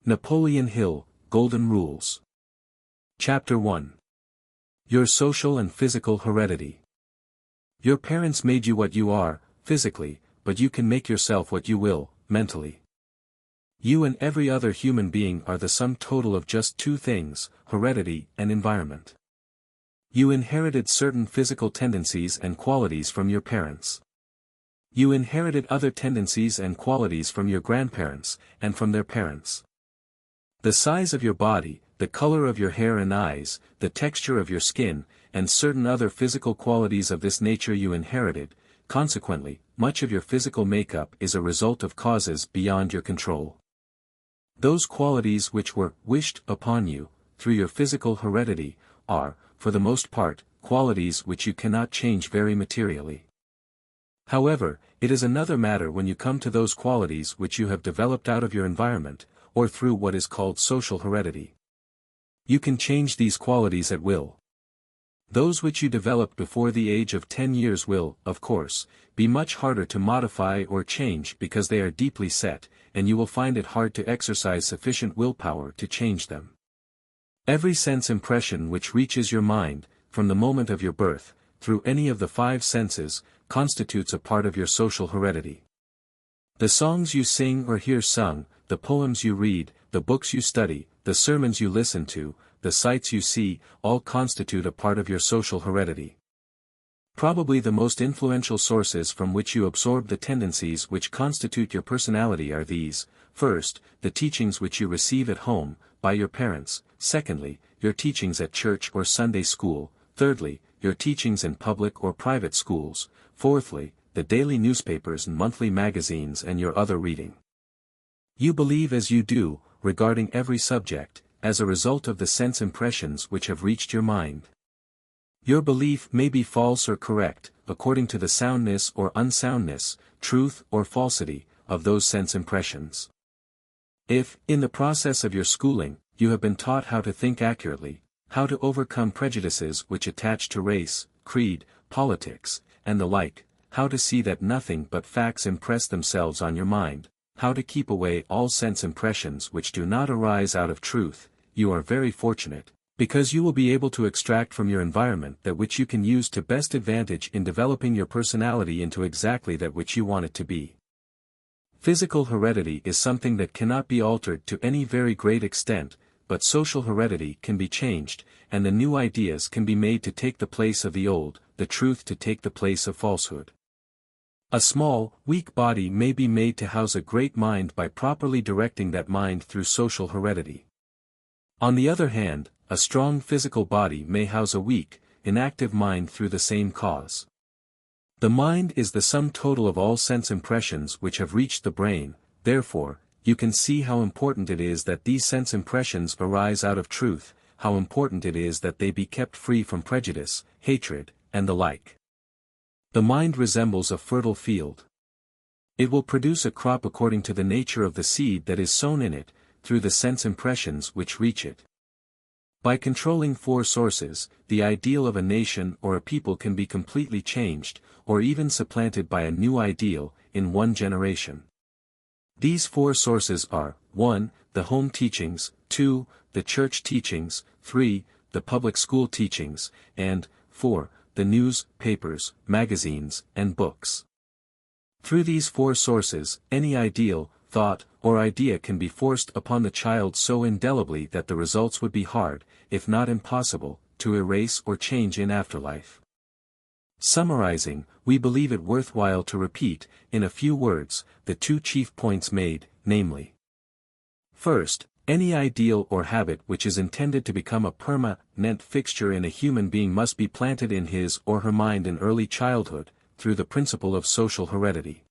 Napoleon Hill, Golden Rules. Chapter 1. Your Social and Physical Heredity. Your parents made you what you are, physically, but you can make yourself what you will, mentally. You and every other human being are the sum total of just two things, heredity and environment. You inherited certain physical tendencies and qualities from your parents. You inherited other tendencies and qualities from your grandparents, and from their parents. The size of your body, the color of your hair and eyes, the texture of your skin, and certain other physical qualities of this nature you inherited. Consequently, much of your physical makeup is a result of causes beyond your control. Those qualities which were wished upon you, through your physical heredity, are, for the most part, qualities which you cannot change very materially. However, it is another matter when you come to those qualities which you have developed out of your environment, or through what is called social heredity. You can change these qualities at will. Those which you developed before the age of 10 years will, of course, be much harder to modify or change because they are deeply set, and you will find it hard to exercise sufficient willpower to change them. Every sense impression which reaches your mind, from the moment of your birth, through any of the five senses, constitutes a part of your social heredity. The songs you sing or hear sung, the poems you read, the books you study, the sermons you listen to, the sights you see, all constitute a part of your social heredity. Probably the most influential sources from which you absorb the tendencies which constitute your personality are these: first, the teachings which you receive at home, by your parents; secondly, your teachings at church or Sunday school; thirdly, your teachings in public or private schools; fourthly, the daily newspapers and monthly magazines and your other reading. You believe as you do, regarding every subject, as a result of the sense impressions which have reached your mind. Your belief may be false or correct, according to the soundness or unsoundness, truth or falsity, of those sense impressions. If, in the process of your schooling, you have been taught how to think accurately, how to overcome prejudices which attach to race, creed, politics, and the like, how to see that nothing but facts impress themselves on your mind, how to keep away all sense impressions which do not arise out of truth, you are very fortunate, because you will be able to extract from your environment that which you can use to best advantage in developing your personality into exactly that which you want it to be. Physical heredity is something that cannot be altered to any very great extent, but social heredity can be changed, and the new ideas can be made to take the place of the old, the truth to take the place of falsehood. A small, weak body may be made to house a great mind by properly directing that mind through social heredity. On the other hand, a strong physical body may house a weak, inactive mind through the same cause. The mind is the sum total of all sense impressions which have reached the brain, therefore, you can see how important it is that these sense impressions arise out of truth, how important it is that they be kept free from prejudice, hatred, and the like. The mind resembles a fertile field. It will produce a crop according to the nature of the seed that is sown in it, through the sense impressions which reach it. By controlling four sources, the ideal of a nation or a people can be completely changed, or even supplanted by a new ideal, in one generation. These four sources are: 1. The home teachings, 2. The church teachings, 3. The public school teachings, and 4. The news, papers, magazines, and books. Through these four sources, any ideal, thought, or idea can be forced upon the child so indelibly that the results would be hard, if not impossible, to erase or change in afterlife. Summarizing, we believe it worthwhile to repeat, in a few words, the two chief points made, namely: first, any ideal or habit which is intended to become a permanent fixture in a human being must be planted in his or her mind in early childhood, through the principle of social heredity.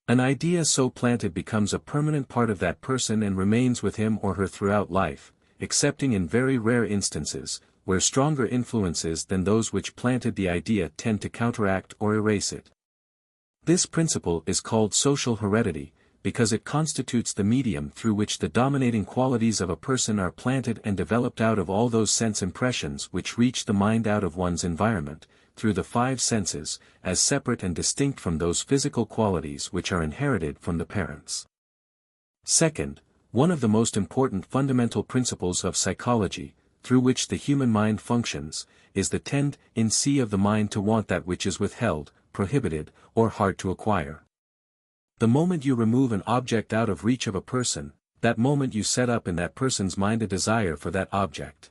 An idea so planted becomes a permanent part of that person and remains with him or her throughout life, excepting in very rare instances, where stronger influences than those which planted the idea tend to counteract or erase it. This principle is called social heredity, because it constitutes the medium through which the dominating qualities of a person are planted and developed out of all those sense impressions which reach the mind out of one's environment, through the five senses, as separate and distinct from those physical qualities which are inherited from the parents. Second, One of the most important fundamental principles of psychology, through which the human mind functions, is the tendency of the mind to want that which is withheld, prohibited, or hard to acquire. The moment you remove an object out of reach of a person, that moment you set up in that person's mind a desire for that object.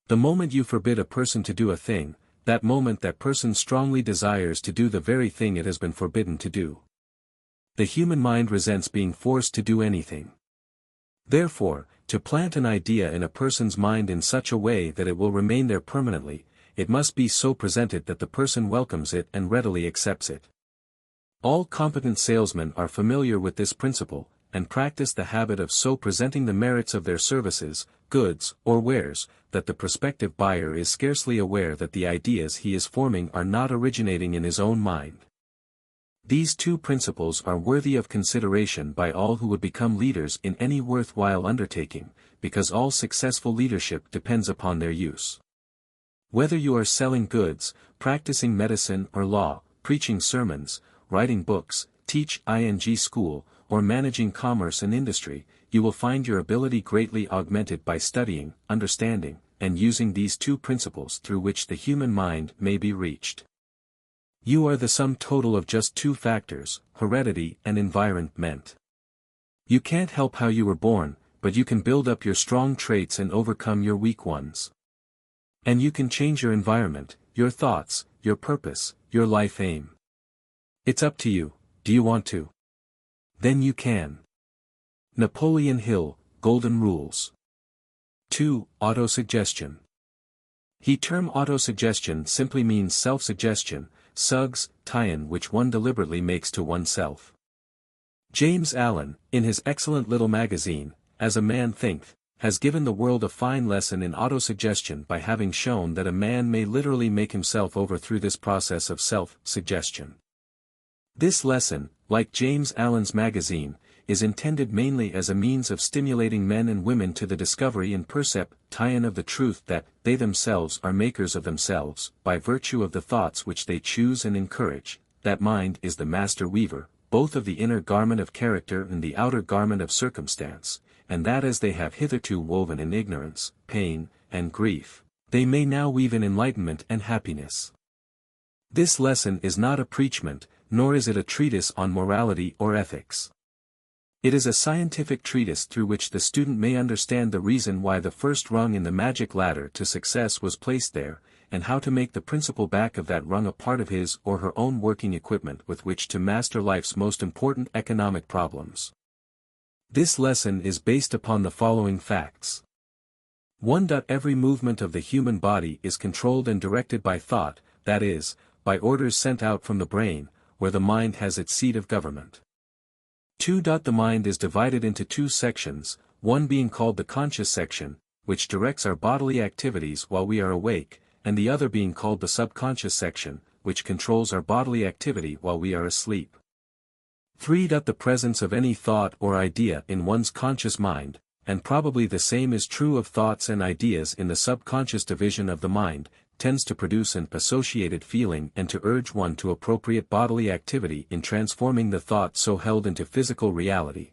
The moment you forbid a person to do a thing, that moment that person strongly desires to do the very thing it has been forbidden to do. The human mind resents being forced to do anything. Therefore, to plant an idea in a person's mind in such a way that it will remain there permanently, it must be so presented that the person welcomes it and readily accepts it. All competent salesmen are familiar with this principle, and practice the habit of so presenting the merits of their services, goods, or wares, that the prospective buyer is scarcely aware that the ideas he is forming are not originating in his own mind. These two principles are worthy of consideration by all who would become leaders in any worthwhile undertaking, because all successful leadership depends upon their use. Whether you are selling goods, practicing medicine or law, preaching sermons, writing books, teach school, or managing commerce and industry, you will find your ability greatly augmented by studying, understanding, and using these two principles through which the human mind may be reached. You are the sum total of just two factors, heredity and environment. You can't help how you were born, but you can build up your strong traits and overcome your weak ones. And you can change your environment, your thoughts, your purpose, your life aim. It's up to you. Do you want to? Then you can. Napoleon Hill, Golden Rules. 2. Autosuggestion. The term autosuggestion simply means self-suggestion, tie-in which one deliberately makes to oneself. James Allen, in his excellent little magazine, As a Man Thinketh, has given the world a fine lesson in autosuggestion by having shown that a man may literally make himself over through this process of self-suggestion. This lesson, like James Allen's magazine, is intended mainly as a means of stimulating men and women to the discovery and perception of the truth that they themselves are makers of themselves, by virtue of the thoughts which they choose and encourage, that mind is the master weaver, both of the inner garment of character and the outer garment of circumstance, and that as they have hitherto woven in ignorance, pain, and grief, they may now weave in enlightenment and happiness. This lesson is not a preachment, nor is it a treatise on morality or ethics. It is a scientific treatise through which the student may understand the reason why the first rung in the magic ladder to success was placed there, and how to make the principal back of that rung a part of his or her own working equipment with which to master life's most important economic problems. This lesson is based upon the following facts. 1. Every movement of the human body is controlled and directed by thought, that is, by orders sent out from the brain, where the mind has its seat of government. 2. The mind is divided into two sections, one being called the conscious section, which directs our bodily activities while we are awake, and the other being called the subconscious section, which controls our bodily activity while we are asleep. 3. The presence of any thought or idea in one's conscious mind, and probably the same is true of thoughts and ideas in the subconscious division of the mind, tends to produce an associated feeling and to urge one to appropriate bodily activity in transforming the thought so held into physical reality.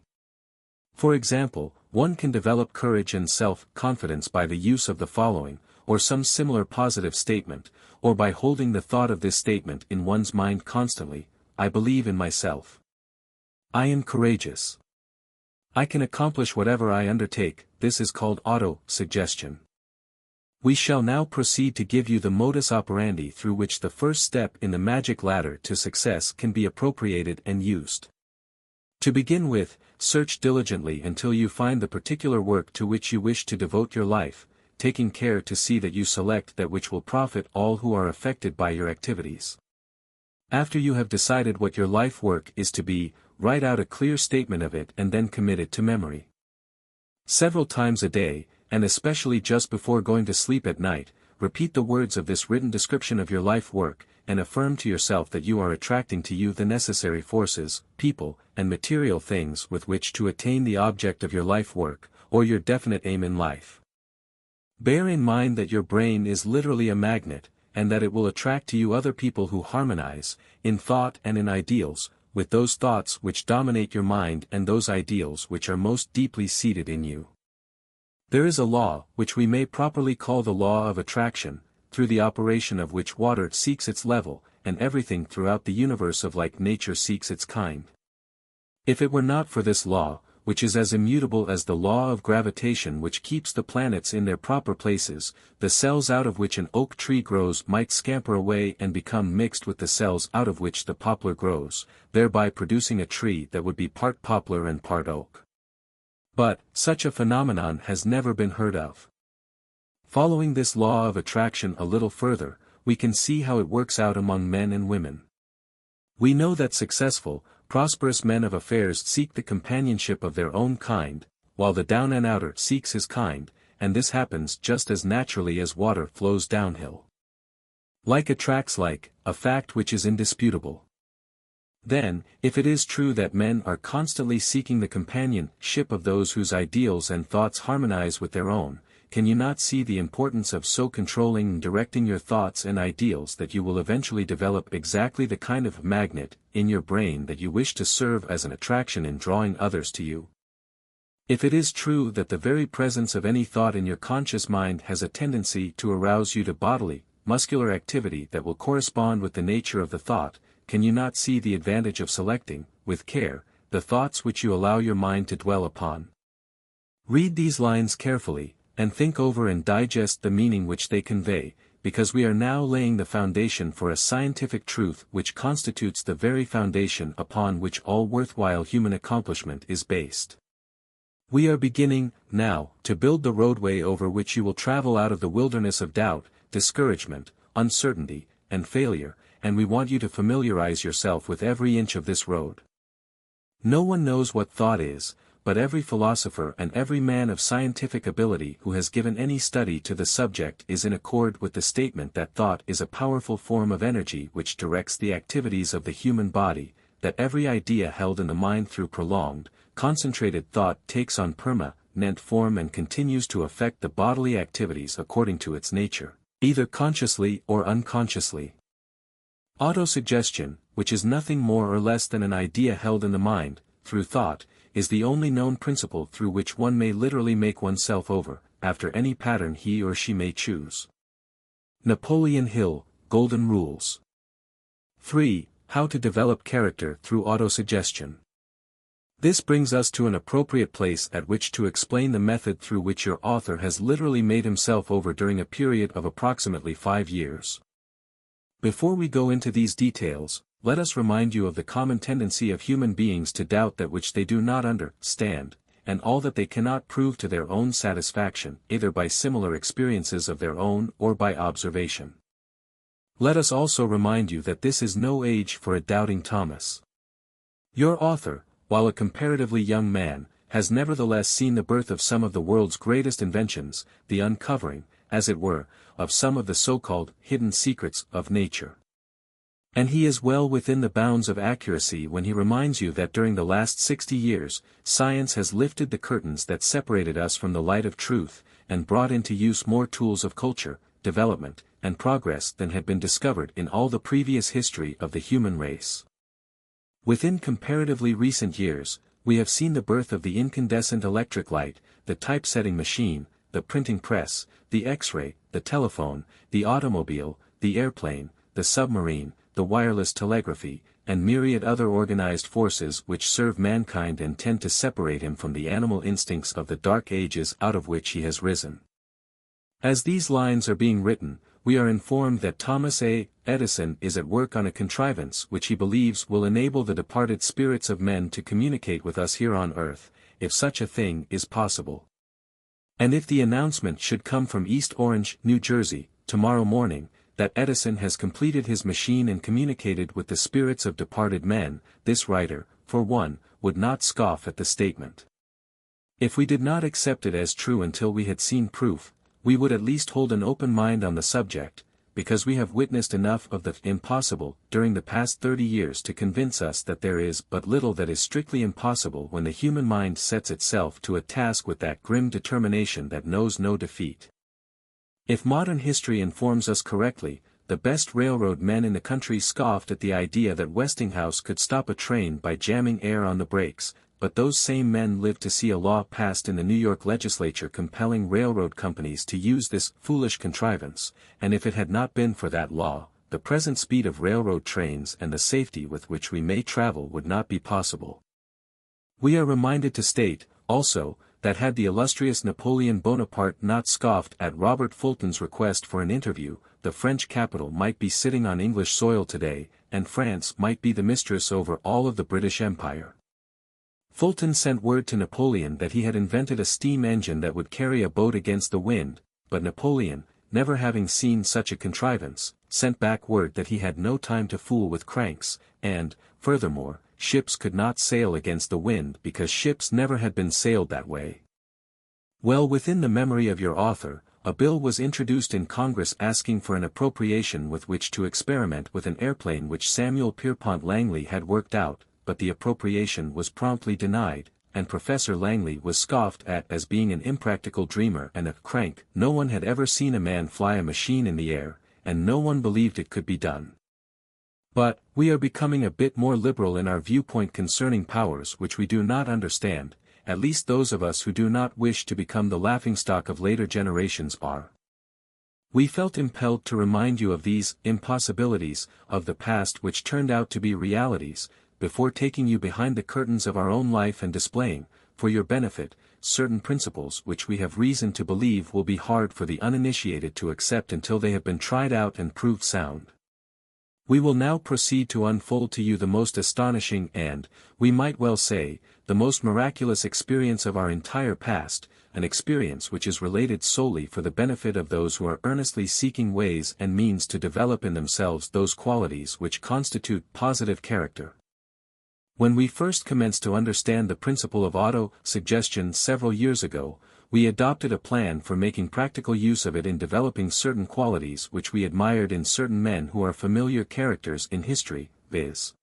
For example, one can develop courage and self-confidence by the use of the following, or some similar positive statement, or by holding the thought of this statement in one's mind constantly: I believe in myself. I am courageous. I can accomplish whatever I undertake. This is called auto-suggestion. We shall now proceed to give you the modus operandi through which the first step in the magic ladder to success can be appropriated and used. To begin with, search diligently until you find the particular work to which you wish to devote your life, taking care to see that you select that which will profit all who are affected by your activities. After you have decided what your life work is to be, write out a clear statement of it and then commit it to memory. Several times a day, and especially just before going to sleep at night, repeat the words of this written description of your life work, and affirm to yourself that you are attracting to you the necessary forces, people, and material things with which to attain the object of your life work, or your definite aim in life. Bear in mind that your brain is literally a magnet, and that it will attract to you other people who harmonize, in thought and in ideals, with those thoughts which dominate your mind and those ideals which are most deeply seated in you. There is a law, which we may properly call the law of attraction, through the operation of which water seeks its level, and everything throughout the universe of like nature seeks its kind. If it were not for this law, which is as immutable as the law of gravitation which keeps the planets in their proper places, the cells out of which an oak tree grows might scamper away and become mixed with the cells out of which the poplar grows, thereby producing a tree that would be part poplar and part oak. But, such a phenomenon has never been heard of. Following this law of attraction a little further, we can see how it works out among men and women. We know that successful, prosperous men of affairs seek the companionship of their own kind, while the down and outer seeks his kind, and this happens just as naturally as water flows downhill. Like attracts like, a fact which is indisputable. Then, if it is true that men are constantly seeking the companionship of those whose ideals and thoughts harmonize with their own, can you not see the importance of so controlling and directing your thoughts and ideals that you will eventually develop exactly the kind of magnet in your brain that you wish to serve as an attraction in drawing others to you? If it is true that the very presence of any thought in your conscious mind has a tendency to arouse you to bodily, muscular activity that will correspond with the nature of the thought, can you not see the advantage of selecting, with care, the thoughts which you allow your mind to dwell upon? Read these lines carefully, and think over and digest the meaning which they convey, because we are now laying the foundation for a scientific truth which constitutes the very foundation upon which all worthwhile human accomplishment is based. We are beginning, now, to build the roadway over which you will travel out of the wilderness of doubt, discouragement, uncertainty, and failure, and we want you to familiarize yourself with every inch of this road. No one knows what thought is, but every philosopher and every man of scientific ability who has given any study to the subject is in accord with the statement that thought is a powerful form of energy which directs the activities of the human body, that every idea held in the mind through prolonged, concentrated thought takes on permanent form and continues to affect the bodily activities according to its nature, either consciously or unconsciously. Autosuggestion, which is nothing more or less than an idea held in the mind, through thought, is the only known principle through which one may literally make oneself over, after any pattern he or she may choose. Napoleon Hill, Golden Rules. 3. How to develop character through autosuggestion. This brings us to an appropriate place at which to explain the method through which your author has literally made himself over during a period of approximately 5 years. Before we go into these details, let us remind you of the common tendency of human beings to doubt that which they do not understand, and all that they cannot prove to their own satisfaction, either by similar experiences of their own or by observation. Let us also remind you that this is no age for a doubting Thomas. Your author, while a comparatively young man, has nevertheless seen the birth of some of the world's greatest inventions, the uncovering, as it were, of some of the so-called hidden secrets of nature. And he is well within the bounds of accuracy when he reminds you that during the last 60 years, science has lifted the curtains that separated us from the light of truth, and brought into use more tools of culture, development, and progress than had been discovered in all the previous history of the human race. Within comparatively recent years, we have seen the birth of the incandescent electric light, the typesetting machine, the printing press, the X-ray, the telephone, the automobile, the airplane, the submarine, the wireless telegraphy, and myriad other organized forces which serve mankind and tend to separate him from the animal instincts of the dark ages out of which he has risen. As these lines are being written, we are informed that Thomas A. Edison is at work on a contrivance which he believes will enable the departed spirits of men to communicate with us here on earth, if such a thing is possible. And if the announcement should come from East Orange, New Jersey, tomorrow morning, that Edison has completed his machine and communicated with the spirits of departed men, this writer, for one, would not scoff at the statement. If we did not accept it as true until we had seen proof, we would at least hold an open mind on the subject, because we have witnessed enough of the impossible during the past 30 years to convince us that there is but little that is strictly impossible when the human mind sets itself to a task with that grim determination that knows no defeat. If modern history informs us correctly, the best railroad men in the country scoffed at the idea that Westinghouse could stop a train by jamming air on the brakes, but those same men lived to see a law passed in the New York legislature compelling railroad companies to use this foolish contrivance, and if it had not been for that law, the present speed of railroad trains and the safety with which we may travel would not be possible. We are reminded to state, also, that had the illustrious Napoleon Bonaparte not scoffed at Robert Fulton's request for an interview, the French capital might be sitting on English soil today, and France might be the mistress over all of the British Empire. Fulton sent word to Napoleon that he had invented a steam engine that would carry a boat against the wind, but Napoleon, never having seen such a contrivance, sent back word that he had no time to fool with cranks, and, furthermore, ships could not sail against the wind because ships never had been sailed that way. Well, within the memory of your author, a bill was introduced in Congress asking for an appropriation with which to experiment with an airplane which Samuel Pierpont Langley had worked out, but the appropriation was promptly denied, and Professor Langley was scoffed at as being an impractical dreamer and a crank. No one had ever seen a man fly a machine in the air, and no one believed it could be done. But, we are becoming a bit more liberal in our viewpoint concerning powers which we do not understand, at least those of us who do not wish to become the laughingstock of later generations are. We felt impelled to remind you of these impossibilities of the past which turned out to be realities, before taking you behind the curtains of our own life and displaying, for your benefit, certain principles which we have reason to believe will be hard for the uninitiated to accept until they have been tried out and proved sound. We will now proceed to unfold to you the most astonishing and, we might well say, the most miraculous experience of our entire past, an experience which is related solely for the benefit of those who are earnestly seeking ways and means to develop in themselves those qualities which constitute positive character. When we first commenced to understand the principle of auto-suggestion several years ago, we adopted a plan for making practical use of it in developing certain qualities which we admired in certain men who are familiar characters in history, viz.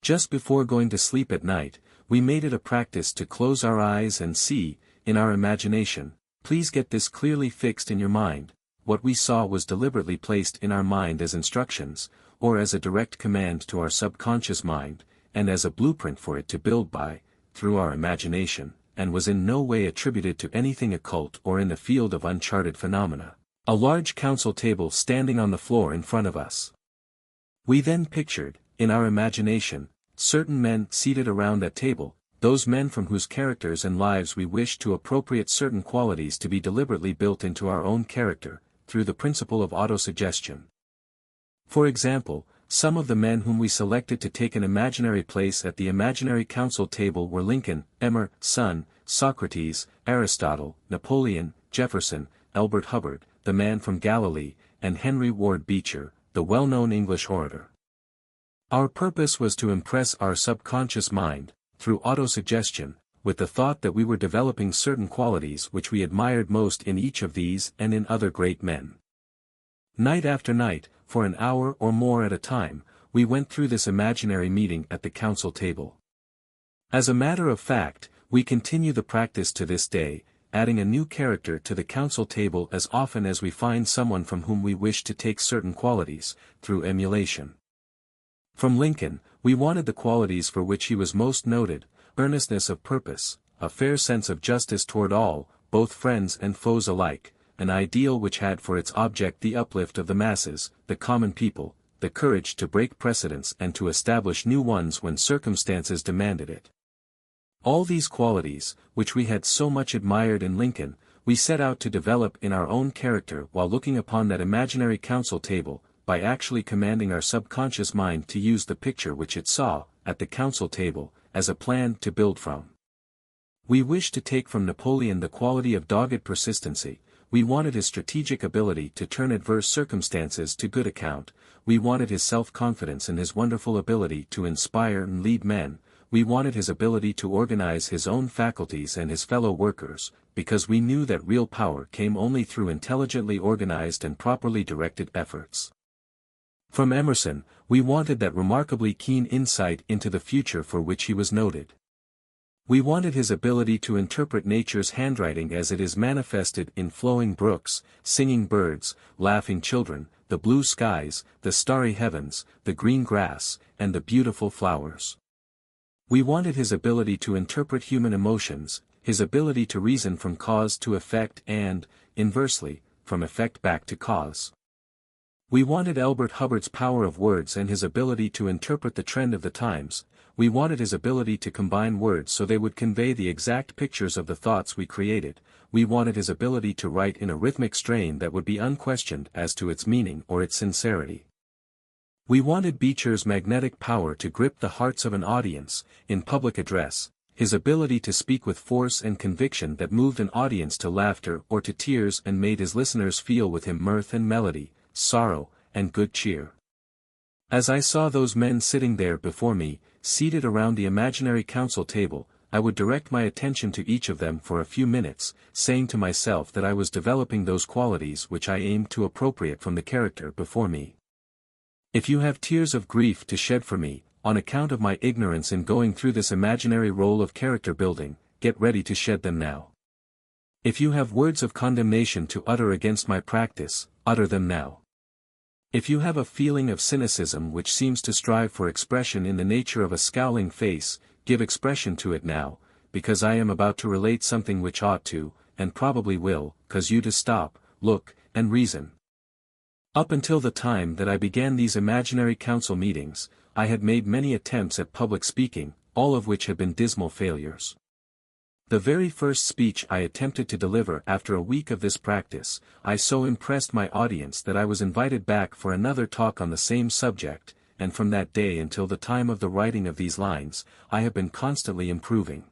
Just before going to sleep at night, we made it a practice to close our eyes and see, in our imagination, please get this clearly fixed in your mind, what we saw was deliberately placed in our mind as instructions, or as a direct command to our subconscious mind, and as a blueprint for it to build by, through our imagination, and was in no way attributed to anything occult or in the field of uncharted phenomena. A large council table standing on the floor in front of us. We then pictured, in our imagination, certain men seated around that table, those men from whose characters and lives we wished to appropriate certain qualities to be deliberately built into our own character, through the principle of autosuggestion. For example, some of the men whom we selected to take an imaginary place at the imaginary council table were Lincoln, Emerson, Socrates, Aristotle, Napoleon, Jefferson, Elbert Hubbard, the man from Galilee, and Henry Ward Beecher, the well-known English orator. Our purpose was to impress our subconscious mind, through autosuggestion, with the thought that we were developing certain qualities which we admired most in each of these and in other great men. Night after night, for an hour or more at a time, we went through this imaginary meeting at the council table. As a matter of fact, we continue the practice to this day, adding a new character to the council table as often as we find someone from whom we wish to take certain qualities, through emulation. From Lincoln, we wanted the qualities for which he was most noted: earnestness of purpose, a fair sense of justice toward all, both friends and foes alike, an ideal which had for its object the uplift of the masses, the common people, the courage to break precedents and to establish new ones when circumstances demanded it. All these qualities, which we had so much admired in Lincoln, we set out to develop in our own character while looking upon that imaginary council table, by actually commanding our subconscious mind to use the picture which it saw, at the council table, as a plan to build from. We wished to take from Napoleon the quality of dogged persistency. We wanted his strategic ability to turn adverse circumstances to good account, we wanted his self-confidence and his wonderful ability to inspire and lead men, we wanted his ability to organize his own faculties and his fellow workers, because we knew that real power came only through intelligently organized and properly directed efforts. From Emerson, we wanted that remarkably keen insight into the future for which he was noted. We wanted his ability to interpret nature's handwriting as it is manifested in flowing brooks, singing birds, laughing children, the blue skies, the starry heavens, the green grass, and the beautiful flowers. We wanted his ability to interpret human emotions, his ability to reason from cause to effect and, inversely, from effect back to cause. We wanted Elbert Hubbard's power of words and his ability to interpret the trend of the times. We wanted his ability to combine words so they would convey the exact pictures of the thoughts we created. We wanted his ability to write in a rhythmic strain that would be unquestioned as to its meaning or its sincerity. We wanted Beecher's magnetic power to grip the hearts of an audience, in public address, his ability to speak with force and conviction that moved an audience to laughter or to tears and made his listeners feel with him mirth and melody, sorrow, and good cheer. As I saw those men sitting there before me, seated around the imaginary council table, I would direct my attention to each of them for a few minutes, saying to myself that I was developing those qualities which I aimed to appropriate from the character before me. If you have tears of grief to shed for me, on account of my ignorance in going through this imaginary role of character building, get ready to shed them now. If you have words of condemnation to utter against my practice, utter them now. If you have a feeling of cynicism which seems to strive for expression in the nature of a scowling face, give expression to it now, because I am about to relate something which ought to, and probably will, cause you to stop, look, and reason. Up until the time that I began these imaginary council meetings, I had made many attempts at public speaking, all of which had been dismal failures. The very first speech I attempted to deliver after a week of this practice, I so impressed my audience that I was invited back for another talk on the same subject, and from that day until the time of the writing of these lines, I have been constantly improving.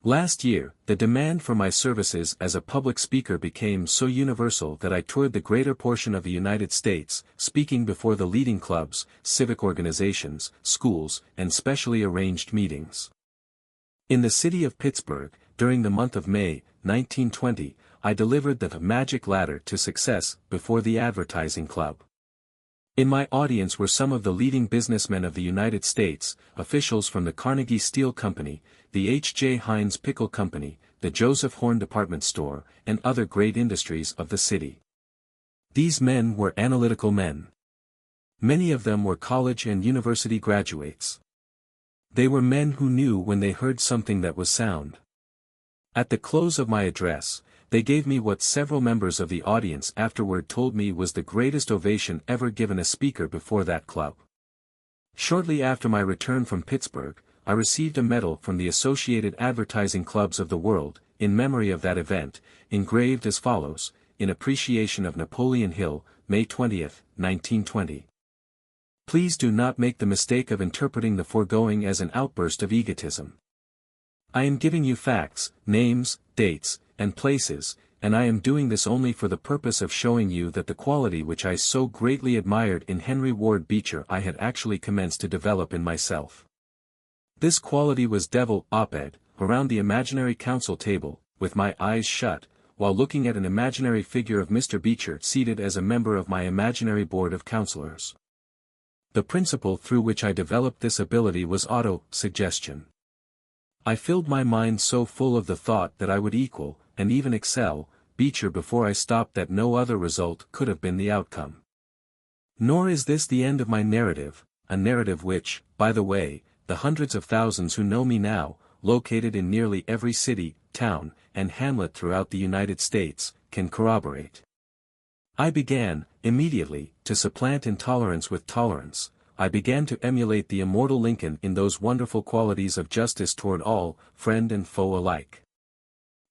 Last year, the demand for my services as a public speaker became so universal that I toured the greater portion of the United States, speaking before the leading clubs, civic organizations, schools, and specially arranged meetings. In the city of Pittsburgh, during the month of May, 1920, I delivered the Magic Ladder to Success before the Advertising Club. In my audience were some of the leading businessmen of the United States, officials from the Carnegie Steel Company, the H.J. Heinz Pickle Company, the Joseph Horn Department Store, and other great industries of the city. These men were analytical men. Many of them were college and university graduates. They were men who knew when they heard something that was sound. At the close of my address, they gave me what several members of the audience afterward told me was the greatest ovation ever given a speaker before that club. Shortly after my return from Pittsburgh, I received a medal from the Associated Advertising Clubs of the World, in memory of that event, engraved as follows, in appreciation of Napoleon Hill, May 20, 1920. Please do not make the mistake of interpreting the foregoing as an outburst of egotism. I am giving you facts, names, dates, and places, and I am doing this only for the purpose of showing you that the quality which I so greatly admired in Henry Ward Beecher I had actually commenced to develop in myself. This quality was devil op-ed, around the imaginary council table, with my eyes shut, while looking at an imaginary figure of Mr. Beecher seated as a member of my imaginary board of counselors. The principle through which I developed this ability was auto-suggestion. I filled my mind so full of the thought that I would equal, and even excel, Beecher before I stopped that no other result could have been the outcome. Nor is this the end of my narrative, a narrative which, by the way, the hundreds of thousands who know me now, located in nearly every city, town, and hamlet throughout the United States, can corroborate. I began, immediately, to supplant intolerance with tolerance. I began to emulate the immortal Lincoln in those wonderful qualities of justice toward all, friend and foe alike.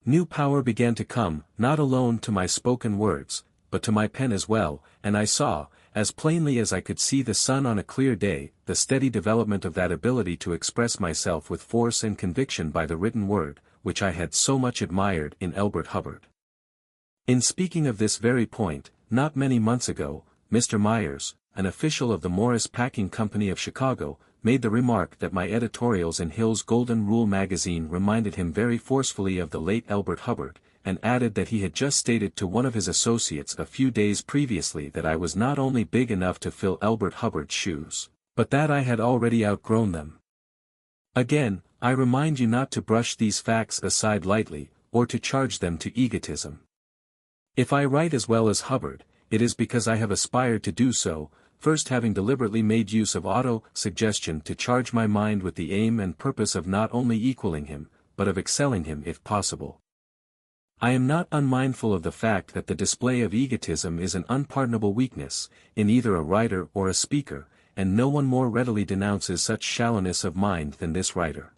New power began to come, not alone to my spoken words, but to my pen as well, and I saw, as plainly as I could see the sun on a clear day, the steady development of that ability to express myself with force and conviction by the written word, which I had so much admired in Elbert Hubbard. In speaking of this very point, not many months ago, Mr. Myers, an official of the Morris Packing Company of Chicago, made the remark that my editorials in Hill's Golden Rule magazine reminded him very forcefully of the late Elbert Hubbard, and added that he had just stated to one of his associates a few days previously that I was not only big enough to fill Elbert Hubbard's shoes, but that I had already outgrown them. Again, I remind you not to brush these facts aside lightly, or to charge them to egotism. If I write as well as Hubbard, it is because I have aspired to do so, first having deliberately made use of auto-suggestion to charge my mind with the aim and purpose of not only equaling him, but of excelling him if possible. I am not unmindful of the fact that the display of egotism is an unpardonable weakness, in either a writer or a speaker, and no one more readily denounces such shallowness of mind than this writer.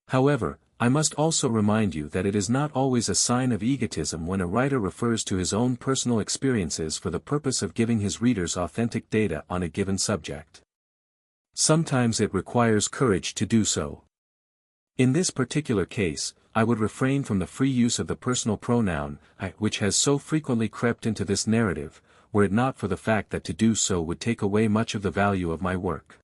However, I must also remind you that it is not always a sign of egotism when a writer refers to his own personal experiences for the purpose of giving his readers authentic data on a given subject. Sometimes it requires courage to do so. In this particular case, I would refrain from the free use of the personal pronoun I, which has so frequently crept into this narrative, were it not for the fact that to do so would take away much of the value of my work.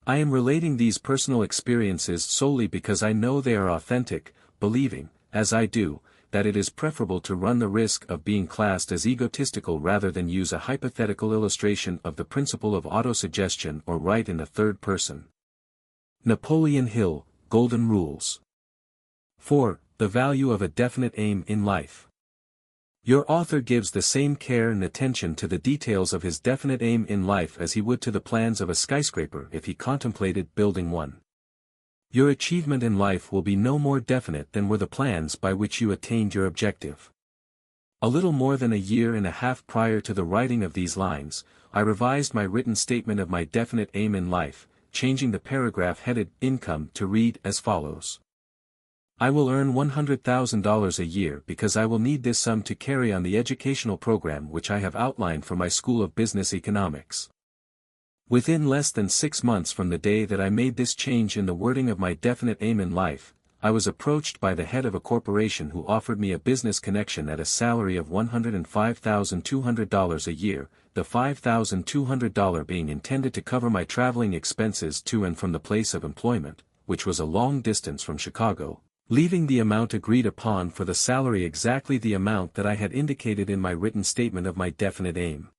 I am relating these personal experiences solely because I know they are authentic, believing, as I do, that it is preferable to run the risk of being classed as egotistical rather than use a hypothetical illustration of the principle of autosuggestion or write in the third person. Napoleon Hill, Golden Rules. 4. The value of a definite aim in life. Your author gives the same care and attention to the details of his definite aim in life as he would to the plans of a skyscraper if he contemplated building one. Your achievement in life will be no more definite than were the plans by which you attained your objective. A little more than a year and a half prior to the writing of these lines, I revised my written statement of my definite aim in life, changing the paragraph headed Income to read as follows. I will earn $100,000 a year because I will need this sum to carry on the educational program which I have outlined for my School of Business Economics. Within less than 6 months from the day that I made this change in the wording of my definite aim in life, I was approached by the head of a corporation who offered me a business connection at a salary of $105,200 a year, the $5,200 being intended to cover my traveling expenses to and from the place of employment, which was a long distance from Chicago, leaving the amount agreed upon for the salary exactly the amount that I had indicated in my written statement of my definite aim.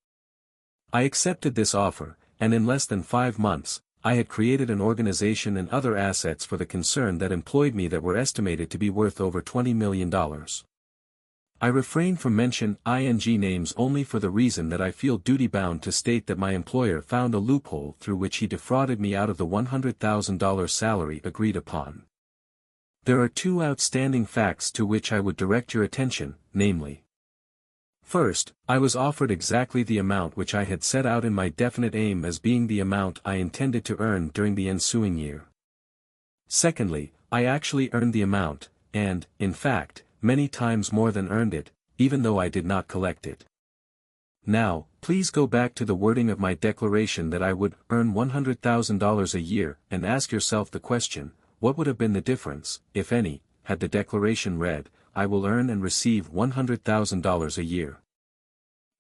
I accepted this offer, and in less than 5 months, I had created an organization and other assets for the concern that employed me that were estimated to be worth over $20 million. I refrain from mention ing names only for the reason that I feel duty-bound to state that my employer found a loophole through which he defrauded me out of the $100,000 salary agreed upon. There are 2 outstanding facts to which I would direct your attention, namely. First, I was offered exactly the amount which I had set out in my definite aim as being the amount I intended to earn during the ensuing year. Secondly, I actually earned the amount, and, in fact, many times more than earned it, even though I did not collect it. Now, please go back to the wording of my declaration that I would earn $100,000 a year and ask yourself the question, what would have been the difference, if any, had the declaration read, I will earn and receive $100,000 a year?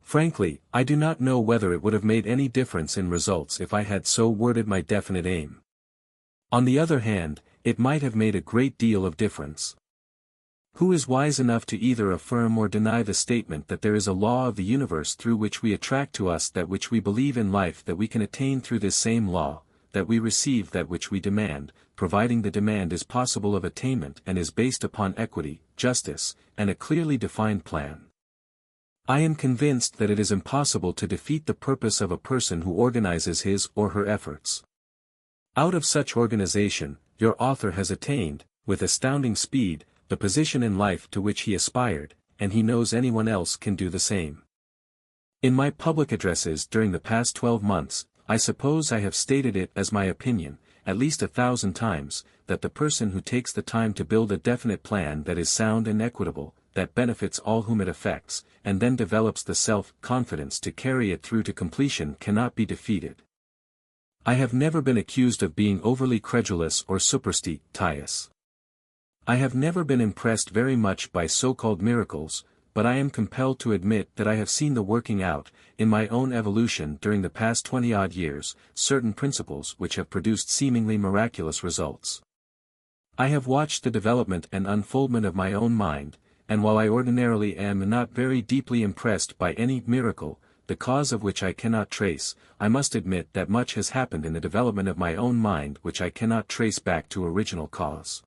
Frankly, I do not know whether it would have made any difference in results if I had so worded my definite aim. On the other hand, it might have made a great deal of difference. Who is wise enough to either affirm or deny the statement that there is a law of the universe through which we attract to us that which we believe in life, that we can attain through this same law, that we receive that which we demand, providing the demand is possible of attainment and is based upon equity, justice, and a clearly defined plan? I am convinced that it is impossible to defeat the purpose of a person who organizes his or her efforts. Out of such organization, your author has attained, with astounding speed, the position in life to which he aspired, and he knows anyone else can do the same. In my public addresses during the past 12 months, I suppose I have stated it as my opinion, at least 1,000 times, that the person who takes the time to build a definite plan that is sound and equitable, that benefits all whom it affects, and then develops the self-confidence to carry it through to completion cannot be defeated. I have never been accused of being overly credulous or superstitious. I have never been impressed very much by so-called miracles, but I am compelled to admit that I have seen the working out, in my own evolution during the past 20-odd years, certain principles which have produced seemingly miraculous results. I have watched the development and unfoldment of my own mind, and while I ordinarily am not very deeply impressed by any miracle, the cause of which I cannot trace, I must admit that much has happened in the development of my own mind which I cannot trace back to original cause.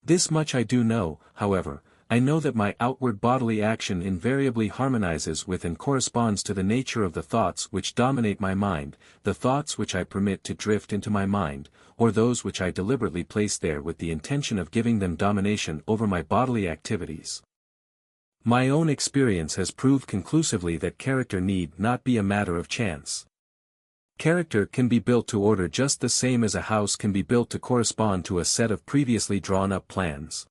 This much I do know, however, I know that my outward bodily action invariably harmonizes with and corresponds to the nature of the thoughts which dominate my mind, the thoughts which I permit to drift into my mind, or those which I deliberately place there with the intention of giving them domination over my bodily activities. My own experience has proved conclusively that character need not be a matter of chance. Character can be built to order just the same as a house can be built to correspond to a set of previously drawn-up plans.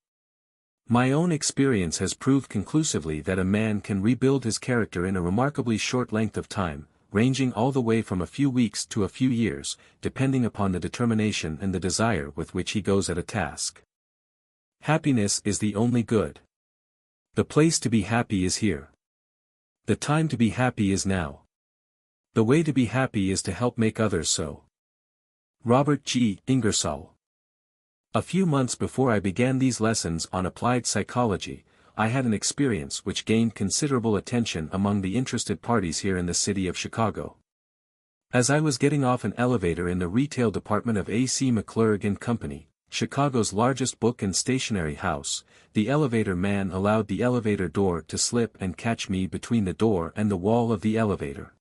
My own experience has proved conclusively that a man can rebuild his character in a remarkably short length of time, ranging all the way from a few weeks to a few years, depending upon the determination and the desire with which he goes at a task. Happiness is the only good. The place to be happy is here. The time to be happy is now. The way to be happy is to help make others so. Robert G. Ingersoll. A few months before I began these lessons on applied psychology, I had an experience which gained considerable attention among the interested parties here in the city of Chicago. As I was getting off an elevator in the retail department of A.C. McClurg and Company, Chicago's largest book and stationery house, the elevator man allowed the elevator door to slip and catch me between the door and the wall of the elevator.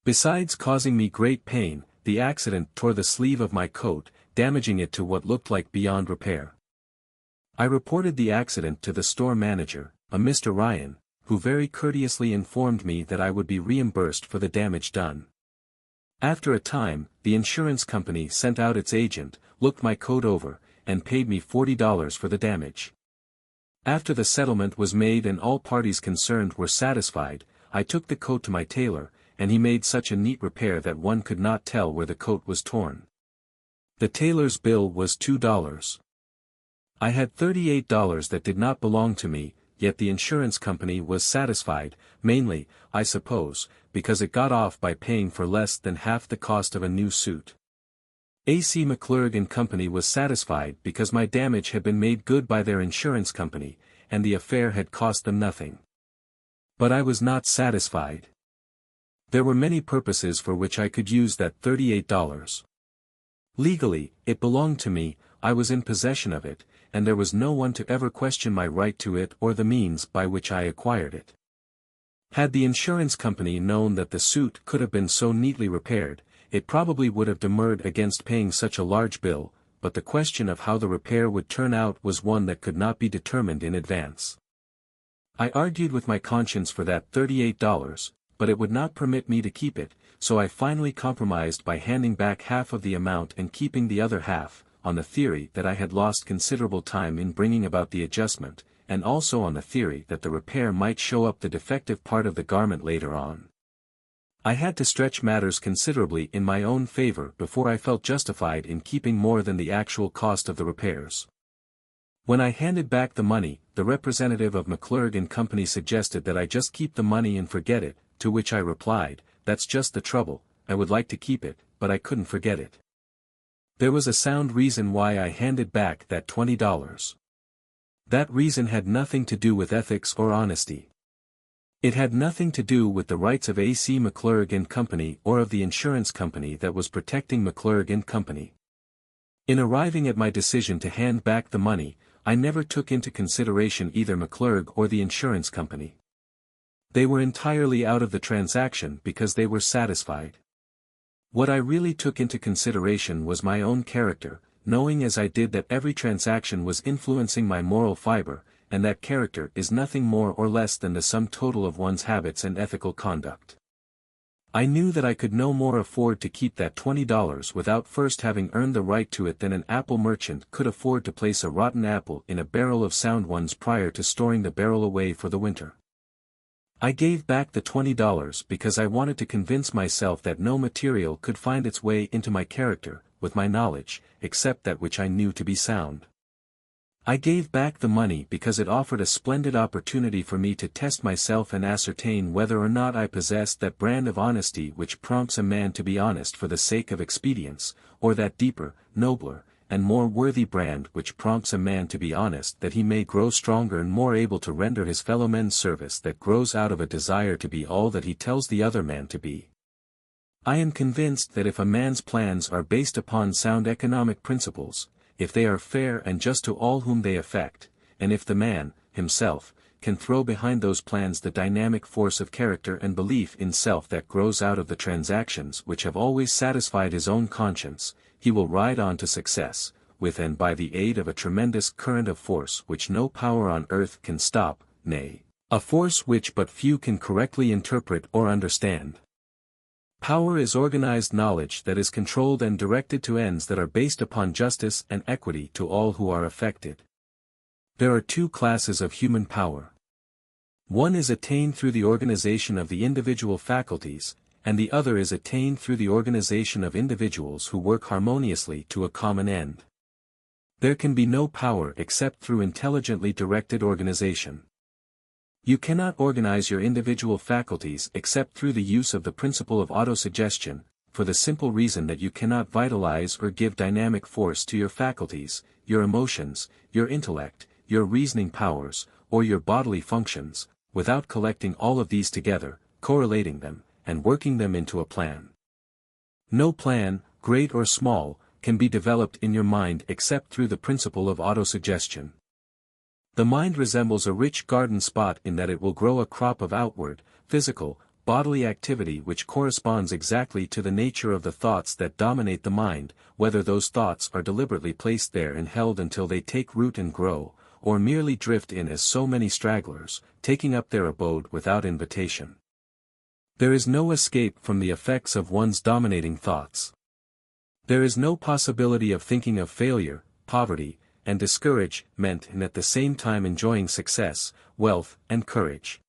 Besides causing me great pain, the accident tore the sleeve of my coat, damaging it to what looked like beyond repair. I reported the accident to the store manager, a Mr. Ryan, who very courteously informed me that I would be reimbursed for the damage done. After a time, the insurance company sent out its agent, looked my coat over, and paid me $40 for the damage. After the settlement was made and all parties concerned were satisfied, I took the coat to my tailor, and he made such a neat repair that one could not tell where the coat was torn. The tailor's bill was $2. I had $38 that did not belong to me, yet the insurance company was satisfied, mainly, I suppose, because it got off by paying for less than half the cost of a new suit. A.C. McClurg and Company was satisfied because my damage had been made good by their insurance company, and the affair had cost them nothing. But I was not satisfied. There were many purposes for which I could use that $38. Legally, it belonged to me, I was in possession of it, and there was no one to ever question my right to it or the means by which I acquired it. Had the insurance company known that the suit could have been so neatly repaired, it probably would have demurred against paying such a large bill, but the question of how the repair would turn out was one that could not be determined in advance. I argued with my conscience for that $38, but it would not permit me to keep it, so I finally compromised by handing back half of the amount and keeping the other half, on the theory that I had lost considerable time in bringing about the adjustment, and also on the theory that the repair might show up the defective part of the garment later on. I had to stretch matters considerably in my own favor before I felt justified in keeping more than the actual cost of the repairs. When I handed back the money, the representative of McClurg and Company suggested that I just keep the money and forget it, to which I replied, "That's just the trouble, I would like to keep it, but I couldn't forget it." There was a sound reason why I handed back that $20. That reason had nothing to do with ethics or honesty. It had nothing to do with the rights of A.C. McClurg and Company or of the insurance company that was protecting McClurg and Company. In arriving at my decision to hand back the money, I never took into consideration either McClurg or the insurance company. They were entirely out of the transaction because they were satisfied. What I really took into consideration was my own character, knowing as I did that every transaction was influencing my moral fiber, and that character is nothing more or less than the sum total of one's habits and ethical conduct. I knew that I could no more afford to keep that $20 without first having earned the right to it than an apple merchant could afford to place a rotten apple in a barrel of sound ones prior to storing the barrel away for the winter. I gave back the $20 because I wanted to convince myself that no material could find its way into my character, with my knowledge, except that which I knew to be sound. I gave back the money because it offered a splendid opportunity for me to test myself and ascertain whether or not I possessed that brand of honesty which prompts a man to be honest for the sake of expedience, or that deeper, nobler, and more worthy brand which prompts a man to be honest that he may grow stronger and more able to render his fellow men service that grows out of a desire to be all that he tells the other man to be. I am convinced that if a man's plans are based upon sound economic principles, if they are fair and just to all whom they affect, and if the man, himself, can throw behind those plans the dynamic force of character and belief in self that grows out of the transactions which have always satisfied his own conscience, he will ride on to success, with and by the aid of a tremendous current of force which no power on earth can stop, nay, a force which but few can correctly interpret or understand. Power is organized knowledge that is controlled and directed to ends that are based upon justice and equity to all who are affected. There are two classes of human power. One is attained through the organization of the individual faculties, and the other is attained through the organization of individuals who work harmoniously to a common end. There can be no power except through intelligently directed organization. You cannot organize your individual faculties except through the use of the principle of autosuggestion, for the simple reason that you cannot vitalize or give dynamic force to your faculties, your emotions, your intellect, your reasoning powers, or your bodily functions, without collecting all of these together, correlating them, and working them into a plan. No plan, great or small, can be developed in your mind except through the principle of autosuggestion. The mind resembles a rich garden spot in that it will grow a crop of outward, physical, bodily activity which corresponds exactly to the nature of the thoughts that dominate the mind, whether those thoughts are deliberately placed there and held until they take root and grow, or merely drift in as so many stragglers, taking up their abode without invitation. There is no escape from the effects of one's dominating thoughts. There is no possibility of thinking of failure, poverty, and discouragement and at the same time enjoying success, wealth, and courage.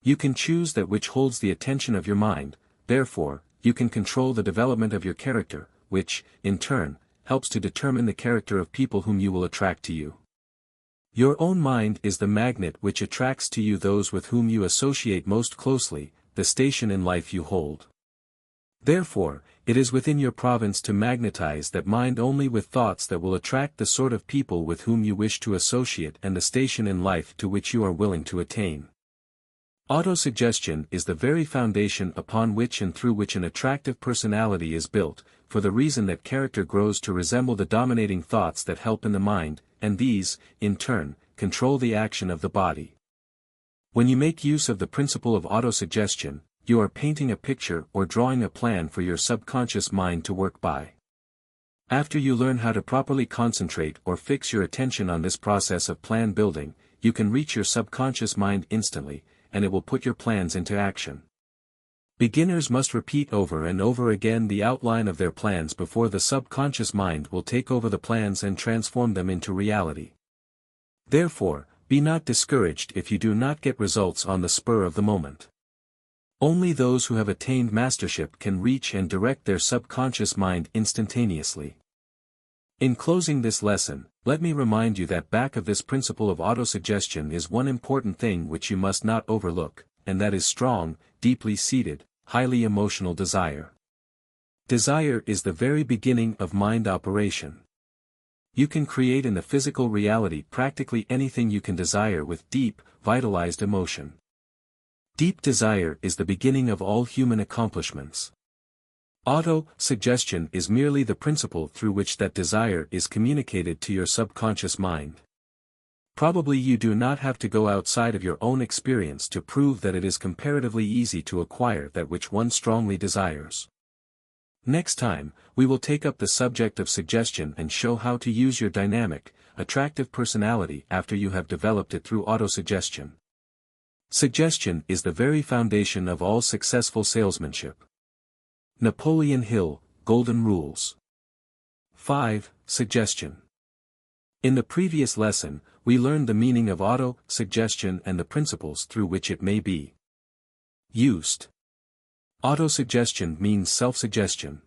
You can choose that which holds the attention of your mind, therefore, you can control the development of your character, which, in turn, helps to determine the character of people whom you will attract to you. Your own mind is the magnet which attracts to you those with whom you associate most closely, the station in life you hold. Therefore, it is within your province to magnetize that mind only with thoughts that will attract the sort of people with whom you wish to associate and the station in life to which you are willing to attain. Autosuggestion is the very foundation upon which and through which an attractive personality is built, for the reason that character grows to resemble the dominating thoughts that help in the mind, and these, in turn, control the action of the body. When you make use of the principle of autosuggestion, you are painting a picture or drawing a plan for your subconscious mind to work by. After you learn how to properly concentrate or fix your attention on this process of plan building, you can reach your subconscious mind instantly, and it will put your plans into action. Beginners must repeat over and over again the outline of their plans before the subconscious mind will take over the plans and transform them into reality. Therefore, be not discouraged if you do not get results on the spur of the moment. Only those who have attained mastership can reach and direct their subconscious mind instantaneously. In closing this lesson, let me remind you that back of this principle of autosuggestion is one important thing which you must not overlook, and that is strong, deeply seated, highly emotional desire. Desire is the very beginning of mind operation. You can create in the physical reality practically anything you can desire with deep, vitalized emotion. Deep desire is the beginning of all human accomplishments. Auto-suggestion is merely the principle through which that desire is communicated to your subconscious mind. Probably you do not have to go outside of your own experience to prove that it is comparatively easy to acquire that which one strongly desires. Next time, we will take up the subject of suggestion and show how to use your dynamic, attractive personality after you have developed it through autosuggestion. Suggestion is the very foundation of all successful salesmanship. Napoleon Hill, Golden Rules. 5. Suggestion. In the previous lesson, we learned the meaning of auto-suggestion and the principles through which it may be used. Autosuggestion means self-suggestion.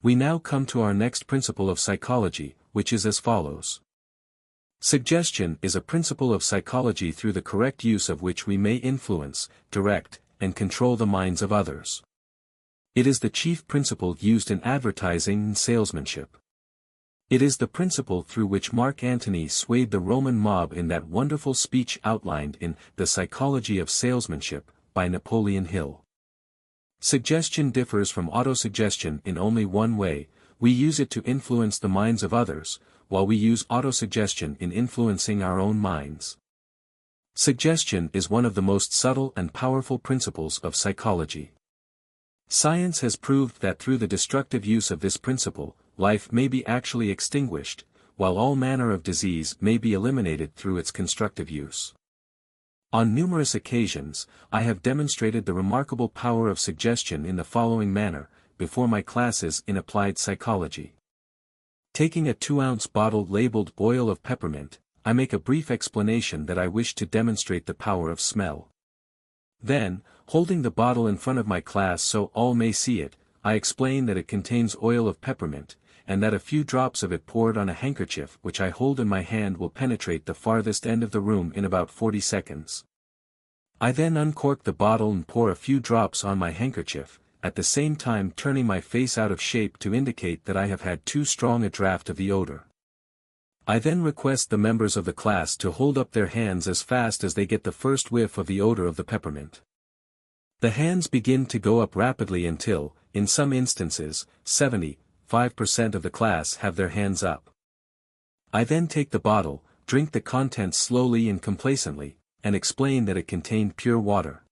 We now come to our next principle of psychology, which is as follows. Suggestion is a principle of psychology through the correct use of which we may influence, direct, and control the minds of others. It is the chief principle used in advertising and salesmanship. It is the principle through which Mark Antony swayed the Roman mob in that wonderful speech outlined in The Psychology of Salesmanship, by Napoleon Hill. Suggestion differs from autosuggestion in only one way: we use it to influence the minds of others, while we use autosuggestion in influencing our own minds. Suggestion is one of the most subtle and powerful principles of psychology. Science has proved that through the destructive use of this principle, life may be actually extinguished, while all manner of disease may be eliminated through its constructive use. On numerous occasions, I have demonstrated the remarkable power of suggestion in the following manner, before my classes in applied psychology. Taking a 2-ounce bottle labeled oil of peppermint, I make a brief explanation that I wish to demonstrate the power of smell. Then, holding the bottle in front of my class so all may see it, I explain that it contains oil of peppermint, and that a few drops of it poured on a handkerchief which I hold in my hand will penetrate the farthest end of the room in about 40 seconds. I then uncork the bottle and pour a few drops on my handkerchief, at the same time turning my face out of shape to indicate that I have had too strong a draft of the odor. I then request the members of the class to hold up their hands as fast as they get the first whiff of the odor of the peppermint. The hands begin to go up rapidly until, in some instances, 75% of the class have their hands up. I then take the bottle, drink the contents slowly and complacently, and explain that it contained pure water.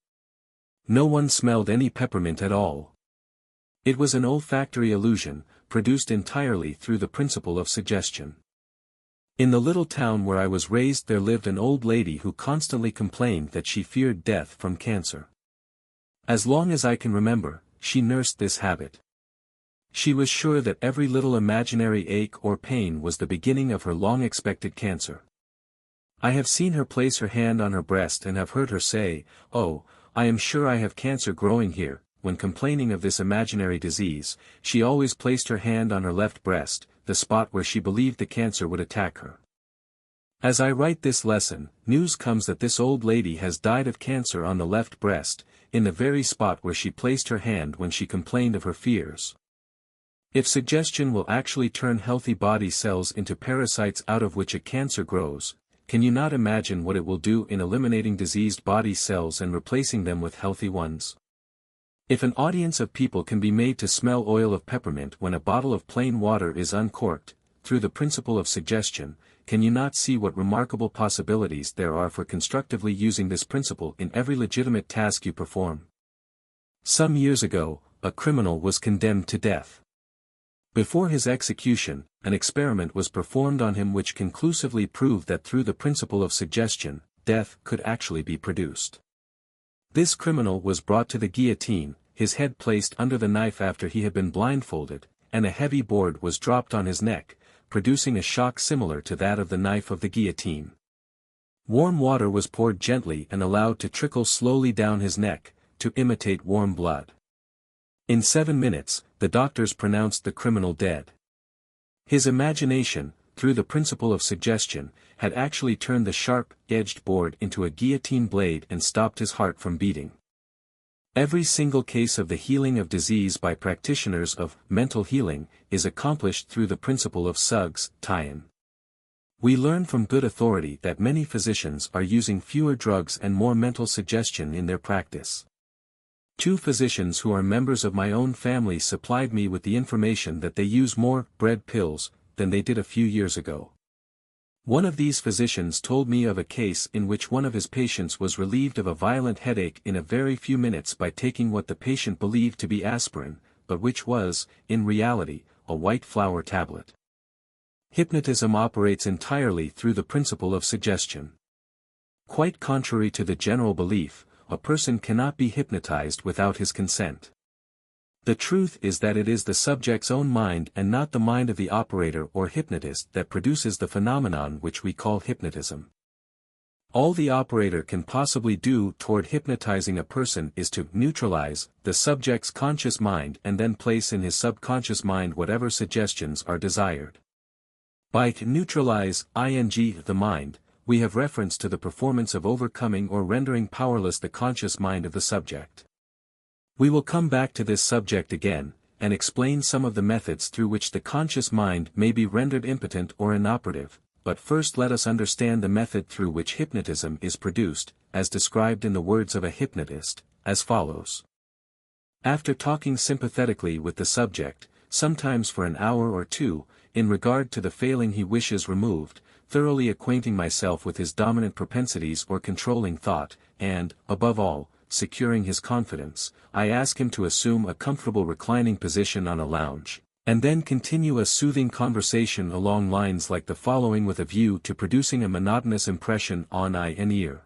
No one smelled any peppermint at all. It was an olfactory illusion, produced entirely through the principle of suggestion. In the little town where I was raised there lived an old lady who constantly complained that she feared death from cancer. As long as I can remember, she nursed this habit. She was sure that every little imaginary ache or pain was the beginning of her long-expected cancer. I have seen her place her hand on her breast and have heard her say, "Oh, I am sure I have cancer growing here." When complaining of this imaginary disease, she always placed her hand on her left breast, the spot where she believed the cancer would attack her. As I write this lesson, news comes that this old lady has died of cancer on the left breast, in the very spot where she placed her hand when she complained of her fears. If suggestion will actually turn healthy body cells into parasites out of which a cancer grows, can you not imagine what it will do in eliminating diseased body cells and replacing them with healthy ones? If an audience of people can be made to smell oil of peppermint when a bottle of plain water is uncorked, through the principle of suggestion, can you not see what remarkable possibilities there are for constructively using this principle in every legitimate task you perform? Some years ago, a criminal was condemned to death. Before his execution, an experiment was performed on him which conclusively proved that through the principle of suggestion, death could actually be produced. This criminal was brought to the guillotine, his head placed under the knife after he had been blindfolded, and a heavy board was dropped on his neck, producing a shock similar to that of the knife of the guillotine. Warm water was poured gently and allowed to trickle slowly down his neck, to imitate warm blood. In 7 minutes, the doctors pronounced the criminal dead. His imagination, through the principle of suggestion, had actually turned the sharp-edged board into a guillotine blade and stopped his heart from beating. Every single case of the healing of disease by practitioners of mental healing is accomplished through the principle of Suggestion. We learn from good authority that many physicians are using fewer drugs and more mental suggestion in their practice. 2 physicians who are members of my own family supplied me with the information that they use more bread pills than they did a few years ago. One of these physicians told me of a case in which one of his patients was relieved of a violent headache in a very few minutes by taking what the patient believed to be aspirin, but which was, in reality, a white flour tablet. Hypnotism operates entirely through the principle of suggestion. Quite contrary to the general belief, a person cannot be hypnotized without his consent. The truth is that it is the subject's own mind and not the mind of the operator or hypnotist that produces the phenomenon which we call hypnotism. All the operator can possibly do toward hypnotizing a person is to neutralize the subject's conscious mind and then place in his subconscious mind whatever suggestions are desired. By neutralize the mind, we have reference to the performance of overcoming or rendering powerless the conscious mind of the subject. We will come back to this subject again, and explain some of the methods through which the conscious mind may be rendered impotent or inoperative, but first let us understand the method through which hypnotism is produced, as described in the words of a hypnotist, as follows. After talking sympathetically with the subject, sometimes for an hour or two, in regard to the failing he wishes removed, thoroughly acquainting myself with his dominant propensities or controlling thought, and, above all, securing his confidence, I ask him to assume a comfortable reclining position on a lounge, and then continue a soothing conversation along lines like the following with a view to producing a monotonous impression on eye and ear.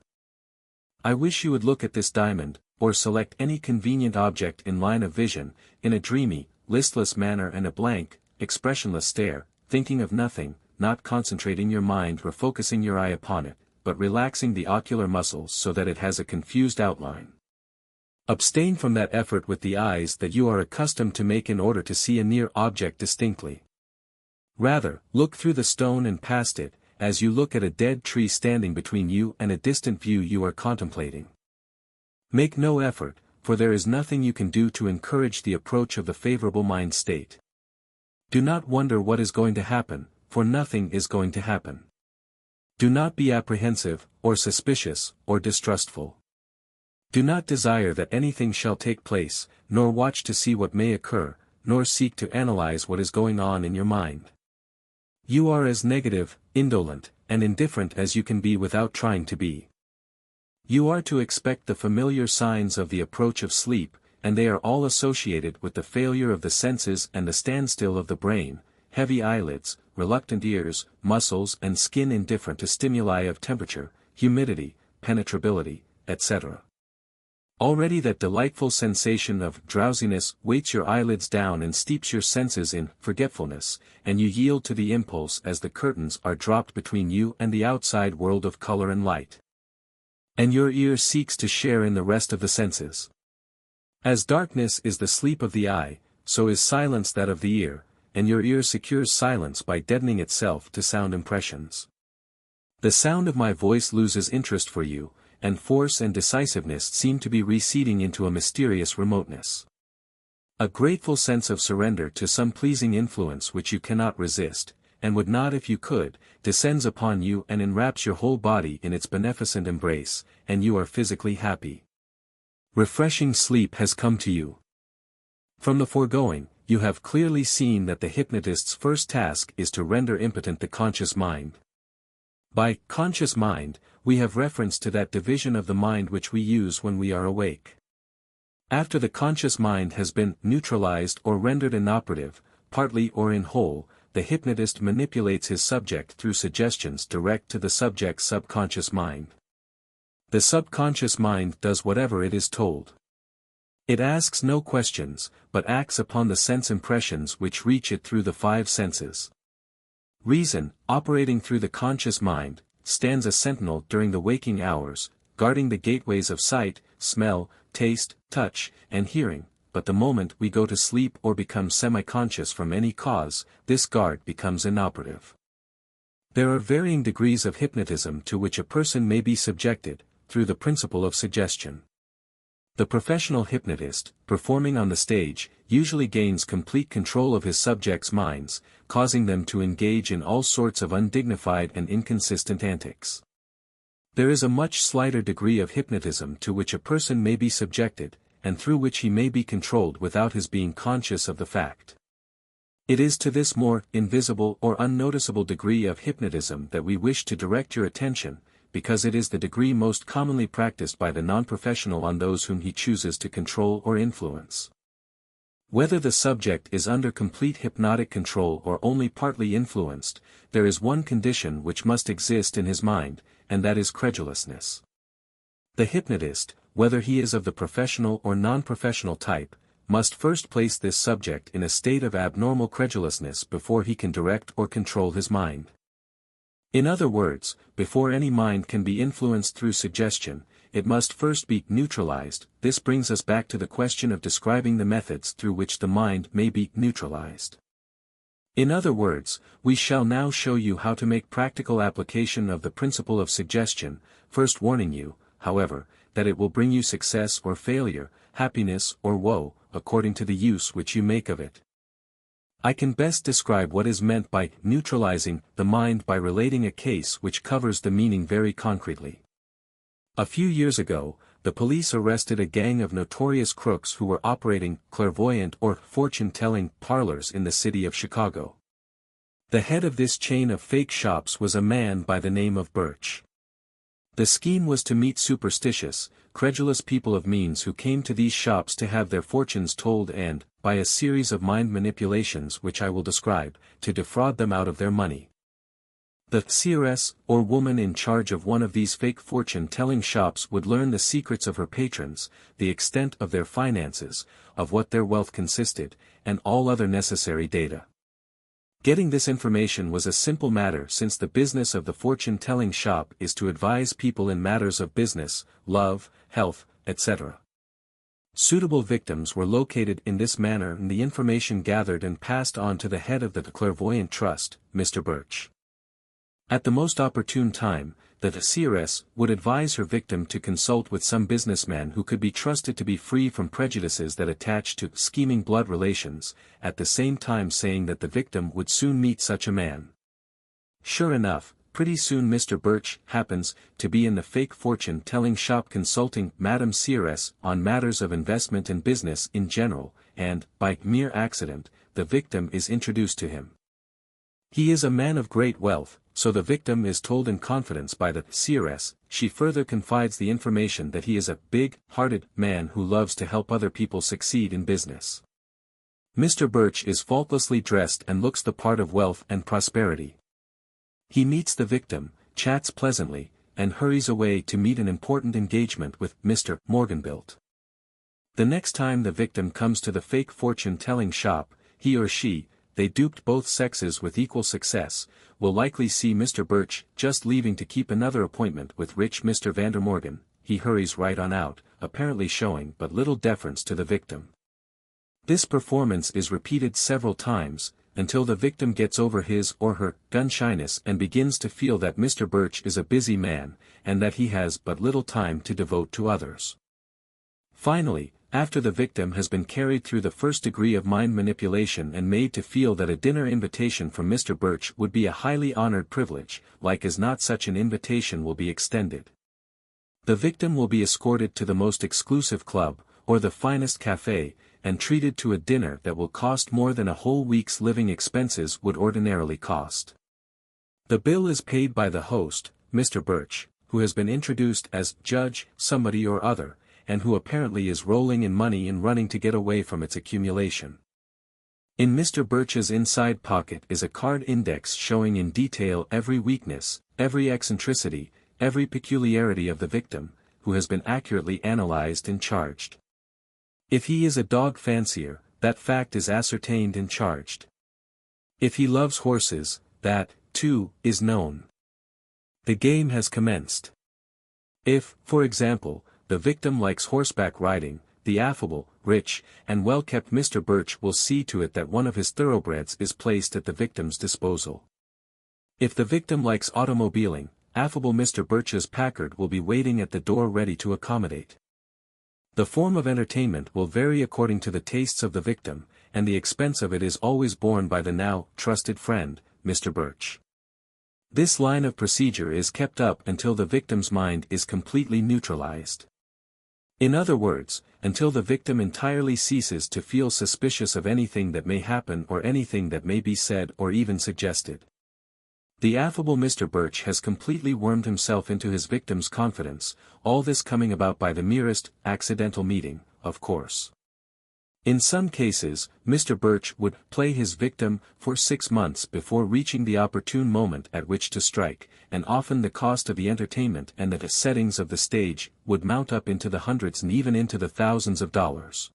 I wish you would look at this diamond, or select any convenient object in line of vision, in a dreamy, listless manner and a blank, expressionless stare, thinking of nothing, not concentrating your mind or focusing your eye upon it, but relaxing the ocular muscles so that it has a confused outline. Abstain from that effort with the eyes that you are accustomed to make in order to see a near object distinctly. Rather, look through the stone and past it, as you look at a dead tree standing between you and a distant view you are contemplating. Make no effort, for there is nothing you can do to encourage the approach of the favorable mind state. Do not wonder what is going to happen, for nothing is going to happen. Do not be apprehensive, or suspicious, or distrustful. Do not desire that anything shall take place, nor watch to see what may occur, nor seek to analyze what is going on in your mind. You are as negative, indolent, and indifferent as you can be without trying to be. You are to expect the familiar signs of the approach of sleep, and they are all associated with the failure of the senses and the standstill of the brain, heavy eyelids, reluctant ears, muscles and skin indifferent to stimuli of temperature, humidity, penetrability, etc. Already that delightful sensation of drowsiness weights your eyelids down and steeps your senses in forgetfulness, and you yield to the impulse as the curtains are dropped between you and the outside world of color and light. And your ear seeks to share in the rest of the senses. As darkness is the sleep of the eye, so is silence that of the ear, and your ear secures silence by deadening itself to sound impressions. The sound of my voice loses interest for you, and force and decisiveness seem to be receding into a mysterious remoteness. A grateful sense of surrender to some pleasing influence which you cannot resist, and would not if you could, descends upon you and enwraps your whole body in its beneficent embrace, and you are physically happy. Refreshing sleep has come to you. From the foregoing, you have clearly seen that the hypnotist's first task is to render impotent the conscious mind. By conscious mind, we have reference to that division of the mind which we use when we are awake. After the conscious mind has been neutralized or rendered inoperative, partly or in whole, the hypnotist manipulates his subject through suggestions direct to the subject's subconscious mind. The subconscious mind does whatever it is told. It asks no questions, but acts upon the sense impressions which reach it through the five senses. Reason, operating through the conscious mind, stands a sentinel during the waking hours, guarding the gateways of sight, smell, taste, touch, and hearing, but the moment we go to sleep or become semi-conscious from any cause, this guard becomes inoperative. There are varying degrees of hypnotism to which a person may be subjected, through the principle of suggestion. The professional hypnotist, performing on the stage, usually gains complete control of his subjects' minds, causing them to engage in all sorts of undignified and inconsistent antics. There is a much slighter degree of hypnotism to which a person may be subjected, and through which he may be controlled without his being conscious of the fact. It is to this more invisible or unnoticeable degree of hypnotism that we wish to direct your attention, because it is the degree most commonly practiced by the non-professional on those whom he chooses to control or influence. Whether the subject is under complete hypnotic control or only partly influenced, there is one condition which must exist in his mind, and that is credulousness. The hypnotist, whether he is of the professional or non-professional type, must first place this subject in a state of abnormal credulousness before he can direct or control his mind. In other words, before any mind can be influenced through suggestion, it must first be neutralized. This brings us back to the question of describing the methods through which the mind may be neutralized. In other words, we shall now show you how to make practical application of the principle of suggestion, first warning you, however, that it will bring you success or failure, happiness or woe, according to the use which you make of it. I can best describe what is meant by neutralizing the mind by relating a case which covers the meaning very concretely. A few years ago, the police arrested a gang of notorious crooks who were operating clairvoyant or fortune-telling parlors in the city of Chicago. The head of this chain of fake shops was a man by the name of Birch. The scheme was to meet superstitious, credulous people of means who came to these shops to have their fortunes told and, by a series of mind manipulations which I will describe, to defraud them out of their money. The seeress, or woman in charge of one of these fake fortune-telling shops would learn the secrets of her patrons, the extent of their finances, of what their wealth consisted, and all other necessary data. Getting this information was a simple matter since the business of the fortune-telling shop is to advise people in matters of business, love, health, etc. Suitable victims were located in this manner and the information gathered and passed on to the head of the clairvoyant trust, Mr. Birch. At the most opportune time, the seeress would advise her victim to consult with some businessman who could be trusted to be free from prejudices that attach to scheming blood relations, at the same time saying that the victim would soon meet such a man. Sure enough, pretty soon Mr. Birch happens to be in the fake fortune-telling shop consulting Madame Seeress on matters of investment and business in general, and, by mere accident, the victim is introduced to him. He is a man of great wealth, so the victim is told in confidence by the seeress. She further confides the information that he is a big-hearted man who loves to help other people succeed in business. Mr. Birch is faultlessly dressed and looks the part of wealth and prosperity. He meets the victim, chats pleasantly, and hurries away to meet an important engagement with Mr. Morganbilt. The next time the victim comes to the fake fortune-telling shop, he or she, they duped both sexes with equal success, will likely see Mr. Birch just leaving to keep another appointment with rich Mr. Vandermorgan. He hurries right on out, apparently showing but little deference to the victim. This performance is repeated several times, until the victim gets over his or her gun shyness and begins to feel that Mr. Birch is a busy man, and that he has but little time to devote to others. Finally, after the victim has been carried through the first degree of mind manipulation and made to feel that a dinner invitation from Mr. Birch would be a highly honored privilege, like as not such an invitation will be extended. The victim will be escorted to the most exclusive club, or the finest café, and treated to a dinner that will cost more than a whole week's living expenses would ordinarily cost. The bill is paid by the host, Mr. Birch, who has been introduced as Judge somebody or other, and who apparently is rolling in money and running to get away from its accumulation. In Mr. Birch's inside pocket is a card index showing in detail every weakness, every eccentricity, every peculiarity of the victim, who has been accurately analyzed and charged. If he is a dog fancier, that fact is ascertained and charged. If he loves horses, that, too, is known. The game has commenced. If, for example, the victim likes horseback riding, the affable, rich, and well-kept Mr. Birch will see to it that one of his thoroughbreds is placed at the victim's disposal. If the victim likes automobiling, affable Mr. Birch's Packard will be waiting at the door ready to accommodate. The form of entertainment will vary according to the tastes of the victim, and the expense of it is always borne by the now trusted friend, Mr. Birch. This line of procedure is kept up until the victim's mind is completely neutralized. In other words, until the victim entirely ceases to feel suspicious of anything that may happen or anything that may be said or even suggested. The affable Mr. Birch has completely wormed himself into his victim's confidence, all this coming about by the merest accidental meeting, of course. In some cases, Mr. Birch would play his victim for 6 months before reaching the opportune moment at which to strike, and often the cost of the entertainment and the settings of the stage would mount up into the hundreds and even into the thousands of dollars.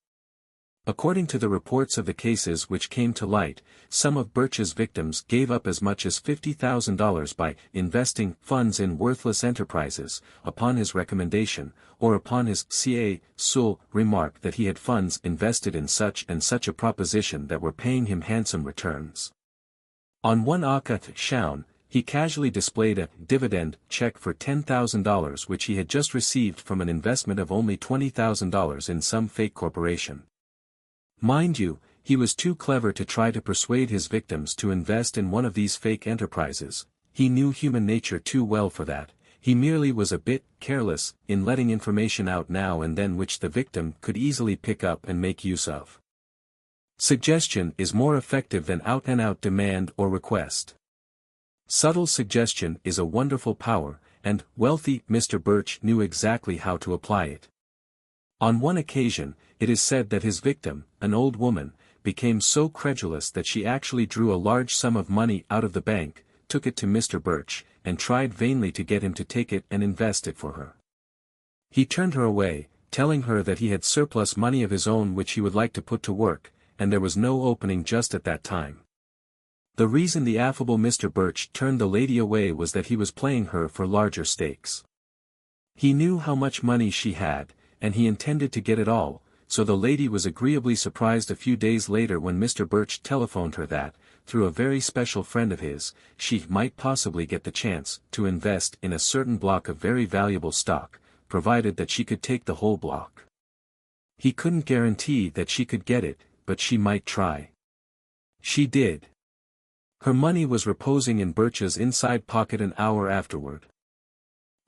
According to the reports of the cases which came to light, some of Birch's victims gave up as much as $50,000 by investing funds in worthless enterprises, upon his recommendation, or upon his seul remark that he had funds invested in such and such a proposition that were paying him handsome returns. On one occasion, he casually displayed a dividend check for $10,000 which he had just received from an investment of only $20,000 in some fake corporation. Mind you, he was too clever to try to persuade his victims to invest in one of these fake enterprises. He knew human nature too well for that. He merely was a bit careless in letting information out now and then which the victim could easily pick up and make use of. Suggestion is more effective than out-and-out demand or request. Subtle suggestion is a wonderful power, and wealthy Mr. Birch knew exactly how to apply it. On one occasion, it is said that his victim, an old woman, became so credulous that she actually drew a large sum of money out of the bank, took it to Mr. Birch, and tried vainly to get him to take it and invest it for her. He turned her away, telling her that he had surplus money of his own which he would like to put to work, and there was no opening just at that time. The reason the affable Mr. Birch turned the lady away was that he was playing her for larger stakes. He knew how much money she had, and he intended to get it all, so the lady was agreeably surprised a few days later when Mr. Birch telephoned her that, through a very special friend of his, she might possibly get the chance to invest in a certain block of very valuable stock, provided that she could take the whole block. He couldn't guarantee that she could get it, but she might try. She did. Her money was reposing in Birch's inside pocket an hour afterward.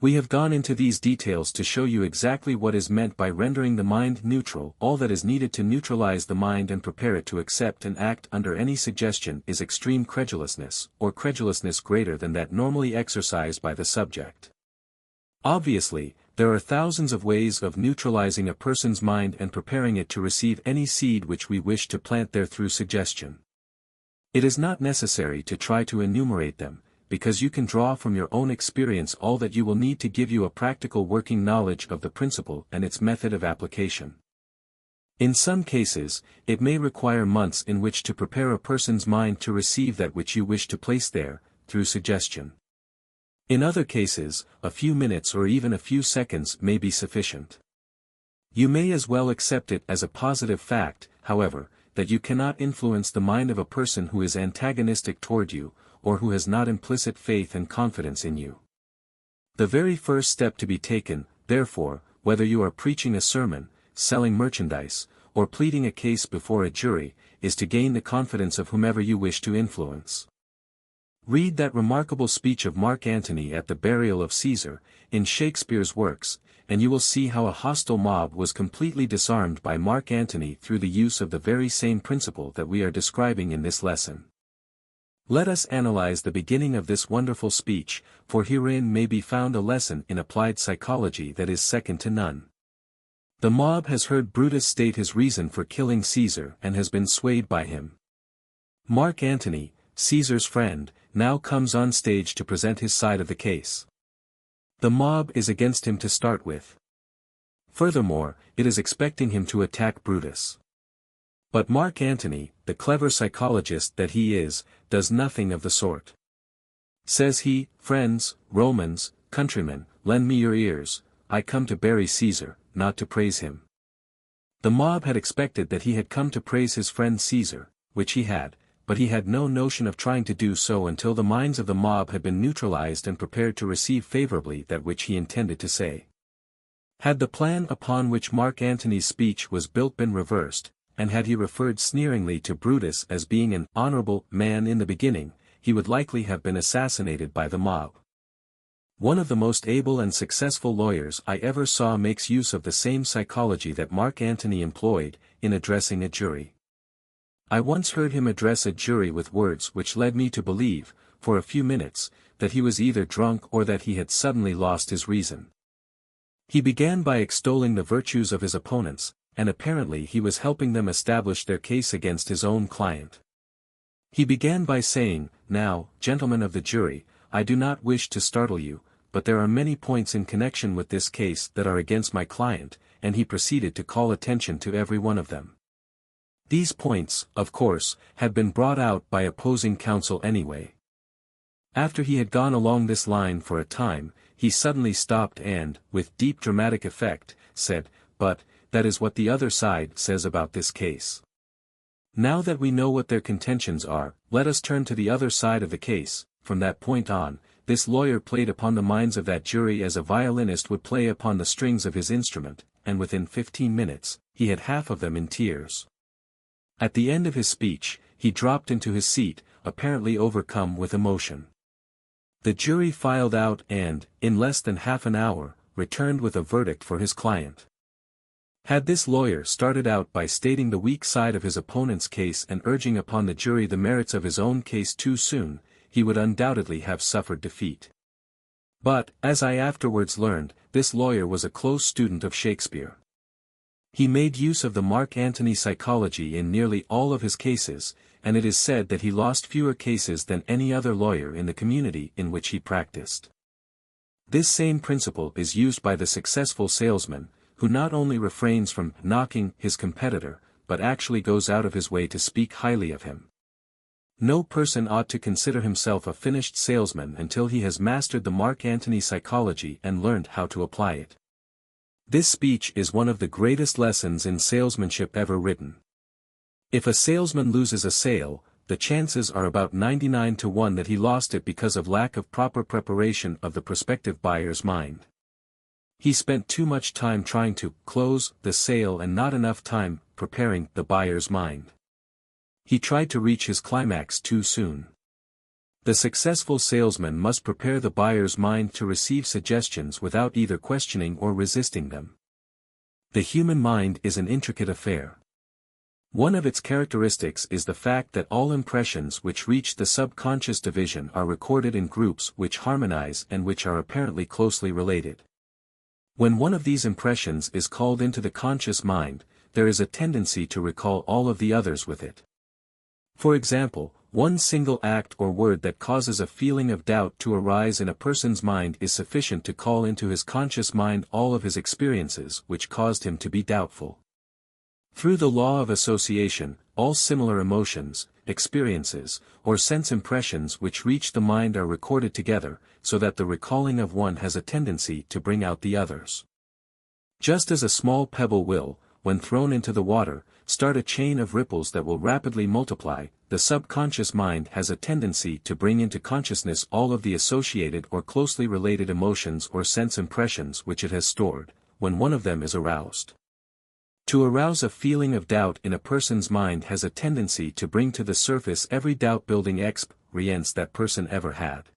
We have gone into these details to show you exactly what is meant by rendering the mind neutral. All that is needed to neutralize the mind and prepare it to accept and act under any suggestion is extreme credulousness, or credulousness greater than that normally exercised by the subject. Obviously, there are thousands of ways of neutralizing a person's mind and preparing it to receive any seed which we wish to plant there through suggestion. It is not necessary to try to enumerate them, because you can draw from your own experience all that you will need to give you a practical working knowledge of the principle and its method of application. In some cases, it may require months in which to prepare a person's mind to receive that which you wish to place there, through suggestion. In other cases, a few minutes or even a few seconds may be sufficient. You may as well accept it as a positive fact, however, that you cannot influence the mind of a person who is antagonistic toward you, or who has not implicit faith and confidence in you. The very first step to be taken, therefore, whether you are preaching a sermon, selling merchandise, or pleading a case before a jury, is to gain the confidence of whomever you wish to influence. Read that remarkable speech of Mark Antony at the burial of Caesar, in Shakespeare's works, and you will see how a hostile mob was completely disarmed by Mark Antony through the use of the very same principle that we are describing in this lesson. Let us analyze the beginning of this wonderful speech, for herein may be found a lesson in applied psychology that is second to none. The mob has heard Brutus state his reason for killing Caesar and has been swayed by him. Mark Antony, Caesar's friend, now comes on stage to present his side of the case. The mob is against him to start with. Furthermore, it is expecting him to attack Brutus. But Mark Antony, the clever psychologist that he is, does nothing of the sort. Says he, "Friends, Romans, countrymen, lend me your ears, I come to bury Caesar, not to praise him." The mob had expected that he had come to praise his friend Caesar, which he had, but he had no notion of trying to do so until the minds of the mob had been neutralized and prepared to receive favorably that which he intended to say. Had the plan upon which Mark Antony's speech was built been reversed, and had he referred sneeringly to Brutus as being an honorable man in the beginning, he would likely have been assassinated by the mob. One of the most able and successful lawyers I ever saw makes use of the same psychology that Mark Antony employed, in addressing a jury. I once heard him address a jury with words which led me to believe, for a few minutes, that he was either drunk or that he had suddenly lost his reason. He began by extolling the virtues of his opponents, and apparently he was helping them establish their case against his own client. He began by saying, "Now, gentlemen of the jury, I do not wish to startle you, but there are many points in connection with this case that are against my client," and he proceeded to call attention to every one of them. These points, of course, had been brought out by opposing counsel anyway. After he had gone along this line for a time, he suddenly stopped and, with deep dramatic effect, said, "But, that is what the other side says about this case. Now that we know what their contentions are, let us turn to the other side of the case." From that point on, this lawyer played upon the minds of that jury as a violinist would play upon the strings of his instrument, and within 15 minutes, he had half of them in tears. At the end of his speech, he dropped into his seat, apparently overcome with emotion. The jury filed out and, in less than half an hour, returned with a verdict for his client. Had this lawyer started out by stating the weak side of his opponent's case and urging upon the jury the merits of his own case too soon, he would undoubtedly have suffered defeat. But, as I afterwards learned, this lawyer was a close student of Shakespeare. He made use of the Mark Antony psychology in nearly all of his cases, and it is said that he lost fewer cases than any other lawyer in the community in which he practiced. This same principle is used by the successful salesman, who not only refrains from knocking his competitor, but actually goes out of his way to speak highly of him. No person ought to consider himself a finished salesman until he has mastered the Mark Antony psychology and learned how to apply it. This speech is one of the greatest lessons in salesmanship ever written. If a salesman loses a sale, the chances are about 99 to 1 that he lost it because of lack of proper preparation of the prospective buyer's mind. He spent too much time trying to close the sale and not enough time preparing the buyer's mind. He tried to reach his climax too soon. The successful salesman must prepare the buyer's mind to receive suggestions without either questioning or resisting them. The human mind is an intricate affair. One of its characteristics is the fact that all impressions which reach the subconscious division are recorded in groups which harmonize and which are apparently closely related. When one of these impressions is called into the conscious mind, there is a tendency to recall all of the others with it. For example, one single act or word that causes a feeling of doubt to arise in a person's mind is sufficient to call into his conscious mind all of his experiences which caused him to be doubtful. Through the law of association, all similar emotions, experiences, or sense impressions which reach the mind are recorded together, so that the recalling of one has a tendency to bring out the others. Just as a small pebble will, when thrown into the water, start a chain of ripples that will rapidly multiply, the subconscious mind has a tendency to bring into consciousness all of the associated or closely related emotions or sense impressions which it has stored, when one of them is aroused. To arouse a feeling of doubt in a person's mind has a tendency to bring to the surface every doubt-building experience that person ever had.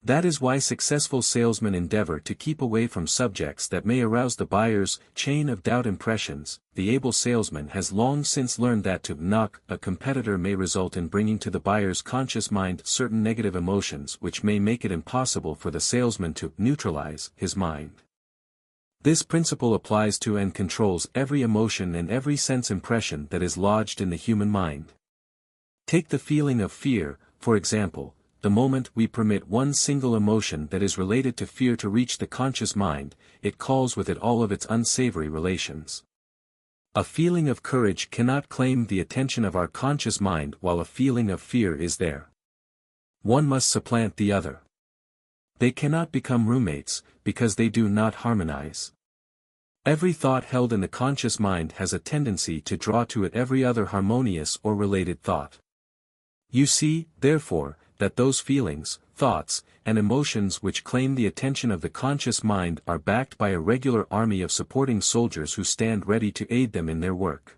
That is why successful salesmen endeavor to keep away from subjects that may arouse the buyer's chain of doubt impressions. The able salesman has long since learned that to knock a competitor may result in bringing to the buyer's conscious mind certain negative emotions which may make it impossible for the salesman to neutralize his mind. This principle applies to and controls every emotion and every sense impression that is lodged in the human mind. Take the feeling of fear, for example. The moment we permit one single emotion that is related to fear to reach the conscious mind, it calls with it all of its unsavory relations. A feeling of courage cannot claim the attention of our conscious mind while a feeling of fear is there. One must supplant the other. They cannot become roommates, because they do not harmonize. Every thought held in the conscious mind has a tendency to draw to it every other harmonious or related thought. You see, therefore, that those feelings, thoughts, and emotions which claim the attention of the conscious mind are backed by a regular army of supporting soldiers who stand ready to aid them in their work.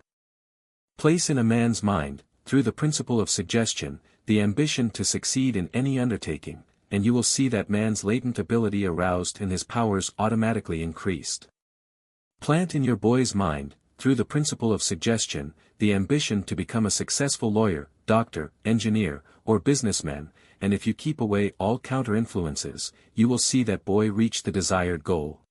Place in a man's mind, through the principle of suggestion, the ambition to succeed in any undertaking, and you will see that man's latent ability aroused and his powers automatically increased. Plant in your boy's mind, through the principle of suggestion, the ambition to become a successful lawyer, doctor, engineer, or businessman, and if you keep away all counter-influences, you will see that boy reach the desired goal.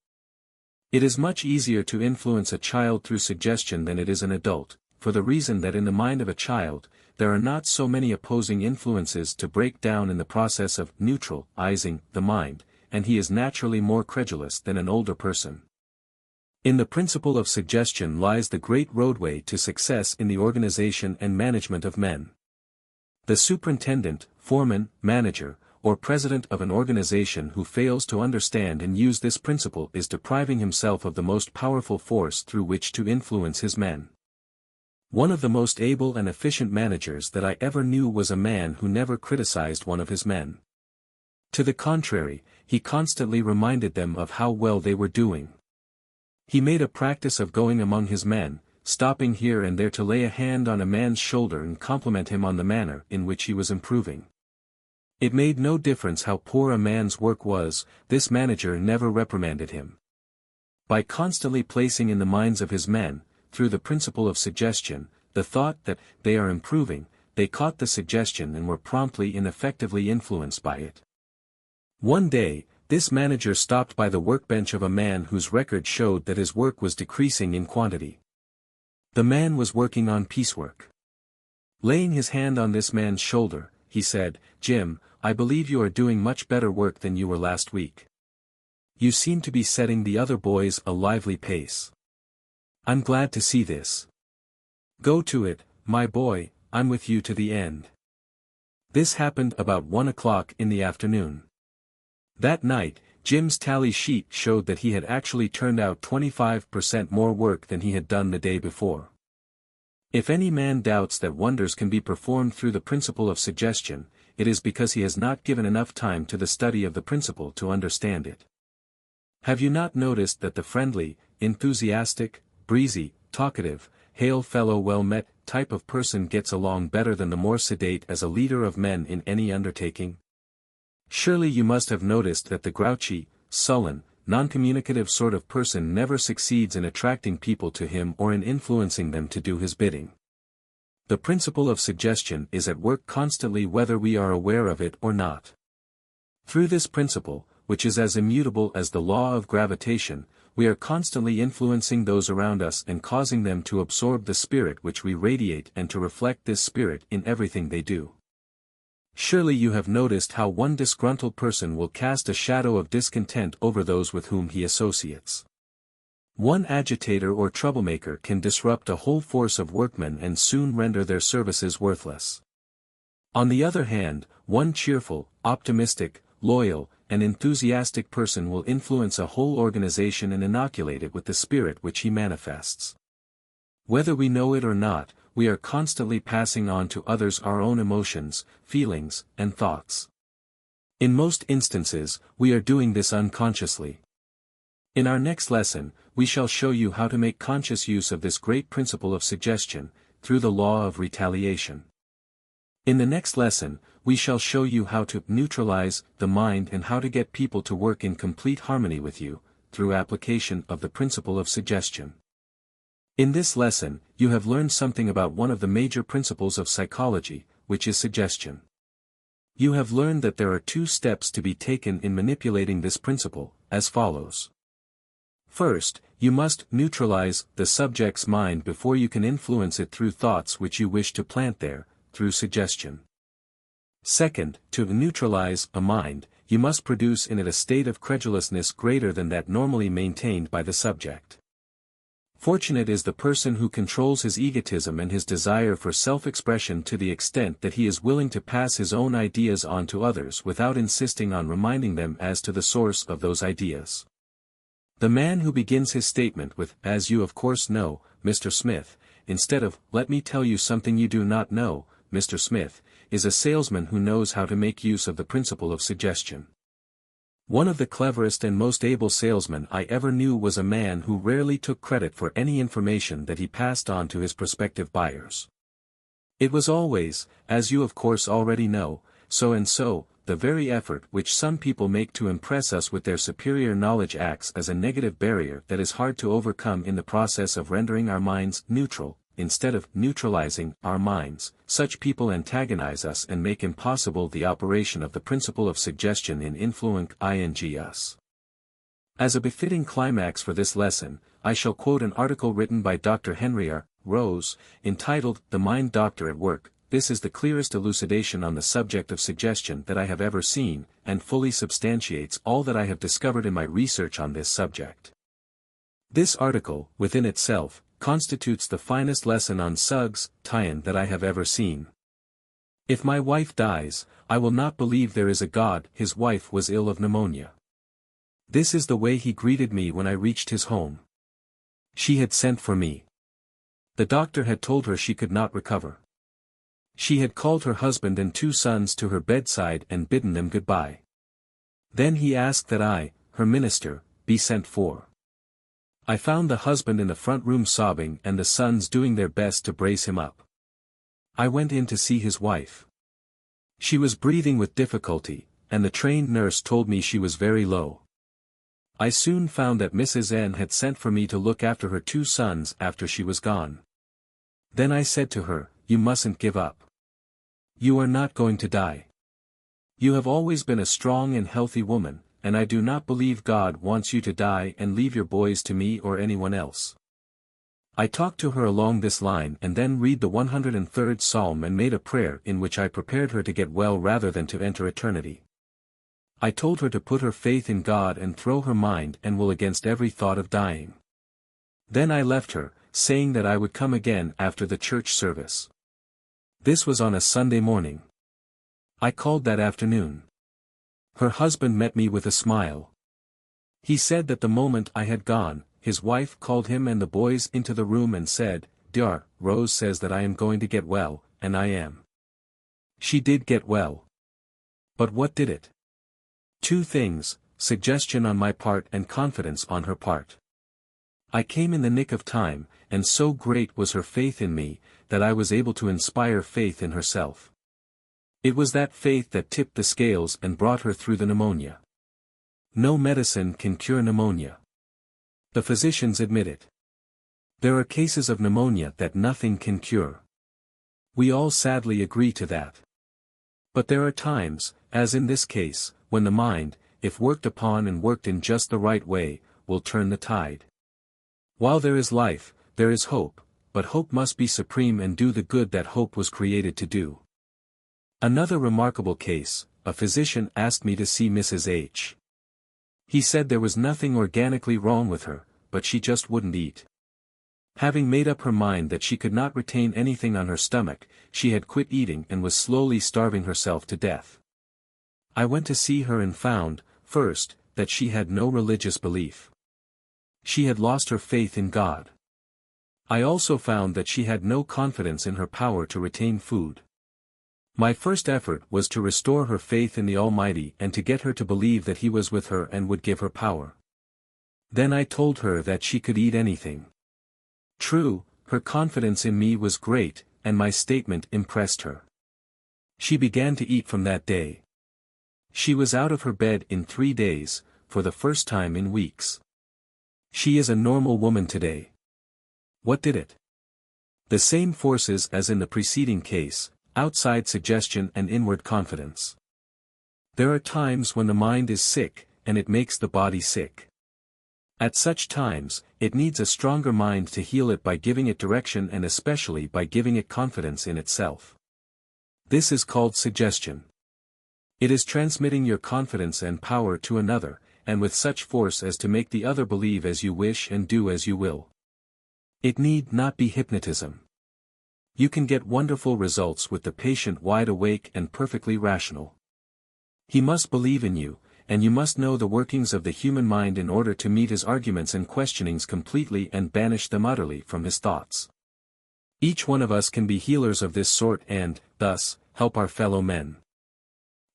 It is much easier to influence a child through suggestion than it is an adult, for the reason that in the mind of a child, there are not so many opposing influences to break down in the process of neutralizing the mind, and he is naturally more credulous than an older person. In the principle of suggestion lies the great roadway to success in the organization and management of men. The superintendent, foreman, manager, or president of an organization who fails to understand and use this principle is depriving himself of the most powerful force through which to influence his men. One of the most able and efficient managers that I ever knew was a man who never criticized one of his men. To the contrary, he constantly reminded them of how well they were doing. He made a practice of going among his men, stopping here and there to lay a hand on a man's shoulder and compliment him on the manner in which he was improving. It made no difference how poor a man's work was, this manager never reprimanded him. By constantly placing in the minds of his men, through the principle of suggestion, the thought that they are improving, they caught the suggestion and were promptly and effectively influenced by it. One day, this manager stopped by the workbench of a man whose record showed that his work was decreasing in quantity. The man was working on piecework. Laying his hand on this man's shoulder, he said, "Jim, I believe you are doing much better work than you were last week. You seem to be setting the other boys a lively pace. I'm glad to see this. Go to it, my boy, I'm with you to the end." This happened about 1 o'clock in the afternoon. That night, Jim's tally sheet showed that he had actually turned out 25% more work than he had done the day before. If any man doubts that wonders can be performed through the principle of suggestion, it is because he has not given enough time to the study of the principle to understand it. Have you not noticed that the friendly, enthusiastic, breezy, talkative, hail fellow well met type of person gets along better than the more sedate as a leader of men in any undertaking? Surely you must have noticed that the grouchy, sullen, non-communicative sort of person never succeeds in attracting people to him or in influencing them to do his bidding. The principle of suggestion is at work constantly whether we are aware of it or not. Through this principle, which is as immutable as the law of gravitation, we are constantly influencing those around us and causing them to absorb the spirit which we radiate and to reflect this spirit in everything they do. Surely you have noticed how one disgruntled person will cast a shadow of discontent over those with whom he associates. One agitator or troublemaker can disrupt a whole force of workmen and soon render their services worthless. On the other hand, one cheerful, optimistic, loyal, and enthusiastic person will influence a whole organization and inoculate it with the spirit which he manifests. Whether we know it or not, we are constantly passing on to others our own emotions, feelings, and thoughts. In most instances, we are doing this unconsciously. In our next lesson, we shall show you how to make conscious use of this great principle of suggestion, through the law of retaliation. In the next lesson, we shall show you how to neutralize the mind and how to get people to work in complete harmony with you, through application of the principle of suggestion. In this lesson, you have learned something about one of the major principles of psychology, which is suggestion. You have learned that there are 2 steps to be taken in manipulating this principle, as follows. First, you must neutralize the subject's mind before you can influence it through thoughts which you wish to plant there, through suggestion. Second, to neutralize a mind, you must produce in it a state of credulousness greater than that normally maintained by the subject. Fortunate is the person who controls his egotism and his desire for self-expression to the extent that he is willing to pass his own ideas on to others without insisting on reminding them as to the source of those ideas. The man who begins his statement with, "As you of course know, Mr. Smith," instead of, "Let me tell you something you do not know, Mr. Smith," is a salesman who knows how to make use of the principle of suggestion. One of the cleverest and most able salesmen I ever knew was a man who rarely took credit for any information that he passed on to his prospective buyers. It was always, "As you of course already know, so and so." The very effort which some people make to impress us with their superior knowledge acts as a negative barrier that is hard to overcome in the process of rendering our minds neutral, instead of neutralizing our minds. Such people antagonize us and make impossible the operation of the principle of suggestion in influencing us. As a befitting climax for this lesson, I shall quote an article written by Dr. Henry R. Rose, entitled "The Mind Doctor at Work." This is the clearest elucidation on the subject of suggestion that I have ever seen, and fully substantiates all that I have discovered in my research on this subject. This article, within itself, constitutes the finest lesson on suggestion that I have ever seen. "If my wife dies, I will not believe there is a God." His wife was ill of pneumonia. This is the way he greeted me when I reached his home. She had sent for me. The doctor had told her she could not recover. She had called her husband and 2 sons to her bedside and bidden them goodbye. Then he asked that I, her minister, be sent for. I found the husband in the front room sobbing and the sons doing their best to brace him up. I went in to see his wife. She was breathing with difficulty, and the trained nurse told me she was very low. I soon found that Mrs. N had sent for me to look after her 2 sons after she was gone. Then I said to her, "You mustn't give up. You are not going to die. You have always been a strong and healthy woman, and I do not believe God wants you to die and leave your boys to me or anyone else." I talked to her along this line and then read the 103rd Psalm and made a prayer in which I prepared her to get well rather than to enter eternity. I told her to put her faith in God and throw her mind and will against every thought of dying. Then I left her, saying that I would come again after the church service. This was on a Sunday morning. I called that afternoon. Her husband met me with a smile. He said that the moment I had gone, his wife called him and the boys into the room and said, "Dear, Rose says that I am going to get well, and I am." She did get well. But what did it? 2 things, suggestion on my part and confidence on her part. I came in the nick of time, and so great was her faith in me, that I was able to inspire faith in herself. It was that faith that tipped the scales and brought her through the pneumonia. No medicine can cure pneumonia. The physicians admit it. There are cases of pneumonia that nothing can cure. We all sadly agree to that. But there are times, as in this case, when the mind, if worked upon and worked in just the right way, will turn the tide. While there is life, there is hope, but hope must be supreme and do the good that hope was created to do. Another remarkable case, a physician asked me to see Mrs. H. He said there was nothing organically wrong with her, but she just wouldn't eat. Having made up her mind that she could not retain anything on her stomach, she had quit eating and was slowly starving herself to death. I went to see her and found, first, that she had no religious belief. She had lost her faith in God. I also found that she had no confidence in her power to retain food. My first effort was to restore her faith in the Almighty and to get her to believe that He was with her and would give her power. Then I told her that she could eat anything. True, her confidence in me was great, and my statement impressed her. She began to eat from that day. She was out of her bed in 3 days, for the first time in weeks. She is a normal woman today. What did it? The same forces as in the preceding case, outside suggestion and inward confidence. There are times when the mind is sick, and it makes the body sick. At such times, it needs a stronger mind to heal it by giving it direction and especially by giving it confidence in itself. This is called suggestion. It is transmitting your confidence and power to another, and with such force as to make the other believe as you wish and do as you will. It need not be hypnotism. You can get wonderful results with the patient wide awake and perfectly rational. He must believe in you, and you must know the workings of the human mind in order to meet his arguments and questionings completely and banish them utterly from his thoughts. Each one of us can be healers of this sort and, thus, help our fellow men.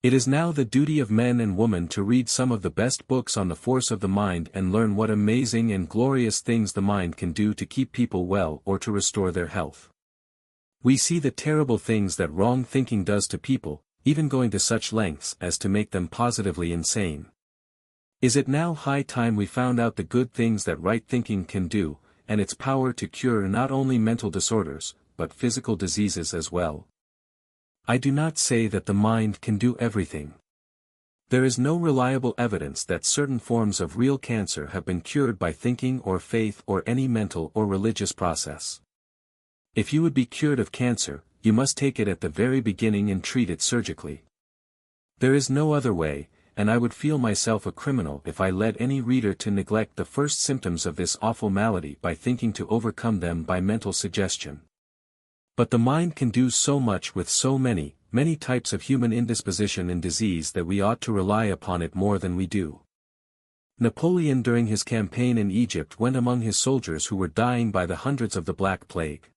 It is now the duty of men and women to read some of the best books on the force of the mind and learn what amazing and glorious things the mind can do to keep people well or to restore their health. We see the terrible things that wrong thinking does to people, even going to such lengths as to make them positively insane. Is it now high time we found out the good things that right thinking can do, and its power to cure not only mental disorders, but physical diseases as well? I do not say that the mind can do everything. There is no reliable evidence that certain forms of real cancer have been cured by thinking or faith or any mental or religious process. If you would be cured of cancer, you must take it at the very beginning and treat it surgically. There is no other way, and I would feel myself a criminal if I led any reader to neglect the first symptoms of this awful malady by thinking to overcome them by mental suggestion. But the mind can do so much with so many types of human indisposition and disease that we ought to rely upon it more than we do. Napoleon during his campaign in Egypt went among his soldiers who were dying by the hundreds of the Black Plague.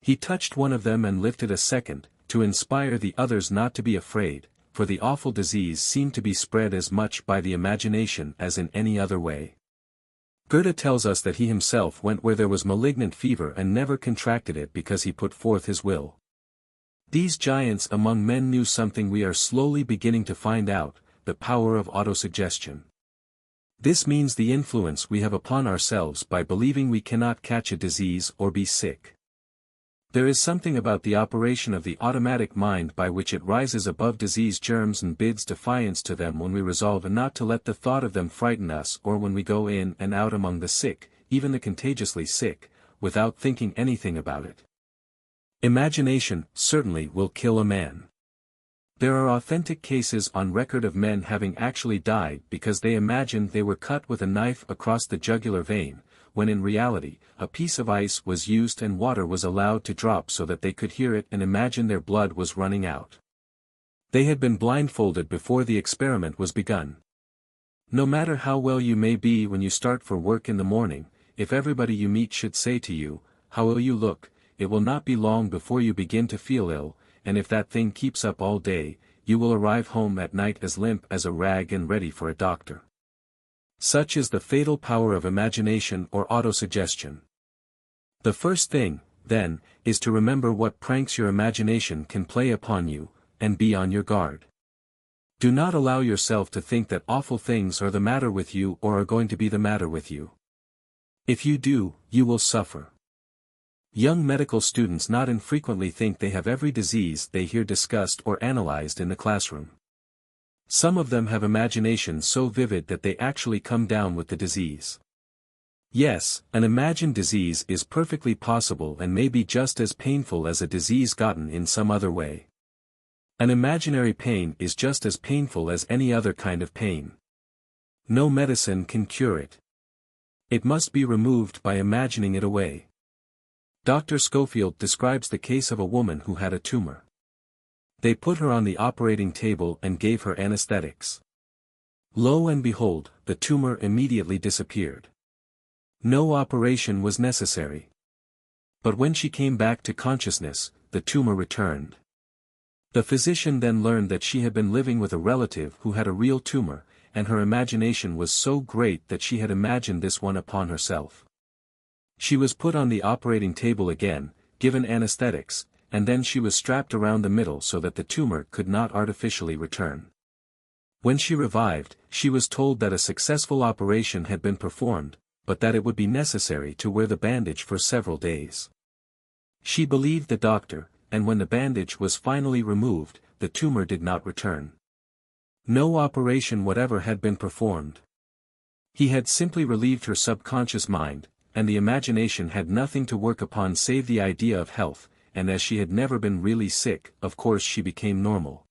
He touched one of them and lifted a second, to inspire the others not to be afraid, for the awful disease seemed to be spread as much by the imagination as in any other way. Goethe tells us that he himself went where there was malignant fever and never contracted it because he put forth his will. These giants among men knew something we are slowly beginning to find out, the power of autosuggestion. This means the influence we have upon ourselves by believing we cannot catch a disease or be sick. There is something about the operation of the automatic mind by which it rises above disease germs and bids defiance to them when we resolve not to let the thought of them frighten us, or when we go in and out among the sick, even the contagiously sick, without thinking anything about it. Imagination, certainly, will kill a man. There are authentic cases on record of men having actually died because they imagined they were cut with a knife across the jugular vein, when in reality, a piece of ice was used and water was allowed to drop so that they could hear it and imagine their blood was running out. They had been blindfolded before the experiment was begun. No matter how well you may be when you start for work in the morning, if everybody you meet should say to you, "How ill you look," it will not be long before you begin to feel ill, and if that thing keeps up all day, you will arrive home at night as limp as a rag and ready for a doctor. Such is the fatal power of imagination or autosuggestion. The first thing, then, is to remember what pranks your imagination can play upon you, and be on your guard. Do not allow yourself to think that awful things are the matter with you or are going to be the matter with you. If you do, you will suffer. Young medical students not infrequently think they have every disease they hear discussed or analyzed in the classroom. Some of them have imaginations so vivid that they actually come down with the disease. Yes, an imagined disease is perfectly possible and may be just as painful as a disease gotten in some other way. An imaginary pain is just as painful as any other kind of pain. No medicine can cure it. It must be removed by imagining it away. Dr. Schofield describes the case of a woman who had a tumor. They put her on the operating table and gave her anesthetics. Lo and behold, the tumor immediately disappeared. No operation was necessary. But when she came back to consciousness, the tumor returned. The physician then learned that she had been living with a relative who had a real tumor, and her imagination was so great that she had imagined this one upon herself. She was put on the operating table again, given anesthetics, and then she was strapped around the middle so that the tumor could not artificially return. When she revived, she was told that a successful operation had been performed, but that it would be necessary to wear the bandage for several days. She believed the doctor, and when the bandage was finally removed, the tumor did not return. No operation whatever had been performed. He had simply relieved her subconscious mind, and the imagination had nothing to work upon save the idea of health, and as she had never been really sick, of course she became normal.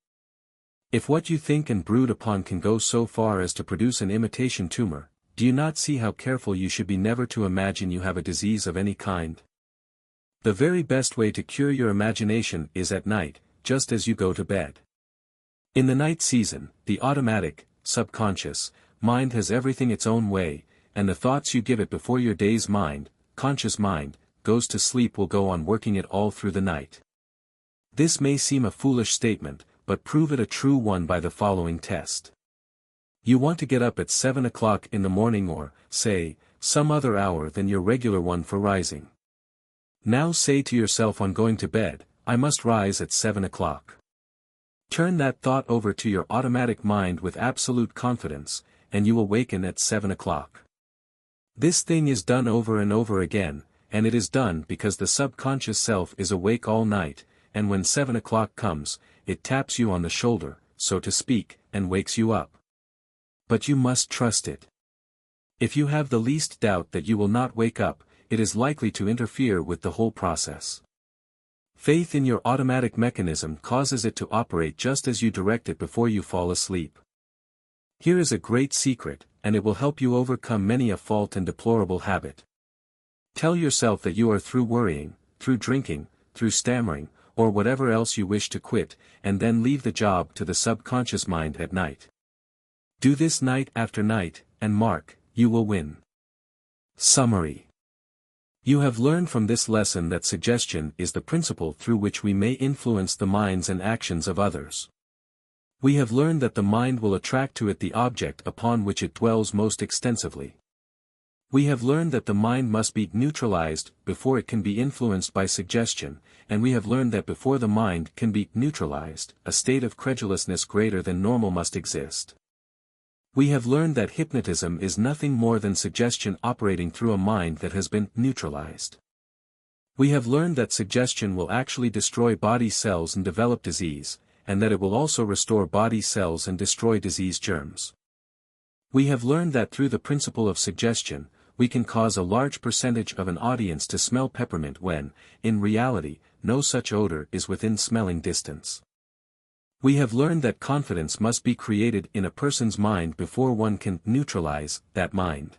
If what you think and brood upon can go so far as to produce an imitation tumor, do you not see how careful you should be never to imagine you have a disease of any kind? The very best way to cure your imagination is at night, just as you go to bed. In the night season, the automatic, subconscious, mind has everything its own way, and the thoughts you give it before your day's mind, conscious mind, goes to sleep will go on working it all through the night. This may seem a foolish statement, but prove it a true one by the following test. You want to get up at 7 o'clock in the morning or, say, some other hour than your regular one for rising. Now say to yourself on going to bed, "I must rise at 7 o'clock. Turn that thought over to your automatic mind with absolute confidence, and you will waken at 7 o'clock. This thing is done over and over again, and it is done because the subconscious self is awake all night, and when 7 o'clock comes, it taps you on the shoulder, so to speak, and wakes you up. But you must trust it. If you have the least doubt that you will not wake up, it is likely to interfere with the whole process. Faith in your automatic mechanism causes it to operate just as you direct it before you fall asleep. Here is a great secret, and it will help you overcome many a fault and deplorable habit. Tell yourself that you are through worrying, through drinking, through stammering, or whatever else you wish to quit, and then leave the job to the subconscious mind at night. Do this night after night, and mark, you will win. Summary. You have learned from this lesson that suggestion is the principle through which we may influence the minds and actions of others. We have learned that the mind will attract to it the object upon which it dwells most extensively. We have learned that the mind must be neutralized before it can be influenced by suggestion, and we have learned that before the mind can be neutralized, a state of credulousness greater than normal must exist. We have learned that hypnotism is nothing more than suggestion operating through a mind that has been neutralized. We have learned that suggestion will actually destroy body cells and develop disease, and that it will also restore body cells and destroy disease germs. We have learned that through the principle of suggestion, we can cause a large percentage of an audience to smell peppermint when, in reality, no such odor is within smelling distance. We have learned that confidence must be created in a person's mind before one can neutralize that mind.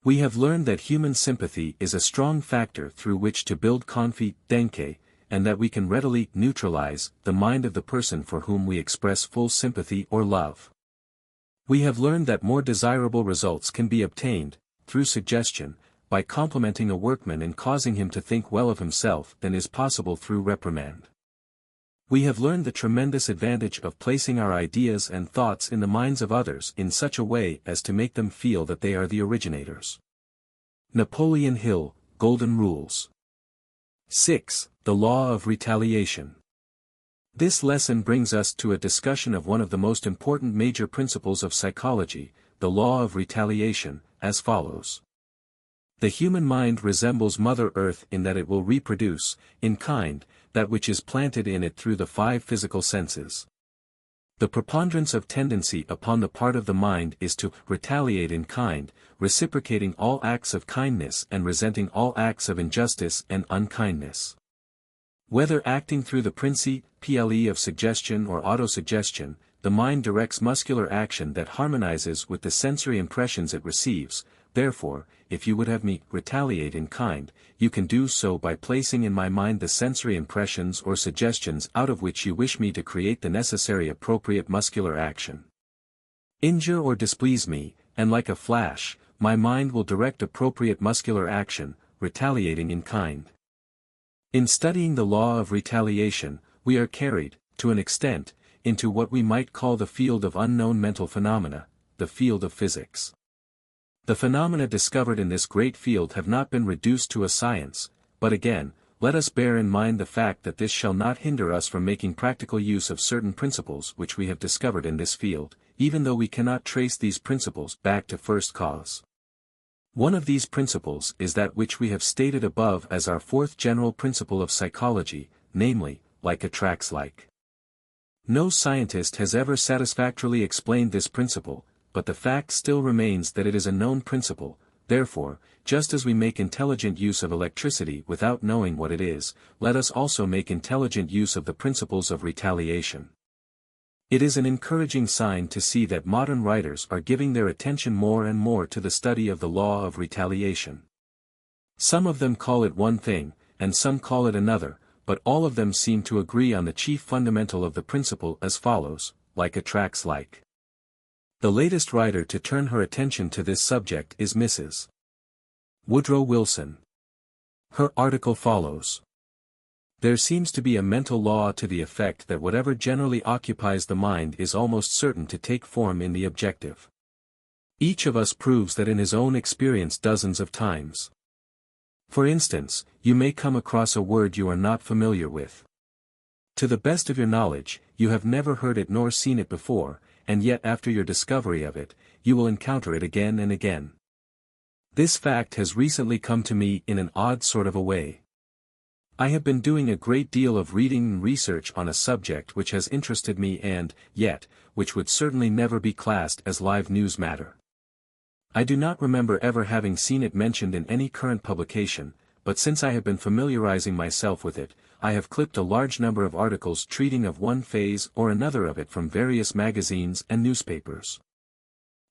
We have learned that human sympathy is a strong factor through which to build confidence, and that we can readily neutralize the mind of the person for whom we express full sympathy or love. We have learned that more desirable results can be obtained, through suggestion, by complimenting a workman and causing him to think well of himself than is possible through reprimand. We have learned the tremendous advantage of placing our ideas and thoughts in the minds of others in such a way as to make them feel that they are the originators. Napoleon Hill, Golden Rules. 6. The Law of Retaliation. This lesson brings us to a discussion of one of the most important major principles of psychology, the law of retaliation, as follows. The human mind resembles Mother Earth in that it will reproduce, in kind, that which is planted in it through the 5 physical senses. The preponderance of tendency upon the part of the mind is to retaliate in kind, reciprocating all acts of kindness and resenting all acts of injustice and unkindness. Whether acting through the principle of suggestion or autosuggestion, the mind directs muscular action that harmonizes with the sensory impressions it receives. Therefore, if you would have me retaliate in kind, you can do so by placing in my mind the sensory impressions or suggestions out of which you wish me to create the necessary appropriate muscular action. Injure or displease me, and like a flash, my mind will direct appropriate muscular action, retaliating in kind. In studying the law of retaliation, we are carried, to an extent, into what we might call the field of unknown mental phenomena, the field of physics. The phenomena discovered in this great field have not been reduced to a science, but again, let us bear in mind the fact that this shall not hinder us from making practical use of certain principles which we have discovered in this field, even though we cannot trace these principles back to first cause. One of these principles is that which we have stated above as our 4th general principle of psychology, namely, like attracts like. No scientist has ever satisfactorily explained this principle, but the fact still remains that it is a known principle. Therefore, just as we make intelligent use of electricity without knowing what it is, let us also make intelligent use of the principles of retaliation. It is an encouraging sign to see that modern writers are giving their attention more and more to the study of the law of retaliation. Some of them call it one thing, and some call it another, but all of them seem to agree on the chief fundamental of the principle as follows: like attracts like. The latest writer to turn her attention to this subject is Mrs. Woodrow Wilson. Her article follows. There seems to be a mental law to the effect that whatever generally occupies the mind is almost certain to take form in the objective. Each of us proves that in his own experience dozens of times. For instance, you may come across a word you are not familiar with. To the best of your knowledge, you have never heard it nor seen it before, and yet after your discovery of it, you will encounter it again and again. This fact has recently come to me in an odd sort of a way. I have been doing a great deal of reading and research on a subject which has interested me and, yet, which would certainly never be classed as live news matter. I do not remember ever having seen it mentioned in any current publication, but since I have been familiarizing myself with it, I have clipped a large number of articles treating of one phase or another of it from various magazines and newspapers.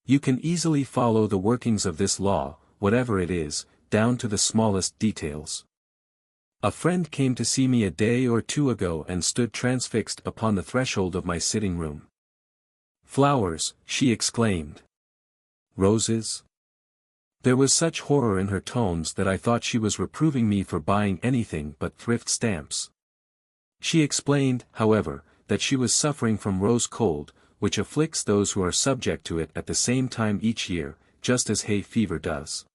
You can easily follow the workings of this law, whatever it is, down to the smallest details. A friend came to see me a day or 2 ago and stood transfixed upon the threshold of my sitting room. "Flowers," she exclaimed. "Roses?" There was such horror in her tones that I thought she was reproving me for buying anything but thrift stamps. She explained, however, that she was suffering from rose cold, which afflicts those who are subject to it at the same time each year, just as hay fever does.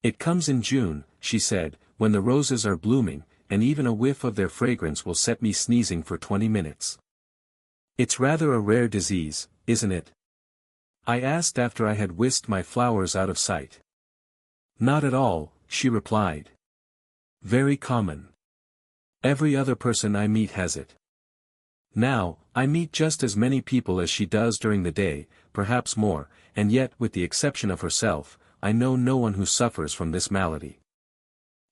"It comes in June," she said, "when the roses are blooming, and even a whiff of their fragrance will set me sneezing for 20 minutes. It's rather a rare disease, isn't it?" I asked after I had whisked my flowers out of sight. Not at all, she replied. Very common. Every other person I meet has it. Now, I meet just as many people as she does during the day, perhaps more, and yet, with the exception of herself, I know no one who suffers from this malady.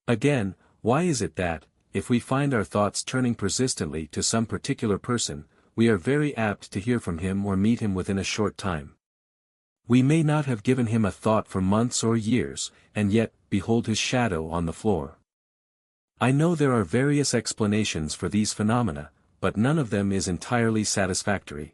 Again, why is it that, if we find our thoughts turning persistently to some particular person, we are very apt to hear from him or meet him within a short time? We may not have given him a thought for months or years, and yet, behold his shadow on the floor. I know there are various explanations for these phenomena, but none of them is entirely satisfactory.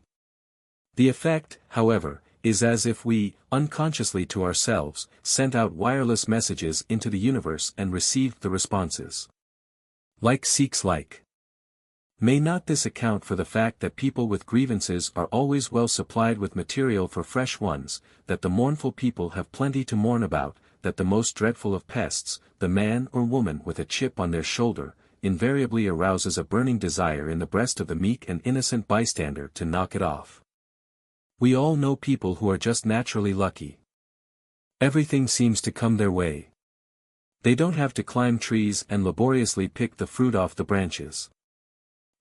The effect, however, is as if we, unconsciously to ourselves, sent out wireless messages into the universe and received the responses. Like seeks like. May not this account for the fact that people with grievances are always well supplied with material for fresh ones, that the mournful people have plenty to mourn about, that the most dreadful of pests, the man or woman with a chip on their shoulder, invariably arouses a burning desire in the breast of the meek and innocent bystander to knock it off? We all know people who are just naturally lucky. Everything seems to come their way. They don't have to climb trees and laboriously pick the fruit off the branches.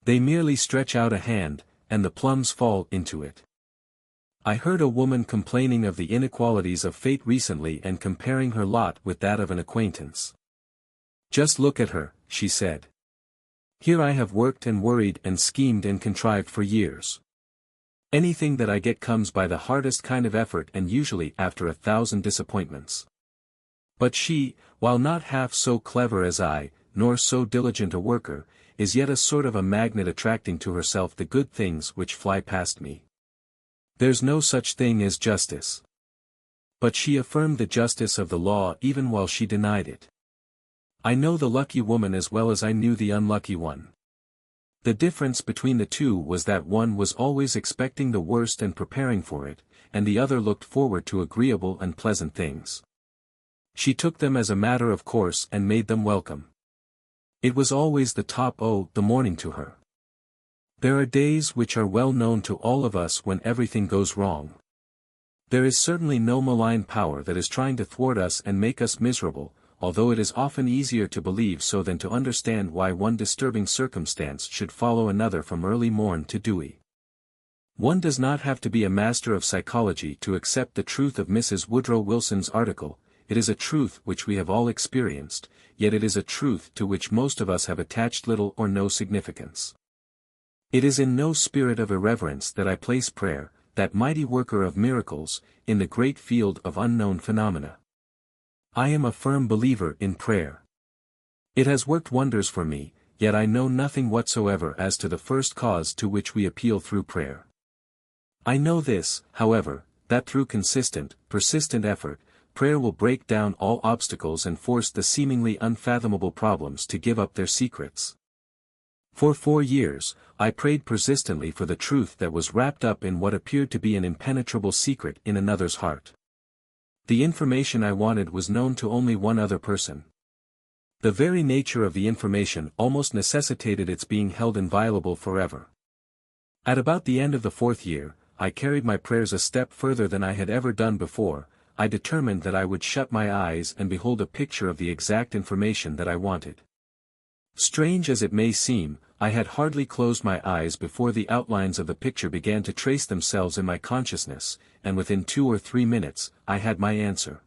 They merely stretch out a hand, and the plums fall into it. I heard a woman complaining of the inequalities of fate recently and comparing her lot with that of an acquaintance. Just look at her, she said. Here I have worked and worried and schemed and contrived for years. Anything that I get comes by the hardest kind of effort and usually after 1,000 disappointments. But she, while not half so clever as I, nor so diligent a worker, is yet a sort of a magnet attracting to herself the good things which fly past me. There's no such thing as justice. But she affirmed the justice of the law even while she denied it. I know the lucky woman as well as I knew the unlucky one. The difference between the two was that one was always expecting the worst and preparing for it, and the other looked forward to agreeable and pleasant things. She took them as a matter of course and made them welcome. It was always the top o' the morning to her. There are days which are well known to all of us when everything goes wrong. There is certainly no malign power that is trying to thwart us and make us miserable, although it is often easier to believe so than to understand why one disturbing circumstance should follow another from early morn to dewy. One does not have to be a master of psychology to accept the truth of Mrs. Woodrow Wilson's article. It is a truth which we have all experienced, yet it is a truth to which most of us have attached little or no significance. It is in no spirit of irreverence that I place prayer, that mighty worker of miracles, in the great field of unknown phenomena. I am a firm believer in prayer. It has worked wonders for me, yet I know nothing whatsoever as to the first cause to which we appeal through prayer. I know this, however, that through consistent, persistent effort, prayer will break down all obstacles and force the seemingly unfathomable problems to give up their secrets. For 4 years, I prayed persistently for the truth that was wrapped up in what appeared to be an impenetrable secret in another's heart. The information I wanted was known to only one other person. The very nature of the information almost necessitated its being held inviolable forever. At about the end of the 4th year, I carried my prayers a step further than I had ever done before. I determined that I would shut my eyes and behold a picture of the exact information that I wanted. Strange as it may seem, I had hardly closed my eyes before the outlines of the picture began to trace themselves in my consciousness, and within 2 or 3 minutes, I had my answer.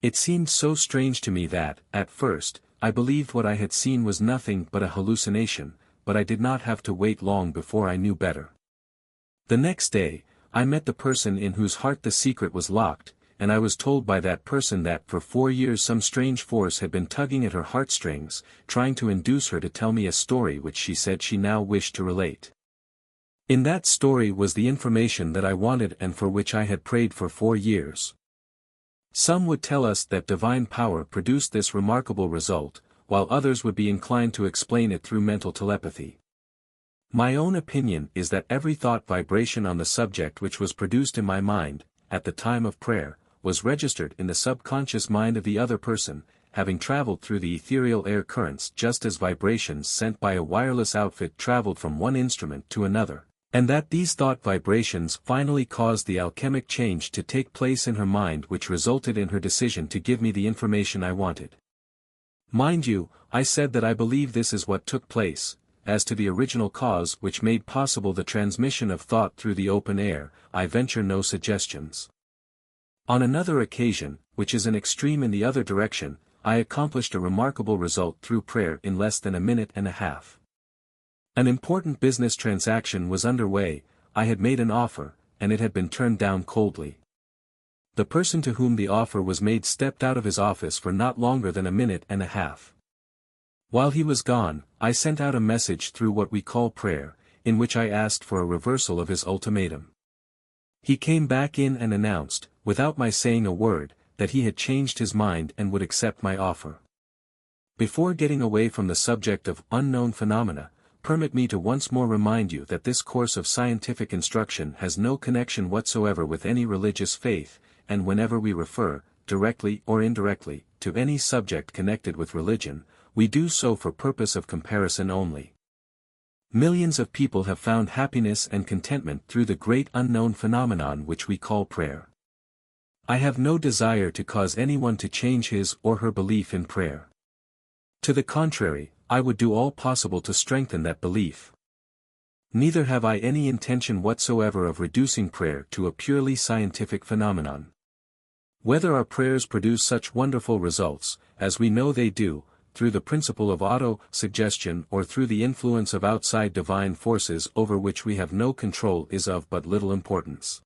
It seemed so strange to me that, at first, I believed what I had seen was nothing but a hallucination, but I did not have to wait long before I knew better. The next day, I met the person in whose heart the secret was locked, and I was told by that person that for 4 years some strange force had been tugging at her heartstrings, trying to induce her to tell me a story which she said she now wished to relate. In that story was the information that I wanted and for which I had prayed for 4 years. Some would tell us that divine power produced this remarkable result, while others would be inclined to explain it through mental telepathy. My own opinion is that every thought vibration on the subject which was produced in my mind, at the time of prayer, was registered in the subconscious mind of the other person, having traveled through the ethereal air currents just as vibrations sent by a wireless outfit traveled from one instrument to another, And that these thought vibrations finally caused the alchemic change to take place in her mind which resulted in her decision to give me the information I wanted. Mind you, I said that I believe this is what took place. As to the original cause which made possible the transmission of thought through the open air, I venture no suggestions. On another occasion, which is an extreme in the other direction, I accomplished a remarkable result through prayer in less than a minute and a half. An important business transaction was underway, I had made an offer, and it had been turned down coldly. The person to whom the offer was made stepped out of his office for not longer than a minute and a half. While he was gone, I sent out a message through what we call prayer, in which I asked for a reversal of his ultimatum. He came back in and announced, without my saying a word, that he had changed his mind and would accept my offer. Before getting away from the subject of unknown phenomena, permit me to once more remind you that this course of scientific instruction has no connection whatsoever with any religious faith, and whenever we refer, directly or indirectly, to any subject connected with religion, we do so for purpose of comparison only. Millions of people have found happiness and contentment through the great unknown phenomenon which we call prayer. I have no desire to cause anyone to change his or her belief in prayer. To the contrary, I would do all possible to strengthen that belief. Neither have I any intention whatsoever of reducing prayer to a purely scientific phenomenon. Whether our prayers produce such wonderful results, as we know they do, through the principle of auto-suggestion or through the influence of outside divine forces over which we have no control is of but little importance.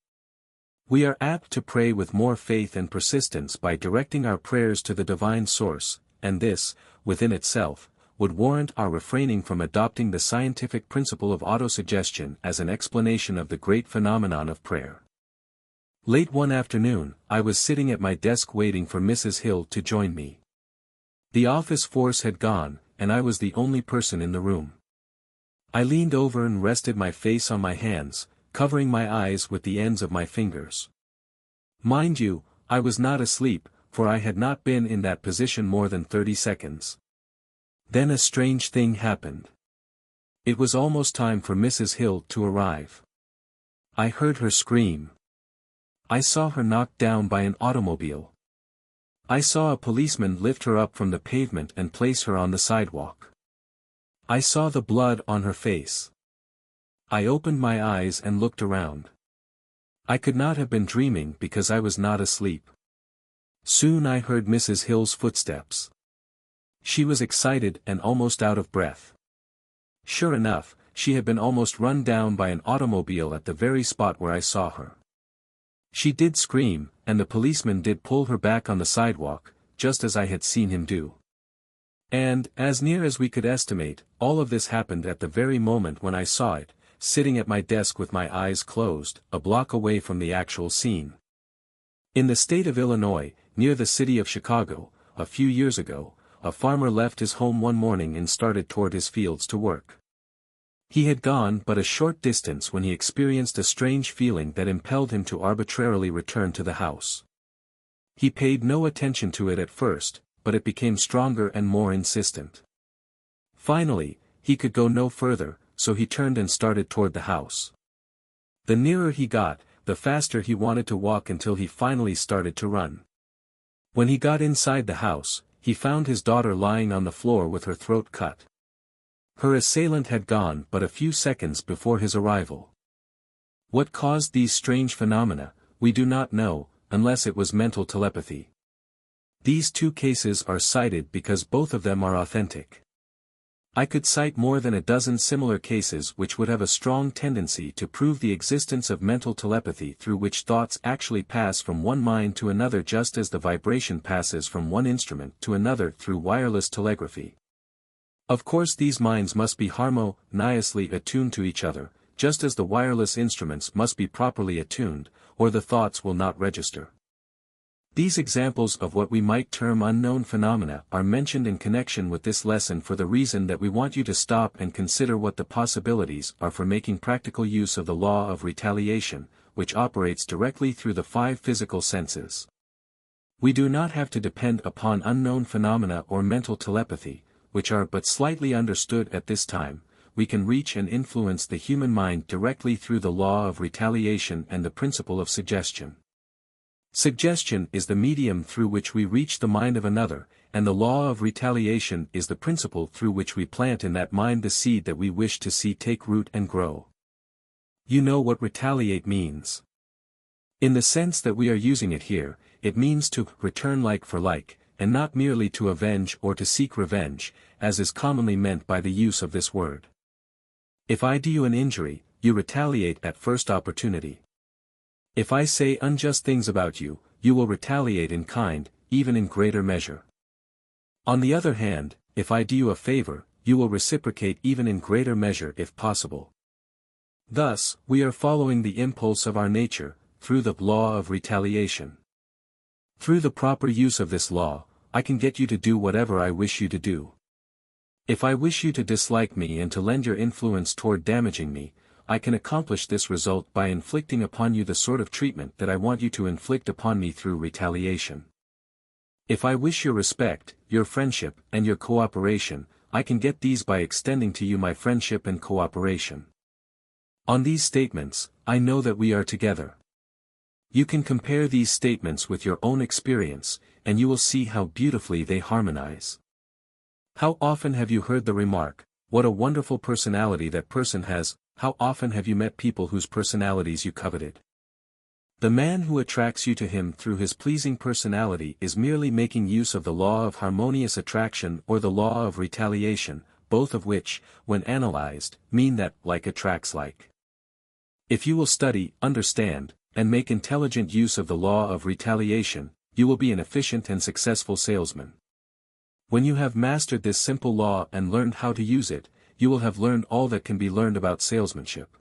We are apt to pray with more faith and persistence by directing our prayers to the divine source, and this, within itself, would warrant our refraining from adopting the scientific principle of autosuggestion as an explanation of the great phenomenon of prayer. Late one afternoon, I was sitting at my desk waiting for Mrs. Hill to join me. The office force had gone, and I was the only person in the room. I leaned over and rested my face on my hands, covering my eyes with the ends of my fingers. Mind you, I was not asleep, for I had not been in that position more than 30 seconds. Then a strange thing happened. It was almost time for Mrs. Hill to arrive. I heard her scream. I saw her knocked down by an automobile. I saw a policeman lift her up from the pavement and place her on the sidewalk. I saw the blood on her face. I opened my eyes and looked around. I could not have been dreaming because I was not asleep. Soon I heard Mrs. Hill's footsteps. She was excited and almost out of breath. Sure enough, she had been almost run down by an automobile at the very spot where I saw her. She did scream, and the policeman did pull her back on the sidewalk, just as I had seen him do. And, as near as we could estimate, all of this happened at the very moment when I saw it, sitting at my desk with my eyes closed, a block away from the actual scene. In the state of Illinois, near the city of Chicago, a few years ago, a farmer left his home one morning and started toward his fields to work. He had gone but a short distance when he experienced a strange feeling that impelled him to arbitrarily return to the house. He paid no attention to it at first, but it became stronger and more insistent. Finally, he could go no further, so he turned and started toward the house. The nearer he got, the faster he wanted to walk until he finally started to run. When he got inside the house, he found his daughter lying on the floor with her throat cut. Her assailant had gone but a few seconds before his arrival. What caused these strange phenomena, we do not know, unless it was mental telepathy. These two cases are cited because both of them are authentic. I could cite more than a dozen similar cases which would have a strong tendency to prove the existence of mental telepathy through which thoughts actually pass from one mind to another just as the vibration passes from one instrument to another through wireless telegraphy. Of course these minds must be harmoniously attuned to each other, just as the wireless instruments must be properly attuned, or the thoughts will not register. These examples of what we might term unknown phenomena are mentioned in connection with this lesson for the reason that we want you to stop and consider what the possibilities are for making practical use of the law of retaliation, which operates directly through the 5 physical senses. We do not have to depend upon unknown phenomena or mental telepathy, which are but slightly understood at this time, we can reach and influence the human mind directly through the law of retaliation and the principle of suggestion. Suggestion is the medium through which we reach the mind of another, and the law of retaliation is the principle through which we plant in that mind the seed that we wish to see take root and grow. You know what retaliate means. In the sense that we are using it here, it means to return like for like, and not merely to avenge or to seek revenge, as is commonly meant by the use of this word. If I do you an injury, you retaliate at first opportunity. If I say unjust things about you, you will retaliate in kind, even in greater measure. On the other hand, if I do you a favor, you will reciprocate even in greater measure if possible. Thus, we are following the impulse of our nature, through the law of retaliation. Through the proper use of this law, I can get you to do whatever I wish you to do. If I wish you to dislike me and to lend your influence toward damaging me, I can accomplish this result by inflicting upon you the sort of treatment that I want you to inflict upon me through retaliation. If I wish your respect, your friendship, and your cooperation, I can get these by extending to you my friendship and cooperation. On these statements, I know that we are together. You can compare these statements with your own experience, and you will see how beautifully they harmonize. How often have you heard the remark, "What a wonderful personality that person has"? How often have you met people whose personalities you coveted? The man who attracts you to him through his pleasing personality is merely making use of the law of harmonious attraction or the law of retaliation, both of which, when analyzed, mean that like attracts like. If you will study, understand, and make intelligent use of the law of retaliation, you will be an efficient and successful salesman. When you have mastered this simple law and learned how to use it, you will have learned all that can be learned about salesmanship.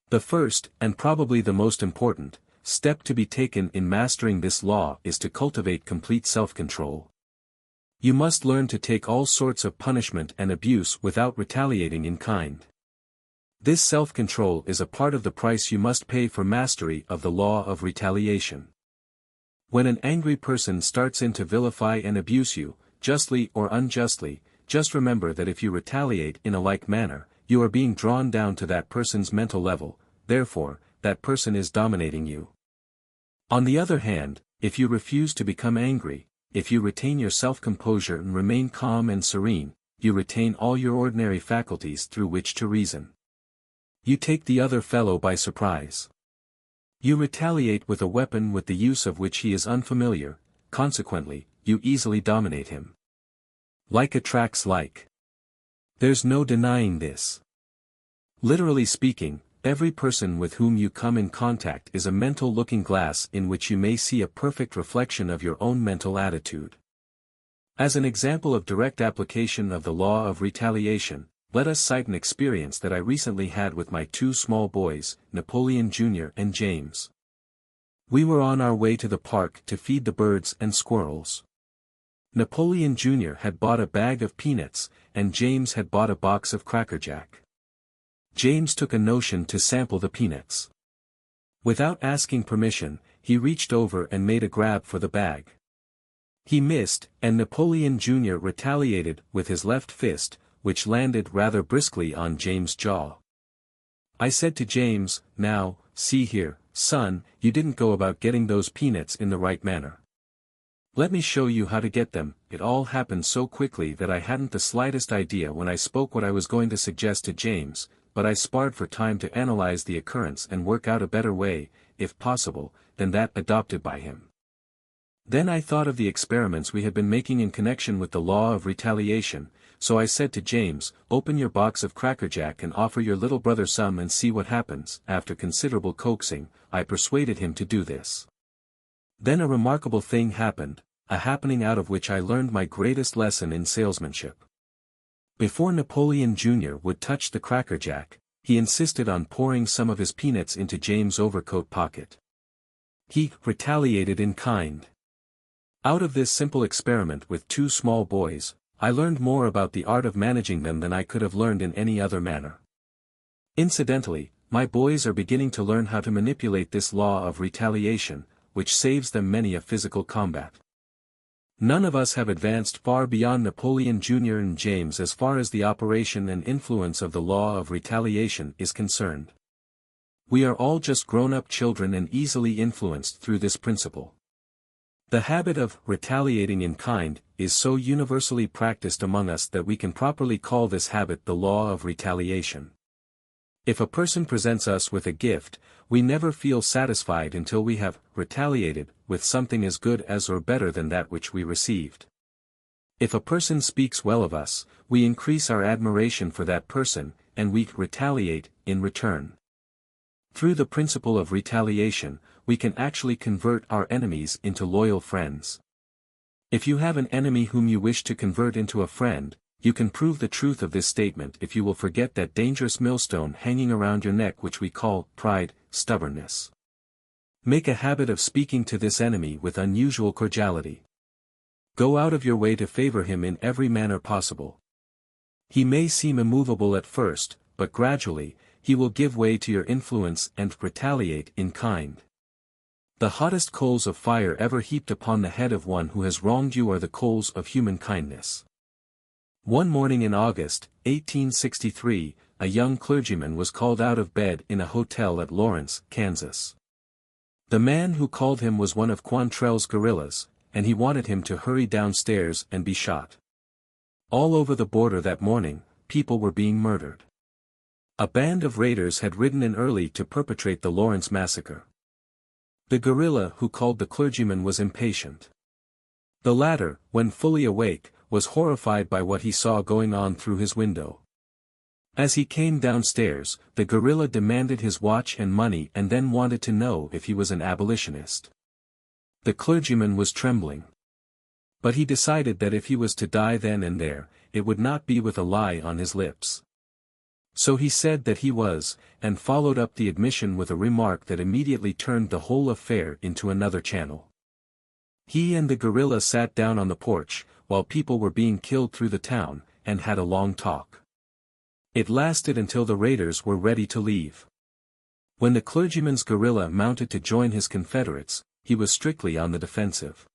The first, and probably the most important, step to be taken in mastering this law is to cultivate complete self-control. You must learn to take all sorts of punishment and abuse without retaliating in kind. This self-control is a part of the price you must pay for mastery of the law of retaliation. When an angry person starts in to vilify and abuse you, justly or unjustly, just remember that if you retaliate in a like manner, you are being drawn down to that person's mental level, therefore, that person is dominating you. On the other hand, if you refuse to become angry, if you retain your self-composure and remain calm and serene, you retain all your ordinary faculties through which to reason. You take the other fellow by surprise. You retaliate with a weapon with the use of which he is unfamiliar, consequently, you easily dominate him. Like attracts like. There's no denying this. Literally speaking, every person with whom you come in contact is a mental looking glass in which you may see a perfect reflection of your own mental attitude. As an example of direct application of the law of retaliation, let us cite an experience that I recently had with my two small boys, Napoleon Jr. and James. We were on our way to the park to feed the birds and squirrels. Napoleon Jr. had bought a bag of peanuts, and James had bought a box of Cracker Jack. James took a notion to sample the peanuts. Without asking permission, he reached over and made a grab for the bag. He missed, and Napoleon Jr. retaliated with his left fist, which landed rather briskly on James' jaw. I said to James, "Now, see here, son, you didn't go about getting those peanuts in the right manner. Let me show you how to get them." It all happened so quickly that I hadn't the slightest idea when I spoke what I was going to suggest to James, but I sparred for time to analyze the occurrence and work out a better way, if possible, than that adopted by him. Then I thought of the experiments we had been making in connection with the law of retaliation, so I said to James, "Open your box of Cracker Jack and offer your little brother some and see what happens." After considerable coaxing, I persuaded him to do this. Then a remarkable thing happened, a happening out of which I learned my greatest lesson in salesmanship. Before Napoleon Jr. would touch the Cracker Jack, he insisted on pouring some of his peanuts into James' overcoat pocket. He retaliated in kind. Out of this simple experiment with two small boys, I learned more about the art of managing them than I could have learned in any other manner. Incidentally, my boys are beginning to learn how to manipulate this law of retaliation, which saves them many a physical combat. None of us have advanced far beyond Napoleon Jr. and James as far as the operation and influence of the law of retaliation is concerned. We are all just grown-up children and easily influenced through this principle. The habit of retaliating in kind is so universally practiced among us that we can properly call this habit the law of retaliation. If a person presents us with a gift, we never feel satisfied until we have retaliated with something as good as or better than that which we received. If a person speaks well of us, we increase our admiration for that person, and we retaliate in return. Through the principle of retaliation, we can actually convert our enemies into loyal friends. If you have an enemy whom you wish to convert into a friend, you can prove the truth of this statement if you will forget that dangerous millstone hanging around your neck which we call pride, stubbornness. Make a habit of speaking to this enemy with unusual cordiality. Go out of your way to favor him in every manner possible. He may seem immovable at first, but gradually, he will give way to your influence and retaliate in kind. The hottest coals of fire ever heaped upon the head of one who has wronged you are the coals of human kindness. One morning in August, 1863, a young clergyman was called out of bed in a hotel at Lawrence, Kansas. The man who called him was one of Quantrell's guerrillas, and he wanted him to hurry downstairs and be shot. All over the border that morning, people were being murdered. A band of raiders had ridden in early to perpetrate the Lawrence massacre. The guerrilla who called the clergyman was impatient. The latter, when fully awake, was horrified by what he saw going on through his window. As he came downstairs, the guerrilla demanded his watch and money and then wanted to know if he was an abolitionist. The clergyman was trembling. But he decided that if he was to die then and there, it would not be with a lie on his lips. So he said that he was, and followed up the admission with a remark that immediately turned the whole affair into another channel. He and the guerrilla sat down on the porch, while people were being killed through the town, and had a long talk. It lasted until the raiders were ready to leave. When the clergyman's guerrilla mounted to join his confederates, he was strictly on the defensive.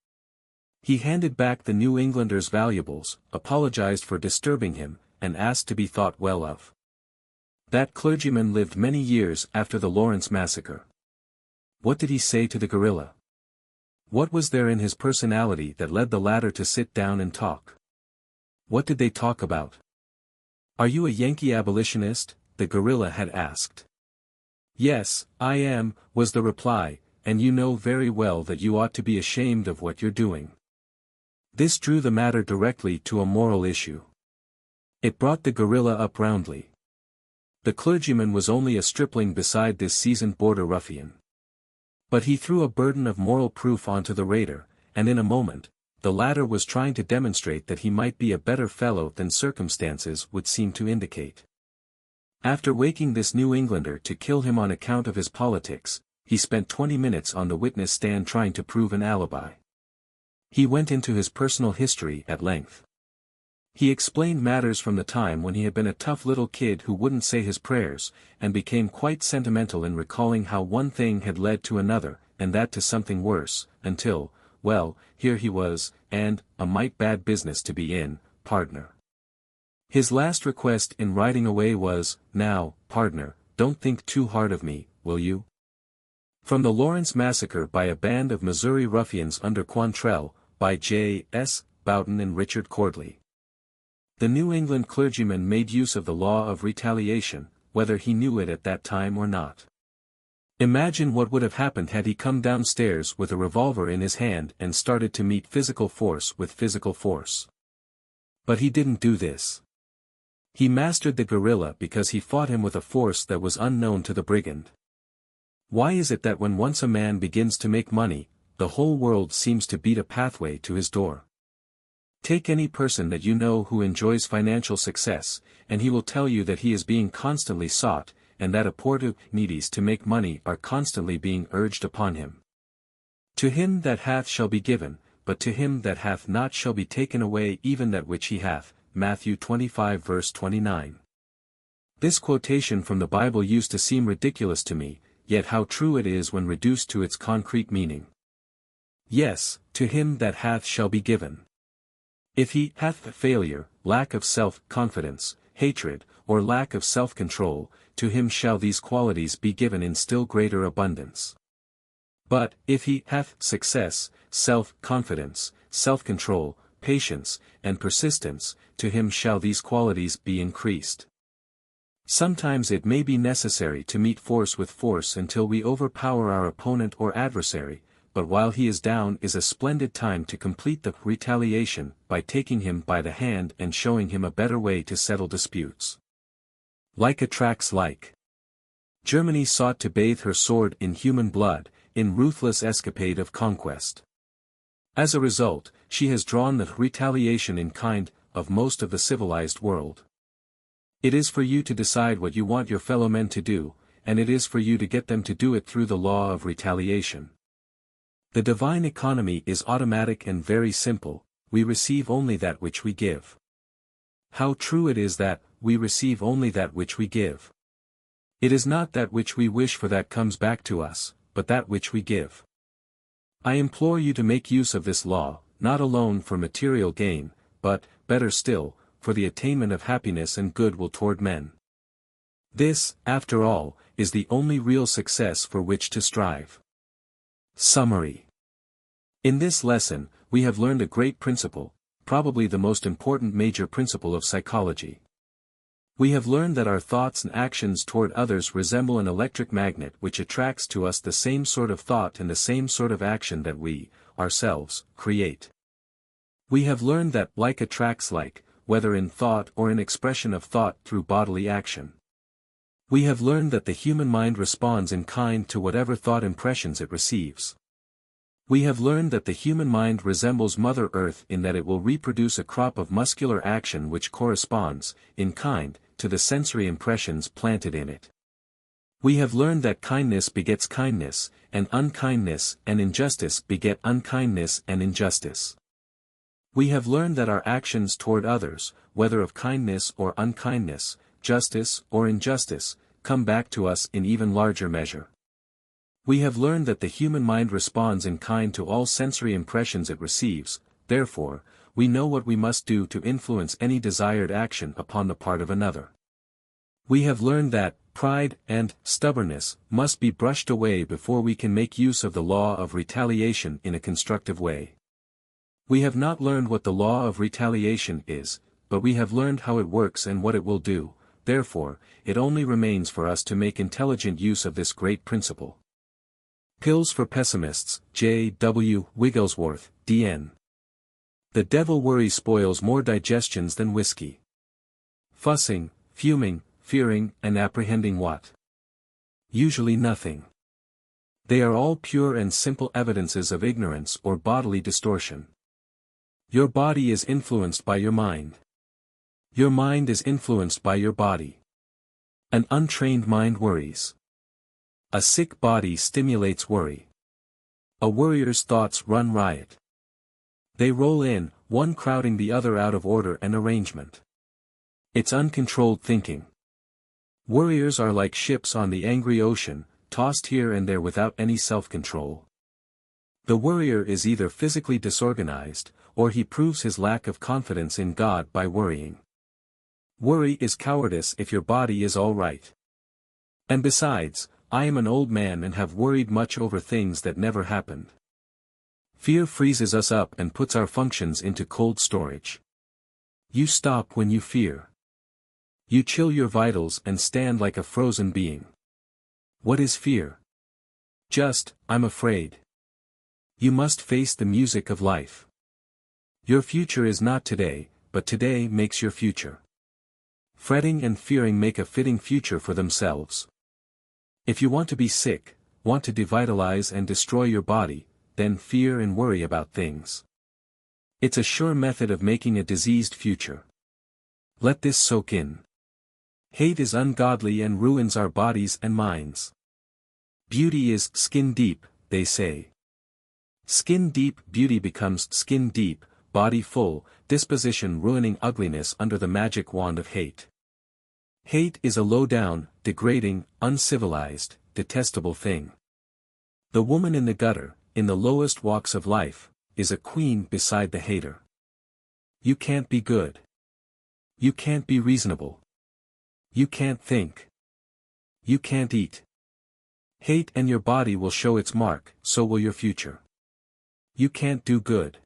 He handed back the New Englander's valuables, apologized for disturbing him, and asked to be thought well of. That clergyman lived many years after the Lawrence massacre. What did he say to the guerrilla? What was there in his personality that led the latter to sit down and talk? What did they talk about? "Are you a Yankee abolitionist?" the guerrilla had asked. "Yes, I am," was the reply, "and you know very well that you ought to be ashamed of what you're doing." This drew the matter directly to a moral issue. It brought the guerrilla up roundly. The clergyman was only a stripling beside this seasoned border ruffian. But he threw a burden of moral proof onto the raider, and in a moment, the latter was trying to demonstrate that he might be a better fellow than circumstances would seem to indicate. After waking this New Englander to kill him on account of his politics, he spent 20 minutes on the witness stand trying to prove an alibi. He went into his personal history at length. He explained matters from the time when he had been a tough little kid who wouldn't say his prayers, and became quite sentimental in recalling how one thing had led to another, and that to something worse, until, well, here he was, and, a mite bad business to be in, pardner. His last request in riding away was, "Now, pardner, don't think too hard of me, will you?" From the Lawrence Massacre by a Band of Missouri Ruffians under Quantrell, by J. S. Boughton and Richard Cordley. The New England clergyman made use of the law of retaliation, whether he knew it at that time or not. Imagine what would have happened had he come downstairs with a revolver in his hand and started to meet physical force with physical force. But he didn't do this. He mastered the guerrilla because he fought him with a force that was unknown to the brigand. Why is it that when once a man begins to make money, the whole world seems to beat a pathway to his door? Take any person that you know who enjoys financial success, and he will tell you that he is being constantly sought, and that opportunities to make money are constantly being urged upon him. To him that hath shall be given, but to him that hath not shall be taken away even that which he hath. Matthew 25 verse 29. This quotation from the Bible used to seem ridiculous to me, yet how true it is when reduced to its concrete meaning. Yes, to him that hath shall be given. If he hath failure, lack of self-confidence, hatred, or lack of self-control, to him shall these qualities be given in still greater abundance. But, if he hath success, self-confidence, self-control, patience, and persistence, to him shall these qualities be increased. Sometimes it may be necessary to meet force with force until we overpower our opponent or adversary, but while he is down is a splendid time to complete the retaliation by taking him by the hand and showing him a better way to settle disputes. Like attracts like. Germany sought to bathe her sword in human blood, in ruthless escapade of conquest. As a result, she has drawn the retaliation in kind of most of the civilized world. It is for you to decide what you want your fellow men to do, and it is for you to get them to do it through the law of retaliation. The divine economy is automatic and very simple, we receive only that which we give. How true it is that, we receive only that which we give. It is not that which we wish for that comes back to us, but that which we give. I implore you to make use of this law, not alone for material gain, but, better still, for the attainment of happiness and goodwill toward men. This, after all, is the only real success for which to strive. Summary. In this lesson, we have learned a great principle, probably the most important major principle of psychology. We have learned that our thoughts and actions toward others resemble an electric magnet which attracts to us the same sort of thought and the same sort of action that we, ourselves, create. We have learned that like attracts like, whether in thought or in expression of thought through bodily action. We have learned that the human mind responds in kind to whatever thought impressions it receives. We have learned that the human mind resembles Mother Earth in that it will reproduce a crop of muscular action which corresponds, in kind, to the sensory impressions planted in it. We have learned that kindness begets kindness, and unkindness and injustice beget unkindness and injustice. We have learned that our actions toward others, whether of kindness or unkindness, justice or injustice, come back to us in even larger measure. We have learned that the human mind responds in kind to all sensory impressions it receives, therefore, we know what we must do to influence any desired action upon the part of another. We have learned that pride and stubbornness must be brushed away before we can make use of the law of retaliation in a constructive way. We have not learned what the law of retaliation is, but we have learned how it works and what it will do, therefore, it only remains for us to make intelligent use of this great principle. Pills for Pessimists, J. W. Wigglesworth, D.N. The devil worry spoils more digestions than whiskey. Fussing, fuming, fearing, and apprehending what? Usually nothing. They are all pure and simple evidences of ignorance or bodily distortion. Your body is influenced by your mind. Your mind is influenced by your body. An untrained mind worries. A sick body stimulates worry. A worrier's thoughts run riot. They roll in, one crowding the other out of order and arrangement. It's uncontrolled thinking. Worriers are like ships on the angry ocean, tossed here and there without any self-control. The worrier is either physically disorganized, or he proves his lack of confidence in God by worrying. Worry is cowardice if your body is all right. And besides, I am an old man and have worried much over things that never happened. Fear freezes us up and puts our functions into cold storage. You stop when you fear. You chill your vitals and stand like a frozen being. What is fear? Just, I'm afraid. You must face the music of life. Your future is not today, but today makes your future. Fretting and fearing make a fitting future for themselves. If you want to be sick, want to devitalize and destroy your body, then fear and worry about things. It's a sure method of making a diseased future. Let this soak in. Hate is ungodly and ruins our bodies and minds. Beauty is skin deep, they say. Skin deep beauty becomes skin deep, body full, disposition ruining ugliness under the magic wand of hate. Hate is a low-down, degrading, uncivilized, detestable thing. The woman in the gutter, in the lowest walks of life, is a queen beside the hater. You can't be good. You can't be reasonable. You can't think. You can't eat. Hate and your body will show its mark, so will your future. You can't do good.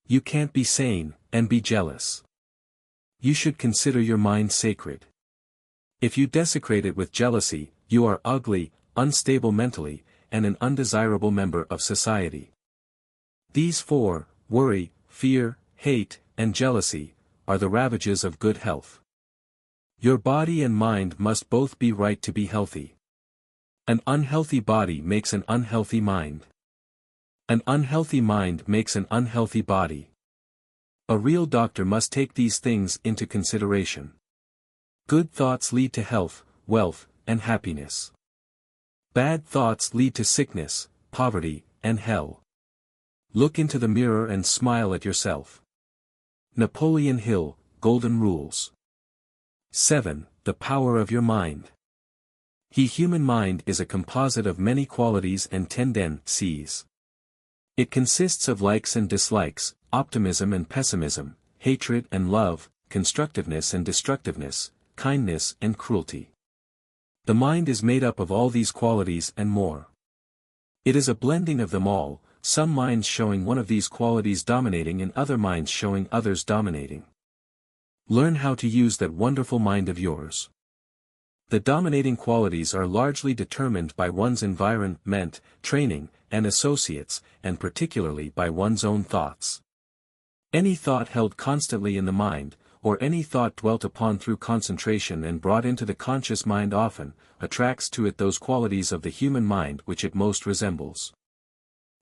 You can't be sane, and be jealous. You should consider your mind sacred. If you desecrate it with jealousy, you are ugly, unstable mentally, and an undesirable member of society. These four, worry, fear, hate, and jealousy, are the ravages of good health. Your body and mind must both be right to be healthy. An unhealthy body makes an unhealthy mind. An unhealthy mind makes an unhealthy body. A real doctor must take these things into consideration. Good thoughts lead to health, wealth, and happiness. Bad thoughts lead to sickness, poverty, and hell. Look into the mirror and smile at yourself. Napoleon Hill, Golden Rules. 7. The power of your mind. Human mind is a composite of many qualities and tendencies. It consists of likes and dislikes, optimism and pessimism, hatred and love, constructiveness and destructiveness, kindness and cruelty. The mind is made up of all these qualities and more. It is a blending of them all, some minds showing one of these qualities dominating and other minds showing others dominating. Learn how to use that wonderful mind of yours. The dominating qualities are largely determined by one's environment, training, and associates, and particularly by one's own thoughts. Any thought held constantly in the mind, or any thought dwelt upon through concentration and brought into the conscious mind often, attracts to it those qualities of the human mind which it most resembles.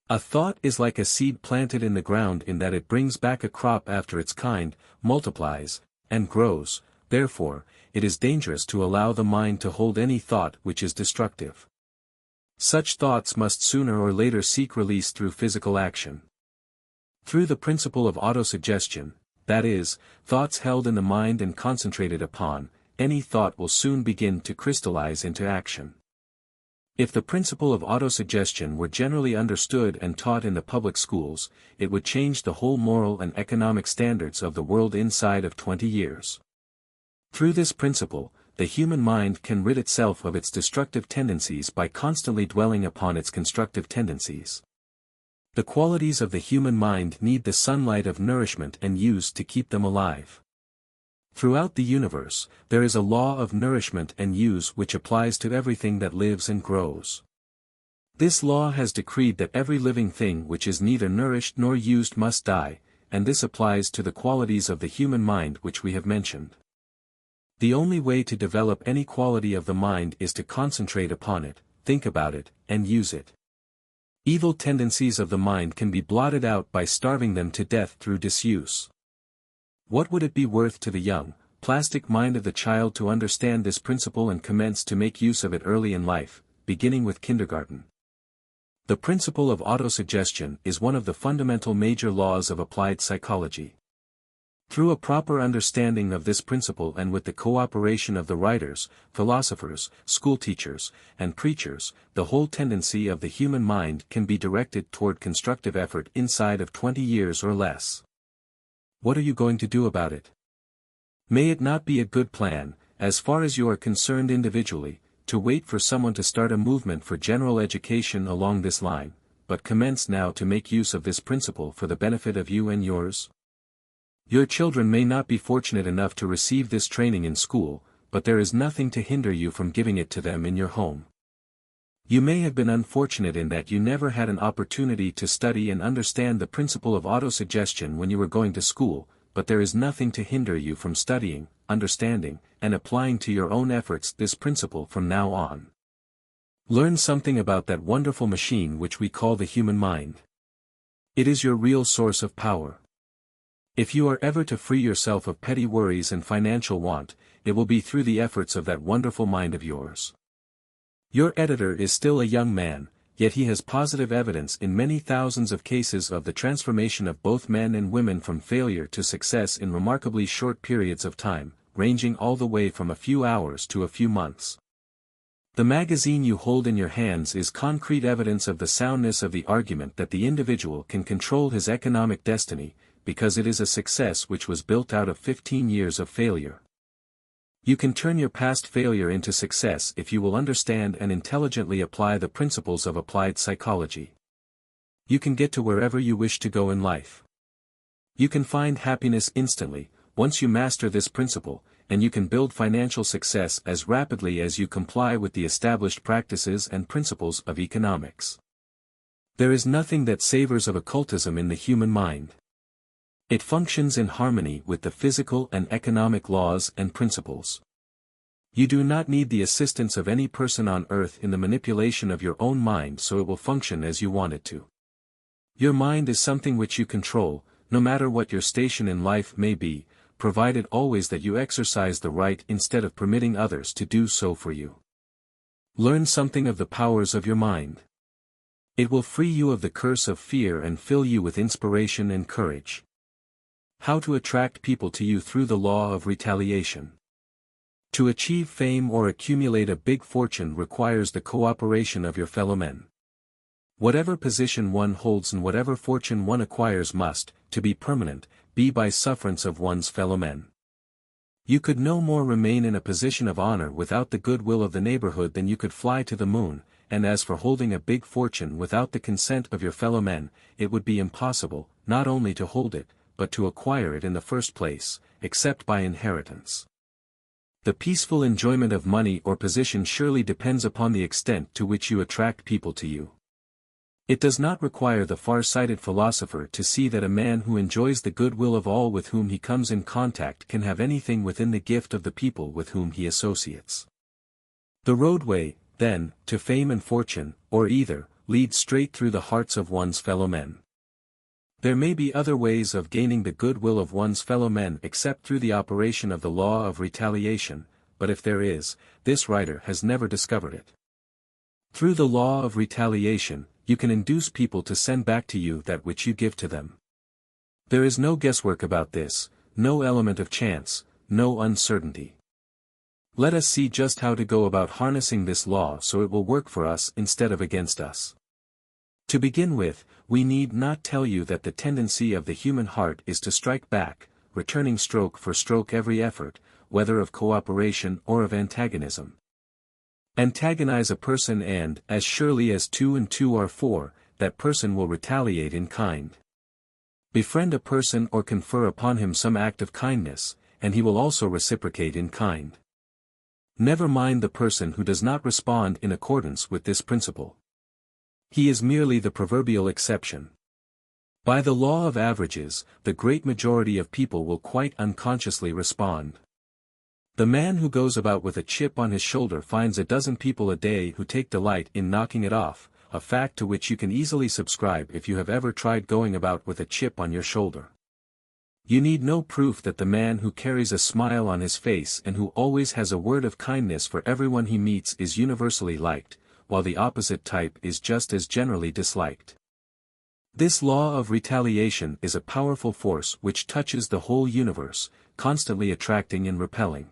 A thought is like a seed planted in the ground in that it brings back a crop after its kind, multiplies, and grows. Therefore, it is dangerous to allow the mind to hold any thought which is destructive. Such thoughts must sooner or later seek release through physical action. Through the principle of autosuggestion, that is, thoughts held in the mind and concentrated upon, any thought will soon begin to crystallize into action. If the principle of autosuggestion were generally understood and taught in the public schools, it would change the whole moral and economic standards of the world inside of 20 years. Through this principle, the human mind can rid itself of its destructive tendencies by constantly dwelling upon its constructive tendencies. The qualities of the human mind need the sunlight of nourishment and use to keep them alive. Throughout the universe, there is a law of nourishment and use which applies to everything that lives and grows. This law has decreed that every living thing which is neither nourished nor used must die, and this applies to the qualities of the human mind which we have mentioned. The only way to develop any quality of the mind is to concentrate upon it, think about it, and use it. Evil tendencies of the mind can be blotted out by starving them to death through disuse. What would it be worth to the young, plastic mind of the child to understand this principle and commence to make use of it early in life, beginning with kindergarten? The principle of autosuggestion is one of the fundamental major laws of applied psychology. Through a proper understanding of this principle and with the cooperation of the writers, philosophers, schoolteachers, and preachers, the whole tendency of the human mind can be directed toward constructive effort inside of 20 years or less. What are you going to do about it? May it not be a good plan, as far as you are concerned individually, to wait for someone to start a movement for general education along this line, but commence now to make use of this principle for the benefit of you and yours? Your children may not be fortunate enough to receive this training in school, but there is nothing to hinder you from giving it to them in your home. You may have been unfortunate in that you never had an opportunity to study and understand the principle of autosuggestion when you were going to school, but there is nothing to hinder you from studying, understanding, and applying to your own efforts this principle from now on. Learn something about that wonderful machine which we call the human mind. It is your real source of power. If you are ever to free yourself of petty worries and financial want, it will be through the efforts of that wonderful mind of yours. Your editor is still a young man, yet he has positive evidence in many thousands of cases of the transformation of both men and women from failure to success in remarkably short periods of time, ranging all the way from a few hours to a few months. The magazine you hold in your hands is concrete evidence of the soundness of the argument that the individual can control his economic destiny, because it is a success which was built out of 15 years of failure. You can turn your past failure into success if you will understand and intelligently apply the principles of applied psychology. You can get to wherever you wish to go in life. You can find happiness instantly, once you master this principle, and you can build financial success as rapidly as you comply with the established practices and principles of economics. There is nothing that savors of occultism in the human mind. It functions in harmony with the physical and economic laws and principles. You do not need the assistance of any person on earth in the manipulation of your own mind, so it will function as you want it to. Your mind is something which you control, no matter what your station in life may be, provided always that you exercise the right instead of permitting others to do so for you. Learn something of the powers of your mind. It will free you of the curse of fear and fill you with inspiration and courage. How to attract people to you through the law of retaliation. To achieve fame or accumulate a big fortune requires the cooperation of your fellow men. Whatever position one holds and whatever fortune one acquires must, to be permanent, be by sufferance of one's fellow men. You could no more remain in a position of honor without the goodwill of the neighborhood than you could fly to the moon, and as for holding a big fortune without the consent of your fellow men, it would be impossible, not only to hold it, but to acquire it in the first place, except by inheritance. The peaceful enjoyment of money or position surely depends upon the extent to which you attract people to you. It does not require the far-sighted philosopher to see that a man who enjoys the goodwill of all with whom he comes in contact can have anything within the gift of the people with whom he associates. The roadway, then, to fame and fortune, or either, leads straight through the hearts of one's fellow men. There may be other ways of gaining the goodwill of one's fellow men except through the operation of the law of retaliation, but if there is, this writer has never discovered it. Through the law of retaliation, you can induce people to send back to you that which you give to them. There is no guesswork about this, no element of chance, no uncertainty. Let us see just how to go about harnessing this law so it will work for us instead of against us. To begin with, we need not tell you that the tendency of the human heart is to strike back, returning stroke for stroke every effort, whether of cooperation or of antagonism. Antagonize a person and, as surely as 2 and 2 are 4, that person will retaliate in kind. Befriend a person or confer upon him some act of kindness, and he will also reciprocate in kind. Never mind the person who does not respond in accordance with this principle. He is merely the proverbial exception. By the law of averages, the great majority of people will quite unconsciously respond. The man who goes about with a chip on his shoulder finds a dozen people a day who take delight in knocking it off, a fact to which you can easily subscribe if you have ever tried going about with a chip on your shoulder. You need no proof that the man who carries a smile on his face and who always has a word of kindness for everyone he meets is universally liked, while the opposite type is just as generally disliked. This law of retaliation is a powerful force which touches the whole universe, constantly attracting and repelling.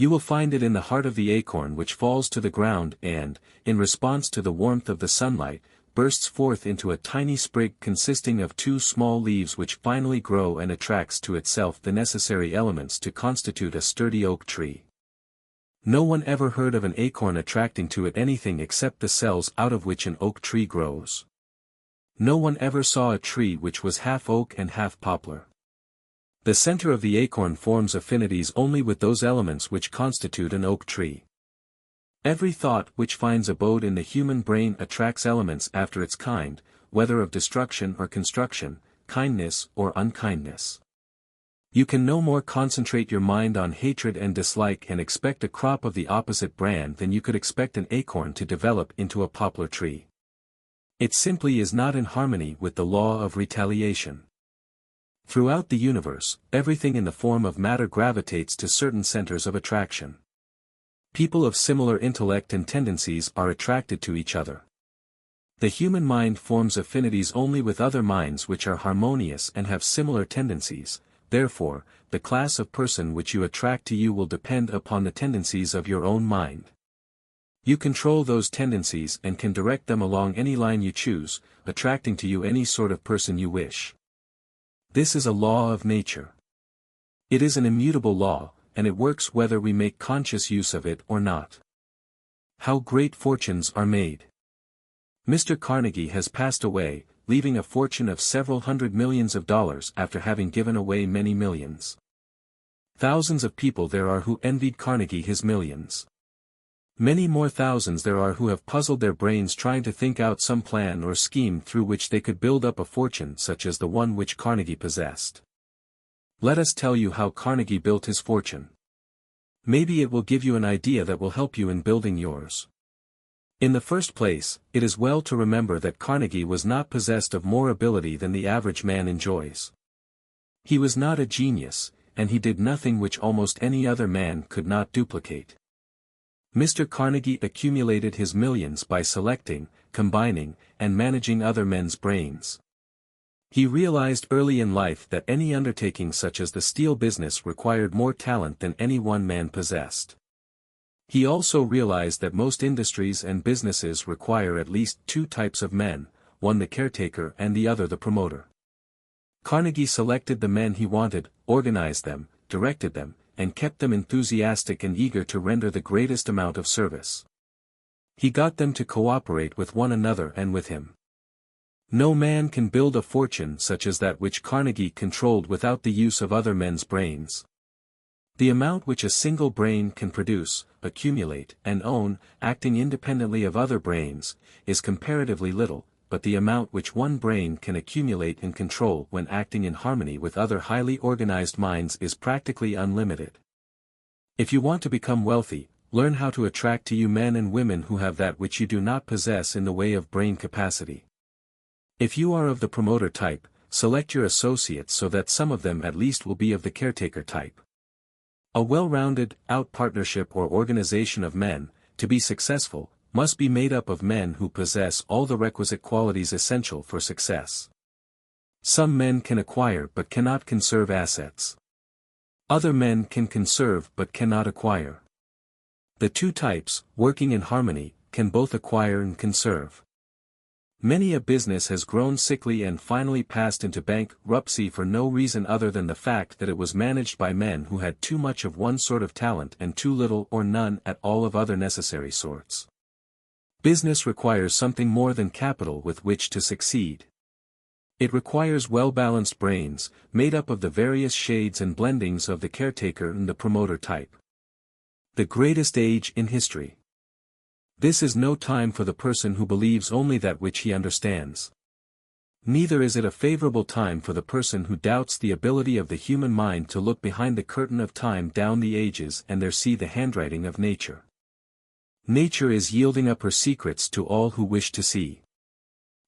You will find it in the heart of the acorn which falls to the ground and, in response to the warmth of the sunlight, bursts forth into a tiny sprig consisting of 2 small leaves which finally grow and attracts to itself the necessary elements to constitute a sturdy oak tree. No one ever heard of an acorn attracting to it anything except the cells out of which an oak tree grows. No one ever saw a tree which was half oak and half poplar. The center of the acorn forms affinities only with those elements which constitute an oak tree. Every thought which finds abode in the human brain attracts elements after its kind, whether of destruction or construction, kindness or unkindness. You can no more concentrate your mind on hatred and dislike and expect a crop of the opposite brand than you could expect an acorn to develop into a poplar tree. It simply is not in harmony with the law of retaliation. Throughout the universe, everything in the form of matter gravitates to certain centers of attraction. People of similar intellect and tendencies are attracted to each other. The human mind forms affinities only with other minds which are harmonious and have similar tendencies, therefore, the class of person which you attract to you will depend upon the tendencies of your own mind. You control those tendencies and can direct them along any line you choose, attracting to you any sort of person you wish. This is a law of nature. It is an immutable law, and it works whether we make conscious use of it or not. How great fortunes are made. Mr. Carnegie has passed away, leaving a fortune of several hundred millions of dollars after having given away many millions. Thousands of people there are who envied Carnegie his millions. Many more thousands there are who have puzzled their brains trying to think out some plan or scheme through which they could build up a fortune such as the one which Carnegie possessed. Let us tell you how Carnegie built his fortune. Maybe it will give you an idea that will help you in building yours. In the first place, it is well to remember that Carnegie was not possessed of more ability than the average man enjoys. He was not a genius, and he did nothing which almost any other man could not duplicate. Mr. Carnegie accumulated his millions by selecting, combining, and managing other men's brains. He realized early in life that any undertaking such as the steel business required more talent than any one man possessed. He also realized that most industries and businesses require at least two types of men, one the caretaker and the other the promoter. Carnegie selected the men he wanted, organized them, directed them, and kept them enthusiastic and eager to render the greatest amount of service. He got them to cooperate with one another and with him. No man can build a fortune such as that which Carnegie controlled without the use of other men's brains. The amount which a single brain can produce, accumulate, and own, acting independently of other brains, is comparatively little, but the amount which one brain can accumulate and control when acting in harmony with other highly organized minds is practically unlimited. If you want to become wealthy, learn how to attract to you men and women who have that which you do not possess in the way of brain capacity. If you are of the promoter type, select your associates so that some of them at least will be of the caretaker type. A well-rounded, out-partnership or organization of men, to be successful, must be made up of men who possess all the requisite qualities essential for success. Some men can acquire but cannot conserve assets. Other men can conserve but cannot acquire. The two types, working in harmony, can both acquire and conserve. Many a business has grown sickly and finally passed into bankruptcy for no reason other than the fact that it was managed by men who had too much of one sort of talent and too little or none at all of other necessary sorts. Business requires something more than capital with which to succeed. It requires well-balanced brains, made up of the various shades and blendings of the caretaker and the promoter type. The greatest age in history. This is no time for the person who believes only that which he understands. Neither is it a favorable time for the person who doubts the ability of the human mind to look behind the curtain of time down the ages and there see the handwriting of nature. Nature is yielding up her secrets to all who wish to see.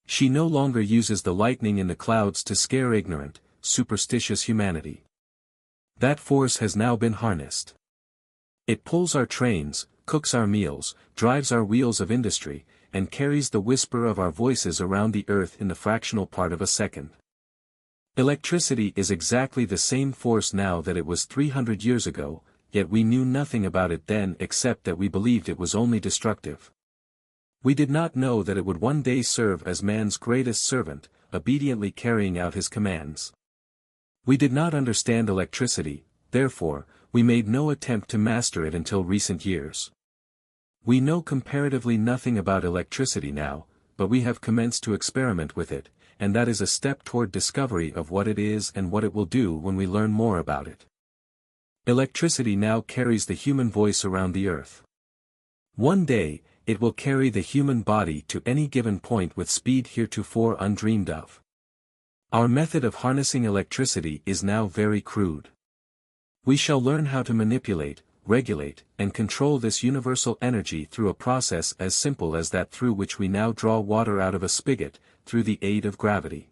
She no longer uses the lightning in the clouds to scare ignorant, superstitious humanity. That force has now been harnessed. It pulls our trains, cooks our meals, drives our wheels of industry, and carries the whisper of our voices around the earth in the fractional part of a second. Electricity is exactly the same force now that it was 300 years ago, yet we knew nothing about it then except that we believed it was only destructive. We did not know that it would one day serve as man's greatest servant, obediently carrying out his commands. We did not understand electricity, therefore, we made no attempt to master it until recent years. We know comparatively nothing about electricity now, but we have commenced to experiment with it, and that is a step toward discovery of what it is and what it will do when we learn more about it. Electricity now carries the human voice around the earth. One day, it will carry the human body to any given point with speed heretofore undreamed of. Our method of harnessing electricity is now very crude. We shall learn how to manipulate, regulate, and control this universal energy through a process as simple as that through which we now draw water out of a spigot, through the aid of gravity.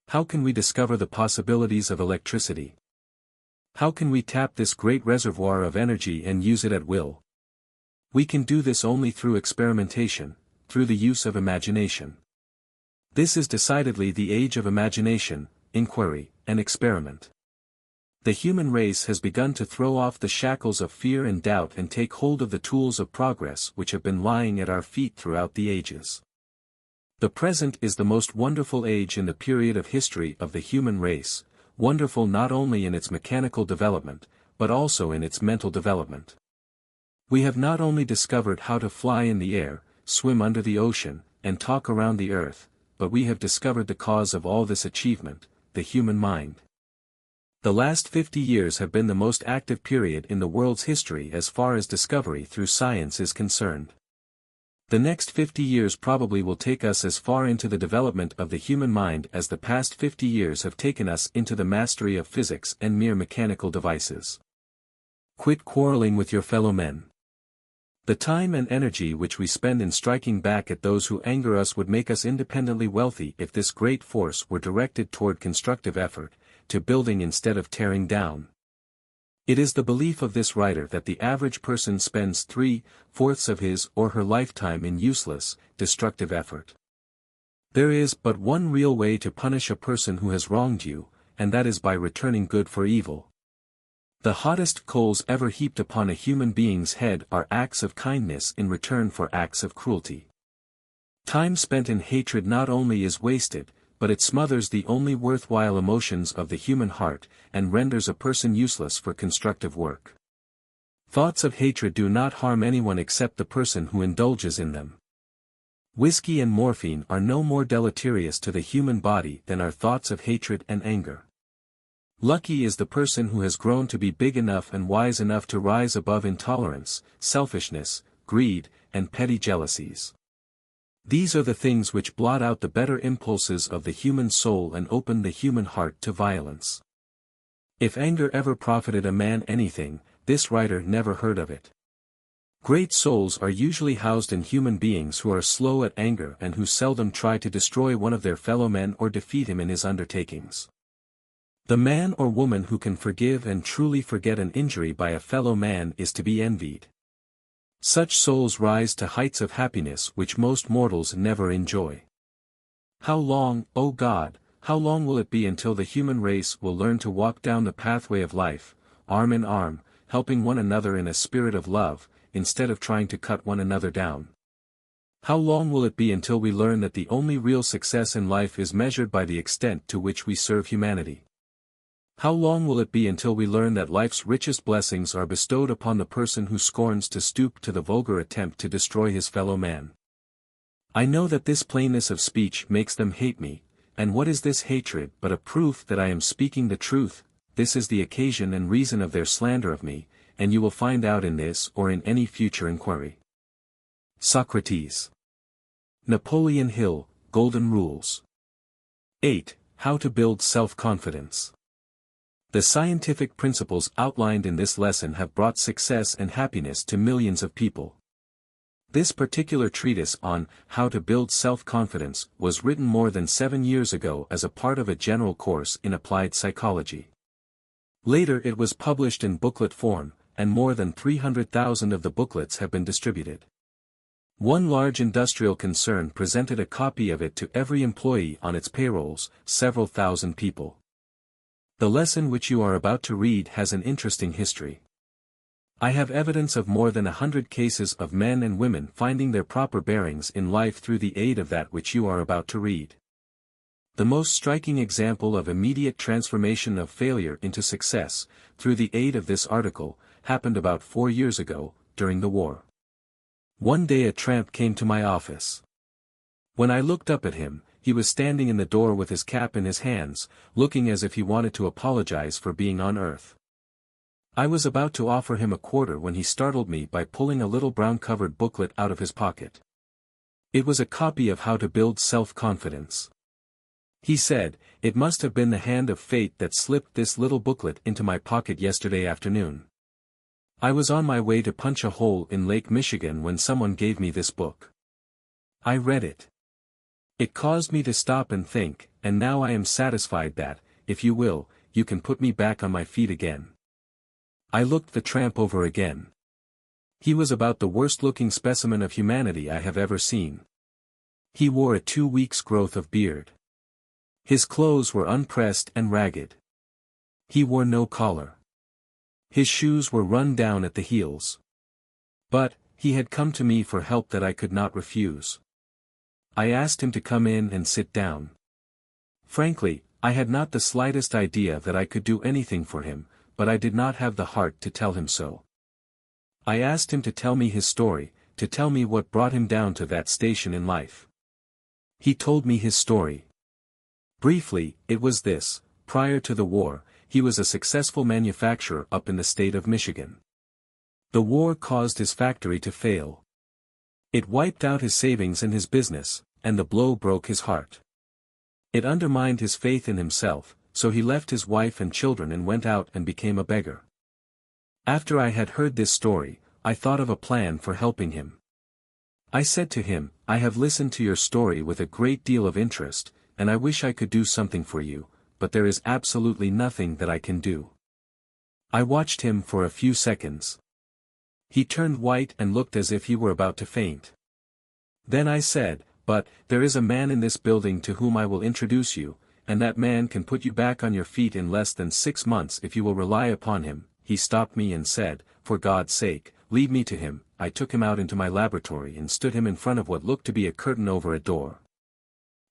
How can we discover the possibilities of electricity? How can we tap this great reservoir of energy and use it at will? We can do this only through experimentation, through the use of imagination. This is decidedly the age of imagination, inquiry, and experiment. The human race has begun to throw off the shackles of fear and doubt and take hold of the tools of progress which have been lying at our feet throughout the ages. The present is the most wonderful age in the period of history of the human race, wonderful not only in its mechanical development, but also in its mental development. We have not only discovered how to fly in the air, swim under the ocean, and talk around the earth, but we have discovered the cause of all this achievement, the human mind. The last 50 years have been the most active period in the world's history as far as discovery through science is concerned. The next 50 years probably will take us as far into the development of the human mind as the past 50 years have taken us into the mastery of physics and mere mechanical devices. Quit quarreling with your fellow men. The time and energy which we spend in striking back at those who anger us would make us independently wealthy if this great force were directed toward constructive effort, to building instead of tearing down. It is the belief of this writer that the average person spends 3/4 of his or her lifetime in useless, destructive effort. There is but one real way to punish a person who has wronged you, and that is by returning good for evil. The hottest coals ever heaped upon a human being's head are acts of kindness in return for acts of cruelty. Time spent in hatred not only is wasted, but it smothers the only worthwhile emotions of the human heart, and renders a person useless for constructive work. Thoughts of hatred do not harm anyone except the person who indulges in them. Whiskey and morphine are no more deleterious to the human body than are thoughts of hatred and anger. Lucky is the person who has grown to be big enough and wise enough to rise above intolerance, selfishness, greed, and petty jealousies. These are the things which blot out the better impulses of the human soul and open the human heart to violence. If anger ever profited a man anything, this writer never heard of it. Great souls are usually housed in human beings who are slow at anger and who seldom try to destroy one of their fellow men or defeat him in his undertakings. The man or woman who can forgive and truly forget an injury by a fellow man is to be envied. Such souls rise to heights of happiness which most mortals never enjoy. How long, O God, how long will it be until the human race will learn to walk down the pathway of life, arm in arm, helping one another in a spirit of love, instead of trying to cut one another down? How long will it be until we learn that the only real success in life is measured by the extent to which we serve humanity? How long will it be until we learn that life's richest blessings are bestowed upon the person who scorns to stoop to the vulgar attempt to destroy his fellow man? I know that this plainness of speech makes them hate me, and what is this hatred but a proof that I am speaking the truth? This is the occasion and reason of their slander of me, and you will find out in this or in any future inquiry. Socrates. Napoleon Hill, Golden Rules. 8. How to build self-confidence. The scientific principles outlined in this lesson have brought success and happiness to millions of people. This particular treatise on how to build self-confidence was written more than 7 years ago as a part of a general course in applied psychology. Later it was published in booklet form, and more than 300,000 of the booklets have been distributed. One large industrial concern presented a copy of it to every employee on its payrolls, several thousand people. The lesson which you are about to read has an interesting history. I have evidence of more than 100 cases of men and women finding their proper bearings in life through the aid of that which you are about to read. The most striking example of immediate transformation of failure into success, through the aid of this article, happened about 4 years ago, during the war. One day a tramp came to my office. When I looked up at him, he was standing in the door with his cap in his hands, looking as if he wanted to apologize for being on earth. I was about to offer him a quarter when he startled me by pulling a little brown-covered booklet out of his pocket. It was a copy of How to Build Self-Confidence. He said, "It must have been the hand of fate that slipped this little booklet into my pocket yesterday afternoon. I was on my way to punch a hole in Lake Michigan when someone gave me this book. I read it. It caused me to stop and think, and now I am satisfied that, if you will, you can put me back on my feet again." I looked the tramp over again. He was about the worst-looking specimen of humanity I have ever seen. He wore a 2 weeks' growth of beard. His clothes were unpressed and ragged. He wore no collar. His shoes were run down at the heels. But, he had come to me for help that I could not refuse. I asked him to come in and sit down. Frankly, I had not the slightest idea that I could do anything for him, but I did not have the heart to tell him so. I asked him to tell me his story, to tell me what brought him down to that station in life. He told me his story. Briefly, it was this: prior to the war, he was a successful manufacturer up in the state of Michigan. The war caused his factory to fail. It wiped out his savings and his business, and the blow broke his heart. It undermined his faith in himself, so he left his wife and children and went out and became a beggar. After I had heard this story, I thought of a plan for helping him. I said to him, "I have listened to your story with a great deal of interest, and I wish I could do something for you, but there is absolutely nothing that I can do." I watched him for a few seconds. He turned white and looked as if he were about to faint. Then I said, "But, there is a man in this building to whom I will introduce you, and that man can put you back on your feet in less than 6 months if you will rely upon him." He stopped me and said, "For God's sake, leave me to him." I took him out into my laboratory and stood him in front of what looked to be a curtain over a door.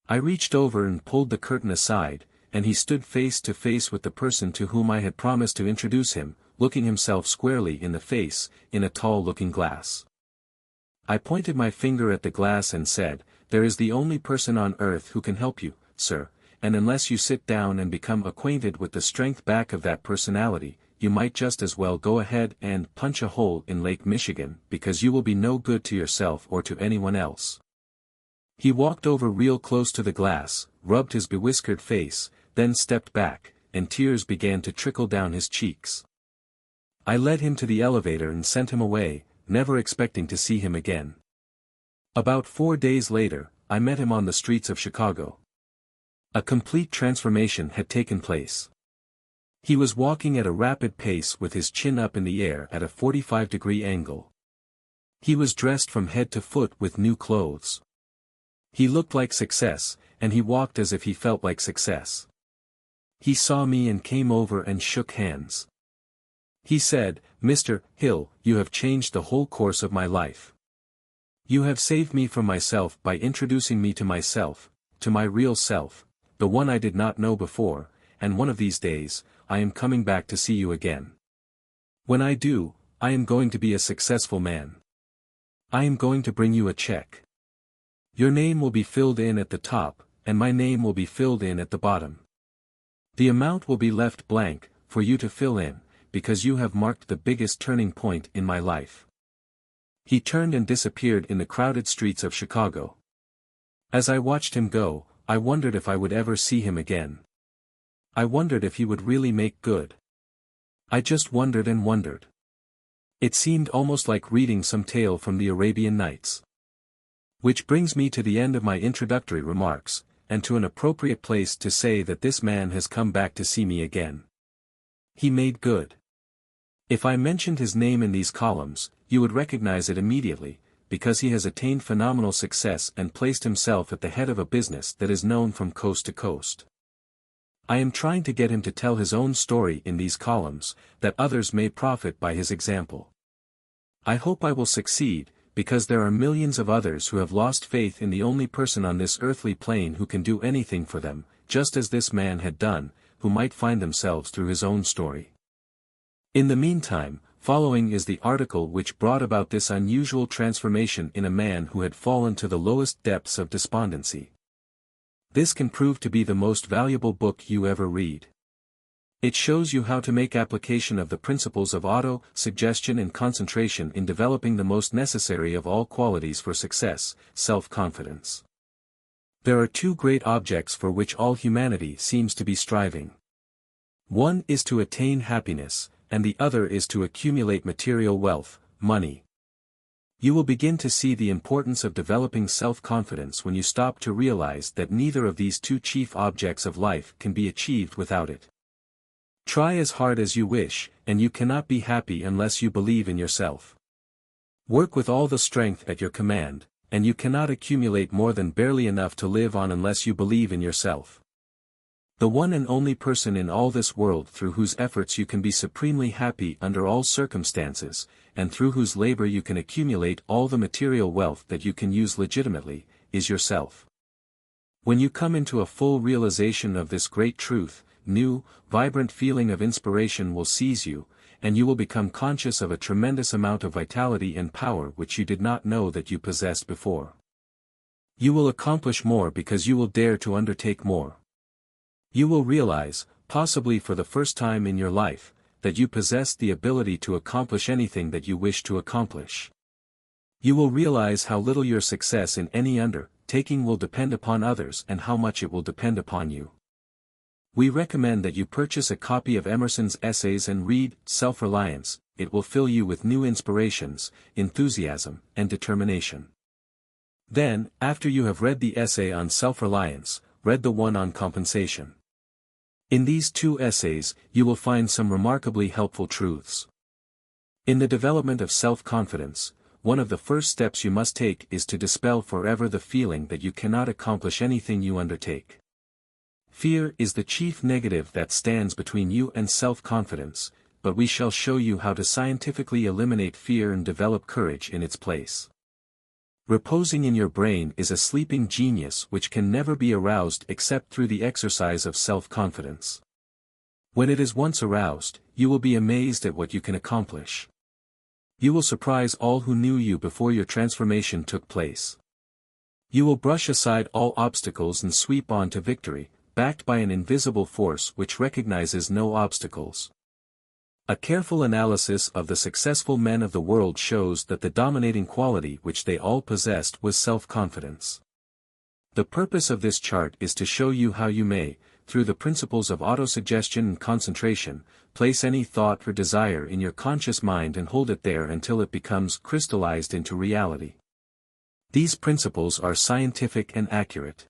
I reached over and pulled the curtain aside, and he stood face to face with the person to whom I had promised to introduce him, looking himself squarely in the face, in a tall-looking glass. I pointed my finger at the glass and said, "There is the only person on earth who can help you, sir, and unless you sit down and become acquainted with the strength back of that personality, you might just as well go ahead and punch a hole in Lake Michigan, because you will be no good to yourself or to anyone else." He walked over real close to the glass, rubbed his bewhiskered face, then stepped back, and tears began to trickle down his cheeks. I led him to the elevator and sent him away, never expecting to see him again. About 4 days later, I met him on the streets of Chicago. A complete transformation had taken place. He was walking at a rapid pace with his chin up in the air at a 45-degree angle. He was dressed from head to foot with new clothes. He looked like success, and he walked as if he felt like success. He saw me and came over and shook hands. He said, "Mr. Hill, you have changed the whole course of my life. You have saved me from myself by introducing me to myself, to my real self, the one I did not know before, and one of these days, I am coming back to see you again. When I do, I am going to be a successful man. I am going to bring you a check. Your name will be filled in at the top, and my name will be filled in at the bottom. The amount will be left blank, for you to fill in, because you have marked the biggest turning point in my life." He turned and disappeared in the crowded streets of Chicago. As I watched him go, I wondered if I would ever see him again. I wondered if he would really make good. I just wondered and wondered. It seemed almost like reading some tale from the Arabian Nights. Which brings me to the end of my introductory remarks, and to an appropriate place to say that this man has come back to see me again. He made good. If I mentioned his name in these columns, you would recognize it immediately, because he has attained phenomenal success and placed himself at the head of a business that is known from coast to coast. I am trying to get him to tell his own story in these columns, that others may profit by his example. I hope I will succeed, because there are millions of others who have lost faith in the only person on this earthly plane who can do anything for them, just as this man had done, who might find themselves through his own story. In the meantime, following is the article which brought about this unusual transformation in a man who had fallen to the lowest depths of despondency. This can prove to be the most valuable book you ever read. It shows you how to make application of the principles of auto-suggestion and concentration in developing the most necessary of all qualities for success, self-confidence. There are 2 great objects for which all humanity seems to be striving. One is to attain happiness, and the other is to accumulate material wealth, money. You will begin to see the importance of developing self-confidence when you stop to realize that neither of these 2 chief objects of life can be achieved without it. Try as hard as you wish, and you cannot be happy unless you believe in yourself. Work with all the strength at your command, and you cannot accumulate more than barely enough to live on unless you believe in yourself. The one and only person in all this world through whose efforts you can be supremely happy under all circumstances, and through whose labor you can accumulate all the material wealth that you can use legitimately, is yourself. When you come into a full realization of this great truth, new, vibrant feeling of inspiration will seize you, and you will become conscious of a tremendous amount of vitality and power which you did not know that you possessed before. You will accomplish more because you will dare to undertake more. You will realize, possibly for the first time in your life, that you possess the ability to accomplish anything that you wish to accomplish. You will realize how little your success in any undertaking will depend upon others and how much it will depend upon you. We recommend that you purchase a copy of Emerson's essays and read Self-Reliance. It will fill you with new inspirations, enthusiasm, and determination. Then, after you have read the essay on self-reliance, read the one on compensation. In these two essays, you will find some remarkably helpful truths. In the development of self-confidence, one of the first steps you must take is to dispel forever the feeling that you cannot accomplish anything you undertake. Fear is the chief negative that stands between you and self-confidence, but we shall show you how to scientifically eliminate fear and develop courage in its place. Reposing in your brain is a sleeping genius which can never be aroused except through the exercise of self-confidence. When it is once aroused, you will be amazed at what you can accomplish. You will surprise all who knew you before your transformation took place. You will brush aside all obstacles and sweep on to victory, backed by an invisible force which recognizes no obstacles. A careful analysis of the successful men of the world shows that the dominating quality which they all possessed was self-confidence. The purpose of this chart is to show you how you may, through the principles of autosuggestion and concentration, place any thought or desire in your conscious mind and hold it there until it becomes crystallized into reality. These principles are scientific and accurate.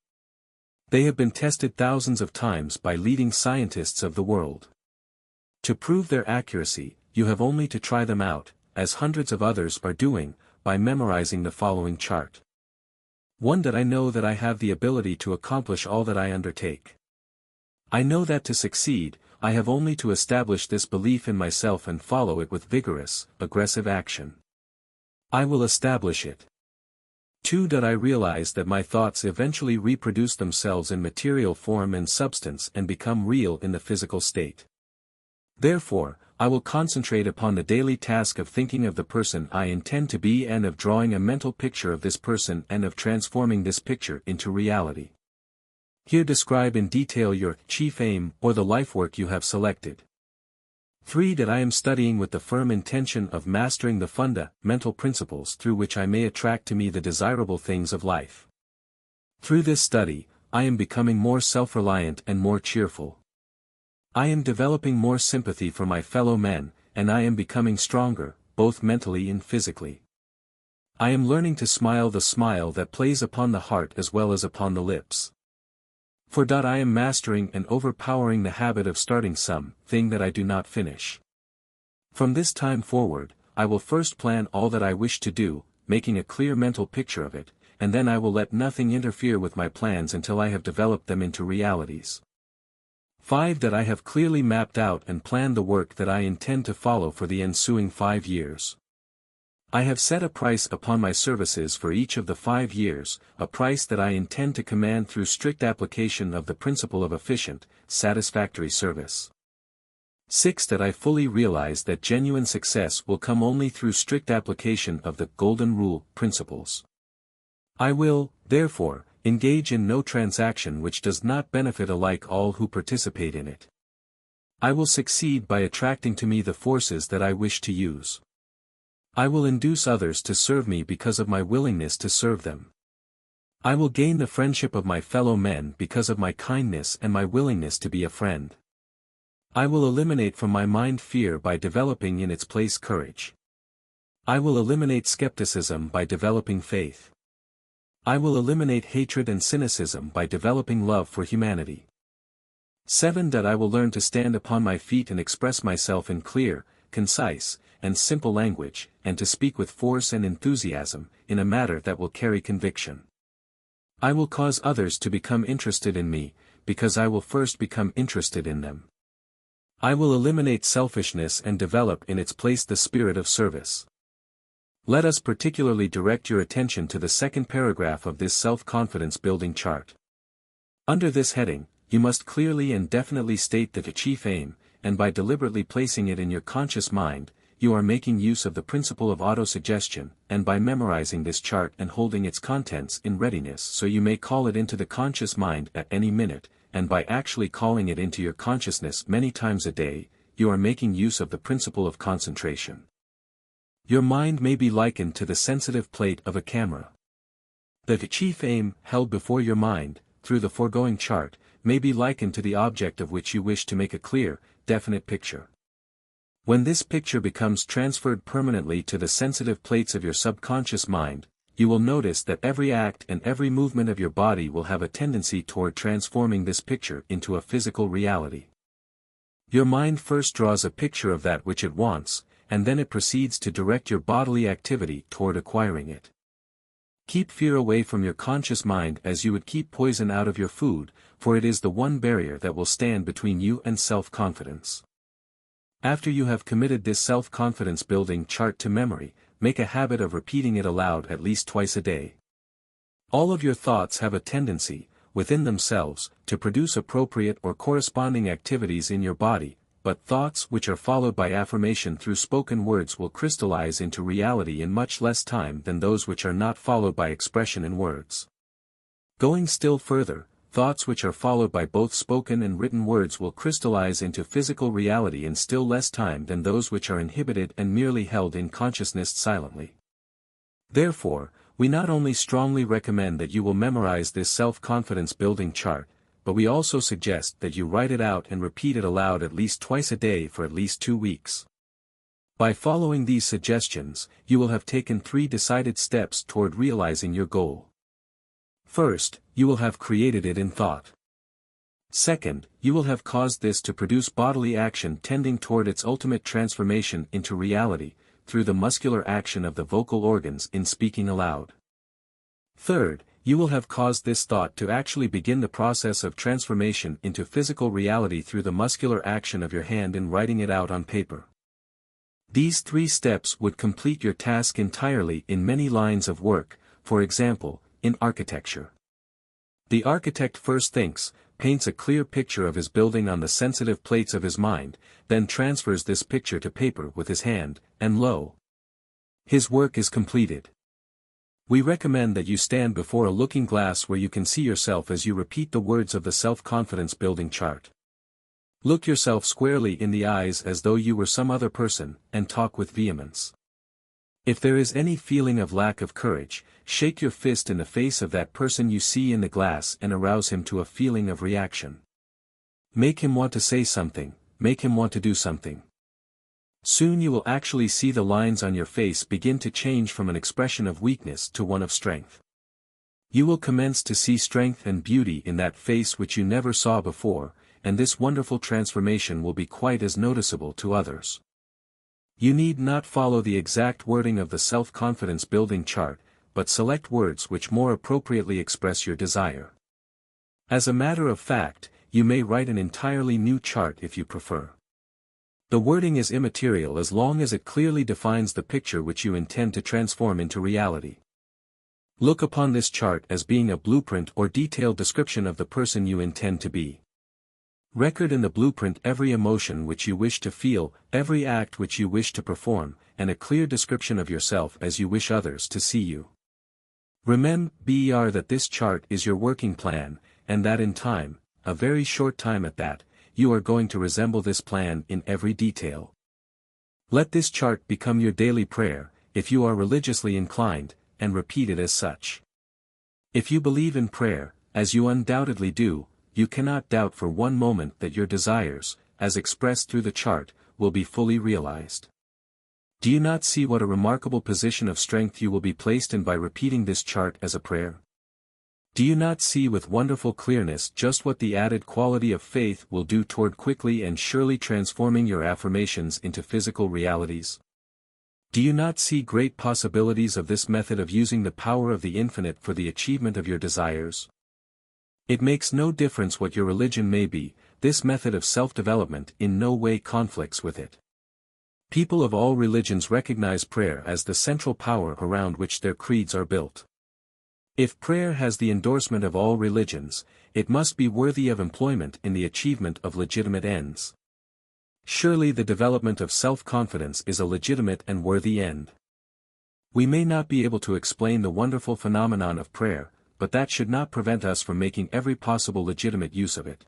They have been tested thousands of times by leading scientists of the world. To prove their accuracy, you have only to try them out, as hundreds of others are doing, by memorizing the following chart. 1. That I know that I have the ability to accomplish all that I undertake. I know that to succeed, I have only to establish this belief in myself and follow it with vigorous, aggressive action. I will establish it. 2. That I realize that my thoughts eventually reproduce themselves in material form and substance and become real in the physical state. Therefore, I will concentrate upon the daily task of thinking of the person I intend to be and of drawing a mental picture of this person and of transforming this picture into reality. Here describe in detail your chief aim or the life work you have selected. 3. That I am studying with the firm intention of mastering the fundamental principles through which I may attract to me the desirable things of life. Through this study, I am becoming more self-reliant and more cheerful. I am developing more sympathy for my fellow men, and I am becoming stronger, both mentally and physically. I am learning to smile the smile that plays upon the heart as well as upon the lips. 4. I am mastering and overpowering the habit of starting something that I do not finish. From this time forward, I will first plan all that I wish to do, making a clear mental picture of it, and then I will let nothing interfere with my plans until I have developed them into realities. 5. That I have clearly mapped out and planned the work that I intend to follow for the ensuing 5 years. I have set a price upon my services for each of the 5 years, a price that I intend to command through strict application of the principle of efficient, satisfactory service. 6. That I fully realize that genuine success will come only through strict application of the Golden Rule principles. I will, therefore, engage in no transaction which does not benefit alike all who participate in it. I will succeed by attracting to me the forces that I wish to use. I will induce others to serve me because of my willingness to serve them. I will gain the friendship of my fellow men because of my kindness and my willingness to be a friend. I will eliminate from my mind fear by developing in its place courage. I will eliminate skepticism by developing faith. I will eliminate hatred and cynicism by developing love for humanity. 7. That I will learn to stand upon my feet and express myself in clear, concise, and simple language, and to speak with force and enthusiasm, in a matter that will carry conviction. I will cause others to become interested in me, because I will first become interested in them. I will eliminate selfishness and develop in its place the spirit of service. Let us particularly direct your attention to the second paragraph of this self-confidence building chart. Under this heading, you must clearly and definitely state the chief aim, and by deliberately placing it in your conscious mind, you are making use of the principle of autosuggestion, and by memorizing this chart and holding its contents in readiness so you may call it into the conscious mind at any minute, and by actually calling it into your consciousness many times a day, you are making use of the principle of concentration. Your mind may be likened to the sensitive plate of a camera. The chief aim, held before your mind, through the foregoing chart, may be likened to the object of which you wish to make a clear, definite picture. When this picture becomes transferred permanently to the sensitive plates of your subconscious mind, you will notice that every act and every movement of your body will have a tendency toward transforming this picture into a physical reality. Your mind first draws a picture of that which it wants, and then it proceeds to direct your bodily activity toward acquiring it. Keep fear away from your conscious mind as you would keep poison out of your food, for it is the one barrier that will stand between you and self-confidence. After you have committed this self-confidence building chart to memory, make a habit of repeating it aloud at least twice a day. All of your thoughts have a tendency, within themselves, to produce appropriate or corresponding activities in your body, but thoughts which are followed by affirmation through spoken words will crystallize into reality in much less time than those which are not followed by expression in words. Going still further, thoughts which are followed by both spoken and written words will crystallize into physical reality in still less time than those which are inhibited and merely held in consciousness silently. Therefore, we not only strongly recommend that you will memorize this self-confidence building chart, but we also suggest that you write it out and repeat it aloud at least twice a day for at least 2 weeks. By following these suggestions, you will have taken 3 decided steps toward realizing your goal. First, you will have created it in thought. Second, you will have caused this to produce bodily action tending toward its ultimate transformation into reality, through the muscular action of the vocal organs in speaking aloud. Third, you will have caused this thought to actually begin the process of transformation into physical reality through the muscular action of your hand in writing it out on paper. These 3 steps would complete your task entirely in many lines of work, for example, in architecture. The architect first thinks, paints a clear picture of his building on the sensitive plates of his mind, then transfers this picture to paper with his hand, and lo! His work is completed. We recommend that you stand before a looking glass where you can see yourself as you repeat the words of the self-confidence building chart. Look yourself squarely in the eyes as though you were some other person, and talk with vehemence. If there is any feeling of lack of courage, shake your fist in the face of that person you see in the glass and arouse him to a feeling of reaction. Make him want to say something, make him want to do something. Soon you will actually see the lines on your face begin to change from an expression of weakness to one of strength. You will commence to see strength and beauty in that face which you never saw before, and this wonderful transformation will be quite as noticeable to others. You need not follow the exact wording of the self-confidence building chart, but select words which more appropriately express your desire. As a matter of fact, you may write an entirely new chart if you prefer. The wording is immaterial as long as it clearly defines the picture which you intend to transform into reality. Look upon this chart as being a blueprint or detailed description of the person you intend to be. Record in the blueprint every emotion which you wish to feel, every act which you wish to perform, and a clear description of yourself as you wish others to see you. Remember that this chart is your working plan, and that in time, a very short time at that, you are going to resemble this plan in every detail. Let this chart become your daily prayer, if you are religiously inclined, and repeat it as such. If you believe in prayer, as you undoubtedly do, you cannot doubt for one moment that your desires, as expressed through the chart, will be fully realized. Do you not see what a remarkable position of strength you will be placed in by repeating this chart as a prayer? Do you not see with wonderful clearness just what the added quality of faith will do toward quickly and surely transforming your affirmations into physical realities? Do you not see great possibilities of this method of using the power of the infinite for the achievement of your desires? It makes no difference what your religion may be, this method of self-development in no way conflicts with it. People of all religions recognize prayer as the central power around which their creeds are built. If prayer has the endorsement of all religions, it must be worthy of employment in the achievement of legitimate ends. Surely the development of self-confidence is a legitimate and worthy end. We may not be able to explain the wonderful phenomenon of prayer, but that should not prevent us from making every possible legitimate use of it.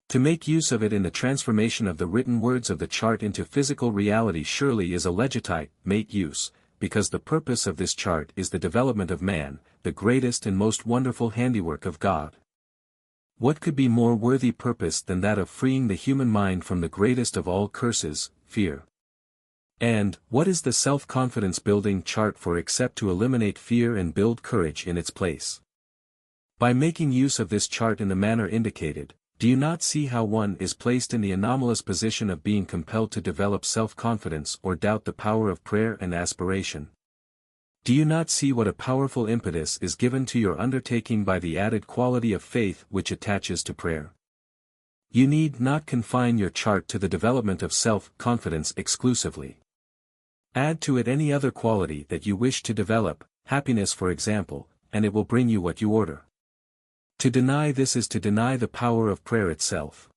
To make use of it in the transformation of the written words of the chart into physical reality surely is a legitimate use, because the purpose of this chart is the development of man, the greatest and most wonderful handiwork of God. What could be more worthy purpose than that of freeing the human mind from the greatest of all curses, fear? And, what is the self-confidence building chart for except to eliminate fear and build courage in its place? By making use of this chart in the manner indicated, do you not see how one is placed in the anomalous position of being compelled to develop self-confidence or doubt the power of prayer and aspiration? Do you not see what a powerful impetus is given to your undertaking by the added quality of faith which attaches to prayer? You need not confine your chart to the development of self-confidence exclusively. Add to it any other quality that you wish to develop, happiness for example, and it will bring you what you order. To deny this is to deny the power of prayer itself.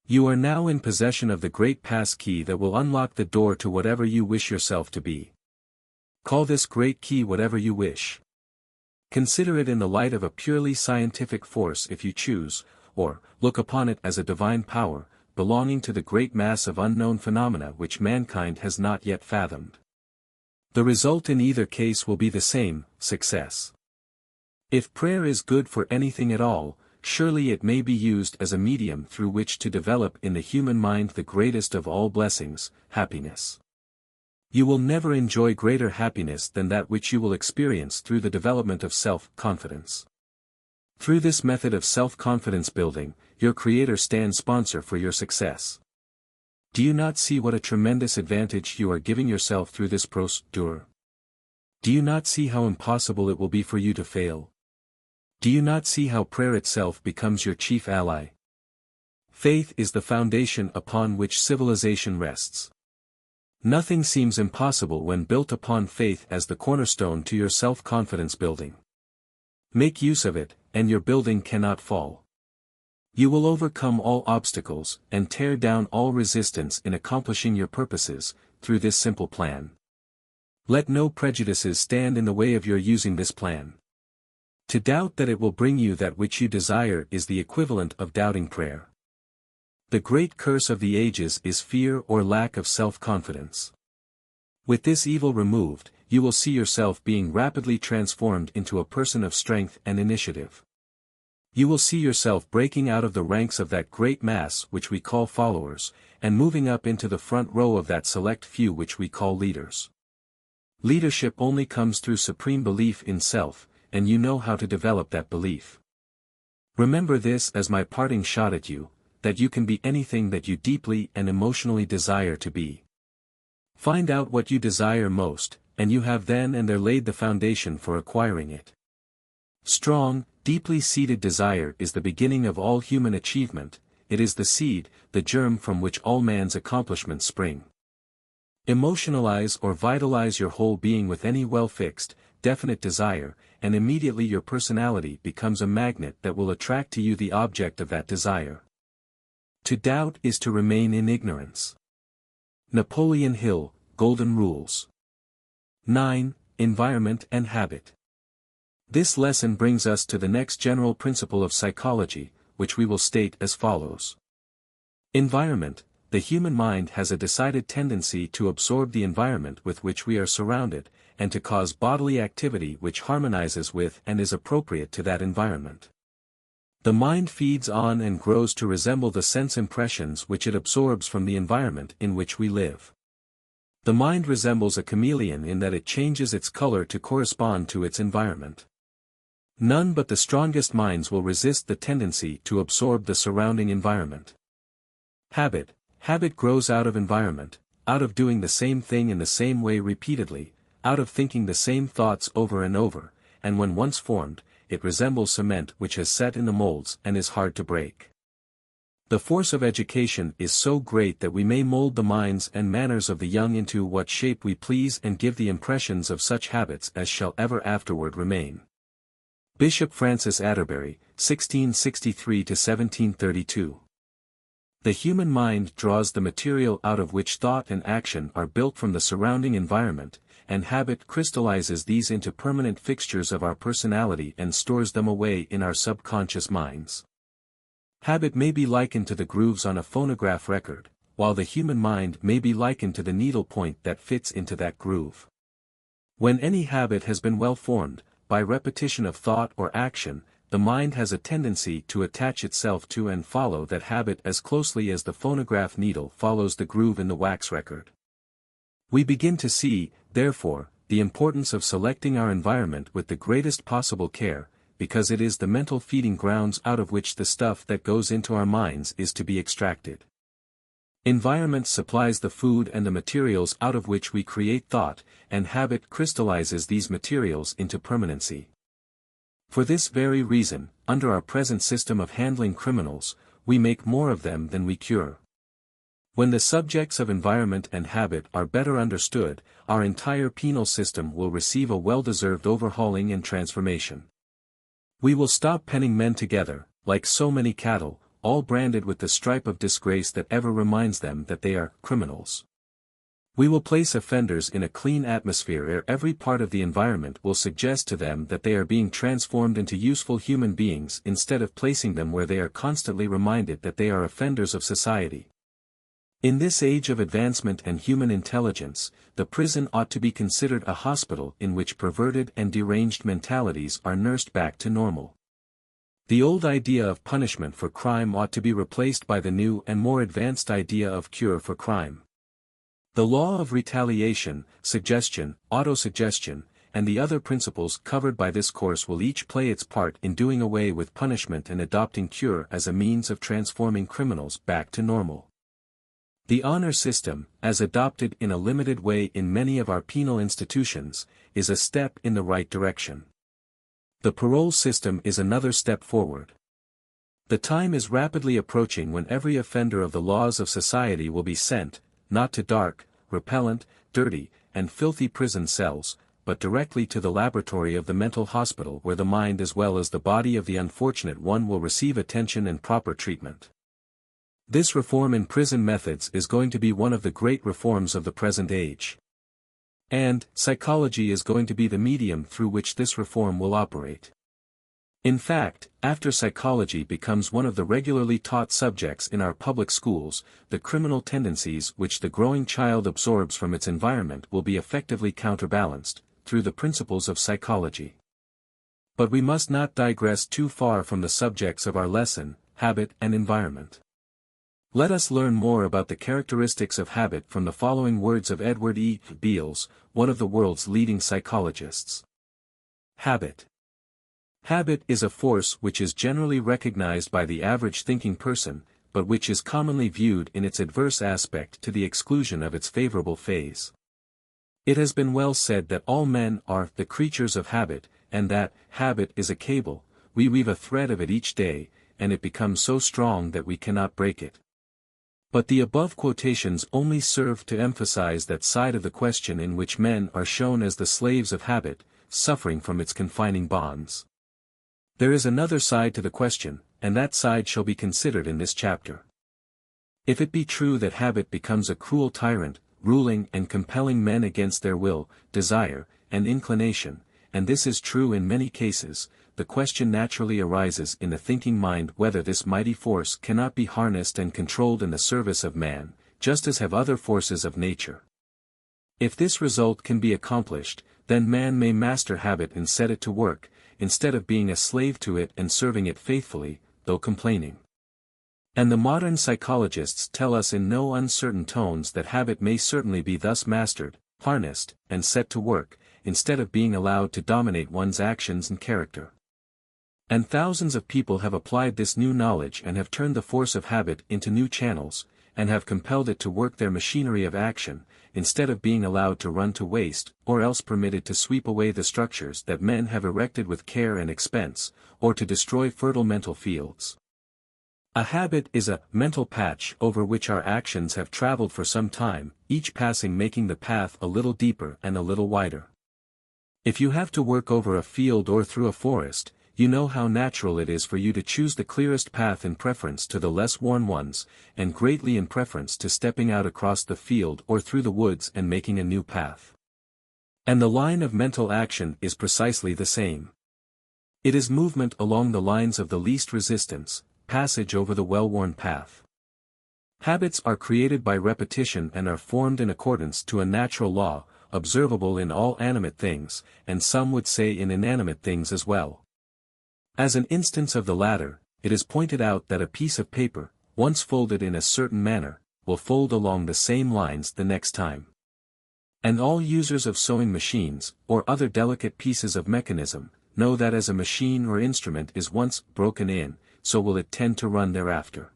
You are now in possession of the great pass key that will unlock the door to whatever you wish yourself to be. Call this great key whatever you wish. Consider it in the light of a purely scientific force if you choose, or look upon it as a divine power, belonging to the great mass of unknown phenomena which mankind has not yet fathomed. The result in either case will be the same, success. If prayer is good for anything at all, surely it may be used as a medium through which to develop in the human mind the greatest of all blessings, happiness. You will never enjoy greater happiness than that which you will experience through the development of self-confidence. Through this method of self-confidence building, your Creator stands sponsor for your success. Do you not see what a tremendous advantage you are giving yourself through this procedure? Do you not see how impossible it will be for you to fail? Do you not see how prayer itself becomes your chief ally? Faith is the foundation upon which civilization rests. Nothing seems impossible when built upon faith as the cornerstone to your self-confidence building. Make use of it, and your building cannot fall. You will overcome all obstacles, and tear down all resistance in accomplishing your purposes, through this simple plan. Let no prejudices stand in the way of your using this plan. To doubt that it will bring you that which you desire is the equivalent of doubting prayer. The great curse of the ages is fear or lack of self-confidence. With this evil removed, you will see yourself being rapidly transformed into a person of strength and initiative. You will see yourself breaking out of the ranks of that great mass which we call followers, and moving up into the front row of that select few which we call leaders. Leadership only comes through supreme belief in self, and you know how to develop that belief. Remember this as my parting shot at you, that you can be anything that you deeply and emotionally desire to be. Find out what you desire most, and you have then and there laid the foundation for acquiring it. Strong, deeply seated desire is the beginning of all human achievement, it is the seed, the germ from which all man's accomplishments spring. Emotionalize or vitalize your whole being with any well-fixed, definite desire, and immediately your personality becomes a magnet that will attract to you the object of that desire. To doubt is to remain in ignorance. Napoleon Hill, Golden Rules. 9. Environment and Habit. This lesson brings us to the next general principle of psychology, which we will state as follows. Environment. The human mind has a decided tendency to absorb the environment with which we are surrounded, and to cause bodily activity which harmonizes with and is appropriate to that environment. The mind feeds on and grows to resemble the sense impressions which it absorbs from the environment in which we live. The mind resembles a chameleon in that it changes its color to correspond to its environment. None but the strongest minds will resist the tendency to absorb the surrounding environment. Habit. Habit grows out of environment, out of doing the same thing in the same way repeatedly, out of thinking the same thoughts over and over, and when once formed, it resembles cement which has set in the molds and is hard to break. The force of education is so great that we may mold the minds and manners of the young into what shape we please and give the impressions of such habits as shall ever afterward remain. Bishop Francis Atterbury, 1663–1732. The human mind draws the material out of which thought and action are built from the surrounding environment, and habit crystallizes these into permanent fixtures of our personality and stores them away in our subconscious minds. Habit may be likened to the grooves on a phonograph record, while the human mind may be likened to the needle point that fits into that groove. When any habit has been well formed, by repetition of thought or action, the mind has a tendency to attach itself to and follow that habit as closely as the phonograph needle follows the groove in the wax record. We begin to see, therefore, the importance of selecting our environment with the greatest possible care, because it is the mental feeding grounds out of which the stuff that goes into our minds is to be extracted. Environment supplies the food and the materials out of which we create thought, and habit crystallizes these materials into permanency. For this very reason, under our present system of handling criminals, we make more of them than we cure. When the subjects of environment and habit are better understood, our entire penal system will receive a well-deserved overhauling and transformation. We will stop penning men together, like so many cattle, all branded with the stripe of disgrace that ever reminds them that they are criminals. We will place offenders in a clean atmosphere where every part of the environment will suggest to them that they are being transformed into useful human beings instead of placing them where they are constantly reminded that they are offenders of society. In this age of advancement and human intelligence, the prison ought to be considered a hospital in which perverted and deranged mentalities are nursed back to normal. The old idea of punishment for crime ought to be replaced by the new and more advanced idea of cure for crime. The law of retaliation, suggestion, autosuggestion, and the other principles covered by this course will each play its part in doing away with punishment and adopting cure as a means of transforming criminals back to normal. The honor system, as adopted in a limited way in many of our penal institutions, is a step in the right direction. The parole system is another step forward. The time is rapidly approaching when every offender of the laws of society will be sent, not to dark, repellent, dirty, and filthy prison cells, but directly to the laboratory of the mental hospital where the mind as well as the body of the unfortunate one will receive attention and proper treatment. This reform in prison methods is going to be one of the great reforms of the present age. And, psychology is going to be the medium through which this reform will operate. In fact, after psychology becomes one of the regularly taught subjects in our public schools, the criminal tendencies which the growing child absorbs from its environment will be effectively counterbalanced, through the principles of psychology. But we must not digress too far from the subjects of our lesson, habit and environment. Let us learn more about the characteristics of habit from the following words of Edward E. Beals, one of the world's leading psychologists. Habit. Habit is a force which is generally recognized by the average thinking person, but which is commonly viewed in its adverse aspect to the exclusion of its favorable phase. It has been well said that all men are the creatures of habit, and that habit is a cable, we weave a thread of it each day, and it becomes so strong that we cannot break it. But the above quotations only serve to emphasize that side of the question in which men are shown as the slaves of habit, suffering from its confining bonds. There is another side to the question, and that side shall be considered in this chapter. If it be true that habit becomes a cruel tyrant, ruling and compelling men against their will, desire, and inclination, and this is true in many cases, the question naturally arises in the thinking mind whether this mighty force cannot be harnessed and controlled in the service of man, just as have other forces of nature. If this result can be accomplished, then man may master habit and set it to work, instead of being a slave to it and serving it faithfully, though complaining. And the modern psychologists tell us in no uncertain tones that habit may certainly be thus mastered, harnessed, and set to work, instead of being allowed to dominate one's actions and character. And thousands of people have applied this new knowledge and have turned the force of habit into new channels, and have compelled it to work their machinery of action, instead of being allowed to run to waste, or else permitted to sweep away the structures that men have erected with care and expense, or to destroy fertile mental fields. A habit is a mental patch over which our actions have traveled for some time, each passing making the path a little deeper and a little wider. If you have to work over a field or through a forest, you know how natural it is for you to choose the clearest path in preference to the less worn ones, and greatly in preference to stepping out across the field or through the woods and making a new path. And the line of mental action is precisely the same. It is movement along the lines of the least resistance, passage over the well-worn path. Habits are created by repetition and are formed in accordance to a natural law, observable in all animate things, and some would say in inanimate things as well. As an instance of the latter, it is pointed out that a piece of paper, once folded in a certain manner, will fold along the same lines the next time. And all users of sewing machines, or other delicate pieces of mechanism, know that as a machine or instrument is once broken in, so will it tend to run thereafter.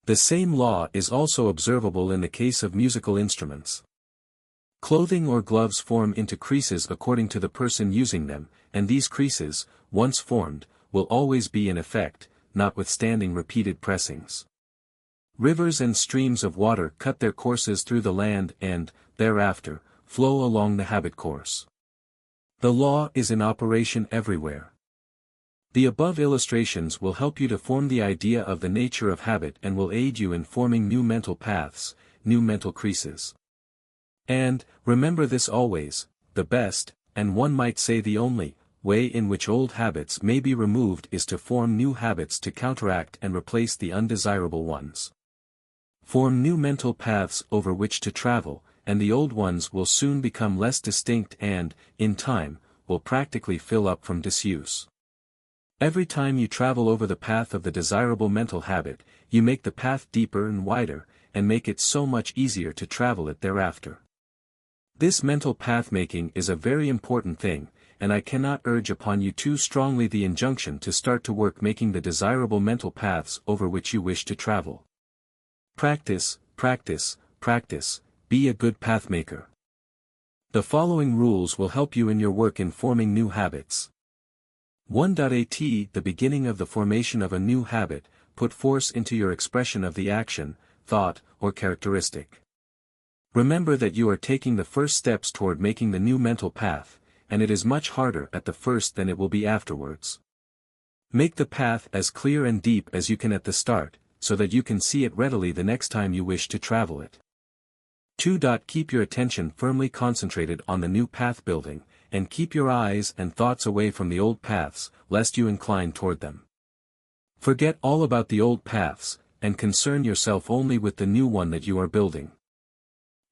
The same law is also observable in the case of musical instruments. Clothing or gloves form into creases according to the person using them, and these creases, once formed, will always be in effect, notwithstanding repeated pressings. Rivers and streams of water cut their courses through the land and, thereafter, flow along the habit course. The law is in operation everywhere. The above illustrations will help you to form the idea of the nature of habit and will aid you in forming new mental paths, new mental creases. And, remember this always, the best, and one might say the only, way in which old habits may be removed is to form new habits to counteract and replace the undesirable ones. Form new mental paths over which to travel, and the old ones will soon become less distinct and, in time, will practically fill up from disuse. Every time you travel over the path of the desirable mental habit, you make the path deeper and wider, and make it so much easier to travel it thereafter. This mental path-making is a very important thing, and I cannot urge upon you too strongly the injunction to start to work making the desirable mental paths over which you wish to travel. Practice, practice, practice, be a good pathmaker. The following rules will help you in your work in forming new habits. 1.at The beginning of the formation of a new habit, put force into your expression of the action, thought, or characteristic. Remember that you are taking the first steps toward making the new mental path, and it is much harder at the first than it will be afterwards. Make the path as clear and deep as you can at the start, so that you can see it readily the next time you wish to travel it. 2. Keep your attention firmly concentrated on the new path building, and keep your eyes and thoughts away from the old paths, lest you incline toward them. Forget all about the old paths, and concern yourself only with the new one that you are building.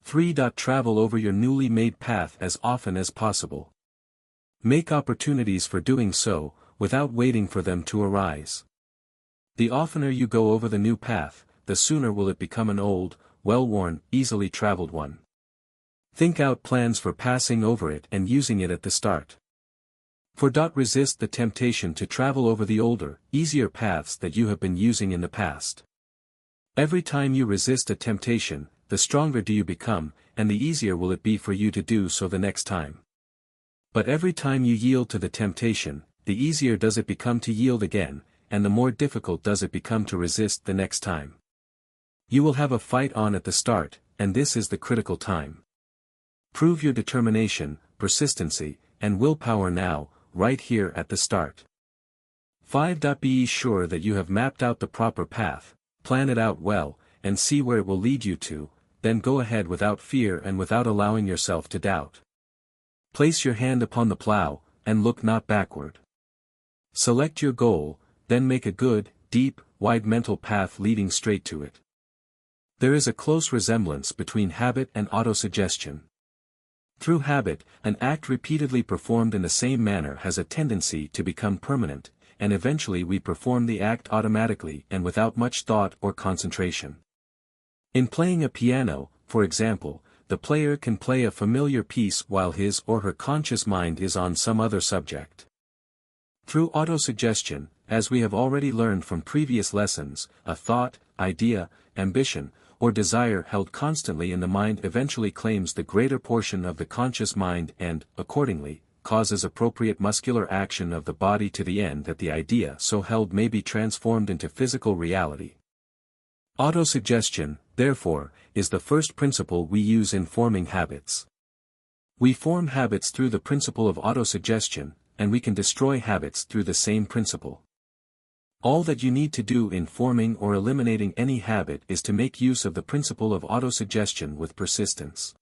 3. Travel over your newly made path as often as possible. Make opportunities for doing so, without waiting for them to arise. The oftener you go over the new path, the sooner will it become an old, well-worn, easily traveled one. Think out plans for passing over it and using it at the start. 4. Resist the temptation to travel over the older, easier paths that you have been using in the past. Every time you resist a temptation, the stronger do you become, and the easier will it be for you to do so the next time. But every time you yield to the temptation, the easier does it become to yield again, and the more difficult does it become to resist the next time. You will have a fight on at the start, and this is the critical time. Prove your determination, persistency, and willpower now, right here at the start. 5. Be sure that you have mapped out the proper path, plan it out well, and see where it will lead you to, then go ahead without fear and without allowing yourself to doubt. Place your hand upon the plow, and look not backward. Select your goal, then make a good, deep, wide mental path leading straight to it. There is a close resemblance between habit and autosuggestion. Through habit, an act repeatedly performed in the same manner has a tendency to become permanent, and eventually we perform the act automatically and without much thought or concentration. In playing a piano, for example, the player can play a familiar piece while his or her conscious mind is on some other subject. Through autosuggestion, as we have already learned from previous lessons, a thought, idea, ambition, or desire held constantly in the mind eventually claims the greater portion of the conscious mind and, accordingly, causes appropriate muscular action of the body to the end that the idea so held may be transformed into physical reality. Autosuggestion, therefore, is the first principle we use in forming habits. We form habits through the principle of autosuggestion, and we can destroy habits through the same principle. All that you need to do in forming or eliminating any habit is to make use of the principle of autosuggestion with persistence.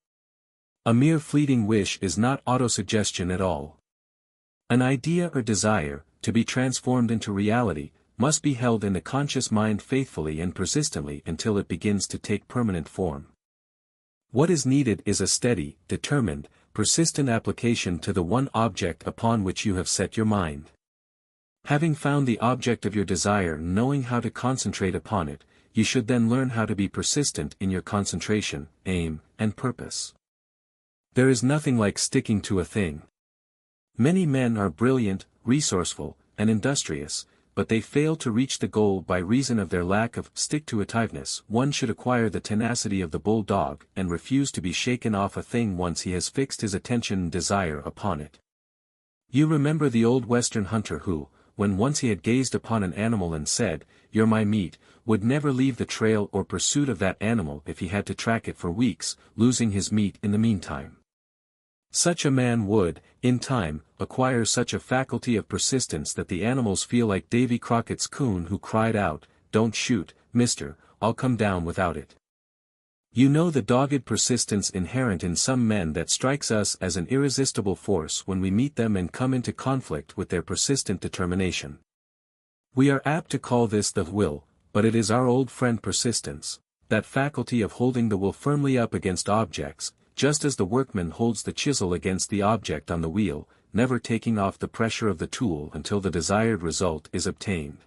A mere fleeting wish is not autosuggestion at all. An idea or desire, to be transformed into reality, must be held in the conscious mind faithfully and persistently until it begins to take permanent form. What is needed is a steady, determined, persistent application to the one object upon which you have set your mind. Having found the object of your desire and knowing how to concentrate upon it, you should then learn how to be persistent in your concentration, aim, and purpose. There is nothing like sticking to a thing. Many men are brilliant, resourceful, and industrious, but they fail to reach the goal by reason of their lack of stick-to-itiveness. One should acquire the tenacity of the bulldog and refuse to be shaken off a thing once he has fixed his attention and desire upon it. You remember the old Western hunter who, when once he had gazed upon an animal and said, "You're my meat," would never leave the trail or pursuit of that animal if he had to track it for weeks, losing his meat in the meantime. Such a man would, in time, acquire such a faculty of persistence that the animals feel like Davy Crockett's coon who cried out, "Don't shoot, mister, I'll come down without it." You know the dogged persistence inherent in some men that strikes us as an irresistible force when we meet them and come into conflict with their persistent determination. We are apt to call this the will, but it is our old friend persistence, that faculty of holding the will firmly up against objects, just as the workman holds the chisel against the object on the wheel, never taking off the pressure of the tool until the desired result is obtained.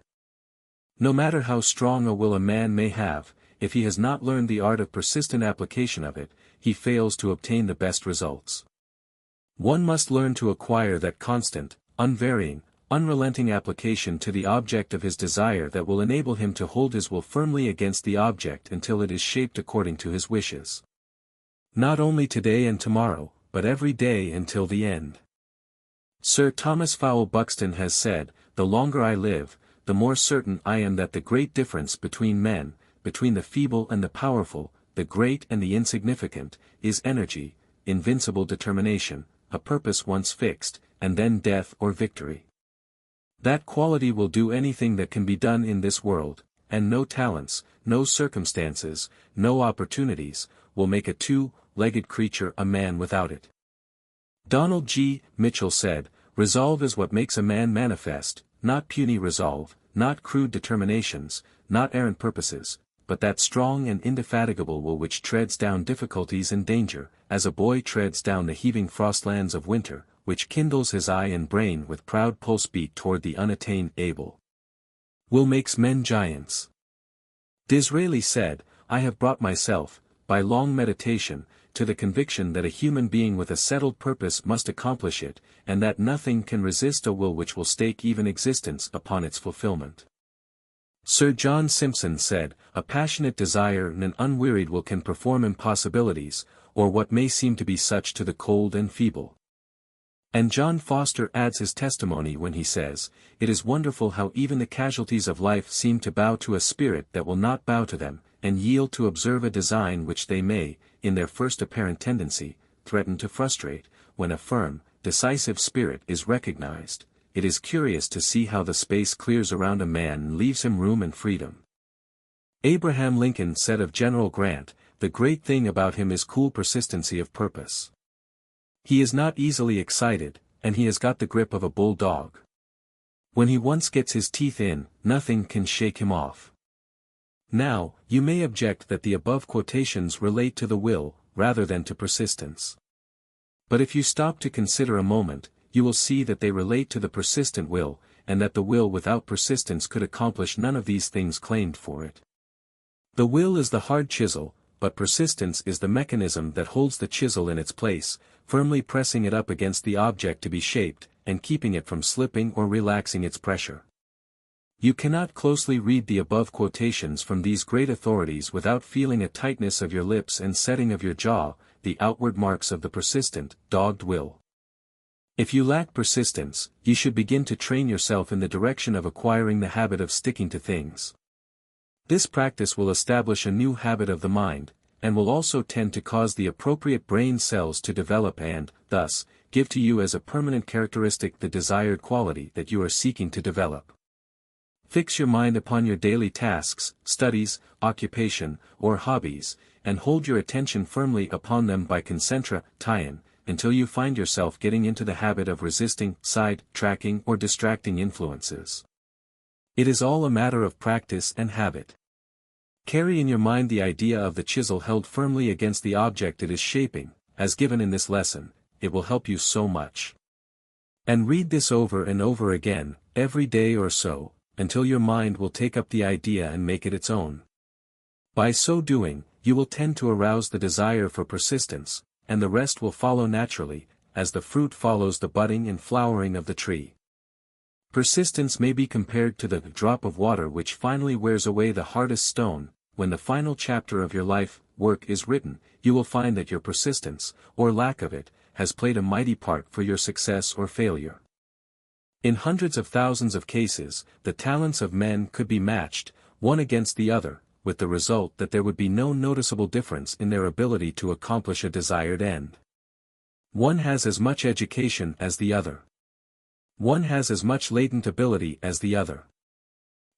No matter how strong a will a man may have, if he has not learned the art of persistent application of it, he fails to obtain the best results. One must learn to acquire that constant, unvarying, unrelenting application to the object of his desire that will enable him to hold his will firmly against the object until it is shaped according to his wishes. Not only today and tomorrow, but every day until the end. Sir Thomas Fowell Buxton has said, "The longer I live, the more certain I am that the great difference between men, between the feeble and the powerful, the great and the insignificant, is energy, invincible determination, a purpose once fixed, and then death or victory. That quality will do anything that can be done in this world, and no talents, no circumstances, no opportunities, will make a two-legged creature a man without it." Donald G. Mitchell said, "Resolve is what makes a man manifest, not puny resolve, not crude determinations, not errant purposes, but that strong and indefatigable will which treads down difficulties and danger, as a boy treads down the heaving frostlands of winter, which kindles his eye and brain with proud pulse beat toward the unattained able. Will makes men giants." Disraeli said, "I have brought myself, by long meditation, to the conviction that a human being with a settled purpose must accomplish it, and that nothing can resist a will which will stake even existence upon its fulfillment." Sir John Simpson said, "A passionate desire and an unwearied will can perform impossibilities, or what may seem to be such to the cold and feeble." And John Foster adds his testimony when he says, "It is wonderful how even the casualties of life seem to bow to a spirit that will not bow to them, and yield to observe a design which they may, in their first apparent tendency, threaten to frustrate, when a firm, decisive spirit is recognized. It is curious to see how the space clears around a man and leaves him room and freedom." Abraham Lincoln said of General Grant, "The great thing about him is cool persistency of purpose. He is not easily excited, and he has got the grip of a bulldog. When he once gets his teeth in, nothing can shake him off." Now, you may object that the above quotations relate to the will, rather than to persistence. But if you stop to consider a moment, you will see that they relate to the persistent will, and that the will without persistence could accomplish none of these things claimed for it. The will is the hard chisel, but persistence is the mechanism that holds the chisel in its place, firmly pressing it up against the object to be shaped, and keeping it from slipping or relaxing its pressure. You cannot closely read the above quotations from these great authorities without feeling a tightness of your lips and setting of your jaw, the outward marks of the persistent, dogged will. If you lack persistence, you should begin to train yourself in the direction of acquiring the habit of sticking to things. This practice will establish a new habit of the mind, and will also tend to cause the appropriate brain cells to develop and, thus, give to you as a permanent characteristic the desired quality that you are seeking to develop. Fix your mind upon your daily tasks, studies, occupation, or hobbies, and hold your attention firmly upon them by tie-in, until you find yourself getting into the habit of resisting, side-tracking or distracting influences. It is all a matter of practice and habit. Carry in your mind the idea of the chisel held firmly against the object it is shaping, as given in this lesson. It will help you so much. And read this over and over again, every day or so, until your mind will take up the idea and make it its own. By so doing, you will tend to arouse the desire for persistence, and the rest will follow naturally, as the fruit follows the budding and flowering of the tree. Persistence may be compared to the drop of water which finally wears away the hardest stone. When the final chapter of your life work is written, you will find that your persistence, or lack of it, has played a mighty part for your success or failure. In hundreds of thousands of cases, the talents of men could be matched, one against the other, with the result that there would be no noticeable difference in their ability to accomplish a desired end. One has as much education as the other. One has as much latent ability as the other.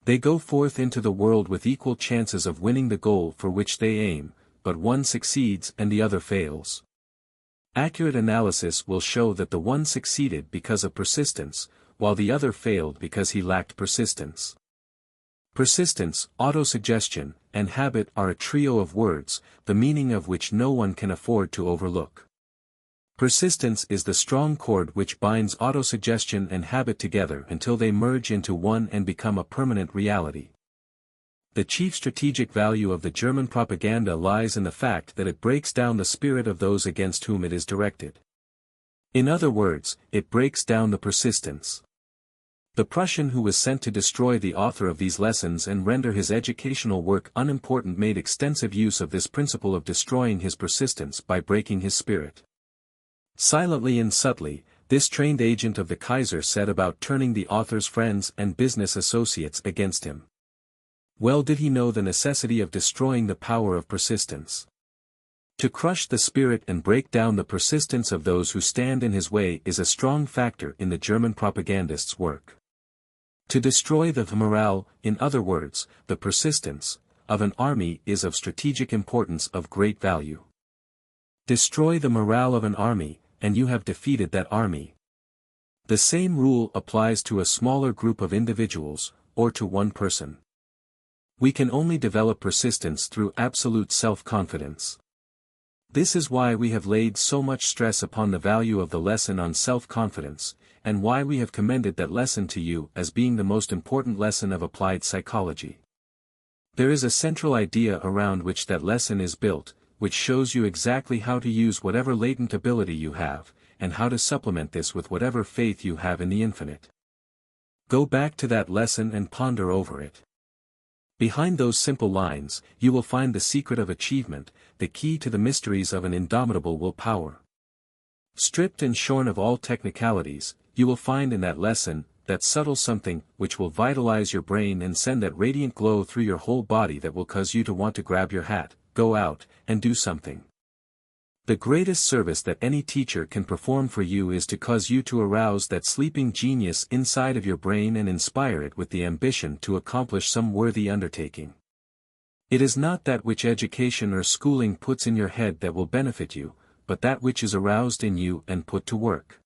They go forth into the world with equal chances of winning the goal for which they aim, but one succeeds and the other fails. Accurate analysis will show that the one succeeded because of persistence, while the other failed because he lacked persistence. Persistence, autosuggestion, and habit are a trio of words, the meaning of which no one can afford to overlook. Persistence is the strong cord which binds autosuggestion and habit together until they merge into one and become a permanent reality. The chief strategic value of the German propaganda lies in the fact that it breaks down the spirit of those against whom it is directed. In other words, it breaks down the persistence. The Prussian who was sent to destroy the author of these lessons and render his educational work unimportant made extensive use of this principle of destroying his persistence by breaking his spirit. Silently and subtly, this trained agent of the Kaiser set about turning the author's friends and business associates against him. Well did he know the necessity of destroying the power of persistence. To crush the spirit and break down the persistence of those who stand in his way is a strong factor in the German propagandist's work. To destroy the morale, in other words, the persistence, of an army is of strategic importance of great value. Destroy the morale of an army, and you have defeated that army. The same rule applies to a smaller group of individuals, or to one person. We can only develop persistence through absolute self-confidence. This is why we have laid so much stress upon the value of the lesson on self-confidence, and why we have commended that lesson to you as being the most important lesson of applied psychology. There is a central idea around which that lesson is built, which shows you exactly how to use whatever latent ability you have, and how to supplement this with whatever faith you have in the infinite. Go back to that lesson and ponder over it. Behind those simple lines, you will find the secret of achievement, the key to the mysteries of an indomitable willpower. Stripped and shorn of all technicalities, you will find in that lesson, that subtle something which will vitalize your brain and send that radiant glow through your whole body that will cause you to want to grab your hat, go out, and do something. The greatest service that any teacher can perform for you is to cause you to arouse that sleeping genius inside of your brain and inspire it with the ambition to accomplish some worthy undertaking. It is not that which education or schooling puts in your head that will benefit you, but that which is aroused in you and put to work.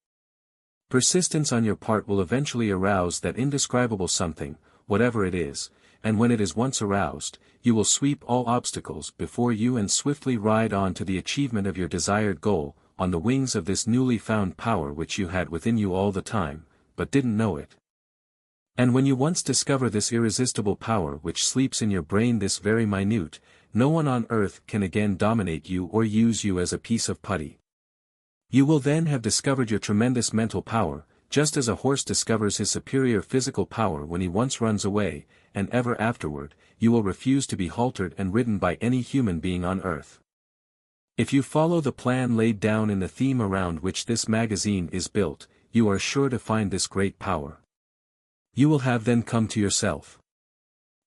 Persistence on your part will eventually arouse that indescribable something, whatever it is, and when it is once aroused, you will sweep all obstacles before you and swiftly ride on to the achievement of your desired goal, on the wings of this newly found power which you had within you all the time, but didn't know it. And when you once discover this irresistible power which sleeps in your brain this very minute, no one on earth can again dominate you or use you as a piece of putty. You will then have discovered your tremendous mental power, just as a horse discovers his superior physical power when he once runs away, and ever afterward, you will refuse to be haltered and ridden by any human being on earth. If you follow the plan laid down in the theme around which this magazine is built, you are sure to find this great power. You will have then come to yourself.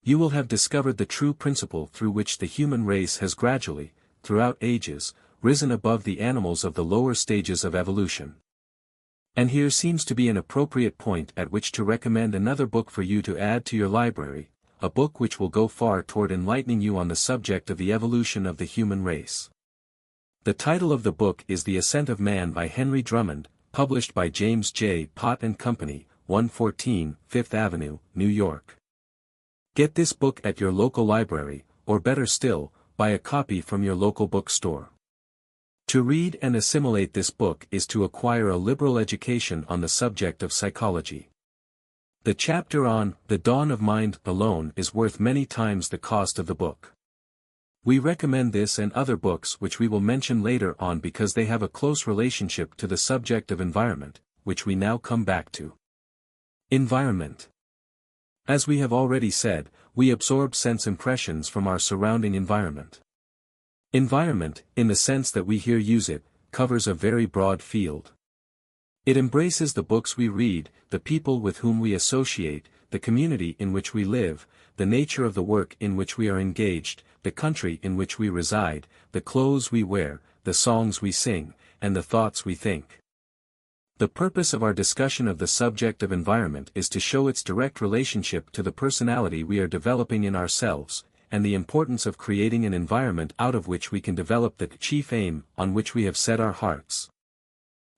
You will have discovered the true principle through which the human race has gradually, throughout ages, risen above the animals of the lower stages of evolution. And here seems to be an appropriate point at which to recommend another book for you to add to your library, a book which will go far toward enlightening you on the subject of the evolution of the human race. The title of the book is The Ascent of Man by Henry Drummond, published by James J. Pott & Company, 114 Fifth Avenue, New York. Get this book at your local library, or better still, buy a copy from your local bookstore. To read and assimilate this book is to acquire a liberal education on the subject of psychology. The chapter on The Dawn of Mind alone is worth many times the cost of the book. We recommend this and other books which we will mention later on because they have a close relationship to the subject of environment, which we now come back to. Environment. As we have already said, we absorb sense impressions from our surrounding environment. Environment, in the sense that we here use it, covers a very broad field. It embraces the books we read, the people with whom we associate, the community in which we live, the nature of the work in which we are engaged, the country in which we reside, the clothes we wear, the songs we sing, and the thoughts we think. The purpose of our discussion of the subject of environment is to show its direct relationship to the personality we are developing in ourselves, and the importance of creating an environment out of which we can develop the chief aim on which we have set our hearts.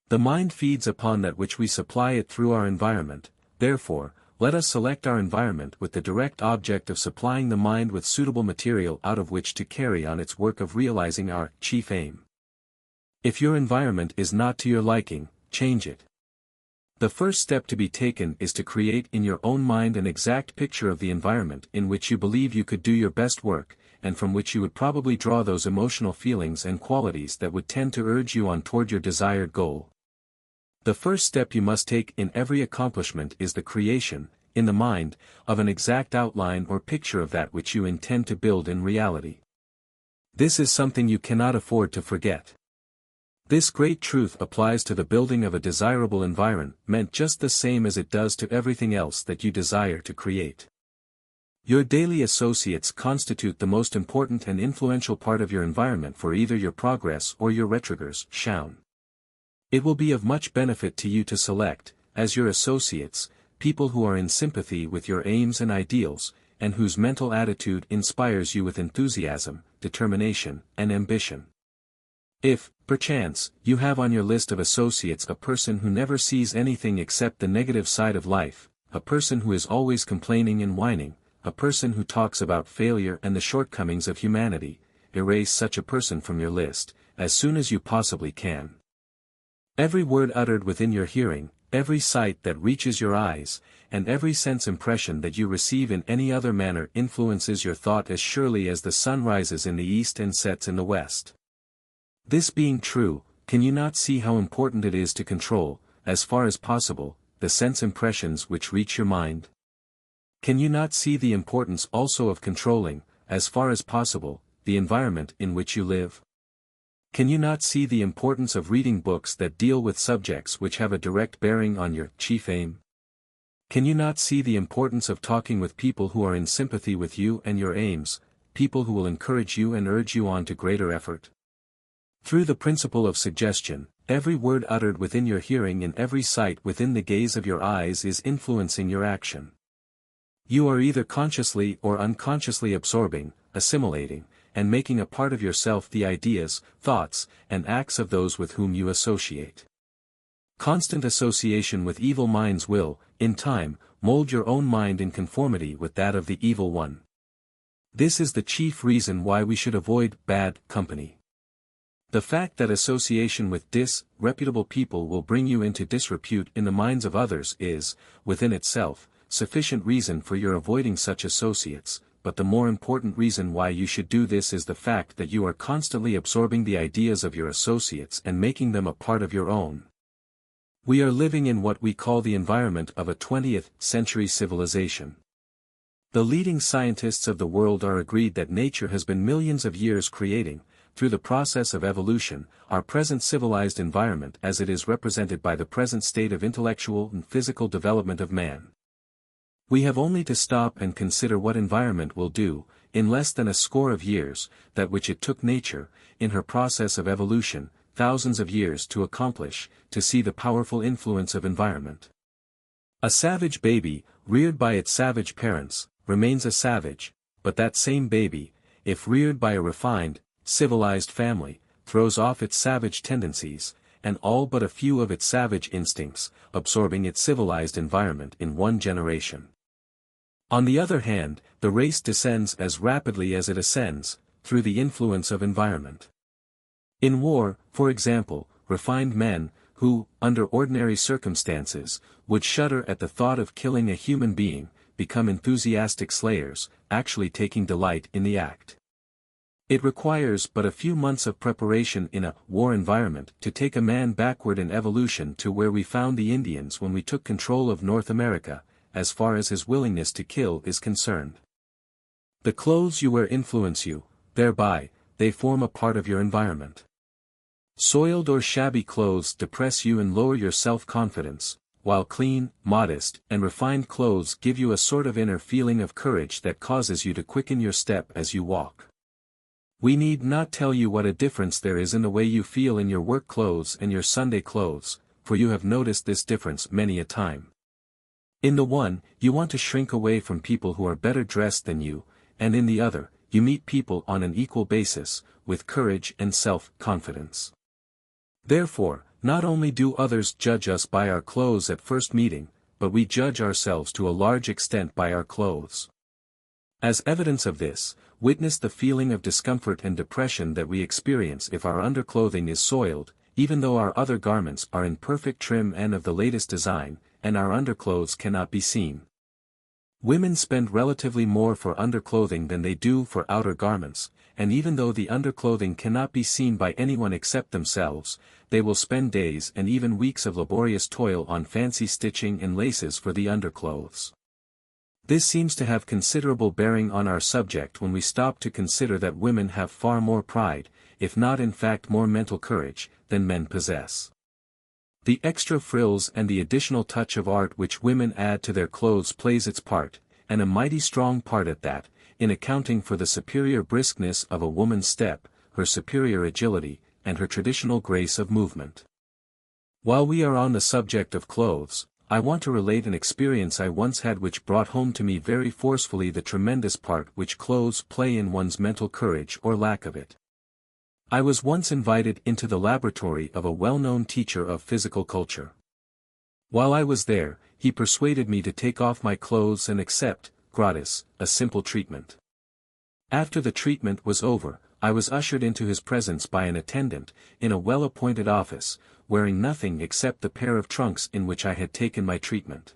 The mind feeds upon that which we supply it through our environment, therefore, let us select our environment with the direct object of supplying the mind with suitable material out of which to carry on its work of realizing our chief aim. If your environment is not to your liking, change it. The first step to be taken is to create in your own mind an exact picture of the environment in which you believe you could do your best work, and from which you would probably draw those emotional feelings and qualities that would tend to urge you on toward your desired goal. The first step you must take in every accomplishment is the creation, in the mind, of an exact outline or picture of that which you intend to build in reality. This is something you cannot afford to forget. This great truth applies to the building of a desirable environment just the same as it does to everything else that you desire to create. Your daily associates constitute the most important and influential part of your environment for either your progress or your retrogression. It will be of much benefit to you to select, as your associates, people who are in sympathy with your aims and ideals, and whose mental attitude inspires you with enthusiasm, determination, and ambition. If, perchance, you have on your list of associates a person who never sees anything except the negative side of life, a person who is always complaining and whining, a person who talks about failure and the shortcomings of humanity, erase such a person from your list, as soon as you possibly can. Every word uttered within your hearing, every sight that reaches your eyes, and every sense impression that you receive in any other manner influences your thought as surely as the sun rises in the east and sets in the west. This being true, can you not see how important it is to control, as far as possible, the sense impressions which reach your mind? Can you not see the importance also of controlling, as far as possible, the environment in which you live? Can you not see the importance of reading books that deal with subjects which have a direct bearing on your chief aim? Can you not see the importance of talking with people who are in sympathy with you and your aims, people who will encourage you and urge you on to greater effort? Through the principle of suggestion, every word uttered within your hearing and every sight within the gaze of your eyes is influencing your action. You are either consciously or unconsciously absorbing, assimilating, and making a part of yourself the ideas, thoughts, and acts of those with whom you associate. Constant association with evil minds will, in time, mold your own mind in conformity with that of the evil one. This is the chief reason why we should avoid bad company. The fact that association with disreputable people will bring you into disrepute in the minds of others is, within itself, sufficient reason for your avoiding such associates, but the more important reason why you should do this is the fact that you are constantly absorbing the ideas of your associates and making them a part of your own. We are living in what we call the environment of a 20th century civilization. The leading scientists of the world are agreed that nature has been millions of years creating, through the process of evolution, our present civilized environment as it is represented by the present state of intellectual and physical development of man. We have only to stop and consider what environment will do, in less than a score of years, that which it took nature, in her process of evolution, thousands of years to accomplish, to see the powerful influence of environment. A savage baby, reared by its savage parents, remains a savage, but that same baby, if reared by a refined, civilized family, throws off its savage tendencies, and all but a few of its savage instincts, absorbing its civilized environment in one generation. On the other hand, the race descends as rapidly as it ascends, through the influence of environment. In war, for example, refined men, who, under ordinary circumstances, would shudder at the thought of killing a human being, become enthusiastic slayers, actually taking delight in the act. It requires but a few months of preparation in a war environment to take a man backward in evolution to where we found the Indians when we took control of North America, as far as his willingness to kill is concerned. The clothes you wear influence you, thereby, they form a part of your environment. Soiled or shabby clothes depress you and lower your self-confidence, while clean, modest, and refined clothes give you a sort of inner feeling of courage that causes you to quicken your step as you walk. We need not tell you what a difference there is in the way you feel in your work clothes and your Sunday clothes, for you have noticed this difference many a time. In the one, you want to shrink away from people who are better dressed than you, and in the other, you meet people on an equal basis, with courage and self-confidence. Therefore, not only do others judge us by our clothes at first meeting, but we judge ourselves to a large extent by our clothes. As evidence of this, witness the feeling of discomfort and depression that we experience if our underclothing is soiled, even though our other garments are in perfect trim and of the latest design, and our underclothes cannot be seen. Women spend relatively more for underclothing than they do for outer garments, and even though the underclothing cannot be seen by anyone except themselves, they will spend days and even weeks of laborious toil on fancy stitching and laces for the underclothes. This seems to have considerable bearing on our subject when we stop to consider that women have far more pride, if not in fact more mental courage, than men possess. The extra frills and the additional touch of art which women add to their clothes plays its part, and a mighty strong part at that, in accounting for the superior briskness of a woman's step, her superior agility, and her traditional grace of movement. While we are on the subject of clothes, I want to relate an experience I once had which brought home to me very forcefully the tremendous part which clothes play in one's mental courage or lack of it. I was once invited into the laboratory of a well-known teacher of physical culture. While I was there, he persuaded me to take off my clothes and accept, gratis, a simple treatment. After the treatment was over, I was ushered into his presence by an attendant, in a well-appointed office, wearing nothing except the pair of trunks in which I had taken my treatment.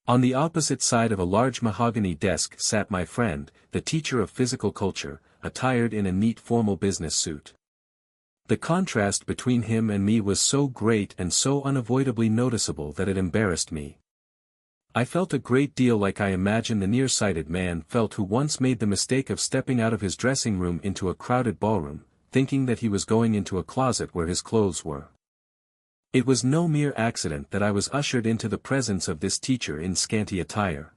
On the opposite side of a large mahogany desk sat my friend, the teacher of physical culture, attired in a neat formal business suit. The contrast between him and me was so great and so unavoidably noticeable that it embarrassed me. I felt a great deal like I imagine the nearsighted man felt who once made the mistake of stepping out of his dressing room into a crowded ballroom, thinking that he was going into a closet where his clothes were. It was no mere accident that I was ushered into the presence of this teacher in scanty attire.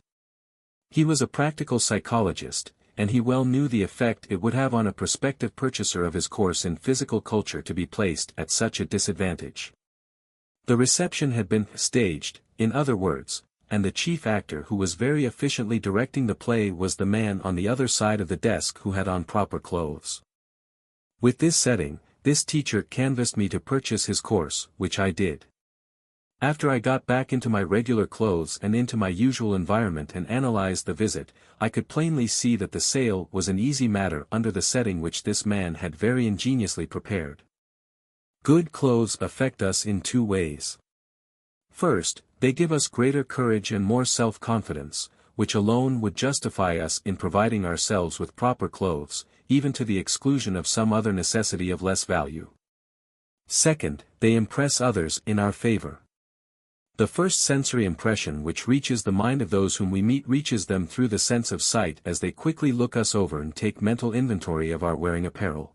He was a practical psychologist, and he well knew the effect it would have on a prospective purchaser of his course in physical culture to be placed at such a disadvantage. The reception had been staged, in other words, and the chief actor who was very efficiently directing the play was the man on the other side of the desk who had on proper clothes. With this setting, this teacher canvassed me to purchase his course, which I did. After I got back into my regular clothes and into my usual environment and analyzed the visit, I could plainly see that the sale was an easy matter under the setting which this man had very ingeniously prepared. Good clothes affect us in two ways. First, they give us greater courage and more self-confidence, which alone would justify us in providing ourselves with proper clothes, even to the exclusion of some other necessity of less value. Second, they impress others in our favor. The first sensory impression which reaches the mind of those whom we meet reaches them through the sense of sight as they quickly look us over and take mental inventory of our wearing apparel.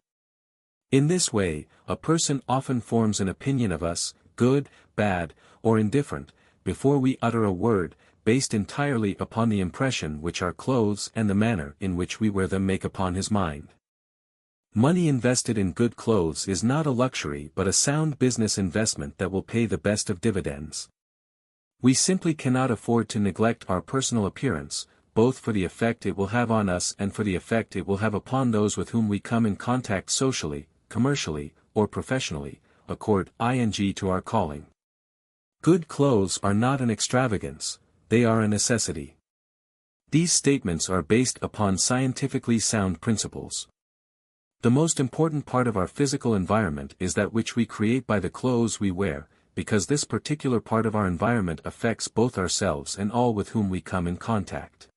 In this way, a person often forms an opinion of us, good, bad, or indifferent, before we utter a word, based entirely upon the impression which our clothes and the manner in which we wear them make upon his mind. Money invested in good clothes is not a luxury but a sound business investment that will pay the best of dividends. We simply cannot afford to neglect our personal appearance, both for the effect it will have on us and for the effect it will have upon those with whom we come in contact socially, commercially, or professionally, accord ing to our calling. Good clothes are not an extravagance, they are a necessity. These statements are based upon scientifically sound principles. The most important part of our physical environment is that which we create by the clothes we wear, because this particular part of our environment affects both ourselves and all with whom we come in contact.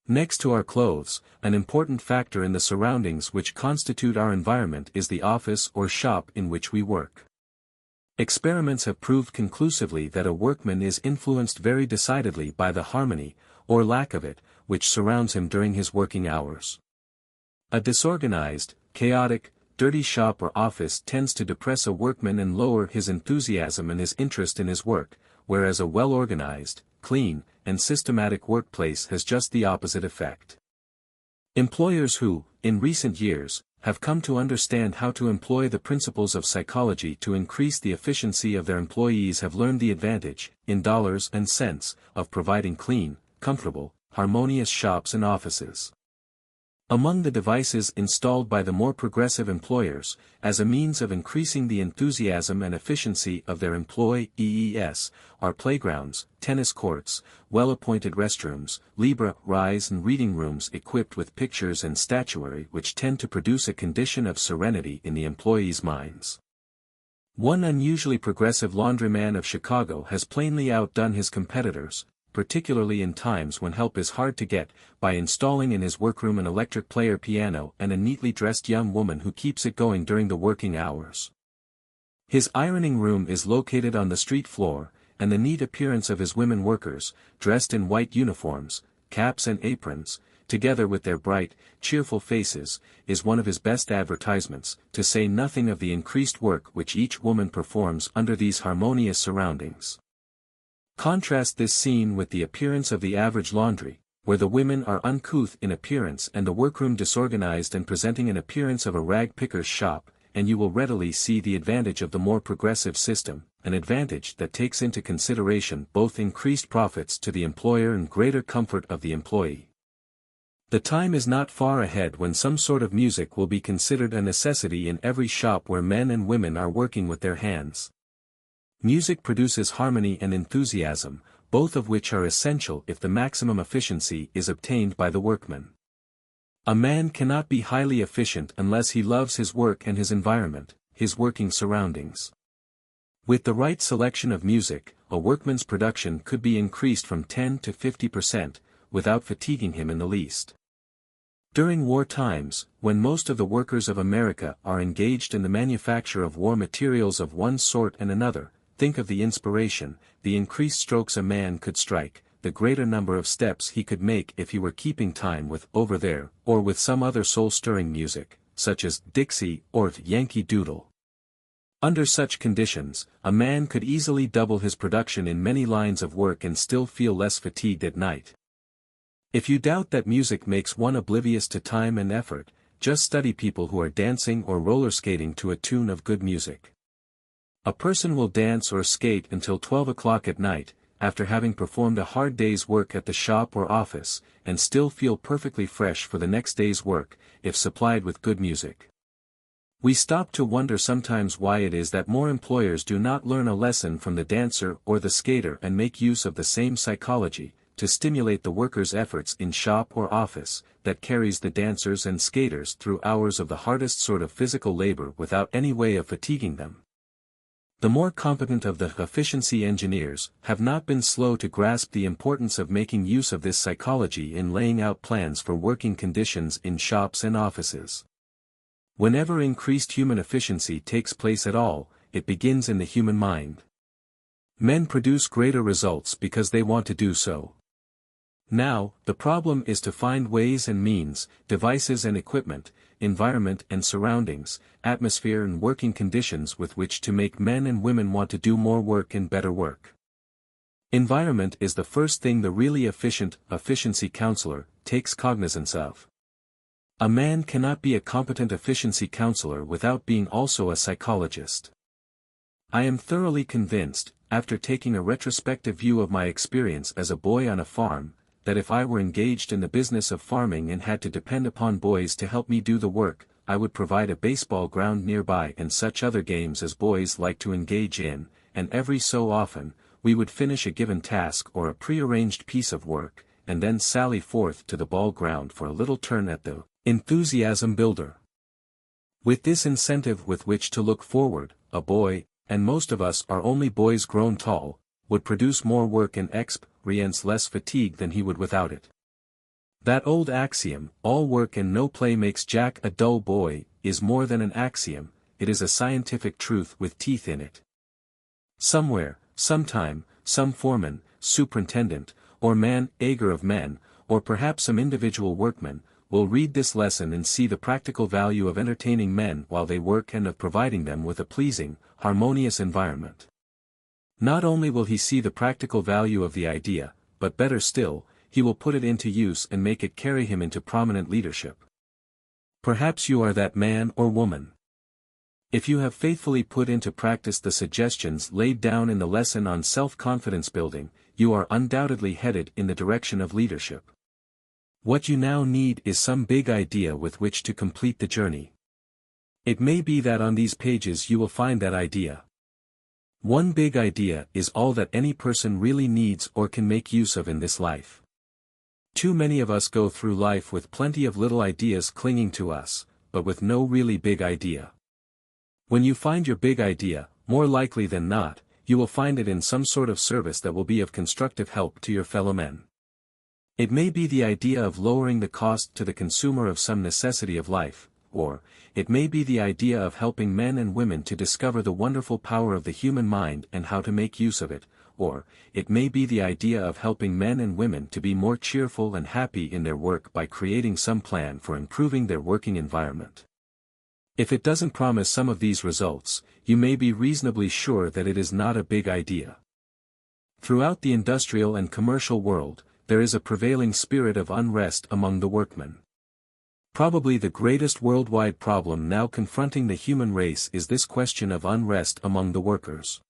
Next to our clothes, an important factor in the surroundings which constitute our environment is the office or shop in which we work. Experiments have proved conclusively that a workman is influenced very decidedly by the harmony, or lack of it, which surrounds him during his working hours. A disorganized, chaotic, dirty shop or office tends to depress a workman and lower his enthusiasm and his interest in his work, whereas a well-organized, clean, and systematic workplace has just the opposite effect. Employers who, in recent years, have come to understand how to employ the principles of psychology to increase the efficiency of their employees have learned the advantage, in dollars and cents, of providing clean, comfortable, harmonious shops and offices. Among the devices installed by the more progressive employers, as a means of increasing the enthusiasm and efficiency of their employees, are playgrounds, tennis courts, well-appointed restrooms, Libra, rise and reading rooms equipped with pictures and statuary which tend to produce a condition of serenity in the employees' minds. One unusually progressive laundryman of Chicago has plainly outdone his competitors, particularly in times when help is hard to get, by installing in his workroom an electric player piano and a neatly dressed young woman who keeps it going during the working hours. His ironing room is located on the street floor, and the neat appearance of his women workers, dressed in white uniforms, caps and aprons, together with their bright, cheerful faces, is one of his best advertisements, to say nothing of the increased work which each woman performs under these harmonious surroundings. Contrast this scene with the appearance of the average laundry, where the women are uncouth in appearance and the workroom disorganized and presenting an appearance of a rag picker's shop, and you will readily see the advantage of the more progressive system, an advantage that takes into consideration both increased profits to the employer and greater comfort of the employee. The time is not far ahead when some sort of music will be considered a necessity in every shop where men and women are working with their hands. Music produces harmony and enthusiasm, both of which are essential if the maximum efficiency is obtained by the workman. A man cannot be highly efficient unless he loves his work and his environment, his working surroundings. With the right selection of music, a workman's production could be increased from 10 to 50%, without fatiguing him in the least. During war times, when most of the workers of America are engaged in the manufacture of war materials of one sort and another, think of the inspiration, the increased strokes a man could strike, the greater number of steps he could make if he were keeping time with Over There, or with some other soul-stirring music, such as Dixie or Yankee Doodle. Under such conditions, a man could easily double his production in many lines of work and still feel less fatigued at night. If you doubt that music makes one oblivious to time and effort, just study people who are dancing or roller skating to a tune of good music. A person will dance or skate until 12 o'clock at night, after having performed a hard day's work at the shop or office, and still feel perfectly fresh for the next day's work, if supplied with good music. We stop to wonder sometimes why it is that more employers do not learn a lesson from the dancer or the skater and make use of the same psychology, to stimulate the workers' efforts in shop or office, that carries the dancers and skaters through hours of the hardest sort of physical labor without any way of fatiguing them. The more competent of the efficiency engineers have not been slow to grasp the importance of making use of this psychology in laying out plans for working conditions in shops and offices. Whenever increased human efficiency takes place at all, it begins in the human mind. Men produce greater results because they want to do so. Now, the problem is to find ways and means, devices and equipment, environment and surroundings, atmosphere and working conditions with which to make men and women want to do more work and better work. Environment is the first thing the really efficient efficiency counselor takes cognizance of. A man cannot be a competent efficiency counselor without being also a psychologist. I am thoroughly convinced, after taking a retrospective view of my experience as a boy on a farm, that if I were engaged in the business of farming and had to depend upon boys to help me do the work, I would provide a baseball ground nearby and such other games as boys like to engage in, and every so often, we would finish a given task or a prearranged piece of work, and then sally forth to the ball ground for a little turn at the enthusiasm builder. With this incentive with which to look forward, a boy, and most of us are only boys grown tall, would produce more work and experience less fatigue than he would without it. That old axiom, all work and no play makes Jack a dull boy, is more than an axiom, it is a scientific truth with teeth in it. Somewhere, sometime, some foreman, superintendent, or man, eager of men, or perhaps some individual workman, will read this lesson and see the practical value of entertaining men while they work and of providing them with a pleasing, harmonious environment. Not only will he see the practical value of the idea, but better still, he will put it into use and make it carry him into prominent leadership. Perhaps you are that man or woman. If you have faithfully put into practice the suggestions laid down in the lesson on self-confidence building, you are undoubtedly headed in the direction of leadership. What you now need is some big idea with which to complete the journey. It may be that on these pages you will find that idea. One big idea is all that any person really needs or can make use of in this life. Too many of us go through life with plenty of little ideas clinging to us, but with no really big idea. When you find your big idea, more likely than not, you will find it in some sort of service that will be of constructive help to your fellow men. It may be the idea of lowering the cost to the consumer of some necessity of life, or, it may be the idea of helping men and women to discover the wonderful power of the human mind and how to make use of it, or, it may be the idea of helping men and women to be more cheerful and happy in their work by creating some plan for improving their working environment. If it doesn't promise some of these results, you may be reasonably sure that it is not a big idea. Throughout the industrial and commercial world, there is a prevailing spirit of unrest among the workmen. Probably the greatest worldwide problem now confronting the human race is this question of unrest among the workers.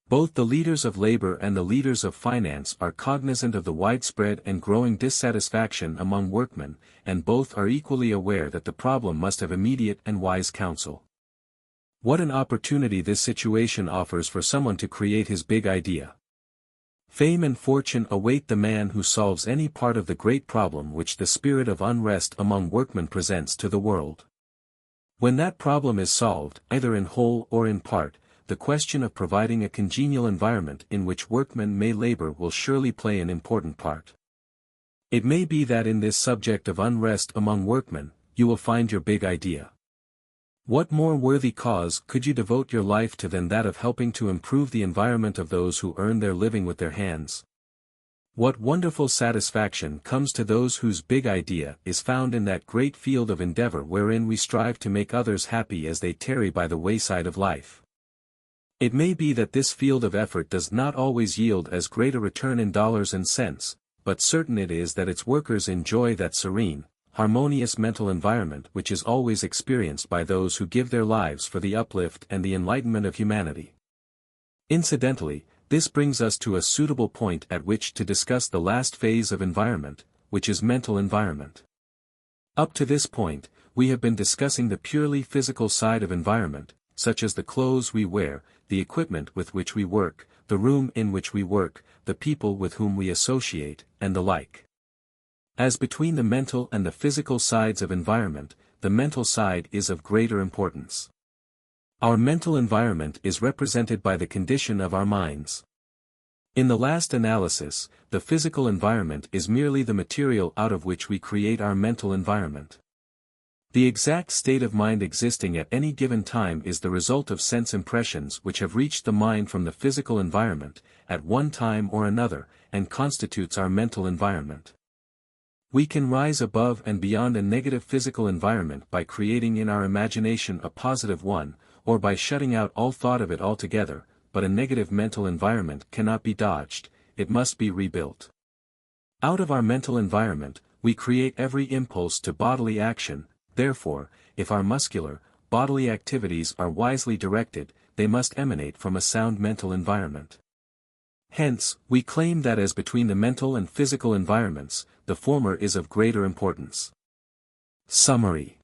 Both the leaders of labor and the leaders of finance are cognizant of the widespread and growing dissatisfaction among workmen, and both are equally aware that the problem must have immediate and wise counsel. What an opportunity this situation offers for someone to create his big idea. Fame and fortune await the man who solves any part of the great problem which the spirit of unrest among workmen presents to the world. When that problem is solved, either in whole or in part, the question of providing a congenial environment in which workmen may labor will surely play an important part. It may be that in this subject of unrest among workmen, you will find your big idea. What more worthy cause could you devote your life to than that of helping to improve the environment of those who earn their living with their hands? What wonderful satisfaction comes to those whose big idea is found in that great field of endeavor wherein we strive to make others happy as they tarry by the wayside of life. It may be that this field of effort does not always yield as great a return in dollars and cents, but certain it is that its workers enjoy that serene, harmonious mental environment which is always experienced by those who give their lives for the uplift and the enlightenment of humanity. Incidentally, this brings us to a suitable point at which to discuss the last phase of environment, which is mental environment. Up to this point, we have been discussing the purely physical side of environment, such as the clothes we wear, the equipment with which we work, the room in which we work, the people with whom we associate, and the like. As between the mental and the physical sides of environment, the mental side is of greater importance. Our mental environment is represented by the condition of our minds. In the last analysis, the physical environment is merely the material out of which we create our mental environment. The exact state of mind existing at any given time is the result of sense impressions which have reached the mind from the physical environment, at one time or another, and constitutes our mental environment. We can rise above and beyond a negative physical environment by creating in our imagination a positive one, or by shutting out all thought of it altogether, but a negative mental environment cannot be dodged, it must be rebuilt. Out of our mental environment, we create every impulse to bodily action. Therefore, if our muscular, bodily activities are wisely directed, they must emanate from a sound mental environment. Hence, we claim that as between the mental and physical environments, the former is of greater importance. Summary.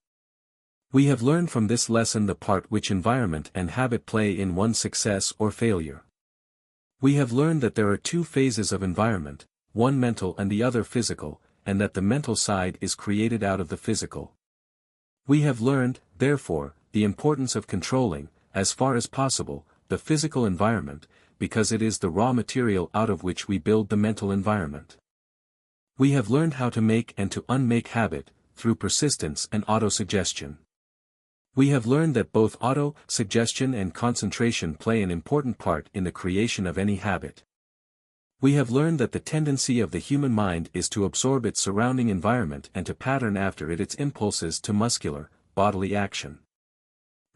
We have learned from this lesson the part which environment and habit play in one's success or failure. We have learned that there are two phases of environment, one mental and the other physical, and that the mental side is created out of the physical. We have learned, therefore, the importance of controlling, as far as possible, the physical environment, because it is the raw material out of which we build the mental environment. We have learned how to make and to unmake habit, through persistence and autosuggestion. We have learned that both auto-suggestion and concentration play an important part in the creation of any habit. We have learned that the tendency of the human mind is to absorb its surrounding environment and to pattern after it its impulses to muscular, bodily action.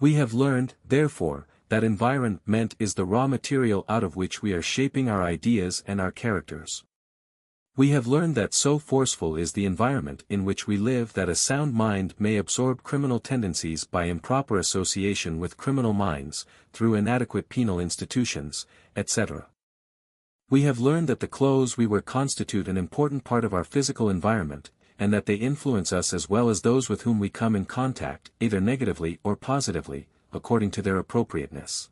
We have learned, therefore, that environment is the raw material out of which we are shaping our ideas and our characters. We have learned that so forceful is the environment in which we live that a sound mind may absorb criminal tendencies by improper association with criminal minds, through inadequate penal institutions, etc. We have learned that the clothes we wear constitute an important part of our physical environment, and that they influence us as well as those with whom we come in contact, either negatively or positively, according to their appropriateness.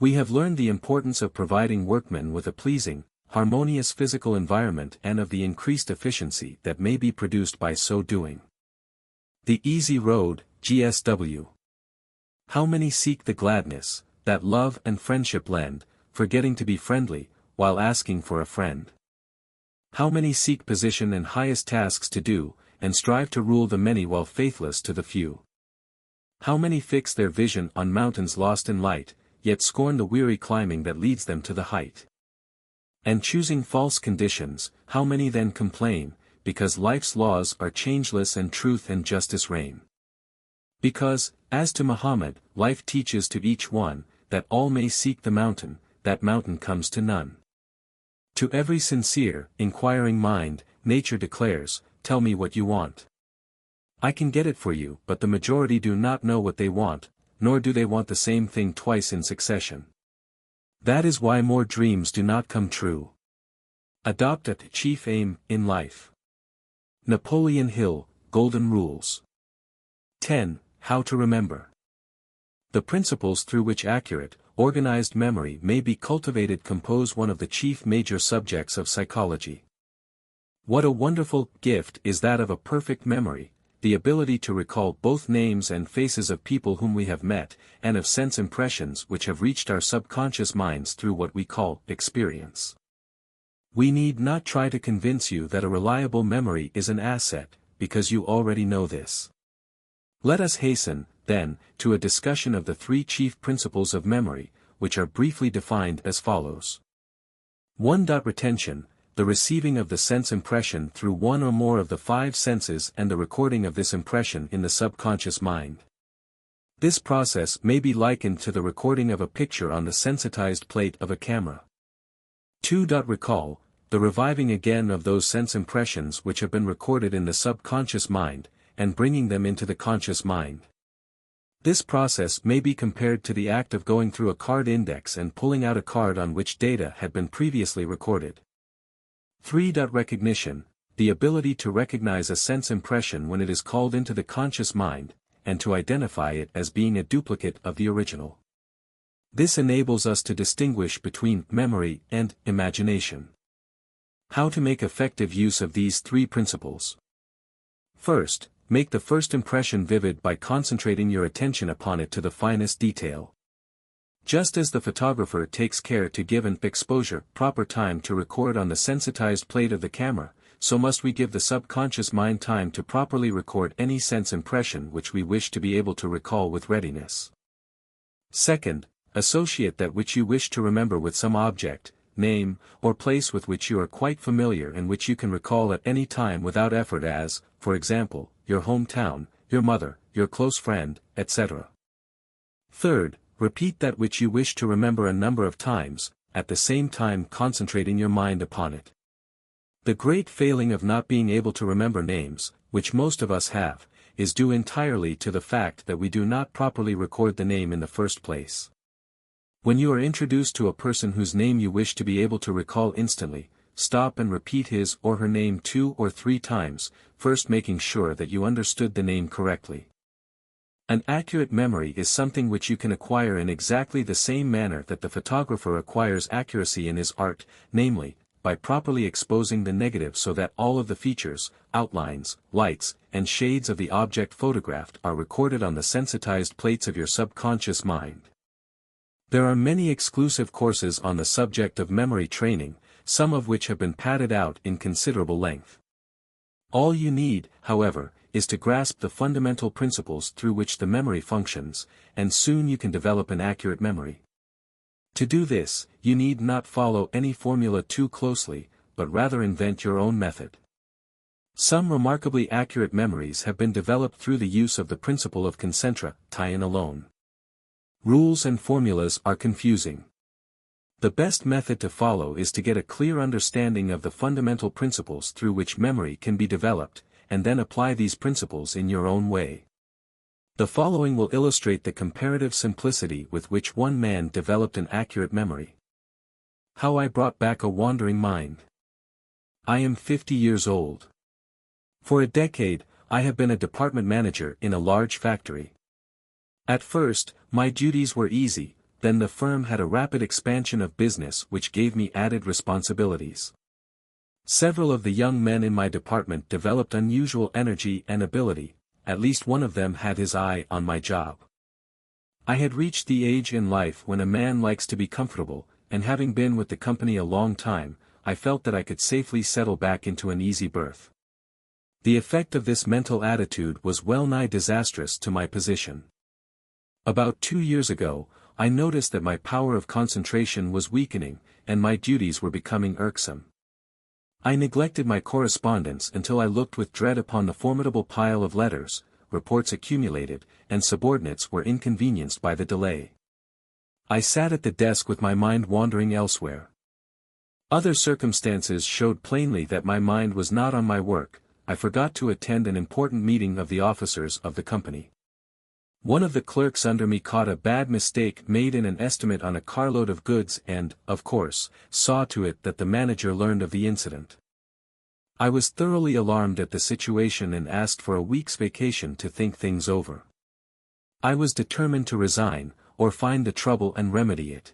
We have learned the importance of providing workmen with a pleasing, harmonious physical environment and of the increased efficiency that may be produced by so doing. The Easy Road, GSW. How many seek the gladness that love and friendship lend, forgetting to be friendly, while asking for a friend? How many seek position and highest tasks to do, and strive to rule the many while faithless to the few? How many fix their vision on mountains lost in light, yet scorn the weary climbing that leads them to the height? And choosing false conditions, how many then complain, because life's laws are changeless and truth and justice reign? Because, as to Muhammad, life teaches to each one, that all may seek the mountain, that mountain comes to none. To every sincere, inquiring mind, nature declares, tell me what you want. I can get it for you, but the majority do not know what they want, nor do they want the same thing twice in succession. That is why more dreams do not come true. Adopt a chief aim in life. Napoleon Hill, Golden Rules. 10. How to remember. The principles through which accurate, organized memory may be cultivated compose one of the chief major subjects of psychology. What a wonderful gift is that of a perfect memory, the ability to recall both names and faces of people whom we have met, and of sense impressions which have reached our subconscious minds through what we call experience. We need not try to convince you that a reliable memory is an asset, because you already know this. Let us hasten, then, to a discussion of the three chief principles of memory, which are briefly defined as follows. 1. Retention, the receiving of the sense impression through one or more of the five senses and the recording of this impression in the subconscious mind. This process may be likened to the recording of a picture on the sensitized plate of a camera. 2. Recall, the reviving again of those sense impressions which have been recorded in the subconscious mind, and bringing them into the conscious mind. This process may be compared to the act of going through a card index and pulling out a card on which data had been previously recorded. 3. Recognition, the ability to recognize a sense impression when it is called into the conscious mind, and to identify it as being a duplicate of the original. This enables us to distinguish between memory and imagination. How to make effective use of these three principles. First, make the first impression vivid by concentrating your attention upon it to the finest detail. Just as the photographer takes care to give an exposure proper time to record on the sensitized plate of the camera, so must we give the subconscious mind time to properly record any sense impression which we wish to be able to recall with readiness. Second, associate that which you wish to remember with some object, name, or place with which you are quite familiar and which you can recall at any time without effort as, for example, your hometown, your mother, your close friend, etc. Third, repeat that which you wish to remember a number of times, at the same time concentrating your mind upon it. The great failing of not being able to remember names, which most of us have, is due entirely to the fact that we do not properly record the name in the first place. When you are introduced to a person whose name you wish to be able to recall instantly, stop and repeat his or her name 2 or 3 times, first making sure that you understood the name correctly. An accurate memory is something which you can acquire in exactly the same manner that the photographer acquires accuracy in his art, namely, by properly exposing the negative so that all of the features, outlines, lights, and shades of the object photographed are recorded on the sensitized plates of your subconscious mind. There are many exclusive courses on the subject of memory training, some of which have been padded out in considerable length. All you need, however, is to grasp the fundamental principles through which the memory functions, and soon you can develop an accurate memory. To do this, you need not follow any formula too closely, but rather invent your own method. Some remarkably accurate memories have been developed through the use of the principle of concentra, tie-in alone. Rules and formulas are confusing. The best method to follow is to get a clear understanding of the fundamental principles through which memory can be developed, and then apply these principles in your own way. The following will illustrate the comparative simplicity with which one man developed an accurate memory. How I brought back a wandering mind. I am 50 years old. For a decade, I have been a department manager in a large factory. At first, my duties were easy, then the firm had a rapid expansion of business which gave me added responsibilities. Several of the young men in my department developed unusual energy and ability, at least one of them had his eye on my job. I had reached the age in life when a man likes to be comfortable, and having been with the company a long time, I felt that I could safely settle back into an easy berth. The effect of this mental attitude was well nigh disastrous to my position. About 2 years ago, I noticed that my power of concentration was weakening, and my duties were becoming irksome. I neglected my correspondence until I looked with dread upon the formidable pile of letters, reports accumulated, and subordinates were inconvenienced by the delay. I sat at the desk with my mind wandering elsewhere. Other circumstances showed plainly that my mind was not on my work. I forgot to attend an important meeting of the officers of the company. One of the clerks under me caught a bad mistake made in an estimate on a carload of goods and, of course, saw to it that the manager learned of the incident. I was thoroughly alarmed at the situation and asked for a week's vacation to think things over. I was determined to resign, or find the trouble and remedy it.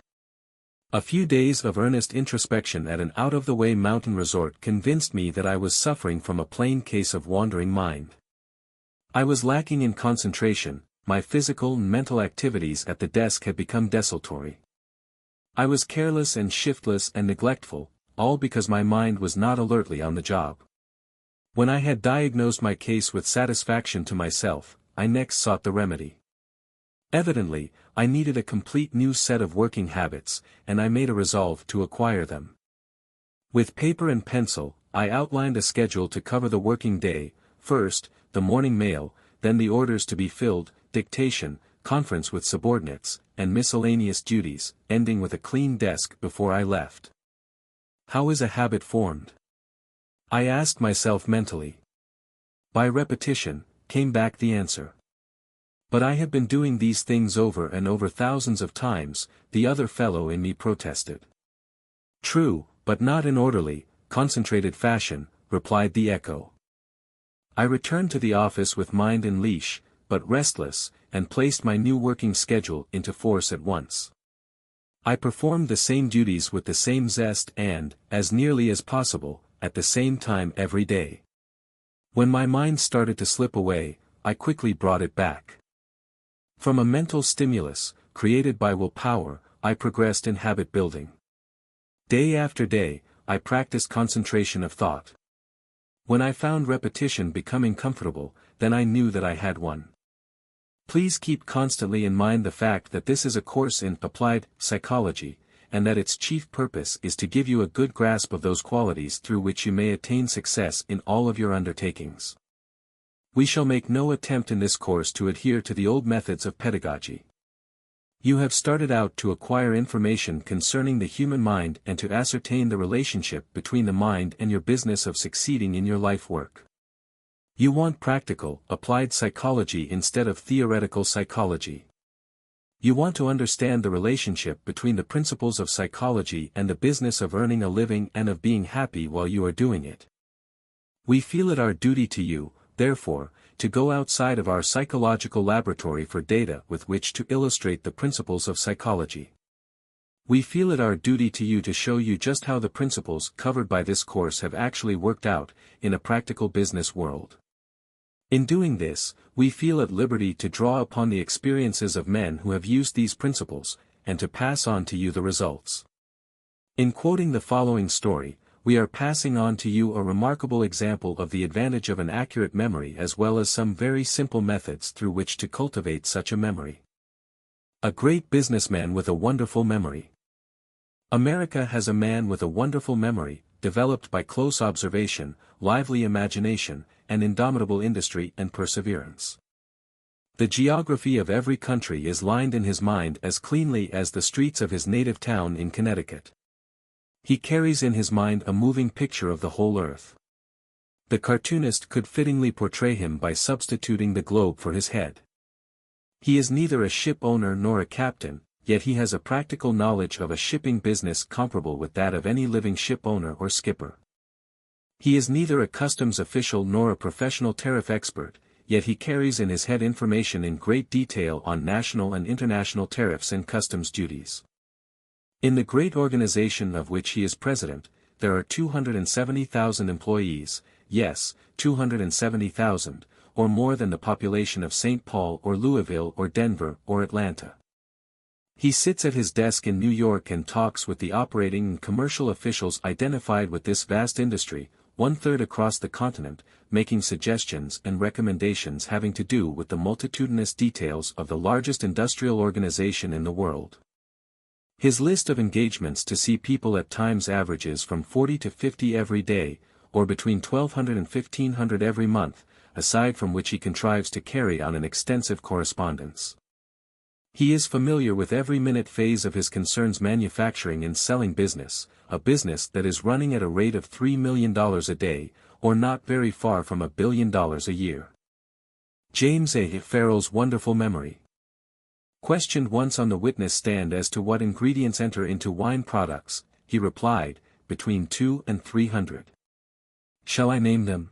A few days of earnest introspection at an out-of-the-way mountain resort convinced me that I was suffering from a plain case of wandering mind. I was lacking in concentration. My physical and mental activities at the desk had become desultory. I was careless and shiftless and neglectful, all because my mind was not alertly on the job. When I had diagnosed my case with satisfaction to myself, I next sought the remedy. Evidently, I needed a complete new set of working habits, and I made a resolve to acquire them. With paper and pencil, I outlined a schedule to cover the working day, first, the morning mail, then the orders to be filled, dictation, conference with subordinates, and miscellaneous duties, ending with a clean desk before I left. How is a habit formed? I asked myself mentally. By repetition, came back the answer. But I have been doing these things over and over thousands of times, the other fellow in me protested. True, but not in orderly, concentrated fashion, replied the echo. I returned to the office with mind in leash, but restless, and placed my new working schedule into force at once. I performed the same duties with the same zest and, as nearly as possible, at the same time every day. When my mind started to slip away, I quickly brought it back. From a mental stimulus, created by willpower, I progressed in habit building. Day after day, I practiced concentration of thought. When I found repetition becoming comfortable, then I knew that I had won. Please keep constantly in mind the fact that this is a course in applied psychology, and that its chief purpose is to give you a good grasp of those qualities through which you may attain success in all of your undertakings. We shall make no attempt in this course to adhere to the old methods of pedagogy. You have started out to acquire information concerning the human mind and to ascertain the relationship between the mind and your business of succeeding in your life work. You want practical, applied psychology instead of theoretical psychology. You want to understand the relationship between the principles of psychology and the business of earning a living and of being happy while you are doing it. We feel it our duty to you, therefore, to go outside of our psychological laboratory for data with which to illustrate the principles of psychology. We feel it our duty to you to show you just how the principles covered by this course have actually worked out in a practical business world. In doing this, we feel at liberty to draw upon the experiences of men who have used these principles, and to pass on to you the results. In quoting the following story, we are passing on to you a remarkable example of the advantage of an accurate memory as well as some very simple methods through which to cultivate such a memory. A great businessman with a wonderful memory. America has a man with a wonderful memory, developed by close observation, lively imagination, and indomitable industry and perseverance. The geography of every country is lined in his mind as cleanly as the streets of his native town in Connecticut. He carries in his mind a moving picture of the whole earth. The cartoonist could fittingly portray him by substituting the globe for his head. He is neither a ship owner nor a captain, yet he has a practical knowledge of a shipping business comparable with that of any living ship owner or skipper. He is neither a customs official nor a professional tariff expert, yet he carries in his head information in great detail on national and international tariffs and customs duties. In the great organization of which he is president, there are 270,000 employees, yes, 270,000, or more than the population of St. Paul or Louisville or Denver or Atlanta. He sits at his desk in New York and talks with the operating and commercial officials identified with this vast industry, one-third across the continent, making suggestions and recommendations having to do with the multitudinous details of the largest industrial organization in the world. His list of engagements to see people at times averages from 40 to 50 every day, or between 1,200 and 1,500 every month, aside from which he contrives to carry on an extensive correspondence. He is familiar with every minute phase of his concern's manufacturing and selling business, a business that is running at a rate of $3 million a day, or not very far from $1 billion a year. James A. Farrell's wonderful memory. Questioned once on the witness stand as to what ingredients enter into wine products, he replied, between 200 and 300. Shall I name them?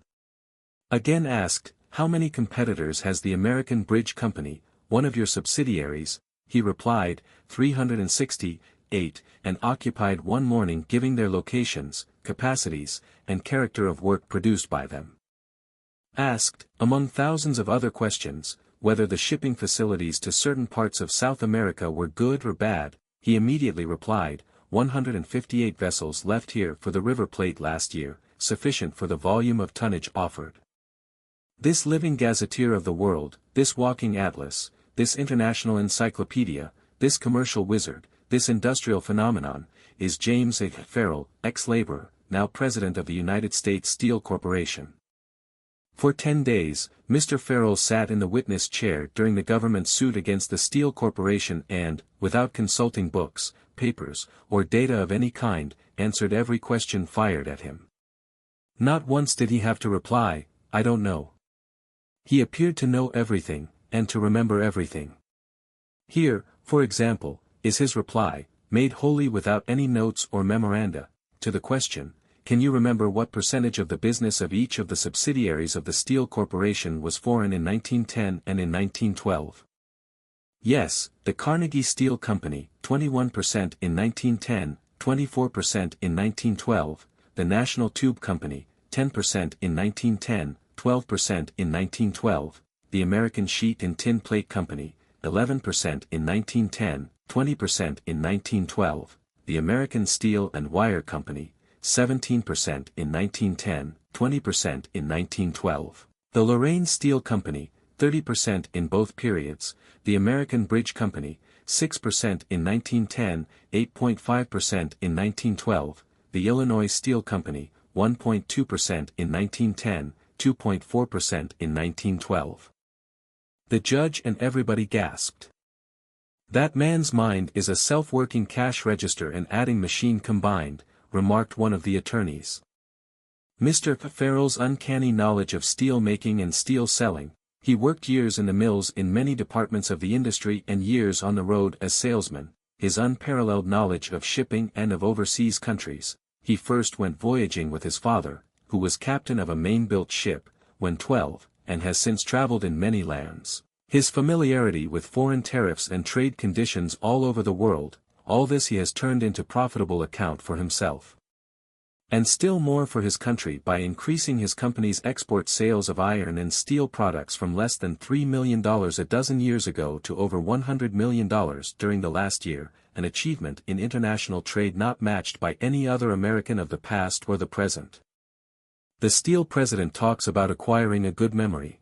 Again asked, how many competitors has the American Bridge Company, one of your subsidiaries, he replied, 368, and occupied one morning giving their locations, capacities, and character of work produced by them. Asked, among thousands of other questions, whether the shipping facilities to certain parts of South America were good or bad, he immediately replied, 158 vessels left here for the River Plate last year, sufficient for the volume of tonnage offered. This living gazetteer of the world, this walking atlas, this international encyclopedia, this commercial wizard, this industrial phenomenon, is James A. Farrell, ex-laborer, now President of the United States Steel Corporation. For 10 days, Mr. Farrell sat in the witness chair during the government suit against the Steel Corporation and, without consulting books, papers, or data of any kind, answered every question fired at him. Not once did he have to reply, I don't know. He appeared to know everything, and to remember everything. Here, for example, is his reply, made wholly without any notes or memoranda, to the question, can you remember what percentage of the business of each of the subsidiaries of the Steel Corporation was foreign in 1910 and in 1912? Yes, the Carnegie Steel Company, 21% in 1910, 24% in 1912, the National Tube Company, 10% in 1910, 12% in 1912, the American Sheet and Tin Plate Company, 11% in 1910, 20% in 1912, the American Steel and Wire Company, 17% in 1910, 20% in 1912. The Lorraine Steel Company, 30% in both periods, the American Bridge Company, 6% in 1910, 8.5% in 1912, the Illinois Steel Company, 1.2% in 1910, 2.4% in 1912. The judge and everybody gasped. "That man's mind is a self-working cash register and adding machine combined," remarked one of the attorneys. Mr. Farrell's uncanny knowledge of steel making and steel selling. He worked years in the mills in many departments of the industry and years on the road as salesman, his unparalleled knowledge of shipping and of overseas countries. He first went voyaging with his father, who was captain of a Maine-built ship, when 12, and has since traveled in many lands. His familiarity with foreign tariffs and trade conditions all over the world, all this he has turned into profitable account for himself. And still more for his country by increasing his company's export sales of iron and steel products from less than $3 million a dozen years ago to over $100 million during the last year, an achievement in international trade not matched by any other American of the past or the present. The steel president talks about acquiring a good memory.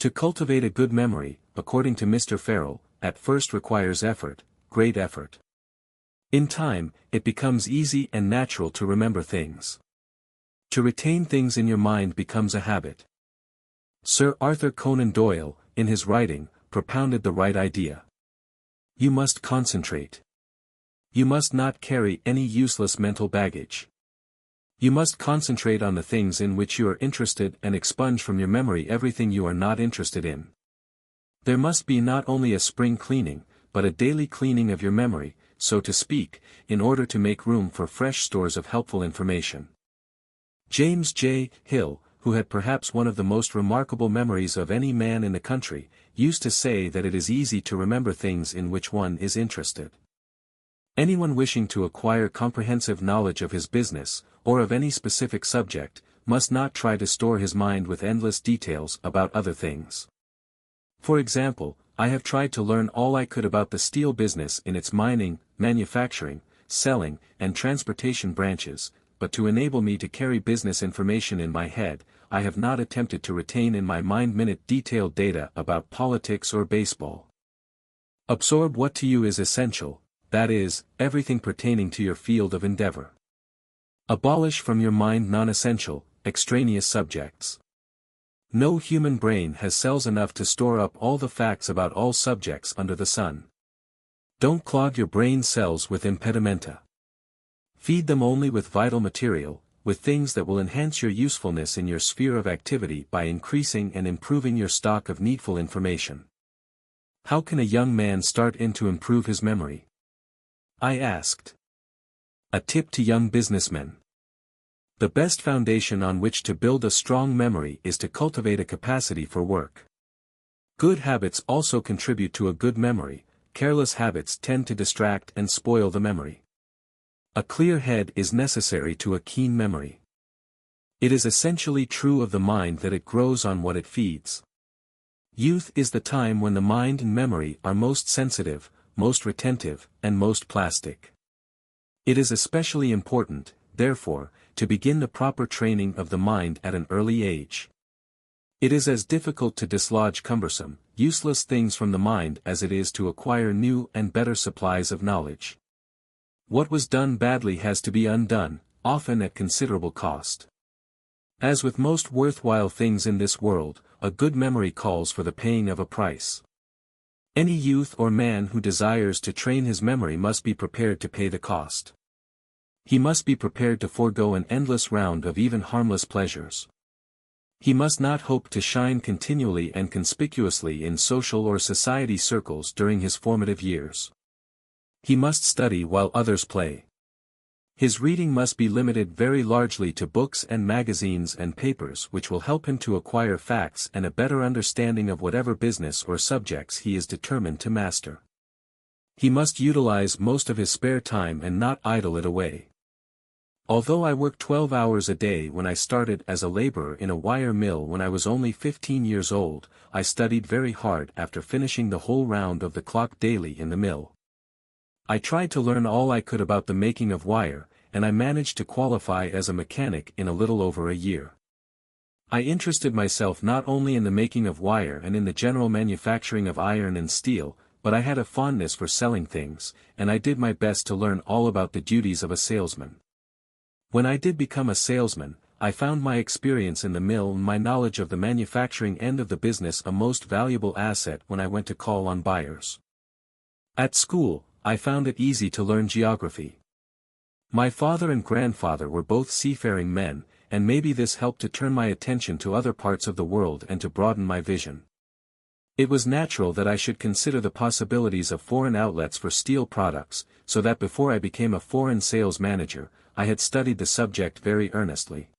To cultivate a good memory, according to Mr. Farrell, at first requires effort, great effort. In time, it becomes easy and natural to remember things. To retain things in your mind becomes a habit. Sir Arthur Conan Doyle, in his writing, propounded the right idea. You must concentrate. You must not carry any useless mental baggage. You must concentrate on the things in which you are interested and expunge from your memory everything you are not interested in. There must be not only a spring cleaning, but a daily cleaning of your memory, so to speak, in order to make room for fresh stores of helpful information. James J. Hill, who had perhaps one of the most remarkable memories of any man in the country, used to say that it is easy to remember things in which one is interested. Anyone wishing to acquire comprehensive knowledge of his business, or of any specific subject, must not try to store his mind with endless details about other things. For example, I have tried to learn all I could about the steel business in its mining, manufacturing, selling, and transportation branches, but to enable me to carry business information in my head, I have not attempted to retain in my mind minute detailed data about politics or baseball. Absorb what to you is essential, that is, everything pertaining to your field of endeavor. Abolish from your mind non-essential, extraneous subjects. No human brain has cells enough to store up all the facts about all subjects under the sun. Don't clog your brain cells with impedimenta. Feed them only with vital material, with things that will enhance your usefulness in your sphere of activity by increasing and improving your stock of needful information. How can a young man start in to improve his memory? I asked. A tip to young businessmen. The best foundation on which to build a strong memory is to cultivate a capacity for work. Good habits also contribute to a good memory, careless habits tend to distract and spoil the memory. A clear head is necessary to a keen memory. It is essentially true of the mind that it grows on what it feeds. Youth is the time when the mind and memory are most sensitive, most retentive, and most plastic. It is especially important, therefore, to begin the proper training of the mind at an early age. It is as difficult to dislodge cumbersome, useless things from the mind as it is to acquire new and better supplies of knowledge. What was done badly has to be undone, often at considerable cost. As with most worthwhile things in this world, a good memory calls for the paying of a price. Any youth or man who desires to train his memory must be prepared to pay the cost. He must be prepared to forego an endless round of even harmless pleasures. He must not hope to shine continually and conspicuously in social or society circles during his formative years. He must study while others play. His reading must be limited very largely to books and magazines and papers which will help him to acquire facts and a better understanding of whatever business or subjects he is determined to master. He must utilize most of his spare time and not idle it away. Although I worked 12 hours a day when I started as a laborer in a wire mill when I was only 15 years old, I studied very hard after finishing the whole round of the clock daily in the mill. I tried to learn all I could about the making of wire, and I managed to qualify as a mechanic in a little over a year. I interested myself not only in the making of wire and in the general manufacturing of iron and steel, but I had a fondness for selling things, and I did my best to learn all about the duties of a salesman. When I did become a salesman, I found my experience in the mill and my knowledge of the manufacturing end of the business a most valuable asset when I went to call on buyers. At school, I found it easy to learn geography. My father and grandfather were both seafaring men, and maybe this helped to turn my attention to other parts of the world and to broaden my vision. It was natural that I should consider the possibilities of foreign outlets for steel products, so that before I became a foreign sales manager, I had studied the subject very earnestly.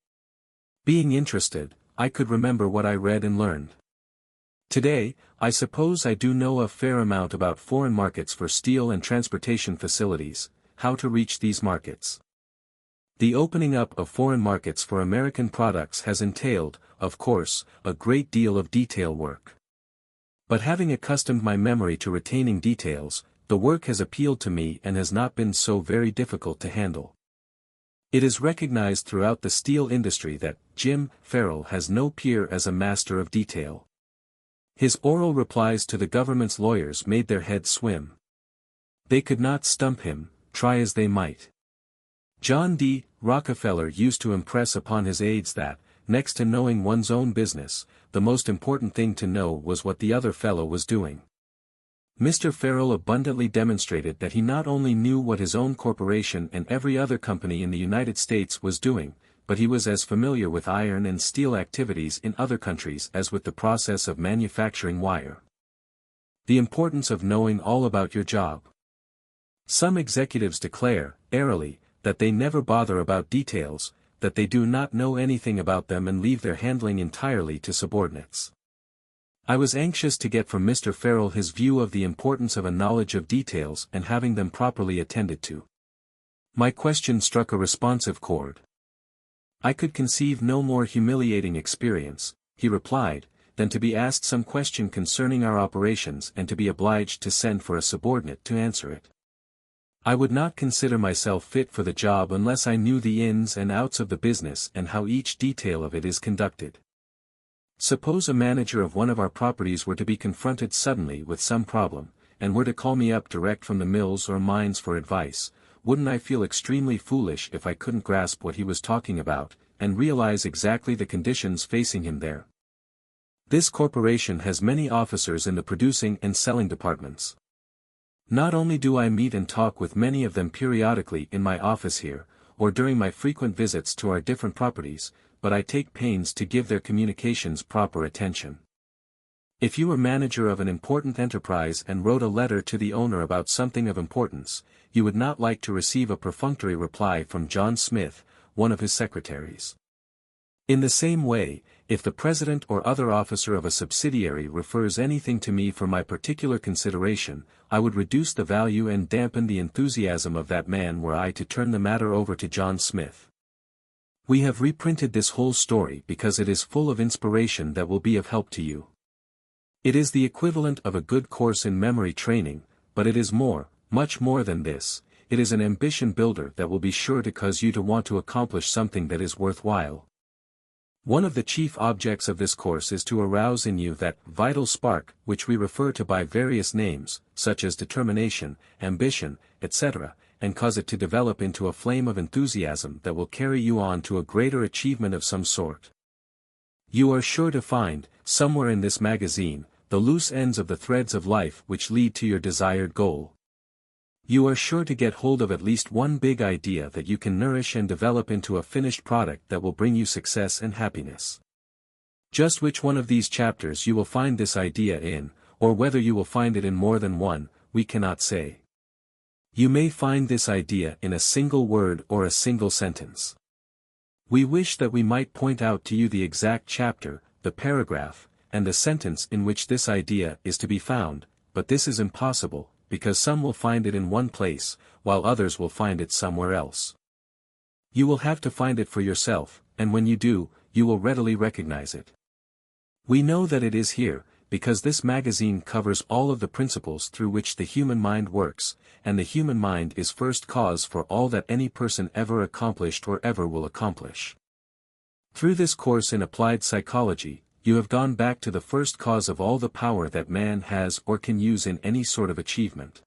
Being interested, I could remember what I read and learned. Today, I suppose I do know a fair amount about foreign markets for steel and transportation facilities, how to reach these markets. The opening up of foreign markets for American products has entailed, of course, a great deal of detail work. But having accustomed my memory to retaining details, the work has appealed to me and has not been so very difficult to handle. It is recognized throughout the steel industry that Jim Farrell has no peer as a master of detail. His oral replies to the government's lawyers made their heads swim. They could not stump him, try as they might. John D. Rockefeller used to impress upon his aides that, next to knowing one's own business, the most important thing to know was what the other fellow was doing. Mr. Farrell abundantly demonstrated that he not only knew what his own corporation and every other company in the United States was doing, but he was as familiar with iron and steel activities in other countries as with the process of manufacturing wire. The importance of knowing all about your job. Some executives declare, airily, that they never bother about details, that they do not know anything about them and leave their handling entirely to subordinates. I was anxious to get from Mr. Farrell his view of the importance of a knowledge of details and having them properly attended to. My question struck a responsive chord. I could conceive no more humiliating experience, he replied, than to be asked some question concerning our operations and to be obliged to send for a subordinate to answer it. I would not consider myself fit for the job unless I knew the ins and outs of the business and how each detail of it is conducted. Suppose a manager of one of our properties were to be confronted suddenly with some problem, and were to call me up direct from the mills or mines for advice, wouldn't I feel extremely foolish if I couldn't grasp what he was talking about, and realize exactly the conditions facing him there? This corporation has many officers in the producing and selling departments. Not only do I meet and talk with many of them periodically in my office here, or during my frequent visits to our different properties, but I take pains to give their communications proper attention. If you were manager of an important enterprise and wrote a letter to the owner about something of importance, you would not like to receive a perfunctory reply from John Smith, one of his secretaries. In the same way, if the president or other officer of a subsidiary refers anything to me for my particular consideration, I would reduce the value and dampen the enthusiasm of that man were I to turn the matter over to John Smith. We have reprinted this whole story because it is full of inspiration that will be of help to you. It is the equivalent of a good course in memory training, but it is more, much more than this. It is an ambition builder that will be sure to cause you to want to accomplish something that is worthwhile. One of the chief objects of this course is to arouse in you that vital spark which we refer to by various names, such as determination, ambition, etc., and cause it to develop into a flame of enthusiasm that will carry you on to a greater achievement of some sort. You are sure to find, somewhere in this magazine, the loose ends of the threads of life which lead to your desired goal. You are sure to get hold of at least one big idea that you can nourish and develop into a finished product that will bring you success and happiness. Just which one of these chapters you will find this idea in, or whether you will find it in more than one, we cannot say. You may find this idea in a single word or a single sentence. We wish that we might point out to you the exact chapter, the paragraph, and the sentence in which this idea is to be found, but this is impossible, because some will find it in one place, while others will find it somewhere else. You will have to find it for yourself, and when you do, you will readily recognize it. We know that it is here, because this magazine covers all of the principles through which the human mind works, and the human mind is first cause for all that any person ever accomplished or ever will accomplish. Through this course in applied psychology, you have gone back to the first cause of all the power that man has or can use in any sort of achievement.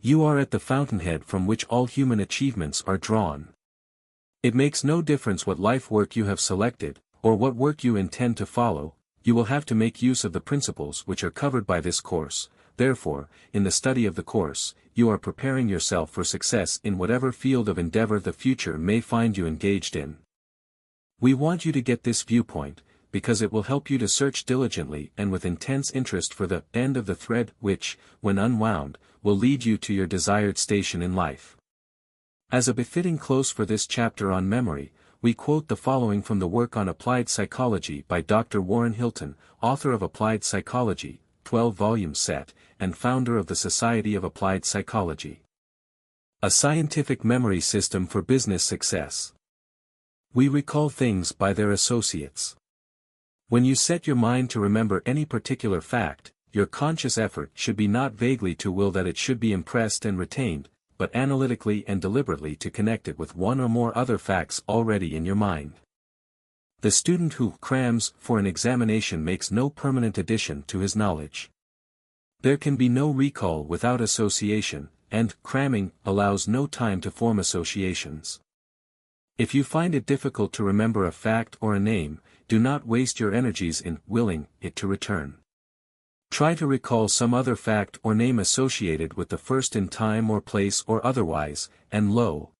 You are at the fountainhead from which all human achievements are drawn. It makes no difference what life work you have selected, or what work you intend to follow, you will have to make use of the principles which are covered by this course. Therefore, in the study of the course, you are preparing yourself for success in whatever field of endeavor the future may find you engaged in. We want you to get this viewpoint, because it will help you to search diligently and with intense interest for the end of the thread which, when unwound, will lead you to your desired station in life. As a befitting close for this chapter on memory, we quote the following from the work on applied psychology by Dr. Warren Hilton, author of Applied Psychology, 12-volume set, and founder of the Society of Applied Psychology. A scientific memory system for business success. We recall things by their associates. When you set your mind to remember any particular fact, your conscious effort should be not vaguely to will that it should be impressed and retained, but analytically and deliberately to connect it with one or more other facts already in your mind. The student who crams for an examination makes no permanent addition to his knowledge. There can be no recall without association, and cramming allows no time to form associations. If you find it difficult to remember a fact or a name, do not waste your energies in willing it to return. Try to recall some other fact or name associated with the first in time or place or otherwise, and lo!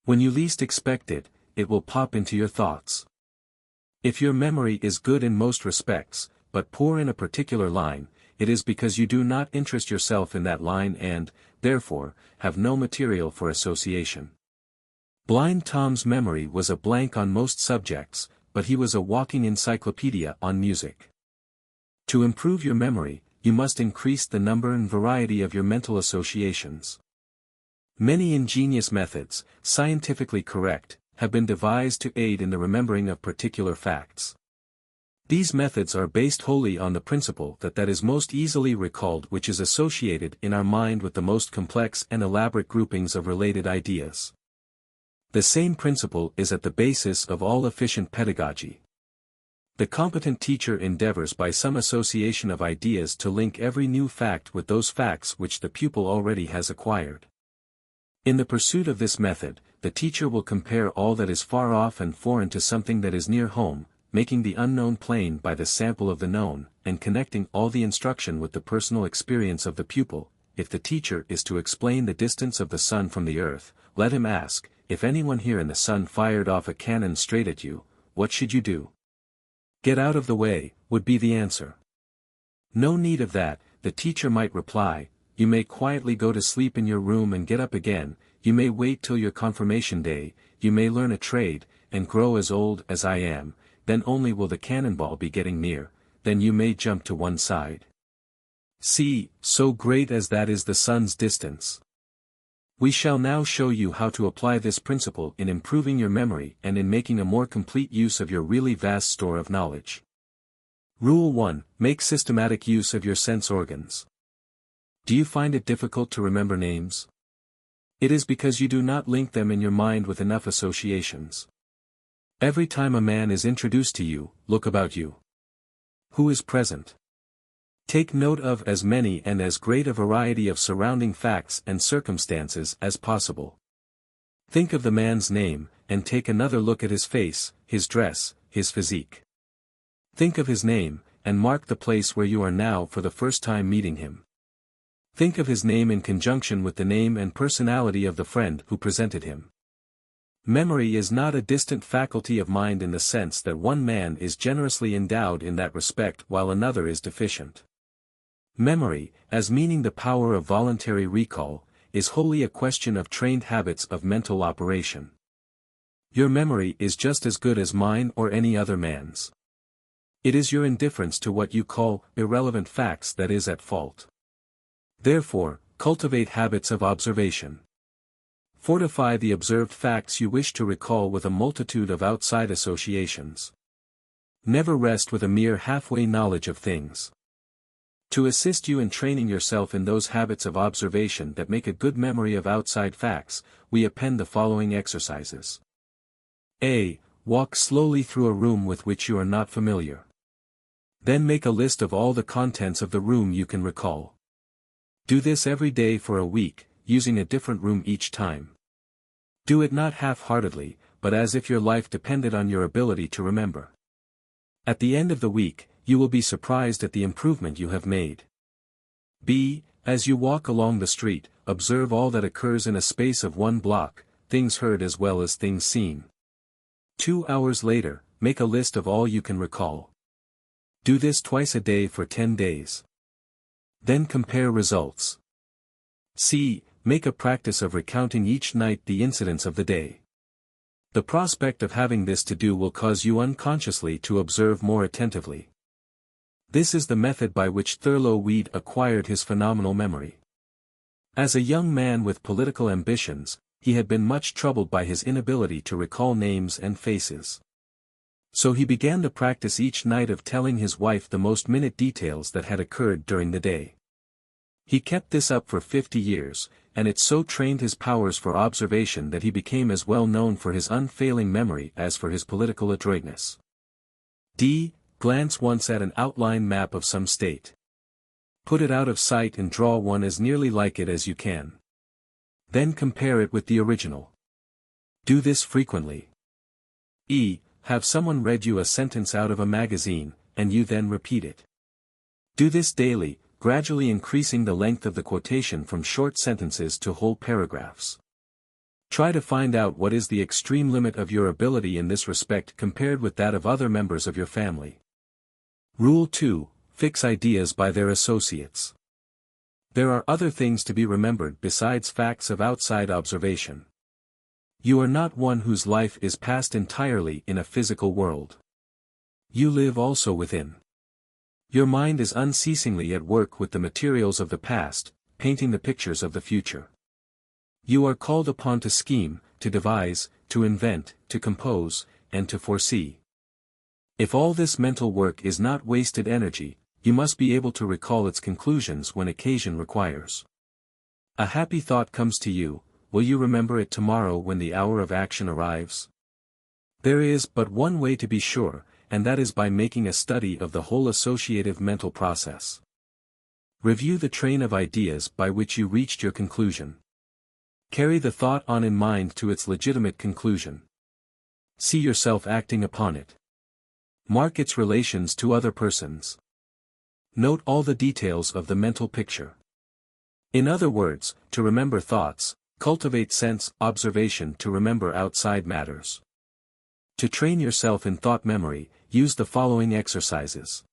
When you least expect it, it will pop into your thoughts. If your memory is good in most respects, but poor in a particular line, it is because you do not interest yourself in that line and, therefore, have no material for association. Blind Tom's memory was a blank on most subjects, but he was a walking encyclopedia on music. To improve your memory, you must increase the number and variety of your mental associations. Many ingenious methods, scientifically correct, have been devised to aid in the remembering of particular facts. These methods are based wholly on the principle that is most easily recalled which is associated in our mind with the most complex and elaborate groupings of related ideas. The same principle is at the basis of all efficient pedagogy. The competent teacher endeavors by some association of ideas to link every new fact with those facts which the pupil already has acquired. In the pursuit of this method, the teacher will compare all that is far off and foreign to something that is near home, making the unknown plain by the sample of the known, and connecting all the instruction with the personal experience of the pupil. If the teacher is to explain the distance of the sun from the earth, let him ask, if anyone here in the sun fired off a cannon straight at you, what should you do? Get out of the way, would be the answer. No need of that, the teacher might reply, you may quietly go to sleep in your room and get up again, you may wait till your confirmation day, you may learn a trade, and grow as old as I am, then only will the cannonball be getting near, then you may jump to one side. See, so great as that is the sun's distance. We shall now show you how to apply this principle in improving your memory and in making a more complete use of your really vast store of knowledge. Rule 1. Make systematic use of your sense organs. Do you find it difficult to remember names? It is because you do not link them in your mind with enough associations. Every time a man is introduced to you, look about you. Who is present? Take note of as many and as great a variety of surrounding facts and circumstances as possible. Think of the man's name, and take another look at his face, his dress, his physique. Think of his name, and mark the place where you are now for the first time meeting him. Think of his name in conjunction with the name and personality of the friend who presented him. Memory is not a distant faculty of mind in the sense that one man is generously endowed in that respect while another is deficient. Memory, as meaning the power of voluntary recall, is wholly a question of trained habits of mental operation. Your memory is just as good as mine or any other man's. It is your indifference to what you call irrelevant facts that is at fault. Therefore, cultivate habits of observation. Fortify the observed facts you wish to recall with a multitude of outside associations. Never rest with a mere halfway knowledge of things. To assist you in training yourself in those habits of observation that make a good memory of outside facts, we append the following exercises. A. Walk slowly through a room with which you are not familiar. Then make a list of all the contents of the room you can recall. Do this every day for a week, using a different room each time. Do it not half-heartedly, but as if your life depended on your ability to remember. At the end of the week, you will be surprised at the improvement you have made. B. As you walk along the street, observe all that occurs in a space of 1 block, things heard as well as things seen. 2 hours later, make a list of all you can recall. Do this twice a day for 10 days. Then compare results. C. Make a practice of recounting each night the incidents of the day. The prospect of having this to do will cause you unconsciously to observe more attentively. This is the method by which Thurlow Weed acquired his phenomenal memory. As a young man with political ambitions, he had been much troubled by his inability to recall names and faces. So he began the practice each night of telling his wife the most minute details that had occurred during the day. He kept this up for 50 years, and it so trained his powers for observation that he became as well known for his unfailing memory as for his political adroitness. D. Glance once at an outline map of some state. Put it out of sight and draw one as nearly like it as you can. Then compare it with the original. Do this frequently. E. Have someone read you a sentence out of a magazine, and you then repeat it. Do this daily, gradually increasing the length of the quotation from short sentences to whole paragraphs. Try to find out what is the extreme limit of your ability in this respect compared with that of other members of your family. Rule 2. Fix ideas by their associates. There are other things to be remembered besides facts of outside observation. You are not one whose life is passed entirely in a physical world. You live also within. Your mind is unceasingly at work with the materials of the past, painting the pictures of the future. You are called upon to scheme, to devise, to invent, to compose, and to foresee. If all this mental work is not wasted energy, you must be able to recall its conclusions when occasion requires. A happy thought comes to you, will you remember it tomorrow when the hour of action arrives? There is but one way to be sure, and that is by making a study of the whole associative mental process. Review the train of ideas by which you reached your conclusion. Carry the thought on in mind to its legitimate conclusion. See yourself acting upon it. Mark its relations to other persons. Note all the details of the mental picture. In other words, to remember thoughts, cultivate sense observation to remember outside matters. To train yourself in thought memory, use the following exercises.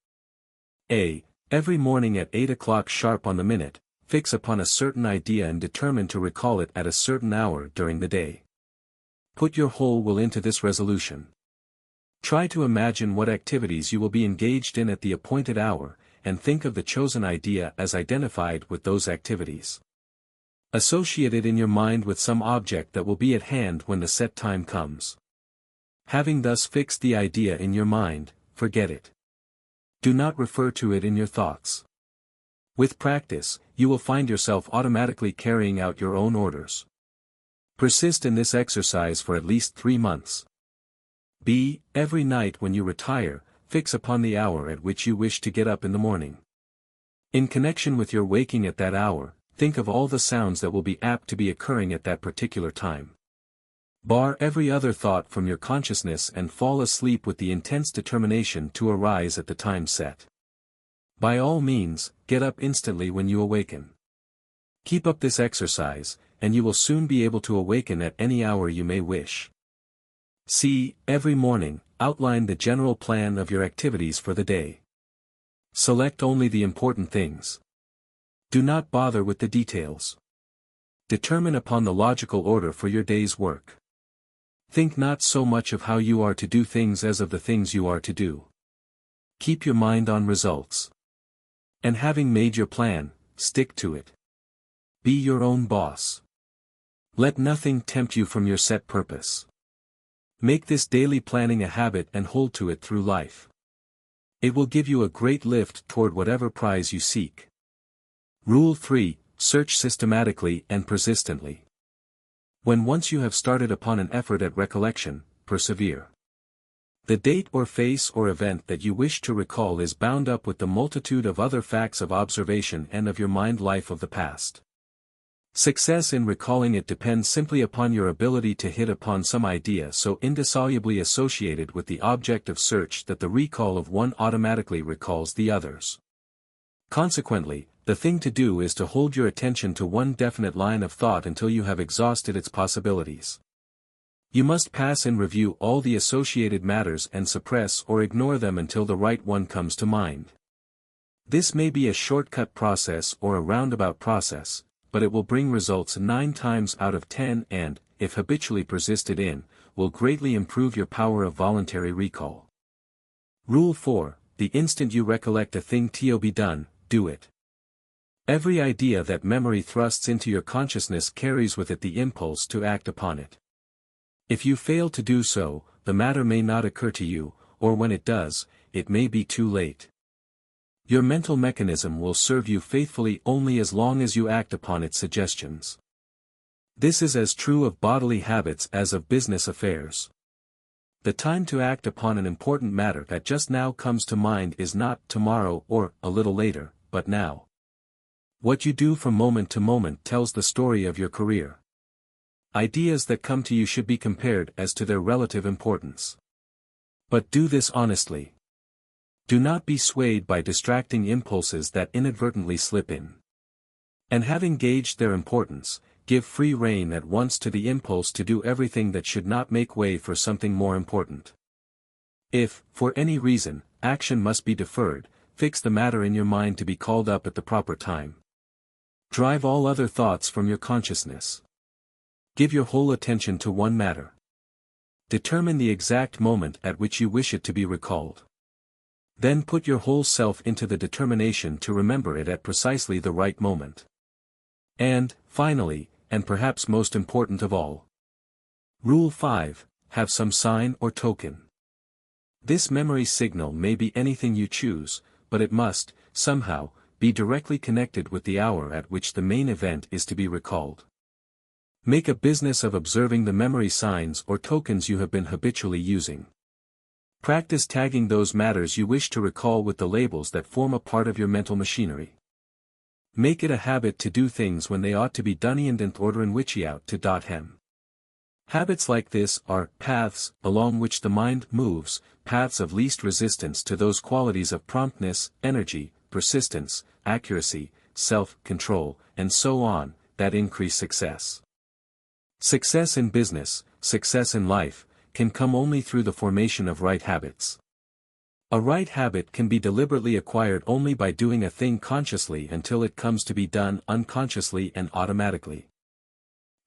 A. Every morning at 8 o'clock sharp on the minute, fix upon a certain idea and determine to recall it at a certain hour during the day. Put your whole will into this resolution. Try to imagine what activities you will be engaged in at the appointed hour, and think of the chosen idea as identified with those activities. Associate it in your mind with some object that will be at hand when the set time comes. Having thus fixed the idea in your mind, forget it. Do not refer to it in your thoughts. With practice, you will find yourself automatically carrying out your own orders. Persist in this exercise for at least 3 months. B. Every night when you retire, fix upon the hour at which you wish to get up in the morning. In connection with your waking at that hour, think of all the sounds that will be apt to be occurring at that particular time. Bar every other thought from your consciousness and fall asleep with the intense determination to arise at the time set. By all means, get up instantly when you awaken. Keep up this exercise, and you will soon be able to awaken at any hour you may wish. C. Every morning, outline the general plan of your activities for the day. Select only the important things. Do not bother with the details. Determine upon the logical order for your day's work. Think not so much of how you are to do things as of the things you are to do. Keep your mind on results. And having made your plan, stick to it. Be your own boss. Let nothing tempt you from your set purpose. Make this daily planning a habit and hold to it through life. It will give you a great lift toward whatever prize you seek. Rule 3. Search systematically and persistently. When once you have started upon an effort at recollection, persevere. The date or face or event that you wish to recall is bound up with the multitude of other facts of observation and of your mind life of the past. Success in recalling it depends simply upon your ability to hit upon some idea so indissolubly associated with the object of search that the recall of one automatically recalls the others. Consequently, the thing to do is to hold your attention to one definite line of thought until you have exhausted its possibilities. You must pass in review all the associated matters and suppress or ignore them until the right one comes to mind. This may be a shortcut process or a roundabout process, but it will bring results 9 times out of 10 and, if habitually persisted in, will greatly improve your power of voluntary recall. Rule 4. The instant you recollect a thing to be done, do it. Every idea that memory thrusts into your consciousness carries with it the impulse to act upon it. If you fail to do so, the matter may not occur to you, or when it does, it may be too late. Your mental mechanism will serve you faithfully only as long as you act upon its suggestions. This is as true of bodily habits as of business affairs. The time to act upon an important matter that just now comes to mind is not tomorrow or a little later, but now. What you do from moment to moment tells the story of your career. Ideas that come to you should be compared as to their relative importance. But do this honestly. Do not be swayed by distracting impulses that inadvertently slip in. And having gauged their importance, give free rein at once to the impulse to do everything that should not make way for something more important. If, for any reason, action must be deferred, fix the matter in your mind to be called up at the proper time. Drive all other thoughts from your consciousness. Give your whole attention to one matter. Determine the exact moment at which you wish it to be recalled. Then put your whole self into the determination to remember it at precisely the right moment. And, finally, and perhaps most important of all, Rule 5, have some sign or token. This memory signal may be anything you choose, but it must, somehow, be directly connected with the hour at which the main event is to be recalled. Make a business of observing the memory signs or tokens you have been habitually using. Practice tagging those matters you wish to recall with the labels that form a part of your mental machinery. Make it a habit to do things when they ought to be done and order in which out to hem. Habits like this are paths along which the mind moves, paths of least resistance to those qualities of promptness, energy, persistence, accuracy, self-control, and so on, that increase success. Success in business, success in life, can come only through the formation of right habits. A right habit can be deliberately acquired only by doing a thing consciously until it comes to be done unconsciously and automatically.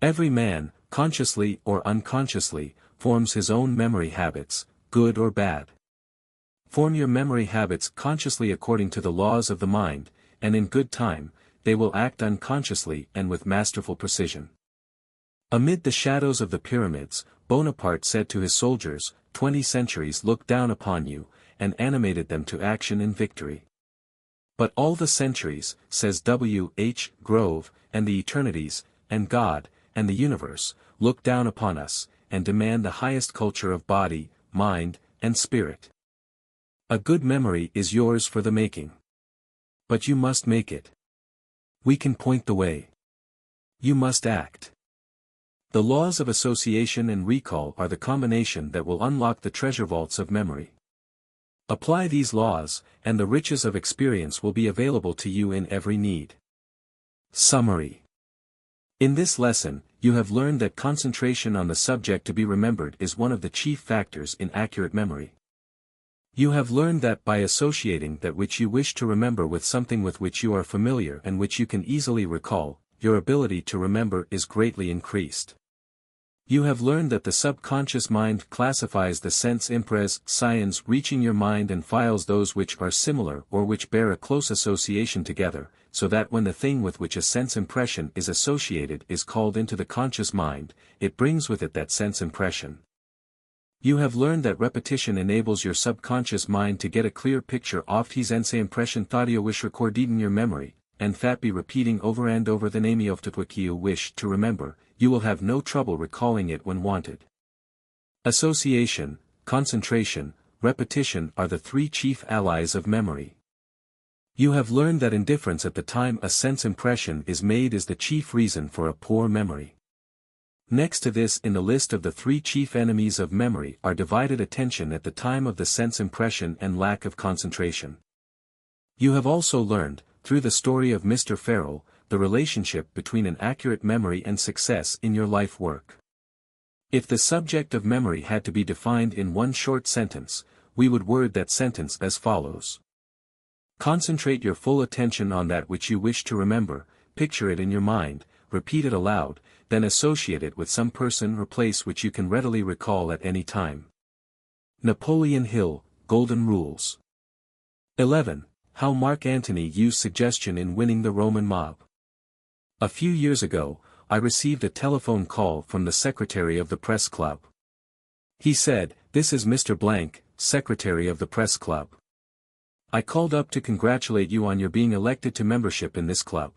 Every man, consciously or unconsciously, forms his own memory habits, good or bad. Form your memory habits consciously according to the laws of the mind, and in good time, they will act unconsciously and with masterful precision. Amid the shadows of the pyramids, Bonaparte said to his soldiers, 20 centuries looked down upon you, and animated them to action and victory. But all the centuries, says W. H. Grove, and the eternities, and God, and the universe, look down upon us, and demand the highest culture of body, mind, and spirit. A good memory is yours for the making. But you must make it. We can point the way. You must act. The laws of association and recall are the combination that will unlock the treasure vaults of memory. Apply these laws, and the riches of experience will be available to you in every need. Summary. In this lesson, you have learned that concentration on the subject to be remembered is one of the chief factors in accurate memory. You have learned that by associating that which you wish to remember with something with which you are familiar and which you can easily recall, your ability to remember is greatly increased. You have learned that the subconscious mind classifies the sense impressions reaching your mind and files those which are similar or which bear a close association together, so that when the thing with which a sense impression is associated is called into the conscious mind, it brings with it that sense impression. You have learned that repetition enables your subconscious mind to get a clear picture of his ense impression thaudio wish recorded in your memory, and that by repeating over and over the name of what you wish to remember, you will have no trouble recalling it when wanted. Association, concentration, repetition are the three chief allies of memory. You have learned that indifference at the time a sense impression is made is the chief reason for a poor memory. Next to this in the list of the three chief enemies of memory are divided attention at the time of the sense impression and lack of concentration. You have also learned, through the story of Mr. Farrell, the relationship between an accurate memory and success in your life work. If the subject of memory had to be defined in one short sentence, we would word that sentence as follows. Concentrate your full attention on that which you wish to remember, picture it in your mind, repeat it aloud, then associate it with some person or place which you can readily recall at any time. Napoleon Hill, Golden Rules. 11. How Mark Antony used suggestion in winning the Roman mob. A few years ago, I received a telephone call from the secretary of the press club. He said, "This is Mr. Blank, secretary of the press club. I called up to congratulate you on your being elected to membership in this club.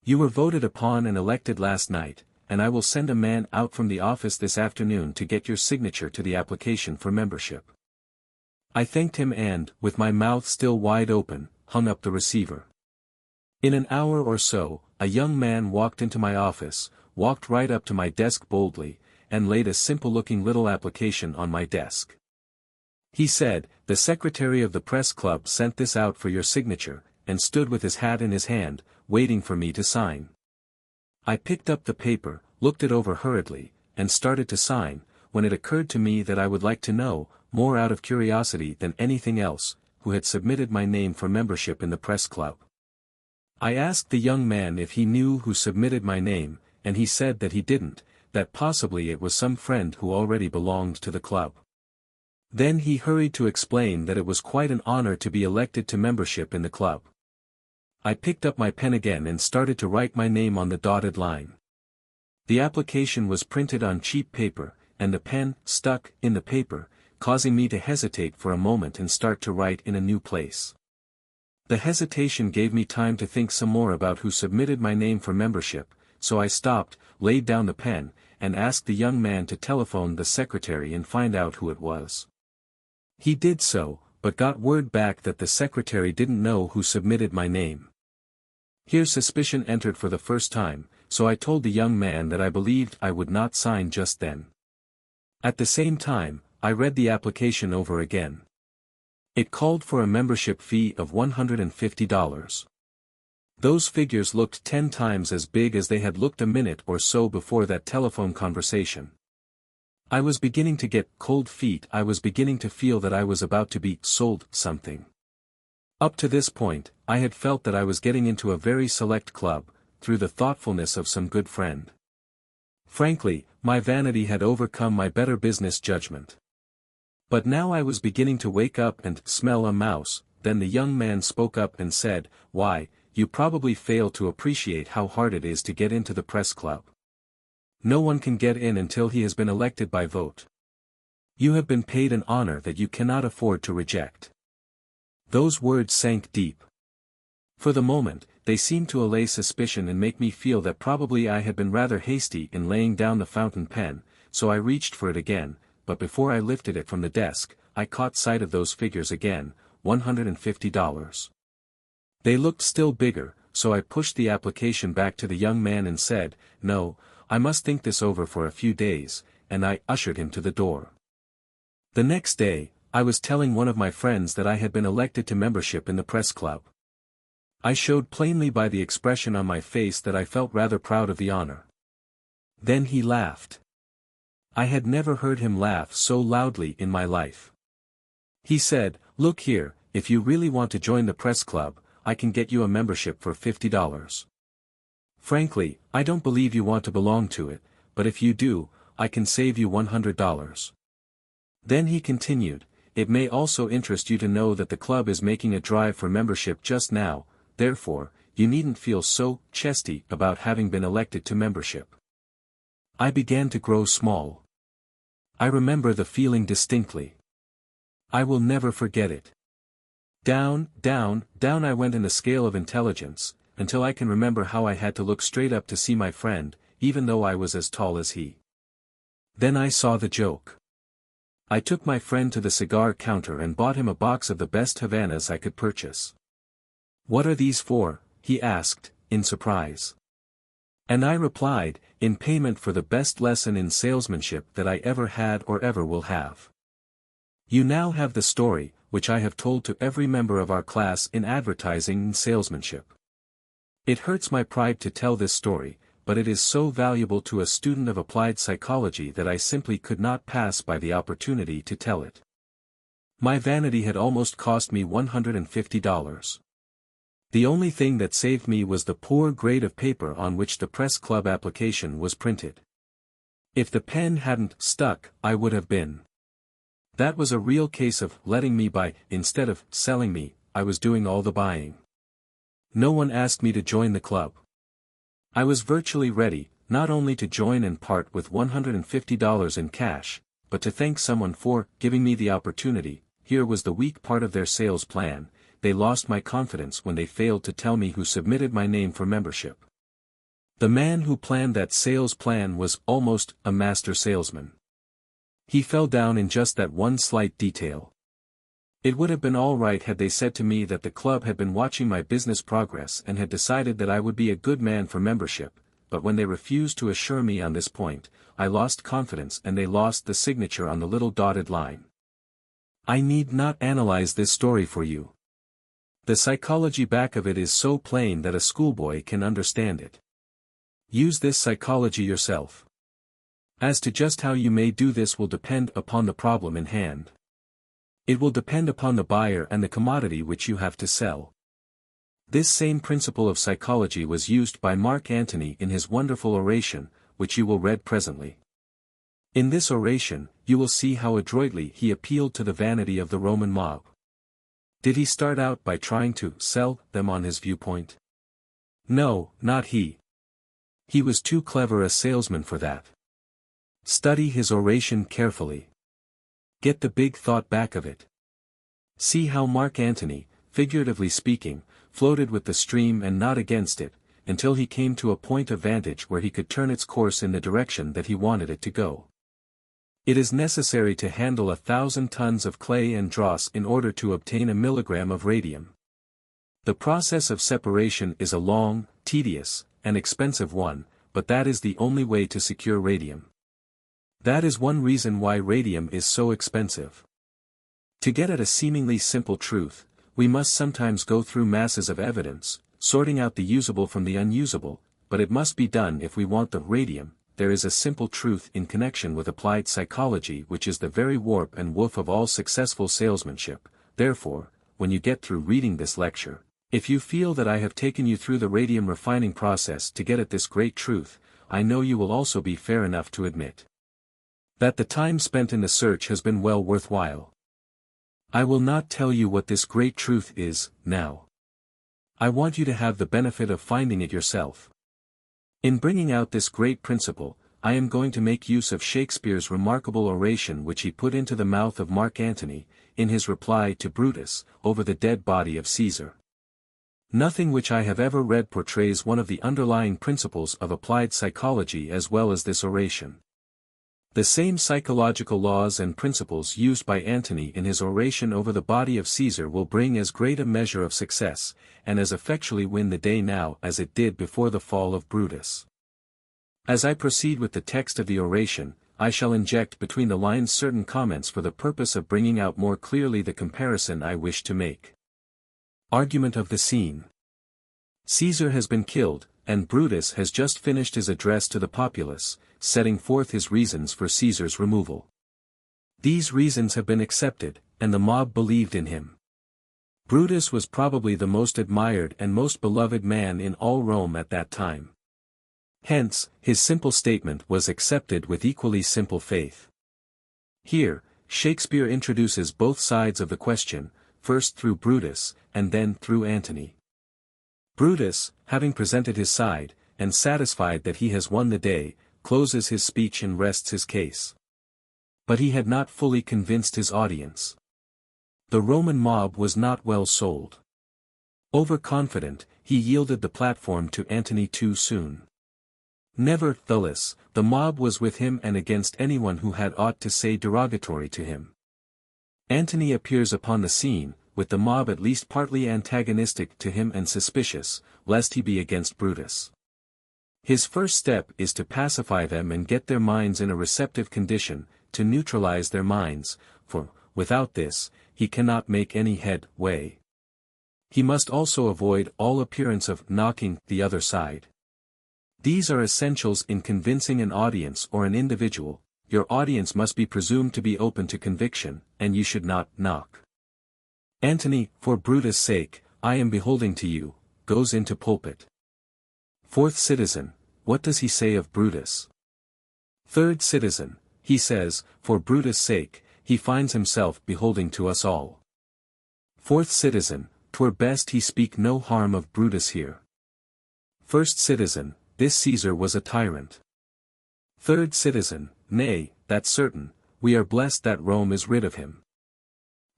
You were voted upon and elected last night, and I will send a man out from the office this afternoon to get your signature to the application for membership." I thanked him and, with my mouth still wide open, hung up the receiver. In an hour or so, a young man walked into my office, walked right up to my desk boldly, and laid a simple-looking little application on my desk. He said, "The secretary of the press club sent this out for your signature," and stood with his hat in his hand, waiting for me to sign. I picked up the paper, looked it over hurriedly, and started to sign, when it occurred to me that I would like to know, more out of curiosity than anything else, who had submitted my name for membership in the press club. I asked the young man if he knew who submitted my name, and he said that he didn't, that possibly it was some friend who already belonged to the club. Then he hurried to explain that it was quite an honor to be elected to membership in the club. I picked up my pen again and started to write my name on the dotted line. The application was printed on cheap paper, and the pen stuck in the paper, causing me to hesitate for a moment and start to write in a new place. The hesitation gave me time to think some more about who submitted my name for membership, so I stopped, laid down the pen, and asked the young man to telephone the secretary and find out who it was. He did so, but got word back that the secretary didn't know who submitted my name. Here suspicion entered for the first time, so I told the young man that I believed I would not sign just then. At the same time, I read the application over again. It called for a membership fee of $150. Those figures looked 10 times as big as they had looked a minute or so before that telephone conversation. I was beginning to get cold feet. I was beginning to feel that I was about to be sold something. Up to this point, I had felt that I was getting into a very select club, through the thoughtfulness of some good friend. Frankly, my vanity had overcome my better business judgment. But now I was beginning to wake up and smell a mouse. Then the young man spoke up and said, "Why, you probably fail to appreciate how hard it is to get into the press club. No one can get in until he has been elected by vote. You have been paid an honor that you cannot afford to reject." Those words sank deep. For the moment, they seemed to allay suspicion and make me feel that probably I had been rather hasty in laying down the fountain pen, so I reached for it again, but before I lifted it from the desk, I caught sight of those figures again, $150. They looked still bigger, so I pushed the application back to the young man and said, "No, I must think this over for a few days," and I ushered him to the door. The next day, I was telling one of my friends that I had been elected to membership in the press club. I showed plainly by the expression on my face that I felt rather proud of the honor. Then he laughed. I had never heard him laugh so loudly in my life. He said, "Look here, if you really want to join the press club, I can get you a membership for $50. Frankly, I don't believe you want to belong to it, but if you do, I can save you $100. Then he continued, "It may also interest you to know that the club is making a drive for membership just now, therefore, you needn't feel so chesty about having been elected to membership." I began to grow small. I remember the feeling distinctly. I will never forget it. Down, down, down I went in the scale of intelligence, until I can remember how I had to look straight up to see my friend, even though I was as tall as he. Then I saw the joke. I took my friend to the cigar counter and bought him a box of the best Havanas I could purchase. "What are these for?" he asked, in surprise. And I replied, "In payment for the best lesson in salesmanship that I ever had or ever will have." You now have the story, which I have told to every member of our class in advertising and salesmanship. It hurts my pride to tell this story, but it is so valuable to a student of applied psychology that I simply could not pass by the opportunity to tell it. My vanity had almost cost me $150. The only thing that saved me was the poor grade of paper on which the press club application was printed. If the pen hadn't stuck, I would have been. That was a real case of letting me buy. Instead of selling me, I was doing all the buying. No one asked me to join the club. I was virtually ready, not only to join and part with $150 in cash, but to thank someone for giving me the opportunity. Here was the weak part of their sales plan: they lost my confidence when they failed to tell me who submitted my name for membership. The man who planned that sales plan was almost a master salesman. He fell down in just that one slight detail. It would have been all right had they said to me that the club had been watching my business progress and had decided that I would be a good man for membership, but when they refused to assure me on this point, I lost confidence and they lost the signature on the little dotted line. I need not analyze this story for you. The psychology back of it is so plain that a schoolboy can understand it. Use this psychology yourself. As to just how you may do this will depend upon the problem in hand. It will depend upon the buyer and the commodity which you have to sell. This same principle of psychology was used by Mark Antony in his wonderful oration, which you will read presently. In this oration, you will see how adroitly he appealed to the vanity of the Roman mob. Did he start out by trying to sell them on his viewpoint? No, not he. He was too clever a salesman for that. Study his oration carefully. Get the big thought back of it. See how Mark Antony, figuratively speaking, floated with the stream and not against it, until he came to a point of vantage where he could turn its course in the direction that he wanted it to go. It is necessary to handle 1,000 tons of clay and dross in order to obtain a milligram of radium. The process of separation is a long, tedious, and expensive one, but that is the only way to secure radium. That is one reason why radium is so expensive. To get at a seemingly simple truth, we must sometimes go through masses of evidence, sorting out the usable from the unusable, but it must be done if we want the radium. There is a simple truth in connection with applied psychology which is the very warp and woof of all successful salesmanship. Therefore, when you get through reading this lecture, if you feel that I have taken you through the radium refining process to get at this great truth, I know you will also be fair enough to admit that the time spent in the search has been well worthwhile. I will not tell you what this great truth is, now. I want you to have the benefit of finding it yourself. In bringing out this great principle, I am going to make use of Shakespeare's remarkable oration which he put into the mouth of Mark Antony, in his reply to Brutus, over the dead body of Caesar. Nothing which I have ever read portrays one of the underlying principles of applied psychology as well as this oration. The same psychological laws and principles used by Antony in his oration over the body of Caesar will bring as great a measure of success, and as effectually win the day now as it did before the fall of Brutus. As I proceed with the text of the oration, I shall inject between the lines certain comments for the purpose of bringing out more clearly the comparison I wish to make. Argument of the scene. Caesar has been killed, and Brutus has just finished his address to the populace, setting forth his reasons for Caesar's removal. These reasons have been accepted, and the mob believed in him. Brutus was probably the most admired and most beloved man in all Rome at that time. Hence, his simple statement was accepted with equally simple faith. Here, Shakespeare introduces both sides of the question, first through Brutus, and then through Antony. Brutus, having presented his side, and satisfied that he has won the day, closes his speech and rests his case. But he had not fully convinced his audience. The Roman mob was not well sold. Overconfident, he yielded the platform to Antony too soon. Nevertheless, the mob was with him and against anyone who had aught to say derogatory to him. Antony appears upon the scene, with the mob at least partly antagonistic to him and suspicious, lest he be against Brutus. His first step is to pacify them and get their minds in a receptive condition, to neutralize their minds, for, without this, he cannot make any headway. He must also avoid all appearance of knocking the other side. These are essentials in convincing an audience or an individual. Your audience must be presumed to be open to conviction, and you should not knock. Antony, for Brutus' sake, I am beholding to you, goes into pulpit. Fourth citizen, what does he say of Brutus? Third citizen, he says, for Brutus' sake, he finds himself beholding to us all. Fourth citizen, 'twere best he speak no harm of Brutus here. First citizen, this Caesar was a tyrant. Third citizen, nay, that's certain, we are blessed that Rome is rid of him.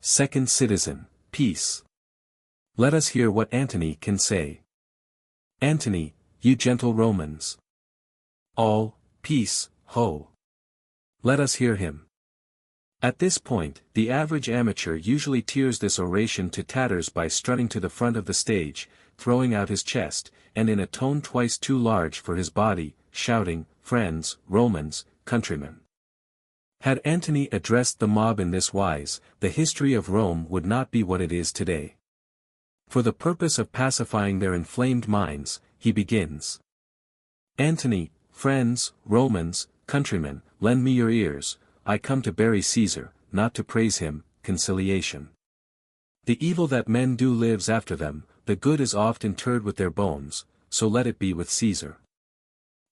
Second citizen, peace. Let us hear what Antony can say. Antony, you gentle Romans. All, peace, ho. Let us hear him. At this point, the average amateur usually tears this oration to tatters by strutting to the front of the stage, throwing out his chest, and in a tone twice too large for his body, shouting, friends, Romans, countrymen. Had Antony addressed the mob in this wise, the history of Rome would not be what it is today. For the purpose of pacifying their inflamed minds, he begins. Antony, friends, Romans, countrymen, lend me your ears, I come to bury Caesar, not to praise him, conciliation. The evil that men do lives after them, the good is oft interred with their bones, so let it be with Caesar.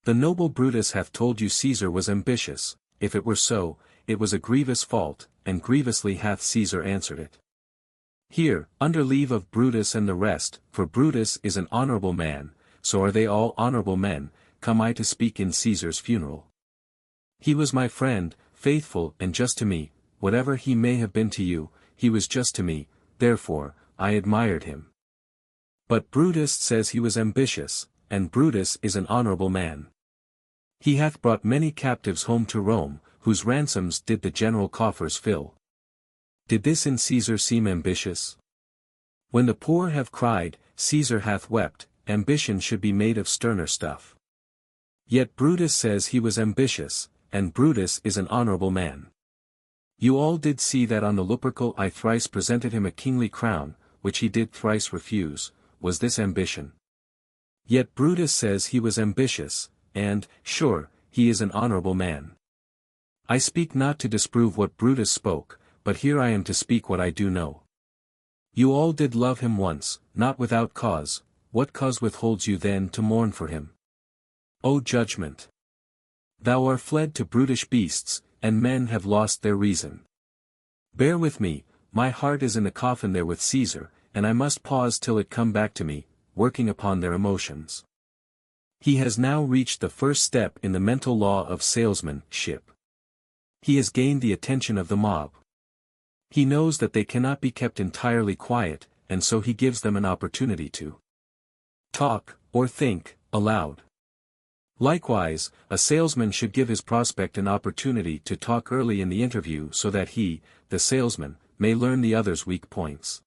The noble Brutus hath told you Caesar was ambitious, if it were so, it was a grievous fault, and grievously hath Caesar answered it. Here, under leave of Brutus and the rest, for Brutus is an honorable man, so are they all honorable men, come I to speak in Caesar's funeral. He was my friend, faithful and just to me, whatever he may have been to you, he was just to me, therefore, I admired him. But Brutus says he was ambitious, and Brutus is an honorable man. He hath brought many captives home to Rome, whose ransoms did the general coffers fill. Did this in Caesar seem ambitious? When the poor have cried, Caesar hath wept, ambition should be made of sterner stuff. Yet Brutus says he was ambitious, and Brutus is an honorable man. You all did see that on the Lupercal I thrice presented him a kingly crown, which he did thrice refuse. Was this ambition? Yet Brutus says he was ambitious, and, sure, he is an honorable man. I speak not to disprove what Brutus spoke, but here I am to speak what I do know. You all did love him once, not without cause, what cause withholds you then to mourn for him? O judgment! Thou art fled to brutish beasts, and men have lost their reason. Bear with me, my heart is in the coffin there with Caesar, and I must pause till it come back to me, working upon their emotions. He has now reached the first step in the mental law of salesmanship. He has gained the attention of the mob. He knows that they cannot be kept entirely quiet, and so he gives them an opportunity to talk, or think, aloud. Likewise, a salesman should give his prospect an opportunity to talk early in the interview so that he, the salesman, may learn the other's weak points.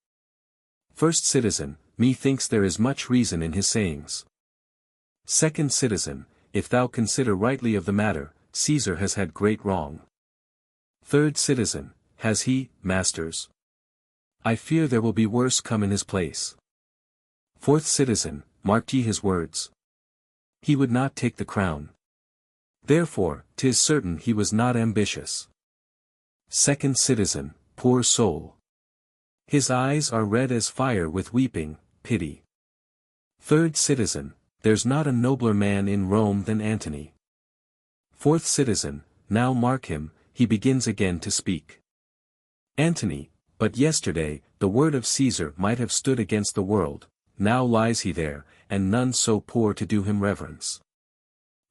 First citizen, methinks there is much reason in his sayings. Second citizen, if thou consider rightly of the matter, Caesar has had great wrong. Third citizen, has he, masters? I fear there will be worse come in his place. Fourth citizen, marked ye his words? He would not take the crown. Therefore, 'tis certain he was not ambitious. Second citizen, poor soul. His eyes are red as fire with weeping, pity. Third citizen, there's not a nobler man in Rome than Antony. Fourth citizen, now mark him, he begins again to speak. Antony, but yesterday, the word of Caesar might have stood against the world, now lies he there, and none so poor to do him reverence.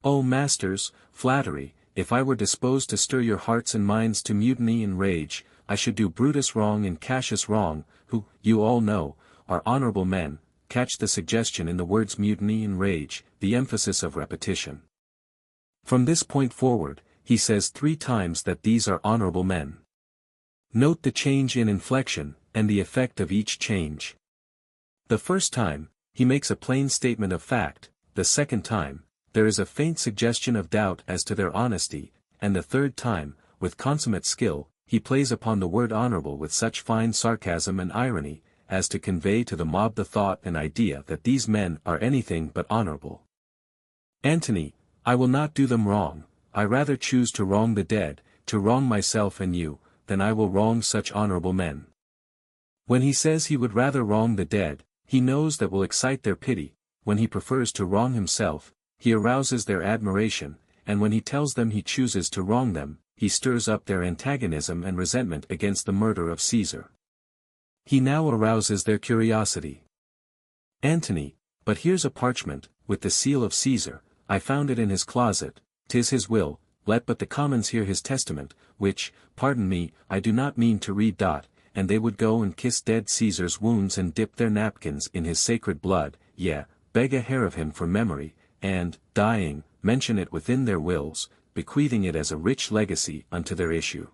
O masters, flattery, if I were disposed to stir your hearts and minds to mutiny and rage, I should do Brutus wrong and Cassius wrong, who, you all know, are honorable men. Catch the suggestion in the words mutiny and rage, the emphasis of repetition. From this point forward, he says 3 times that these are honorable men. Note the change in inflection, and the effect of each change. The first time, he makes a plain statement of fact; the second time, there is a faint suggestion of doubt as to their honesty; and the third time, with consummate skill, he plays upon the word honorable with such fine sarcasm and irony, as to convey to the mob the thought and idea that these men are anything but honorable. Antony, I will not do them wrong, I rather choose to wrong the dead, to wrong myself and you, than I will wrong such honorable men. When he says he would rather wrong the dead, he knows that will excite their pity; when he prefers to wrong himself, he arouses their admiration; and when he tells them he chooses to wrong them, he stirs up their antagonism and resentment against the murder of Caesar. He now arouses their curiosity. Antony, but here's a parchment, with the seal of Caesar, I found it in his closet, 'tis his will, let but the commons hear his testament, which, pardon me, I do not mean to read. And they would go and kiss dead Caesar's wounds and dip their napkins in his sacred blood, yea, beg a hair of him for memory, and, dying, mention it within their wills, bequeathing it as a rich legacy unto their issue.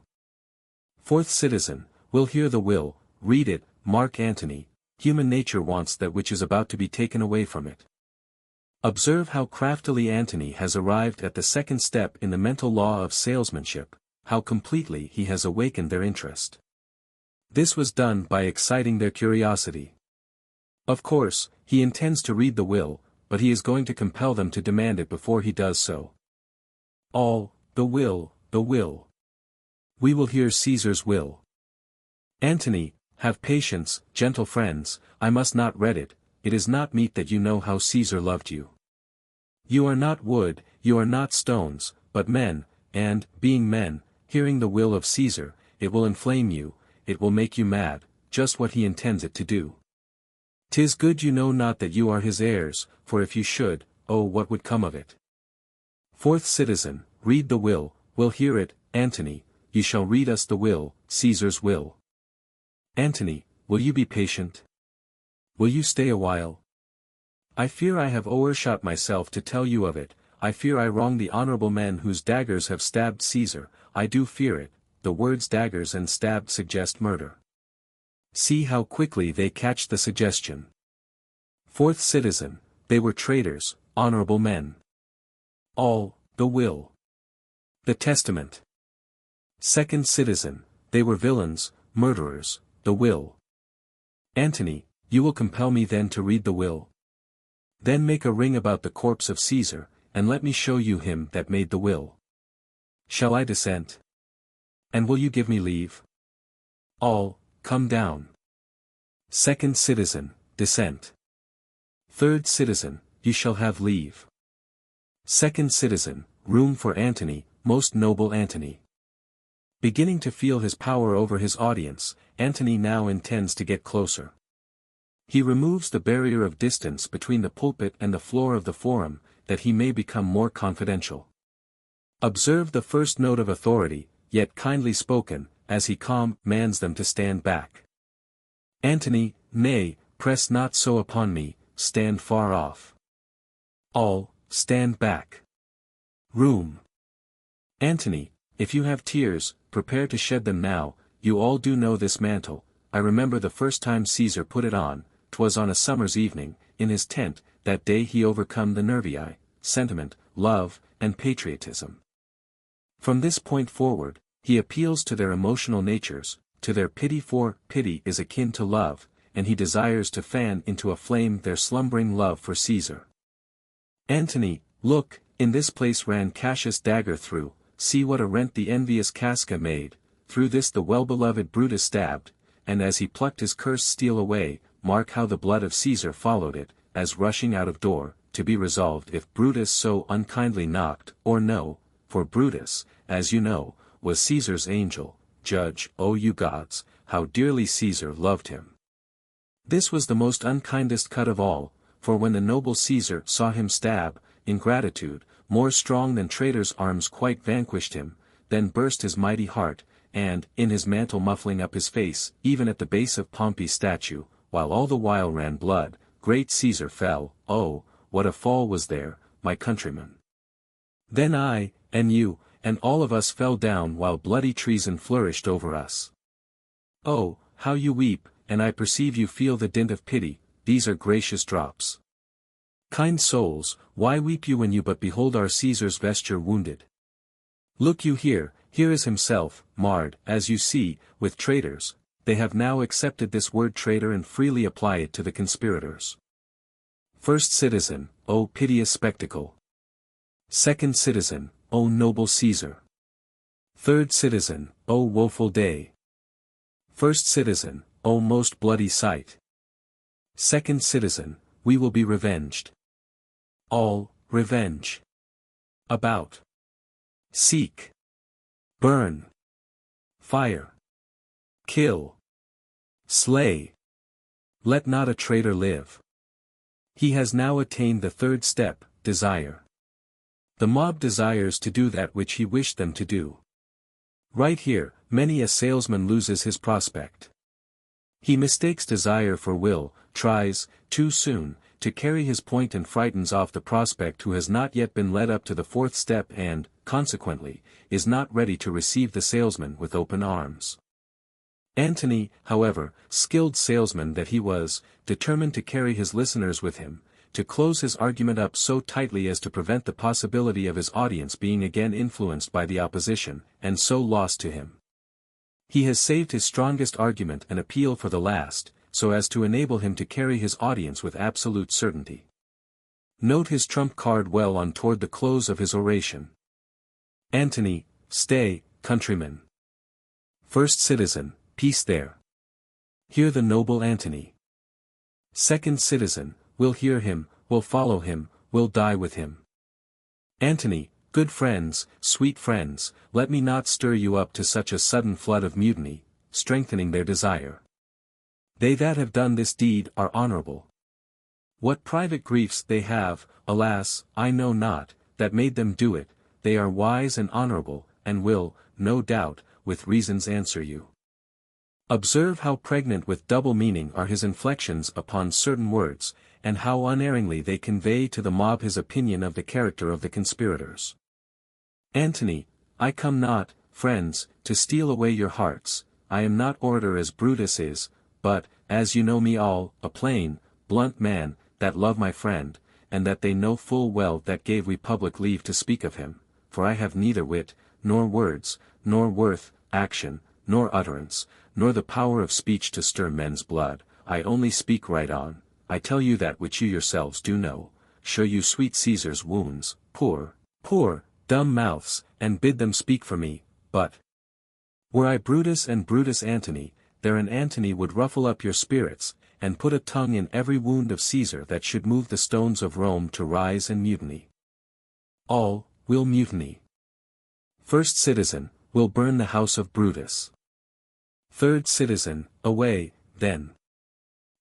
4th citizen, will hear the will, read it. Mark Antony, human nature wants that which is about to be taken away from it. Observe how craftily Antony has arrived at the second step in the mental law of salesmanship, how completely he has awakened their interest. This was done by exciting their curiosity. Of course, he intends to read the will, but he is going to compel them to demand it before he does so. All, the will, the will. We will hear Caesar's will. Antony, have patience, gentle friends, I must not read it, it is not meet that you know how Caesar loved you. You are not wood, you are not stones, but men, and, being men, hearing the will of Caesar, it will inflame you, it will make you mad, just what he intends it to do. 'Tis good you know not that you are his heirs, for if you should, oh what would come of it? 4th citizen, read the will, we'll hear it. Antony, you shall read us the will, Caesar's will. Antony, will you be patient? Will you stay a while? I fear I have overshot myself to tell you of it, I fear I wrong the honorable men whose daggers have stabbed Caesar, I do fear it. The words daggers and stabbed suggest murder. See how quickly they catch the suggestion. 4th citizen, they were traitors, honorable men. All, the will. The testament. 2nd citizen, they were villains, murderers, the will. Antony, you will compel me then to read the will? Then make a ring about the corpse of Caesar, and let me show you him that made the will. Shall I dissent? And will you give me leave? All, come down. 2nd citizen, dissent. 3rd citizen, you shall have leave. 2nd citizen, room for Antony, most noble Antony. Beginning to feel his power over his audience, Antony now intends to get closer. He removes the barrier of distance between the pulpit and the floor of the forum, that he may become more confidential. Observe the first note of authority, yet kindly spoken, as he commands them to stand back. Antony, nay, press not so upon me, stand far off. All, stand back. Room. Antony, if you have tears, prepare to shed them now, you all do know this mantle, I remember the first time Caesar put it on, 'twas on a summer's evening, in his tent, that day he overcome the Nervii, sentiment, love, and patriotism. From this point forward, he appeals to their emotional natures, to their pity, for pity is akin to love, and he desires to fan into a flame their slumbering love for Caesar. Antony, look, in this place ran Cassius' dagger through, see what a rent the envious Casca made, through this the well-beloved Brutus stabbed, and as he plucked his cursed steel away, mark how the blood of Caesar followed it, as rushing out of door, to be resolved if Brutus so unkindly knocked, or no, for Brutus, as you know, was Caesar's angel, judge, O you gods, how dearly Caesar loved him. This was the most unkindest cut of all, for when the noble Caesar saw him stab, ingratitude, more strong than traitor's arms quite vanquished him, then burst his mighty heart, and, in his mantle muffling up his face, even at the base of Pompey's statue, while all the while ran blood, great Caesar fell. Oh, what a fall was there, my countrymen! Then I, and you, and all of us fell down while bloody treason flourished over us. Oh, how you weep, and I perceive you feel the dint of pity, these are gracious drops. Kind souls, why weep you when you but behold our Caesar's vesture wounded? Look you here, here is himself, marred, as you see, with traitors. They have now accepted this word traitor and freely apply it to the conspirators. First citizen, O piteous spectacle! Second citizen, O noble Caesar! Third citizen, O woeful day! First citizen, O most bloody sight! Second citizen, we will be revenged. All, revenge. About. Seek. Burn. Fire. Kill. Slay. Let not a traitor live. He has now attained the third step, desire. The mob desires to do that which he wished them to do. Right here, many a salesman loses his prospect. He mistakes desire for will, tries, too soon, to carry his point and frightens off the prospect who has not yet been led up to the fourth step and, consequently, is not ready to receive the salesman with open arms. Antony, however, skilled salesman that he was, determined to carry his listeners with him, to close his argument up so tightly as to prevent the possibility of his audience being again influenced by the opposition, and so lost to him. He has saved his strongest argument and appeal for the last, so as to enable him to carry his audience with absolute certainty. Note his trump card well on toward the close of his oration. Antony, stay, countrymen. First citizen, peace there. Hear the noble Antony. Second citizen, we'll hear him, we'll follow him, we'll die with him. Antony, good friends, sweet friends, let me not stir you up to such a sudden flood of mutiny, strengthening their desire. They that have done this deed are honorable. What private griefs they have, alas, I know not, that made them do it, they are wise and honorable, and will, no doubt, with reasons answer you. Observe how pregnant with double meaning are his inflections upon certain words, and how unerringly they convey to the mob his opinion of the character of the conspirators. Antony, I come not, friends, to steal away your hearts, I am not orator as Brutus is, but, as you know me all, a plain, blunt man, that love my friend, and that they know full well that gave we public leave to speak of him, for I have neither wit, nor words, nor worth, action, nor utterance, nor the power of speech to stir men's blood, I only speak right on, I tell you that which you yourselves do know, show you sweet Caesar's wounds, poor, dumb mouths, and bid them speak for me, but were I Brutus and Brutus Antony, there an Antony would ruffle up your spirits, and put a tongue in every wound of Caesar that should move the stones of Rome to rise and mutiny. All, will mutiny. First citizen, will burn the house of Brutus. Third citizen, away, then.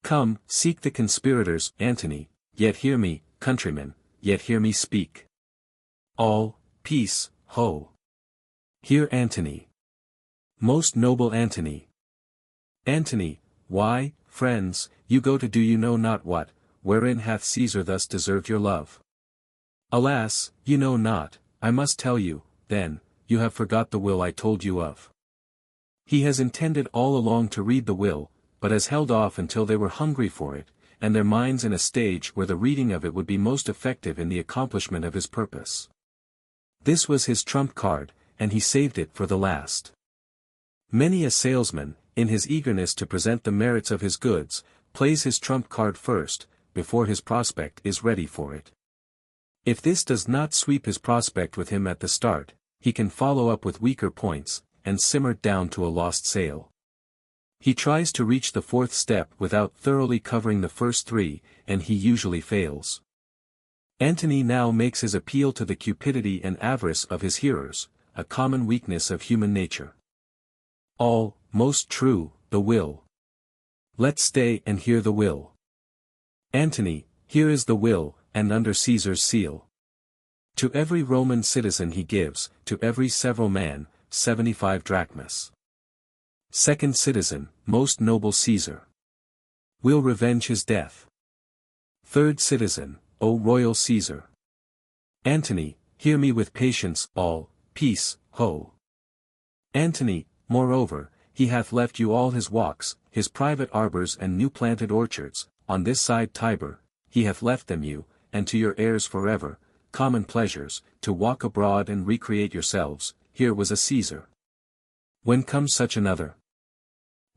Come, seek the conspirators, Antony, yet hear me, countrymen, yet hear me speak. All, peace, ho. Hear Antony. Most noble Antony. Antony, why, friends, you go to do you know not what, wherein hath Caesar thus deserved your love? Alas, you know not, I must tell you, then, you have forgot the will I told you of. He has intended all along to read the will, but has held off until they were hungry for it, and their minds in a stage where the reading of it would be most effective in the accomplishment of his purpose. This was his trump card, and he saved it for the last. Many a salesman, in his eagerness to present the merits of his goods, plays his trump card first, before his prospect is ready for it. If this does not sweep his prospect with him at the start, he can follow up with weaker points, and simmer down to a lost sale. He tries to reach the fourth step without thoroughly covering the first three, and he usually fails. Antony now makes his appeal to the cupidity and avarice of his hearers, a common weakness of human nature. All, most true, the will. Let's stay and hear the will. Antony, here is the will, and under Caesar's seal. To every Roman citizen he gives, to every several man, 75 drachmas. Second citizen, most noble Caesar. Will revenge his death. Third citizen, O royal Caesar. Antony, hear me with patience, all, peace, ho. Antony, moreover, he hath left you all his walks, his private arbours and new planted orchards, on this side Tiber, he hath left them you, and to your heirs forever, common pleasures, to walk abroad and recreate yourselves, here was a Caesar. When comes such another?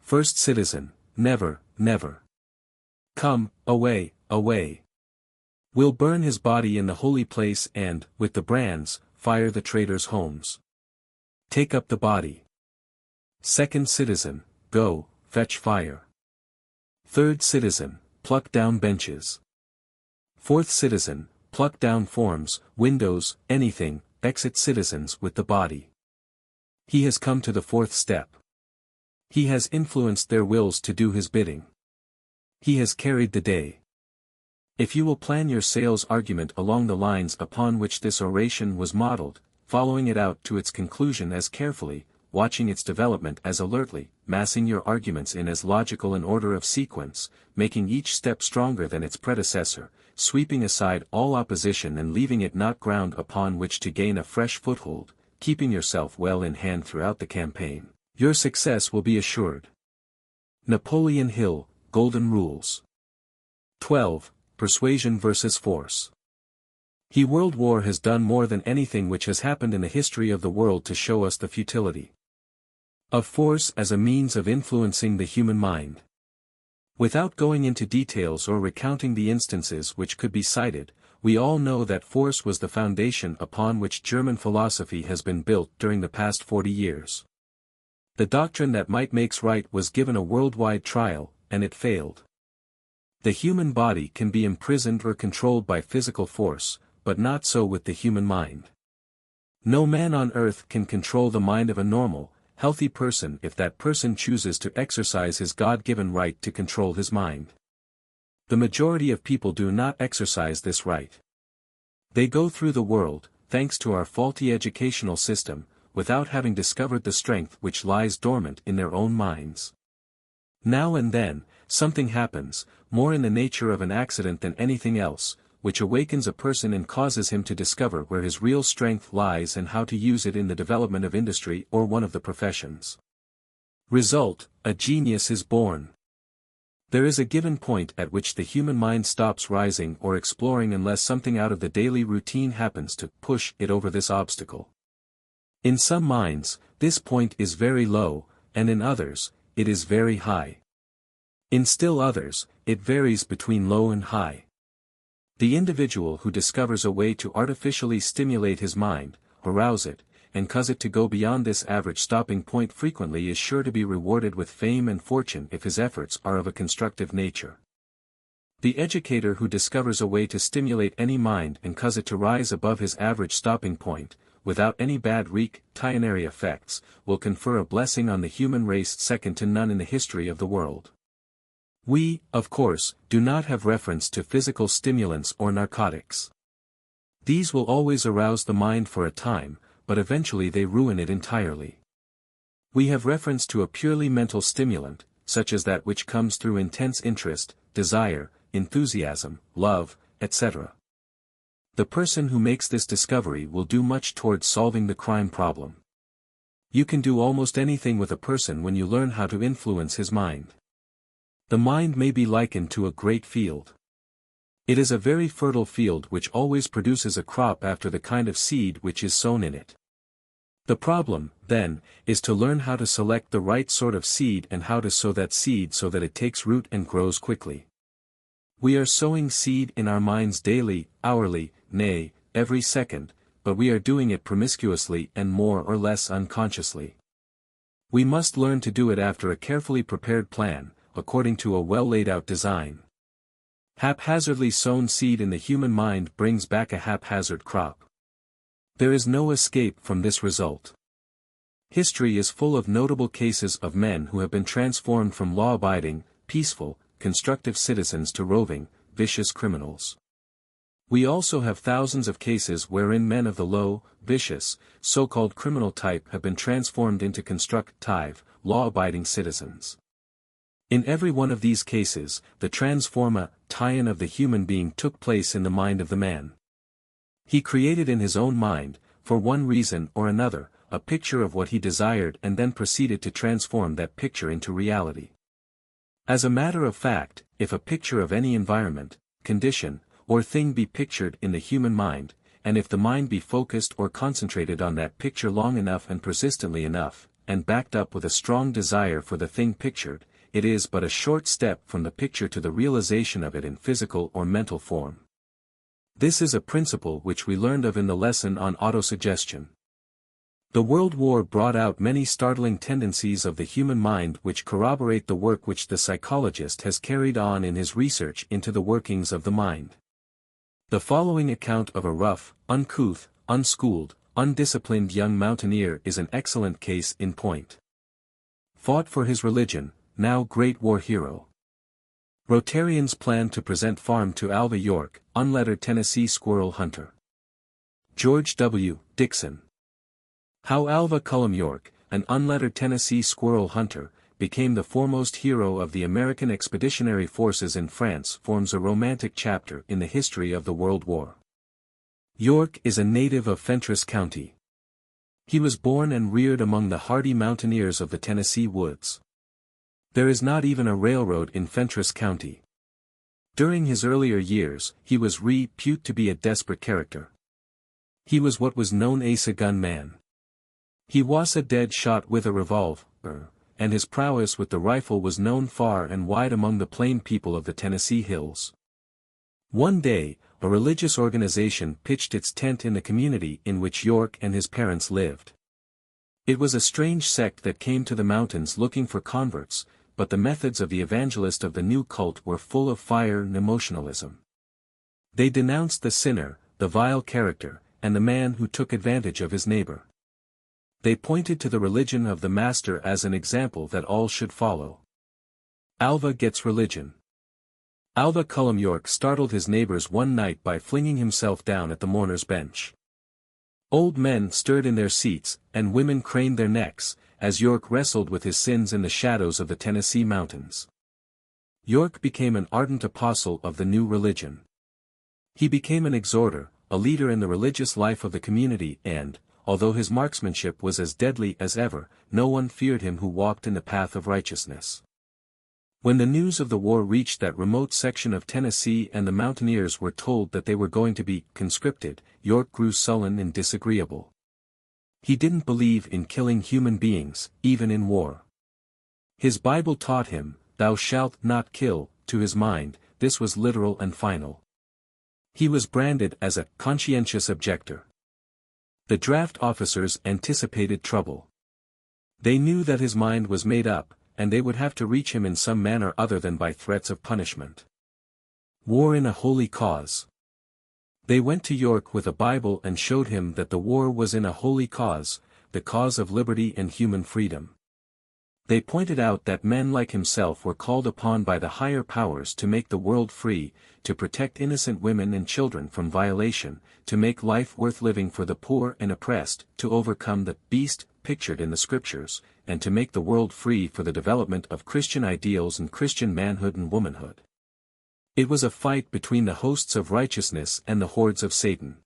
First citizen, never, never. Come, away, away. We'll burn his body in the holy place and, with the brands, fire the traitors' homes. Take up the body. Second citizen, go, fetch fire. Third citizen, pluck down benches. Fourth citizen, pluck down forms, windows, anything, exit citizens with the body. He has come to the fourth step. He has influenced their wills to do his bidding. He has carried the day. If you will plan your sales argument along the lines upon which this oration was modeled, following it out to its conclusion as carefully, watching its development as alertly, massing your arguments in as logical an order of sequence, making each step stronger than its predecessor, sweeping aside all opposition and leaving it not ground upon which to gain a fresh foothold, keeping yourself well in hand throughout the campaign, your success will be assured. Napoleon Hill, Golden Rules. 12. Persuasion versus Force. World War has done more than anything which has happened in the history of the world to show us the futility of force as a means of influencing the human mind. Without going into details or recounting the instances which could be cited, we all know that force was the foundation upon which German philosophy has been built during the past 40 years. The doctrine that might makes right was given a worldwide trial, and it failed. The human body can be imprisoned or controlled by physical force, but not so with the human mind. No man on earth can control the mind of a normal, healthy person if that person chooses to exercise his God-given right to control his mind. The majority of people do not exercise this right. They go through the world, thanks to our faulty educational system, without having discovered the strength which lies dormant in their own minds. Now and then, something happens, more in the nature of an accident than anything else, which awakens a person and causes him to discover where his real strength lies and how to use it in the development of industry or one of the professions. Result, a genius is born. There is a given point at which the human mind stops rising or exploring unless something out of the daily routine happens to push it over this obstacle. In some minds, this point is very low, and in others, it is very high. In still others, it varies between low and high. The individual who discovers a way to artificially stimulate his mind, arouse it, and cause it to go beyond this average stopping point frequently is sure to be rewarded with fame and fortune if his efforts are of a constructive nature. The educator who discovers a way to stimulate any mind and cause it to rise above his average stopping point, without any bad reticency effects, will confer a blessing on the human race second to none in the history of the world. We, of course, do not have reference to physical stimulants or narcotics. These will always arouse the mind for a time, but eventually they ruin it entirely. We have reference to a purely mental stimulant, such as that which comes through intense interest, desire, enthusiasm, love, etc. The person who makes this discovery will do much towards solving the crime problem. You can do almost anything with a person when you learn how to influence his mind. The mind may be likened to a great field. It is a very fertile field which always produces a crop after the kind of seed which is sown in it. The problem, then, is to learn how to select the right sort of seed and how to sow that seed so that it takes root and grows quickly. We are sowing seed in our minds daily, hourly, nay, every second, but we are doing it promiscuously and more or less unconsciously. We must learn to do it after a carefully prepared plan, according to a well laid out design. Haphazardly sown seed in the human mind brings back a haphazard crop. There is no escape from this result. History is full of notable cases of men who have been transformed from law-abiding, peaceful, constructive citizens to roving, vicious criminals. We also have thousands of cases wherein men of the low, vicious, so-called criminal type have been transformed into constructive, law-abiding citizens. In every one of these cases, the transformation of the human being took place in the mind of the man. He created in his own mind, for one reason or another, a picture of what he desired and then proceeded to transform that picture into reality. As a matter of fact, if a picture of any environment, condition, or thing be pictured in the human mind, and if the mind be focused or concentrated on that picture long enough and persistently enough, and backed up with a strong desire for the thing pictured, it is but a short step from the picture to the realization of it in physical or mental form. This is a principle which we learned of in the lesson on autosuggestion. The World War brought out many startling tendencies of the human mind which corroborate the work which the psychologist has carried on in his research into the workings of the mind. The following account of a rough, uncouth, unschooled, undisciplined young mountaineer is an excellent case in point. Fought for his religion, now great war hero. Rotarians planned to present farm to Alva York, unlettered Tennessee squirrel hunter. George W. Dixon. How Alva Cullum York, an unlettered Tennessee squirrel hunter, became the foremost hero of the American Expeditionary Forces in France forms a romantic chapter in the history of the World War. York is a native of Fentress County. He was born and reared among the hardy mountaineers of the Tennessee woods. There is not even a railroad in Fentress County. During his earlier years, he was reputed to be a desperate character. He was what was known as a gun man. He was a dead shot with a revolver, and his prowess with the rifle was known far and wide among the plain people of the Tennessee hills. One day, a religious organization pitched its tent in the community in which York and his parents lived. It was a strange sect that came to the mountains looking for converts, but the methods of the evangelist of the new cult were full of fire and emotionalism. They denounced the sinner, the vile character, and the man who took advantage of his neighbor. They pointed to the religion of the Master as an example that all should follow. Alva gets religion. Alva Cullum York startled his neighbors one night by flinging himself down at the mourner's bench. Old men stirred in their seats, and women craned their necks, as York wrestled with his sins in the shadows of the Tennessee mountains. York became an ardent apostle of the new religion. He became an exhorter, a leader in the religious life of the community and, although his marksmanship was as deadly as ever, no one feared him who walked in the path of righteousness. When the news of the war reached that remote section of Tennessee and the mountaineers were told that they were going to be conscripted, York grew sullen and disagreeable. He didn't believe in killing human beings, even in war. His Bible taught him, "Thou shalt not kill," to his mind, this was literal and final. He was branded as a conscientious objector. The draft officers anticipated trouble. They knew that his mind was made up, and they would have to reach him in some manner other than by threats of punishment. War in a holy cause. They went to York with a Bible and showed him that the war was in a holy cause, the cause of liberty and human freedom. They pointed out that men like himself were called upon by the higher powers to make the world free, to protect innocent women and children from violation, to make life worth living for the poor and oppressed, to overcome the beast pictured in the scriptures, and to make the world free for the development of Christian ideals and Christian manhood and womanhood. It was a fight between the hosts of righteousness and the hordes of Satan.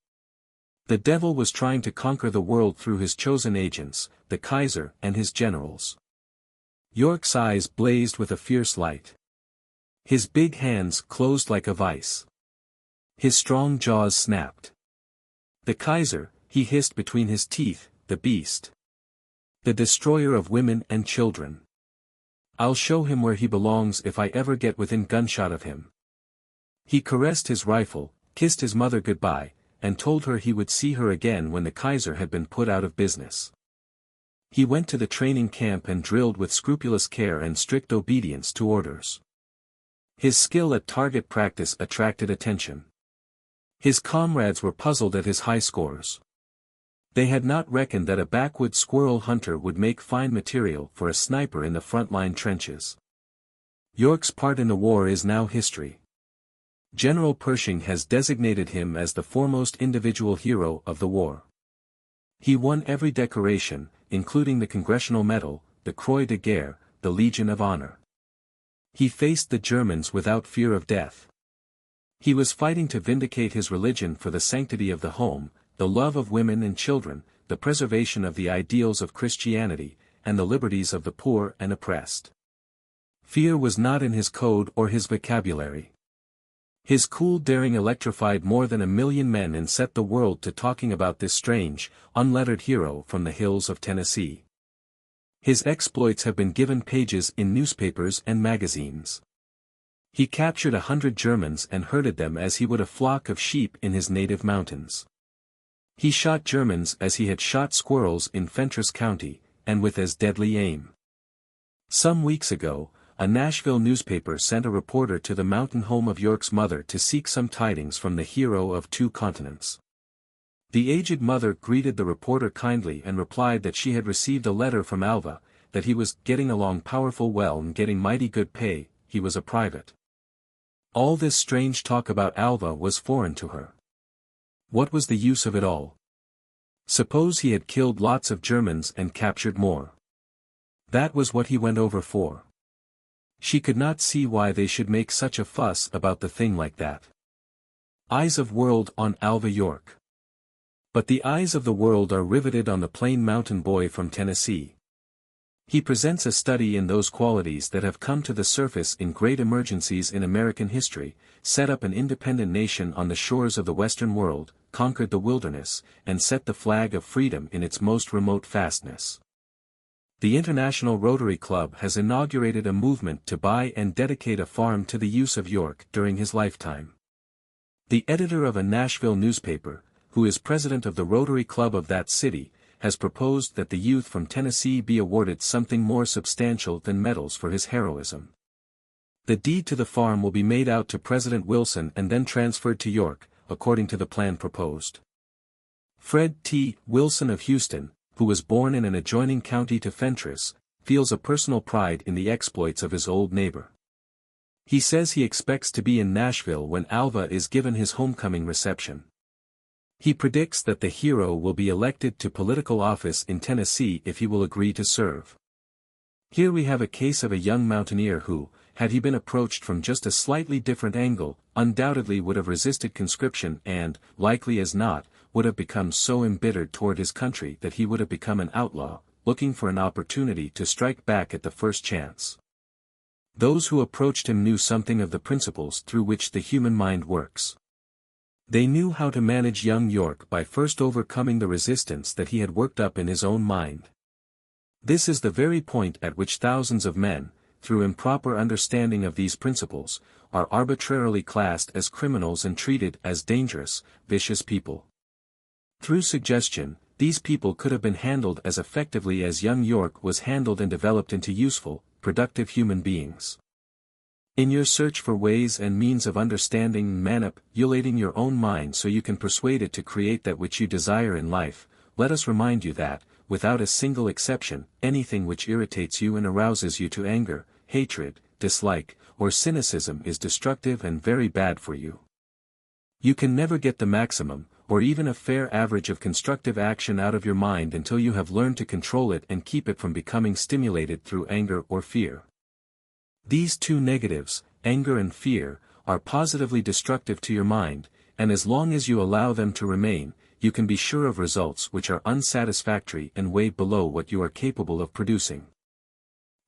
The devil was trying to conquer the world through his chosen agents, the Kaiser and his generals. York's eyes blazed with a fierce light. His big hands closed like a vice. His strong jaws snapped. "The Kaiser," he hissed between his teeth, "the beast. The destroyer of women and children. I'll show him where he belongs if I ever get within gunshot of him." He caressed his rifle, kissed his mother goodbye, and told her he would see her again when the Kaiser had been put out of business. He went to the training camp and drilled with scrupulous care and strict obedience to orders. His skill at target practice attracted attention. His comrades were puzzled at his high scores. They had not reckoned that a backwoods squirrel hunter would make fine material for a sniper in the front-line trenches. York's part in the war is now history. General Pershing has designated him as the foremost individual hero of the war. He won every decoration, including the Congressional Medal, the Croix de Guerre, the Legion of Honor. He faced the Germans without fear of death. He was fighting to vindicate his religion for the sanctity of the home, the love of women and children, the preservation of the ideals of Christianity, and the liberties of the poor and oppressed. Fear was not in his code or his vocabulary. His cool daring electrified more than 1 million men and set the world to talking about this strange, unlettered hero from the hills of Tennessee. His exploits have been given pages in newspapers and magazines. He captured 100 Germans and herded them as he would a flock of sheep in his native mountains. He shot Germans as he had shot squirrels in Fentress County, and with as deadly aim. Some weeks ago, a Nashville newspaper sent a reporter to the mountain home of York's mother to seek some tidings from the hero of 2 continents. The aged mother greeted the reporter kindly and replied that she had received a letter from Alva, that he was getting along powerful well and getting mighty good pay, he was a private. All this strange talk about Alva was foreign to her. What was the use of it all? Suppose he had killed lots of Germans and captured more. That was what he went over for. She could not see why they should make such a fuss about the thing like that. Eyes of world on Alva York. But the eyes of the world are riveted on the plain mountain boy from Tennessee. He presents a study in those qualities that have come to the surface in great emergencies in American history, set up an independent nation on the shores of the Western world, conquered the wilderness, and set the flag of freedom in its most remote fastness. The International Rotary Club has inaugurated a movement to buy and dedicate a farm to the use of York during his lifetime. The editor of a Nashville newspaper, who is president of the Rotary Club of that city, has proposed that the youth from Tennessee be awarded something more substantial than medals for his heroism. The deed to the farm will be made out to President Wilson and then transferred to York, according to the plan proposed. Fred T. Wilson of Houston, who was born in an adjoining county to Fentress, feels a personal pride in the exploits of his old neighbor. He says he expects to be in Nashville when Alva is given his homecoming reception. He predicts that the hero will be elected to political office in Tennessee if he will agree to serve. Here we have a case of a young mountaineer who, had he been approached from just a slightly different angle, undoubtedly would have resisted conscription and, likely as not, would have become so embittered toward his country that he would have become an outlaw, looking for an opportunity to strike back at the first chance. Those who approached him knew something of the principles through which the human mind works. They knew how to manage young York by first overcoming the resistance that he had worked up in his own mind. This is the very point at which thousands of men, through improper understanding of these principles, are arbitrarily classed as criminals and treated as dangerous, vicious people. Through suggestion, these people could have been handled as effectively as young York was handled and developed into useful, productive human beings. In your search for ways and means of understanding and manipulating your own mind so you can persuade it to create that which you desire in life, let us remind you that, without a single exception, anything which irritates you and arouses you to anger, hatred, dislike, or cynicism is destructive and very bad for you. You can never get the maximum, or even a fair average of constructive action out of your mind until you have learned to control it and keep it from becoming stimulated through anger or fear. These two negatives, anger and fear, are positively destructive to your mind, and as long as you allow them to remain, you can be sure of results which are unsatisfactory and way below what you are capable of producing.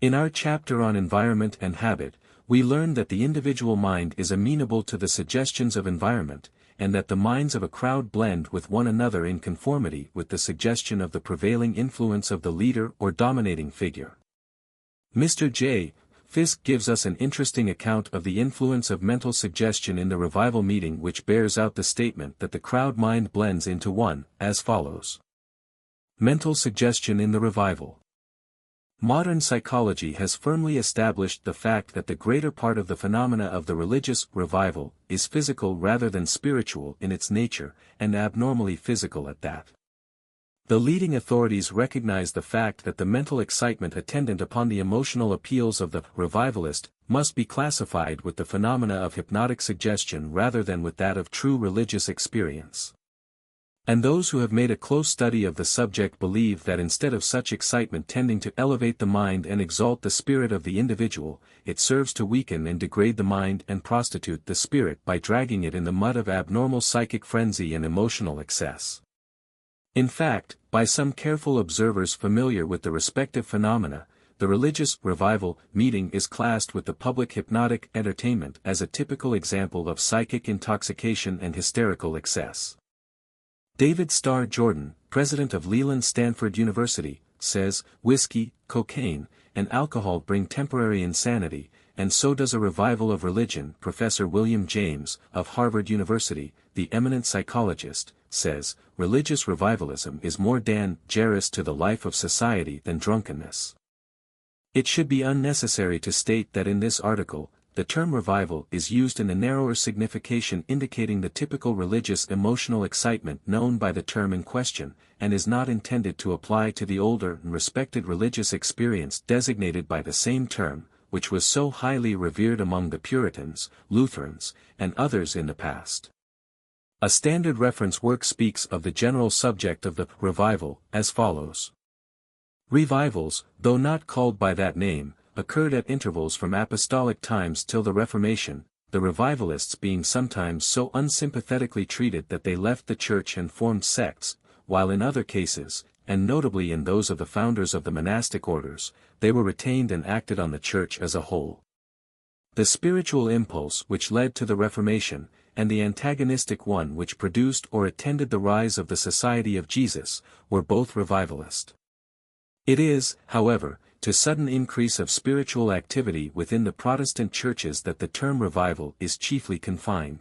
In our chapter on environment and habit, we learn that the individual mind is amenable to the suggestions of environment, and that the minds of a crowd blend with one another in conformity with the suggestion of the prevailing influence of the leader or dominating figure. Mr. J. Fisk gives us an interesting account of the influence of mental suggestion in the revival meeting, which bears out the statement that the crowd mind blends into one, as follows. Mental suggestion in the revival. Modern psychology has firmly established the fact that the greater part of the phenomena of the religious revival is physical rather than spiritual in its nature, and abnormally physical at that. The leading authorities recognize the fact that the mental excitement attendant upon the emotional appeals of the revivalist must be classified with the phenomena of hypnotic suggestion rather than with that of true religious experience. And those who have made a close study of the subject believe that instead of such excitement tending to elevate the mind and exalt the spirit of the individual, it serves to weaken and degrade the mind and prostitute the spirit by dragging it in the mud of abnormal psychic frenzy and emotional excess. In fact, by some careful observers familiar with the respective phenomena, the religious revival meeting is classed with the public hypnotic entertainment as a typical example of psychic intoxication and hysterical excess. David Starr Jordan, president of Leland Stanford University, says, "Whiskey, cocaine, and alcohol bring temporary insanity, and so does a revival of religion." Professor William James, of Harvard University, the eminent psychologist, says, "Religious revivalism is more dangerous to the life of society than drunkenness." It should be unnecessary to state that in this article, the term revival is used in a narrower signification indicating the typical religious emotional excitement known by the term in question, and is not intended to apply to the older and respected religious experience designated by the same term, which was so highly revered among the Puritans, Lutherans, and others in the past. A standard reference work speaks of the general subject of the revival as follows. Revivals, though not called by that name, occurred at intervals from apostolic times till the Reformation, the revivalists being sometimes so unsympathetically treated that they left the church and formed sects, while in other cases, and notably in those of the founders of the monastic orders, they were retained and acted on the church as a whole. The spiritual impulse which led to the Reformation, and the antagonistic one which produced or attended the rise of the Society of Jesus, were both revivalist. It is, however, to sudden increase of spiritual activity within the Protestant churches that the term revival is chiefly confined.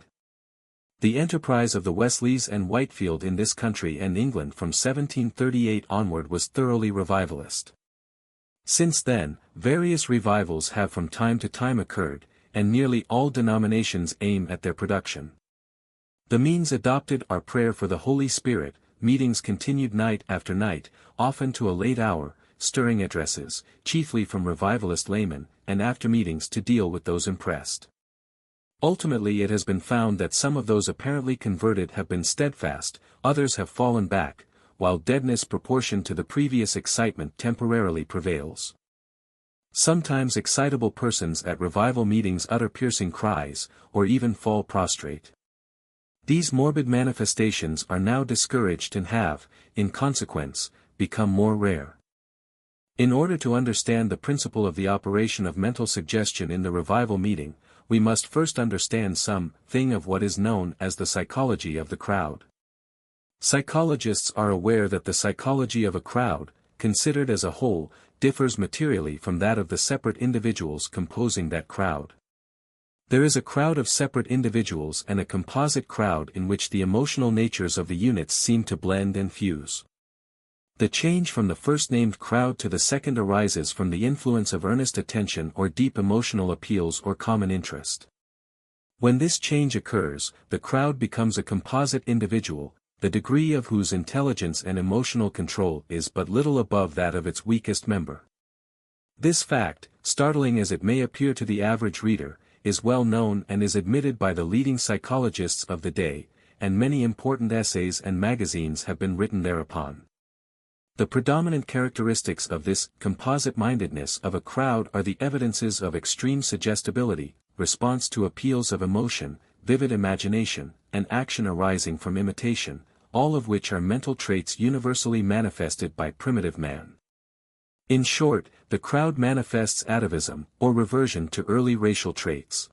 The enterprise of the Wesleys and Whitefield in this country and England from 1738 onward was thoroughly revivalist. Since then, various revivals have from time to time occurred, and nearly all denominations aim at their production. The means adopted are prayer for the Holy Spirit, meetings continued night after night, often to a late hour, stirring addresses, chiefly from revivalist laymen, and after meetings to deal with those impressed. Ultimately it has been found that some of those apparently converted have been steadfast, others have fallen back, while deadness proportioned to the previous excitement temporarily prevails. Sometimes excitable persons at revival meetings utter piercing cries, or even fall prostrate. These morbid manifestations are now discouraged and have, in consequence, become more rare. In order to understand the principle of the operation of mental suggestion in the revival meeting, we must first understand something of what is known as the psychology of the crowd. Psychologists are aware that the psychology of a crowd, considered as a whole, differs materially from that of the separate individuals composing that crowd. There is a crowd of separate individuals and a composite crowd in which the emotional natures of the units seem to blend and fuse. The change from the first-named crowd to the second arises from the influence of earnest attention or deep emotional appeals or common interest. When this change occurs, the crowd becomes a composite individual, the degree of whose intelligence and emotional control is but little above that of its weakest member. This fact, startling as it may appear to the average reader, is well known and is admitted by the leading psychologists of the day, and many important essays and magazines have been written thereupon. The predominant characteristics of this composite-mindedness of a crowd are the evidences of extreme suggestibility, response to appeals of emotion, vivid imagination, and action arising from imitation, all of which are mental traits universally manifested by primitive man. In short, the crowd manifests atavism, or reversion to early racial traits.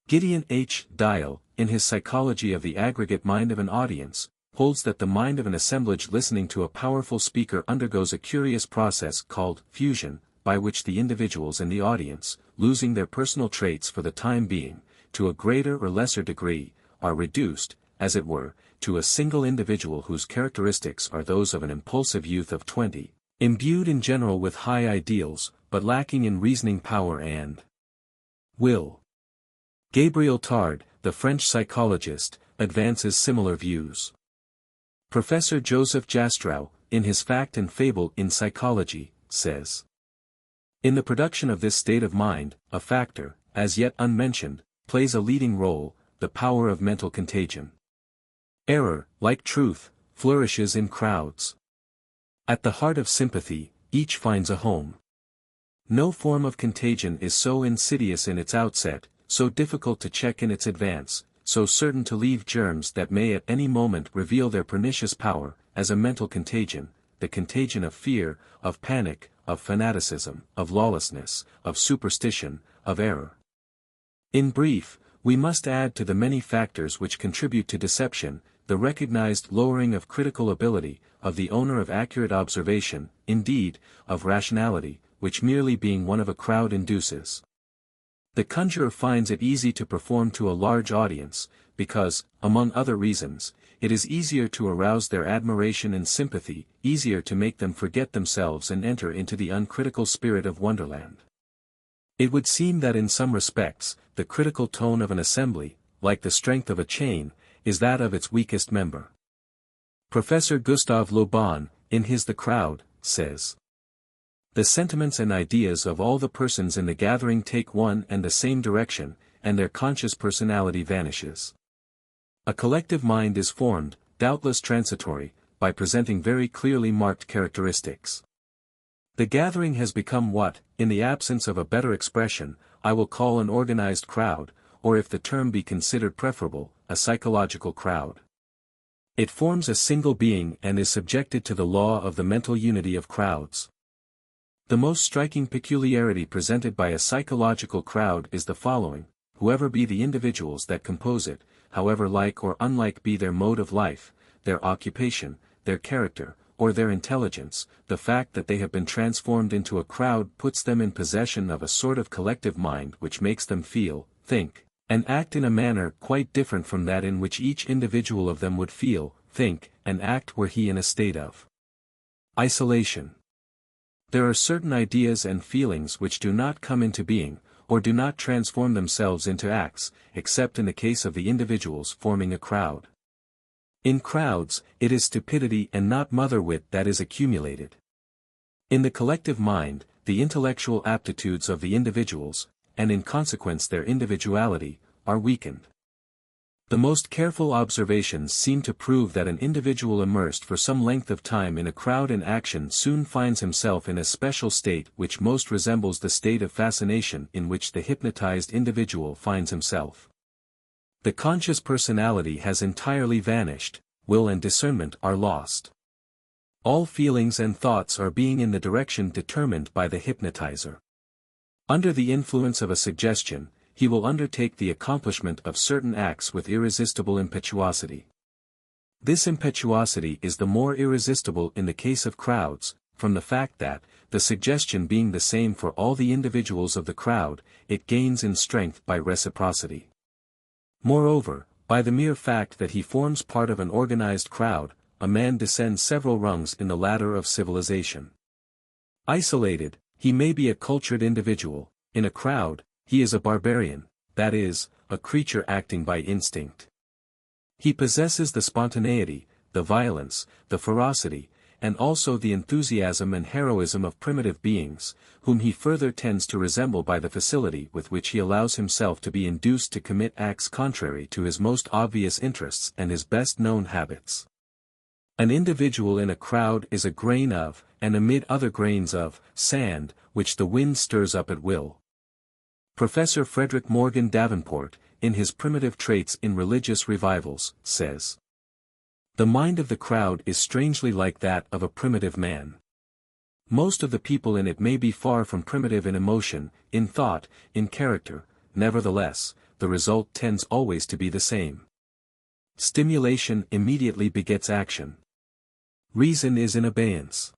Gideon H. Dial, in his Psychology of the Aggregate Mind of an Audience, holds that the mind of an assemblage listening to a powerful speaker undergoes a curious process called fusion, by which the individuals in the audience, losing their personal traits for the time being, to a greater or lesser degree, are reduced, as it were, to a single individual whose characteristics are those of an impulsive youth of 20, imbued in general with high ideals, but lacking in reasoning power and will. Gabriel Tarde, the French psychologist, advances similar views. Professor Joseph Jastrow, in his Fact and Fable in Psychology, says. In the production of this state of mind, a factor, as yet unmentioned, plays a leading role, the power of mental contagion. Error, like truth, flourishes in crowds. At the heart of sympathy, each finds a home. No form of contagion is so insidious in its outset, so difficult to check in its advance, so certain to leave germs that may at any moment reveal their pernicious power, as a mental contagion, the contagion of fear, of panic, of fanaticism, of lawlessness, of superstition, of error. In brief, we must add to the many factors which contribute to deception, the recognized lowering of critical ability, of the owner of accurate observation, indeed, of rationality, which merely being one of a crowd induces. The conjurer finds it easy to perform to a large audience, because, among other reasons, it is easier to arouse their admiration and sympathy, easier to make them forget themselves and enter into the uncritical spirit of wonderland. It would seem that in some respects, the critical tone of an assembly, like the strength of a chain, is that of its weakest member. Professor Gustave Le Bon, in his The Crowd, says, "The sentiments and ideas of all the persons in the gathering take one and the same direction, and their conscious personality vanishes. A collective mind is formed, doubtless transitory, by presenting very clearly marked characteristics. The gathering has become what, in the absence of a better expression, I will call an organized crowd, or if the term be considered preferable, a psychological crowd. It forms a single being and is subjected to the law of the mental unity of crowds. The most striking peculiarity presented by a psychological crowd is the following: whoever be the individuals that compose it, however like or unlike be their mode of life, their occupation, their character, or their intelligence, the fact that they have been transformed into a crowd puts them in possession of a sort of collective mind which makes them feel, think, and act in a manner quite different from that in which each individual of them would feel, think, and act were he in a state of isolation. There are certain ideas and feelings which do not come into being, or do not transform themselves into acts, except in the case of the individuals forming a crowd. In crowds, it is stupidity and not mother-wit that is accumulated. In the collective mind, the intellectual aptitudes of the individuals, and in consequence their individuality, are weakened. The most careful observations seem to prove that an individual immersed for some length of time in a crowd in action soon finds himself in a special state which most resembles the state of fascination in which the hypnotized individual finds himself. The conscious personality has entirely vanished, will and discernment are lost. All feelings and thoughts are being in the direction determined by the hypnotizer. Under the influence of a suggestion, he will undertake the accomplishment of certain acts with irresistible impetuosity. This impetuosity is the more irresistible in the case of crowds, from the fact that, the suggestion being the same for all the individuals of the crowd, it gains in strength by reciprocity. Moreover, by the mere fact that he forms part of an organized crowd, a man descends several rungs in the ladder of civilization. Isolated, he may be a cultured individual; in a crowd, he is a barbarian, that is, a creature acting by instinct. He possesses the spontaneity, the violence, the ferocity, and also the enthusiasm and heroism of primitive beings, whom he further tends to resemble by the facility with which he allows himself to be induced to commit acts contrary to his most obvious interests and his best-known habits. An individual in a crowd is a grain of, and amid other grains of, sand, which the wind stirs up at will. Professor Frederick Morgan Davenport, in his Primitive Traits in Religious Revivals, says, "The mind of the crowd is strangely like that of a primitive man. Most of the people in it may be far from primitive in emotion, in thought, in character, nevertheless, the result tends always to be the same. Stimulation immediately begets action. Reason is in abeyance.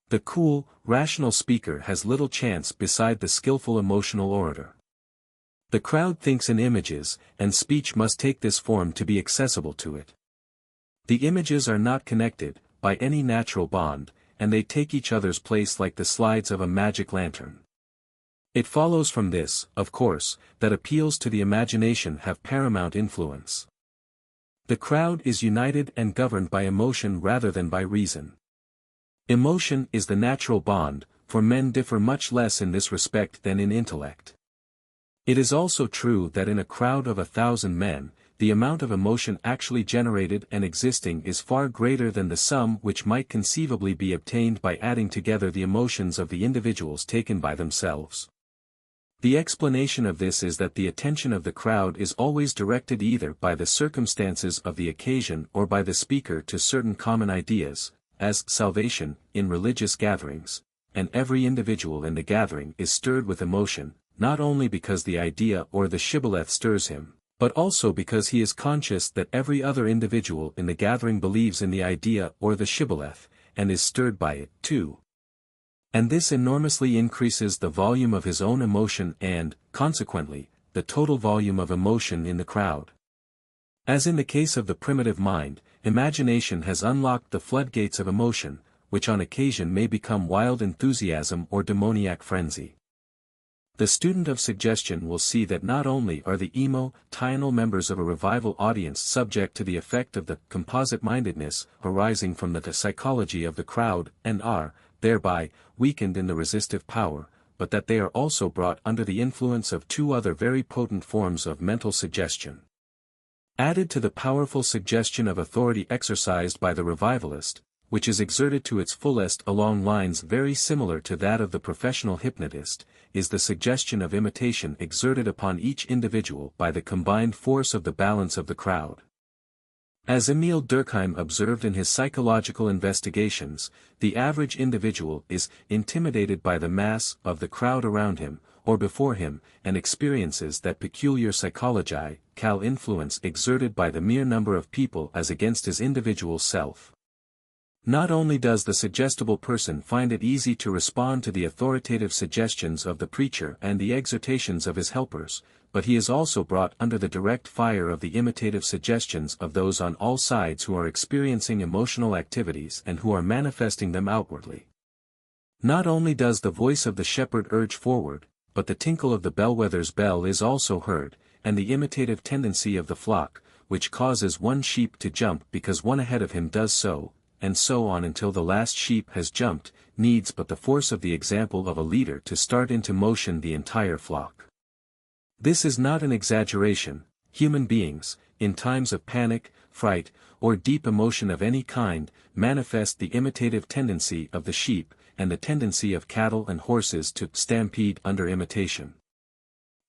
The cool, rational speaker has little chance beside the skillful emotional orator. The crowd thinks in images, and speech must take this form to be accessible to it. The images are not connected, by any natural bond, and they take each other's place like the slides of a magic lantern. It follows from this, of course, that appeals to the imagination have paramount influence. The crowd is united and governed by emotion rather than by reason. Emotion is the natural bond, for men differ much less in this respect than in intellect. It is also true that in a crowd of 1,000 men, the amount of emotion actually generated and existing is far greater than the sum which might conceivably be obtained by adding together the emotions of the individuals taken by themselves. The explanation of this is that the attention of the crowd is always directed either by the circumstances of the occasion or by the speaker to certain common ideas, as salvation, in religious gatherings, and every individual in the gathering is stirred with emotion, not only because the idea or the shibboleth stirs him, but also because he is conscious that every other individual in the gathering believes in the idea or the shibboleth, and is stirred by it, too. And this enormously increases the volume of his own emotion and, consequently, the total volume of emotion in the crowd. As in the case of the primitive mind, imagination has unlocked the floodgates of emotion, which on occasion may become wild enthusiasm or demoniac frenzy. The student of suggestion will see that not only are the emotional members of a revival audience subject to the effect of the composite-mindedness arising from the psychology of the crowd and are, thereby, weakened in the resistive power, but that they are also brought under the influence of two other very potent forms of mental suggestion. Added to the powerful suggestion of authority exercised by the revivalist, which is exerted to its fullest along lines very similar to that of the professional hypnotist, is the suggestion of imitation exerted upon each individual by the combined force of the balance of the crowd. As Emile Durkheim observed in his psychological investigations, the average individual is intimidated by the mass of the crowd around him, or before him, and experiences that peculiar psychological influence exerted by the mere number of people as against his individual self. Not only does the suggestible person find it easy to respond to the authoritative suggestions of the preacher and the exhortations of his helpers, but he is also brought under the direct fire of the imitative suggestions of those on all sides who are experiencing emotional activities and who are manifesting them outwardly. Not only does the voice of the shepherd urge forward, but the tinkle of the bellwether's bell is also heard, and the imitative tendency of the flock, which causes one sheep to jump because one ahead of him does so, and so on until the last sheep has jumped, needs but the force of the example of a leader to start into motion the entire flock. This is not an exaggeration. Human beings, in times of panic, fright, or deep emotion of any kind, manifest the imitative tendency of the sheep, and the tendency of cattle and horses to stampede under imitation.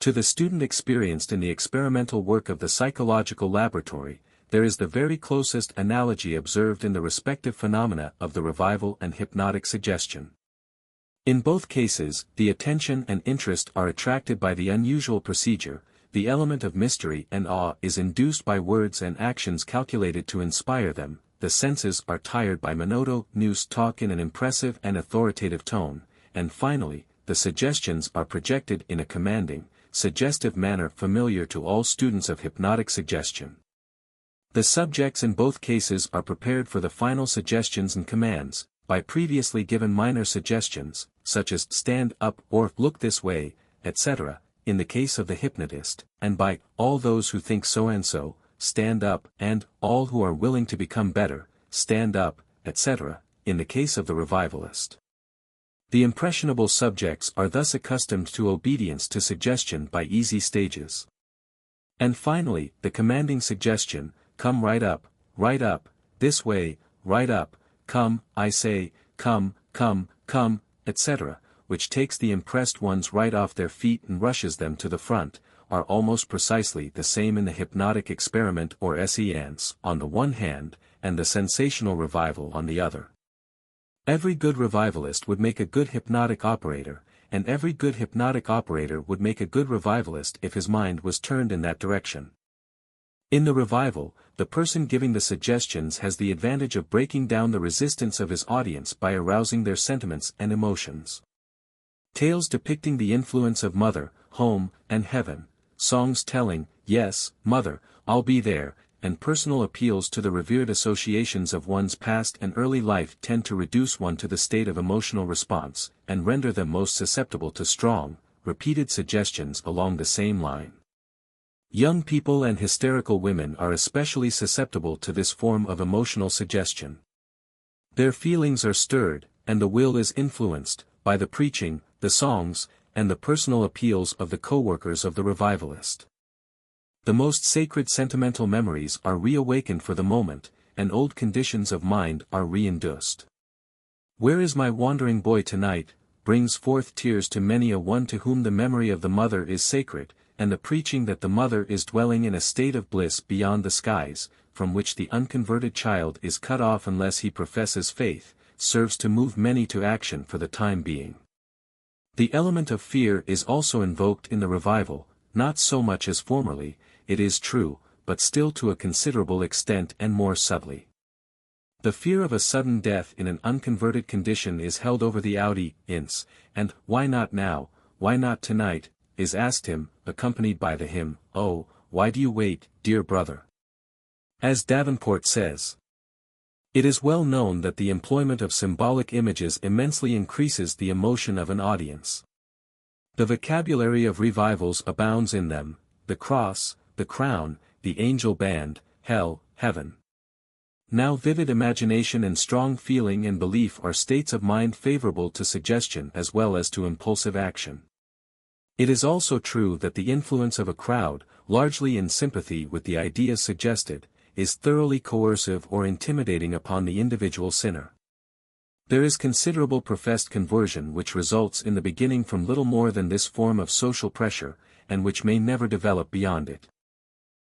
To the student experienced in the experimental work of the psychological laboratory, there is the very closest analogy observed in the respective phenomena of the revival and hypnotic suggestion. In both cases, the attention and interest are attracted by the unusual procedure, the element of mystery and awe is induced by words and actions calculated to inspire them, the senses are tired by monotonous talk in an impressive and authoritative tone, and finally, the suggestions are projected in a commanding, suggestive manner familiar to all students of hypnotic suggestion. The subjects in both cases are prepared for the final suggestions and commands, by previously given minor suggestions, such as stand up or look this way, etc., in the case of the hypnotist, and by all those who think so and so, stand up, and all who are willing to become better, stand up, etc., in the case of the revivalist. The impressionable subjects are thus accustomed to obedience to suggestion by easy stages. And finally, the commanding suggestion, come right up, this way, right up, come, I say, come, etc., which takes the impressed ones right off their feet and rushes them to the front, are almost precisely the same in the hypnotic experiment or seance on the one hand, and the sensational revival on the other. Every good revivalist would make a good hypnotic operator, and every good hypnotic operator would make a good revivalist if his mind was turned in that direction. In the revival, the person giving the suggestions has the advantage of breaking down the resistance of his audience by arousing their sentiments and emotions. Tales depicting the influence of mother, home, and heaven, songs telling, yes, mother, I'll be there, and personal appeals to the revered associations of one's past and early life tend to reduce one to the state of emotional response, and render them most susceptible to strong, repeated suggestions along the same line. Young people and hysterical women are especially susceptible to this form of emotional suggestion. Their feelings are stirred, and the will is influenced by the preaching, the songs, and the personal appeals of the co-workers of the revivalist. The most sacred sentimental memories are reawakened for the moment, and old conditions of mind are reinduced. "Where is my wandering boy tonight?" brings forth tears to many a one to whom the memory of the mother is sacred, and the preaching that the mother is dwelling in a state of bliss beyond the skies, from which the unconverted child is cut off unless he professes faith, serves to move many to action for the time being. The element of fear is also invoked in the revival, not so much as formerly, it is true, but still to a considerable extent and more subtly. The fear of a sudden death in an unconverted condition is held over the audience, and "Why not now, why not tonight?" is asked him, accompanied by the hymn, "Oh, why do you wait, dear brother?" As Davenport says, "It is well known that the employment of symbolic images immensely increases the emotion of an audience. The vocabulary of revivals abounds in them: the cross, the crown, the angel band, hell, heaven. Now vivid imagination and strong feeling and belief are states of mind favorable to suggestion as well as to impulsive action. It is also true that the influence of a crowd, largely in sympathy with the ideas suggested, is thoroughly coercive or intimidating upon the individual sinner. There is considerable professed conversion which results in the beginning from little more than this form of social pressure, and which may never develop beyond it.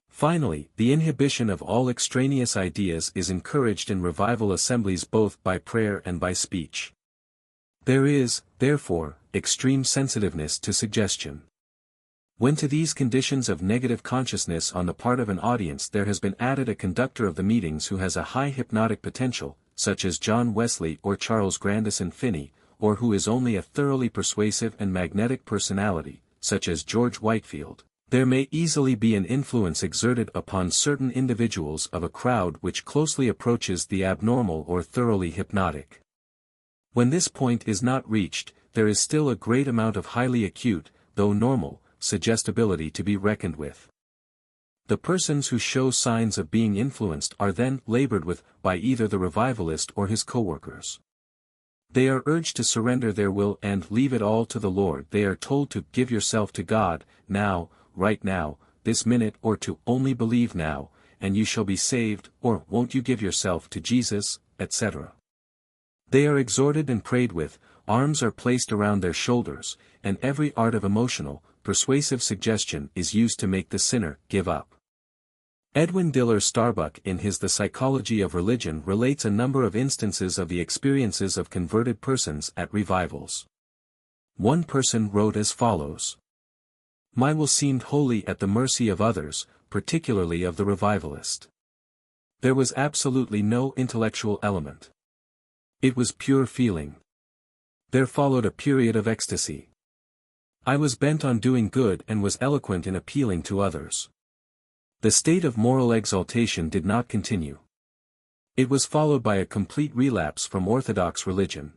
Finally, the inhibition of all extraneous ideas is encouraged in revival assemblies both by prayer and by speech. There is, therefore, extreme sensitiveness to suggestion. When to these conditions of negative consciousness on the part of an audience there has been added a conductor of the meetings who has a high hypnotic potential, such as John Wesley or Charles Grandison Finney, or who is only a thoroughly persuasive and magnetic personality, such as George Whitefield, there may easily be an influence exerted upon certain individuals of a crowd which closely approaches the abnormal or thoroughly hypnotic. When this point is not reached, there is still a great amount of highly acute, though normal, suggestibility to be reckoned with. The persons who show signs of being influenced are then labored with by either the revivalist or his co-workers. They are urged to surrender their will and leave it all to the Lord. They are told to give yourself to God, now, right now, this minute, or to only believe now, and you shall be saved, or won't you give yourself to Jesus, etc. They are exhorted and prayed with, arms are placed around their shoulders, and every art of emotional, persuasive suggestion is used to make the sinner give up. Edwin Diller Starbuck in his The Psychology of Religion relates a number of instances of the experiences of converted persons at revivals. One person wrote as follows: "My will seemed wholly at the mercy of others, particularly of the revivalist. There was absolutely no intellectual element. It was pure feeling. There followed a period of ecstasy. I was bent on doing good and was eloquent in appealing to others. The state of moral exaltation did not continue. It was followed by a complete relapse from orthodox religion."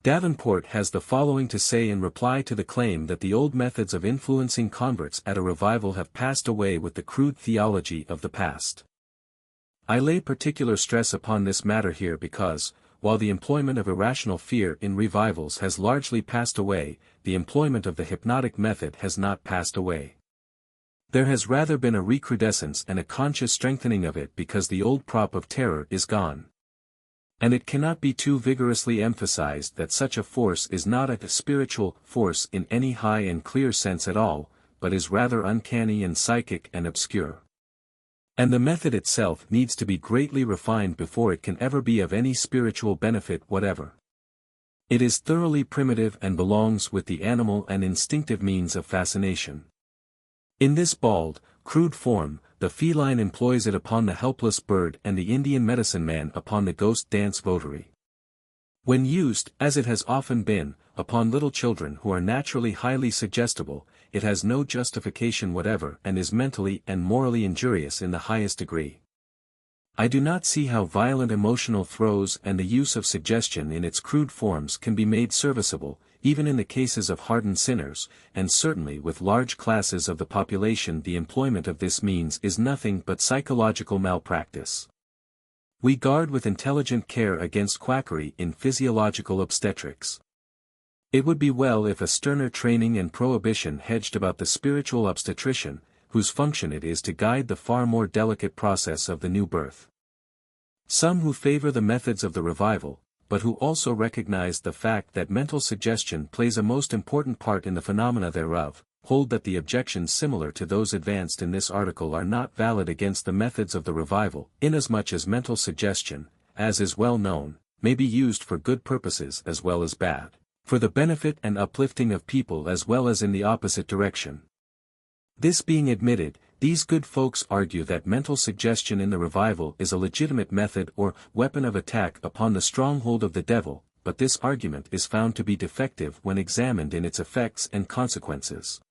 Davenport has the following to say in reply to the claim that the old methods of influencing converts at a revival have passed away with the crude theology of the past. "I lay particular stress upon this matter here because, while the employment of irrational fear in revivals has largely passed away, the employment of the hypnotic method has not passed away. There has rather been a recrudescence and a conscious strengthening of it because the old prop of terror is gone. And it cannot be too vigorously emphasized that such a force is not a spiritual force in any high and clear sense at all, but is rather uncanny and psychic and obscure. And the method itself needs to be greatly refined before it can ever be of any spiritual benefit whatever. It is thoroughly primitive and belongs with the animal and instinctive means of fascination. In this bald, crude form, the feline employs it upon the helpless bird and the Indian medicine man upon the ghost dance votary. When used, as it has often been, upon little children who are naturally highly suggestible, it has no justification whatever and is mentally and morally injurious in the highest degree. I do not see how violent emotional throes and the use of suggestion in its crude forms can be made serviceable, even in the cases of hardened sinners, and certainly with large classes of the population the employment of this means is nothing but psychological malpractice. We guard with intelligent care against quackery in physiological obstetrics. It would be well if a sterner training and prohibition hedged about the spiritual obstetrician, whose function it is to guide the far more delicate process of the new birth. Some who favor the methods of the revival, but who also recognize the fact that mental suggestion plays a most important part in the phenomena thereof, hold that the objections similar to those advanced in this article are not valid against the methods of the revival, inasmuch as mental suggestion, as is well known, may be used for good purposes as well as bad, for the benefit and uplifting of people as well as in the opposite direction. This being admitted, these good folks argue that mental suggestion in the revival is a legitimate method or weapon of attack upon the stronghold of the devil, but this argument is found to be defective when examined in its effects and consequences.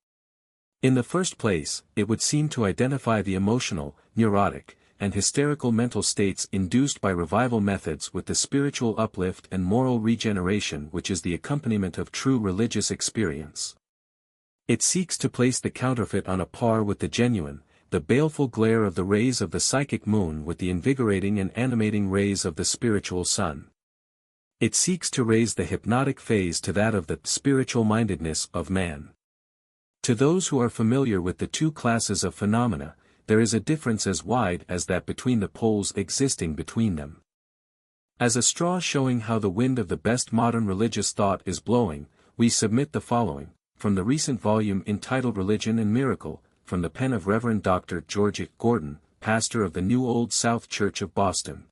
In the first place, it would seem to identify the emotional, neurotic, and hysterical mental states induced by revival methods with the spiritual uplift and moral regeneration which is the accompaniment of true religious experience. It seeks to place the counterfeit on a par with the genuine, the baleful glare of the rays of the psychic moon with the invigorating and animating rays of the spiritual sun. It seeks to raise the hypnotic phase to that of the spiritual mindedness of man. To those who are familiar with the two classes of phenomena, there is a difference as wide as that between the poles existing between them. As a straw showing how the wind of the best modern religious thought is blowing, we submit the following, from the recent volume entitled Religion and Miracle, from the pen of Reverend Dr. George Gordon, pastor of the New Old South Church of Boston.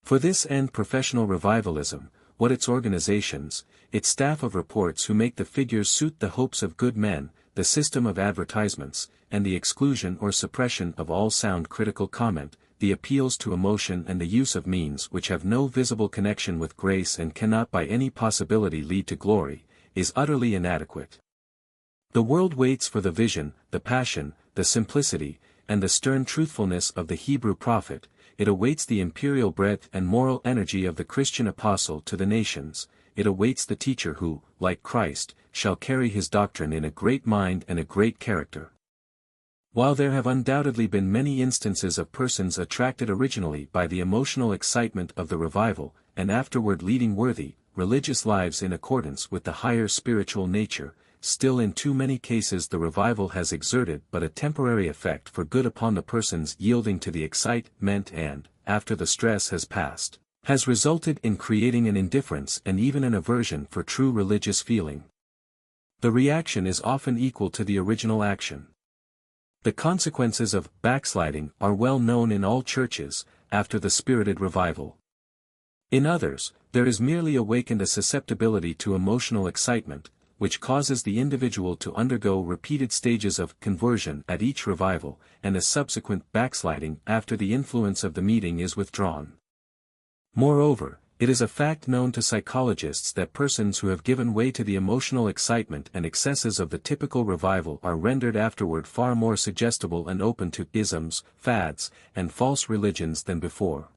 For this end professional revivalism, what its organizations, its staff of reports who make the figures suit the hopes of good men, the system of advertisements, and the exclusion or suppression of all sound critical comment, the appeals to emotion and the use of means which have no visible connection with grace and cannot by any possibility lead to glory, is utterly inadequate. The world waits for the vision, the passion, the simplicity, and the stern truthfulness of the Hebrew prophet. It awaits the imperial breadth and moral energy of the Christian apostle to the nations. It awaits the teacher who, like Christ, shall carry his doctrine in a great mind and a great character. While there have undoubtedly been many instances of persons attracted originally by the emotional excitement of the revival, and afterward leading worthy, religious lives in accordance with the higher spiritual nature, still in too many cases the revival has exerted but a temporary effect for good upon the persons yielding to the excitement and, after the stress has passed, has resulted in creating an indifference and even an aversion for true religious feeling. The reaction is often equal to the original action. The consequences of backsliding are well known in all churches, after the spirited revival. In others, there is merely awakened a susceptibility to emotional excitement, which causes the individual to undergo repeated stages of conversion at each revival, and a subsequent backsliding after the influence of the meeting is withdrawn. Moreover, it is a fact known to psychologists that persons who have given way to the emotional excitement and excesses of the typical revival are rendered afterward far more suggestible and open to isms, fads, and false religions than before.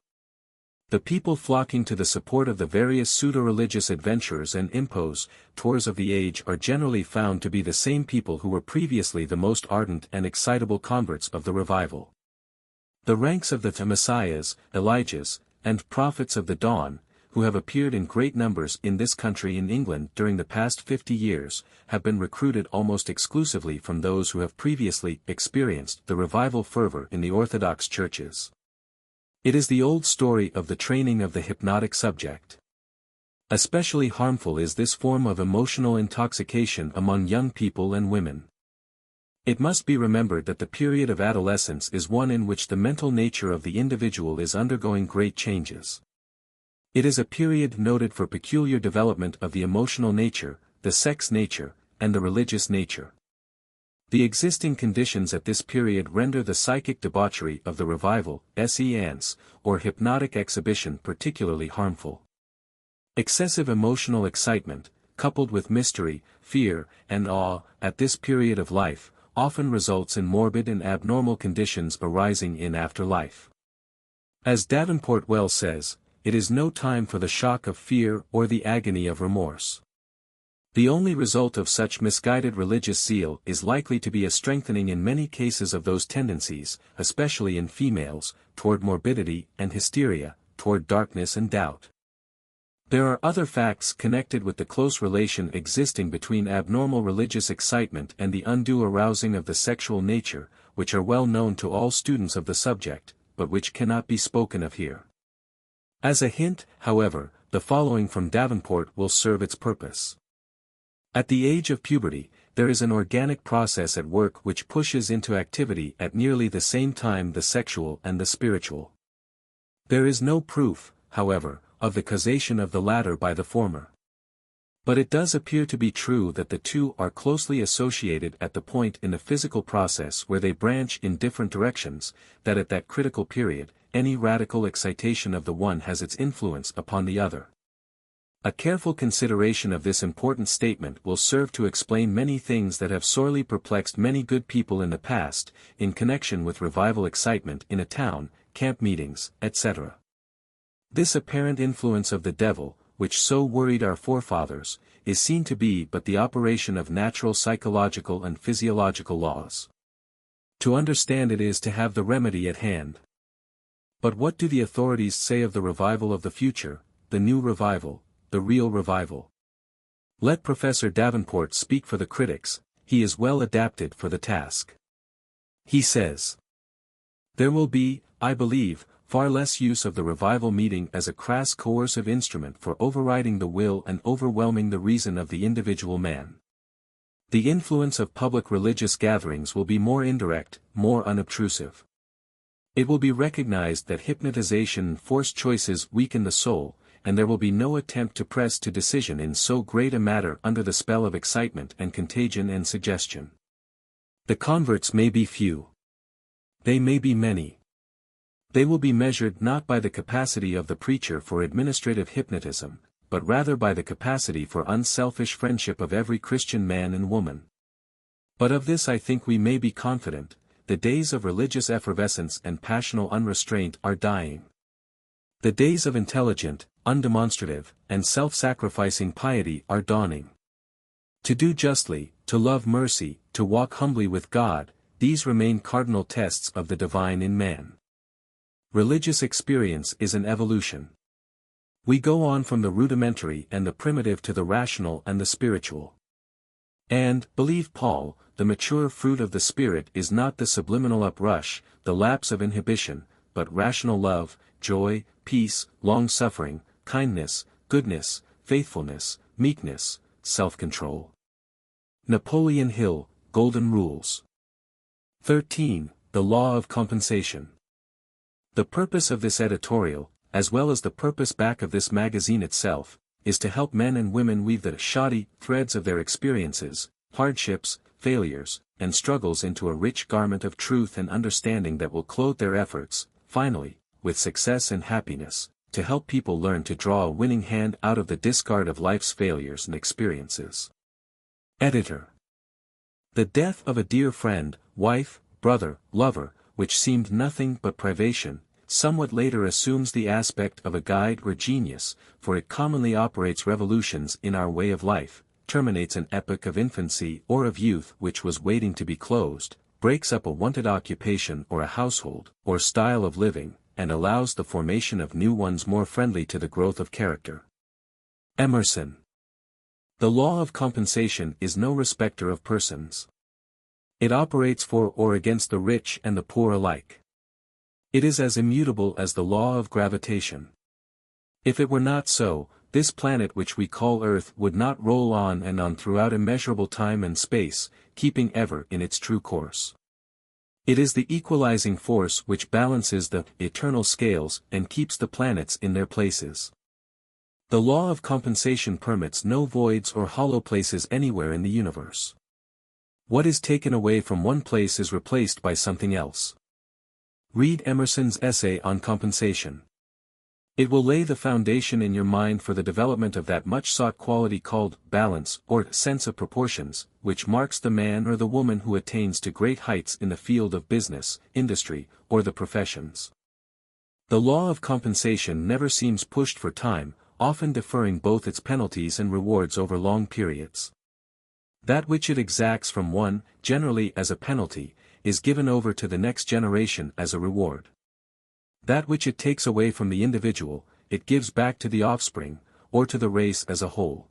The people flocking to the support of the various pseudo-religious adventures and impostors of the age are generally found to be the same people who were previously the most ardent and excitable converts of the revival. The ranks of the Messiahs, Elijahs, and prophets of the dawn, who have appeared in great numbers in this country in England during the past 50 years, have been recruited almost exclusively from those who have previously experienced the revival fervor in the Orthodox churches. It is the old story of the training of the hypnotic subject. Especially harmful is this form of emotional intoxication among young people and women. It must be remembered that the period of adolescence is one in which the mental nature of the individual is undergoing great changes. It is a period noted for peculiar development of the emotional nature, the sex nature, and the religious nature. The existing conditions at this period render the psychic debauchery of the revival, seance, or hypnotic exhibition particularly harmful. Excessive emotional excitement, coupled with mystery, fear, and awe, at this period of life, often results in morbid and abnormal conditions arising in after life. As Davenport well says, it is no time for the shock of fear or the agony of remorse. The only result of such misguided religious zeal is likely to be a strengthening in many cases of those tendencies, especially in females, toward morbidity and hysteria, toward darkness and doubt. There are other facts connected with the close relation existing between abnormal religious excitement and the undue arousing of the sexual nature, which are well known to all students of the subject, but which cannot be spoken of here. As a hint, however, the following from Davenport will serve its purpose. At the age of puberty, there is an organic process at work which pushes into activity at nearly the same time the sexual and the spiritual. There is no proof, however, of the causation of the latter by the former. But it does appear to be true that the two are closely associated at the point in the physical process where they branch in different directions, that at that critical period, any radical excitation of the one has its influence upon the other. A careful consideration of this important statement will serve to explain many things that have sorely perplexed many good people in the past, in connection with revival excitement in a town, camp meetings, etc. This apparent influence of the devil, which so worried our forefathers, is seen to be but the operation of natural psychological and physiological laws. To understand it is to have the remedy at hand. But what do the authorities say of the revival of the future, the new revival, the real revival? Let Professor Davenport speak for the critics, he is well adapted for the task. He says, "There will be, I believe, far less use of the revival meeting as a crass coercive instrument for overriding the will and overwhelming the reason of the individual man. The influence of public religious gatherings will be more indirect, more unobtrusive. It will be recognized that hypnotization and forced choices weaken the soul, and there will be no attempt to press to decision in so great a matter under the spell of excitement and contagion and suggestion. The converts may be few. They may be many. They will be measured not by the capacity of the preacher for administrative hypnotism, but rather by the capacity for unselfish friendship of every Christian man and woman. But of this I think we may be confident, the days of religious effervescence and passional unrestraint are dying. The days of intelligent, undemonstrative, and self-sacrificing piety are dawning. To do justly, to love mercy, to walk humbly with God, these remain cardinal tests of the divine in man. Religious experience is an evolution. We go on from the rudimentary and the primitive to the rational and the spiritual. And, believe Paul, the mature fruit of the Spirit is not the subliminal uprush, the lapse of inhibition, but rational love, joy, peace, long-suffering, kindness, goodness, faithfulness, meekness, self-control." Napoleon Hill, Golden Rules. 13. The Law of Compensation. The purpose of this editorial, as well as the purpose back of this magazine itself, is to help men and women weave the shoddy threads of their experiences, hardships, failures, and struggles into a rich garment of truth and understanding that will clothe their efforts, finally, with success and happiness, to help people learn to draw a winning hand out of the discard of life's failures and experiences. Editor. The death of a dear friend, wife, brother, lover, which seemed nothing but privation, somewhat later assumes the aspect of a guide or genius, for it commonly operates revolutions in our way of life, terminates an epoch of infancy or of youth which was waiting to be closed, breaks up a wonted occupation or a household, or style of living, and allows the formation of new ones more friendly to the growth of character. Emerson. The law of compensation is no respecter of persons. It operates for or against the rich and the poor alike. It is as immutable as the law of gravitation. If it were not so, this planet which we call Earth would not roll on and on throughout immeasurable time and space, keeping ever in its true course. It is the equalizing force which balances the eternal scales and keeps the planets in their places. The law of compensation permits no voids or hollow places anywhere in the universe. What is taken away from one place is replaced by something else. Read Emerson's essay on compensation. It will lay the foundation in your mind for the development of that much-sought quality called balance or sense of proportions, which marks the man or the woman who attains to great heights in the field of business, industry, or the professions. The law of compensation never seems pushed for time, often deferring both its penalties and rewards over long periods. That which it exacts from one, generally as a penalty, is given over to the next generation as a reward. That which it takes away from the individual, it gives back to the offspring, or to the race as a whole.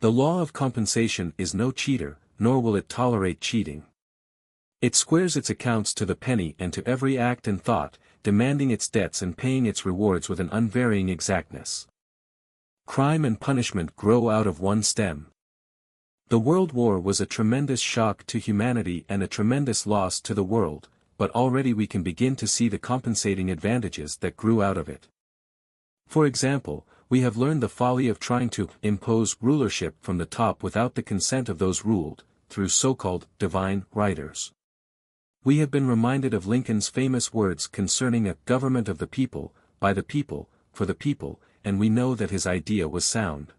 The law of compensation is no cheater, nor will it tolerate cheating. It squares its accounts to the penny and to every act and thought, demanding its debts and paying its rewards with an unvarying exactness. Crime and punishment grow out of one stem. The World War was a tremendous shock to humanity and a tremendous loss to the world, but already we can begin to see the compensating advantages that grew out of it. For example, we have learned the folly of trying to impose rulership from the top without the consent of those ruled, through so-called divine writers. We have been reminded of Lincoln's famous words concerning a government of the people, by the people, for the people, and we know that his idea was sound.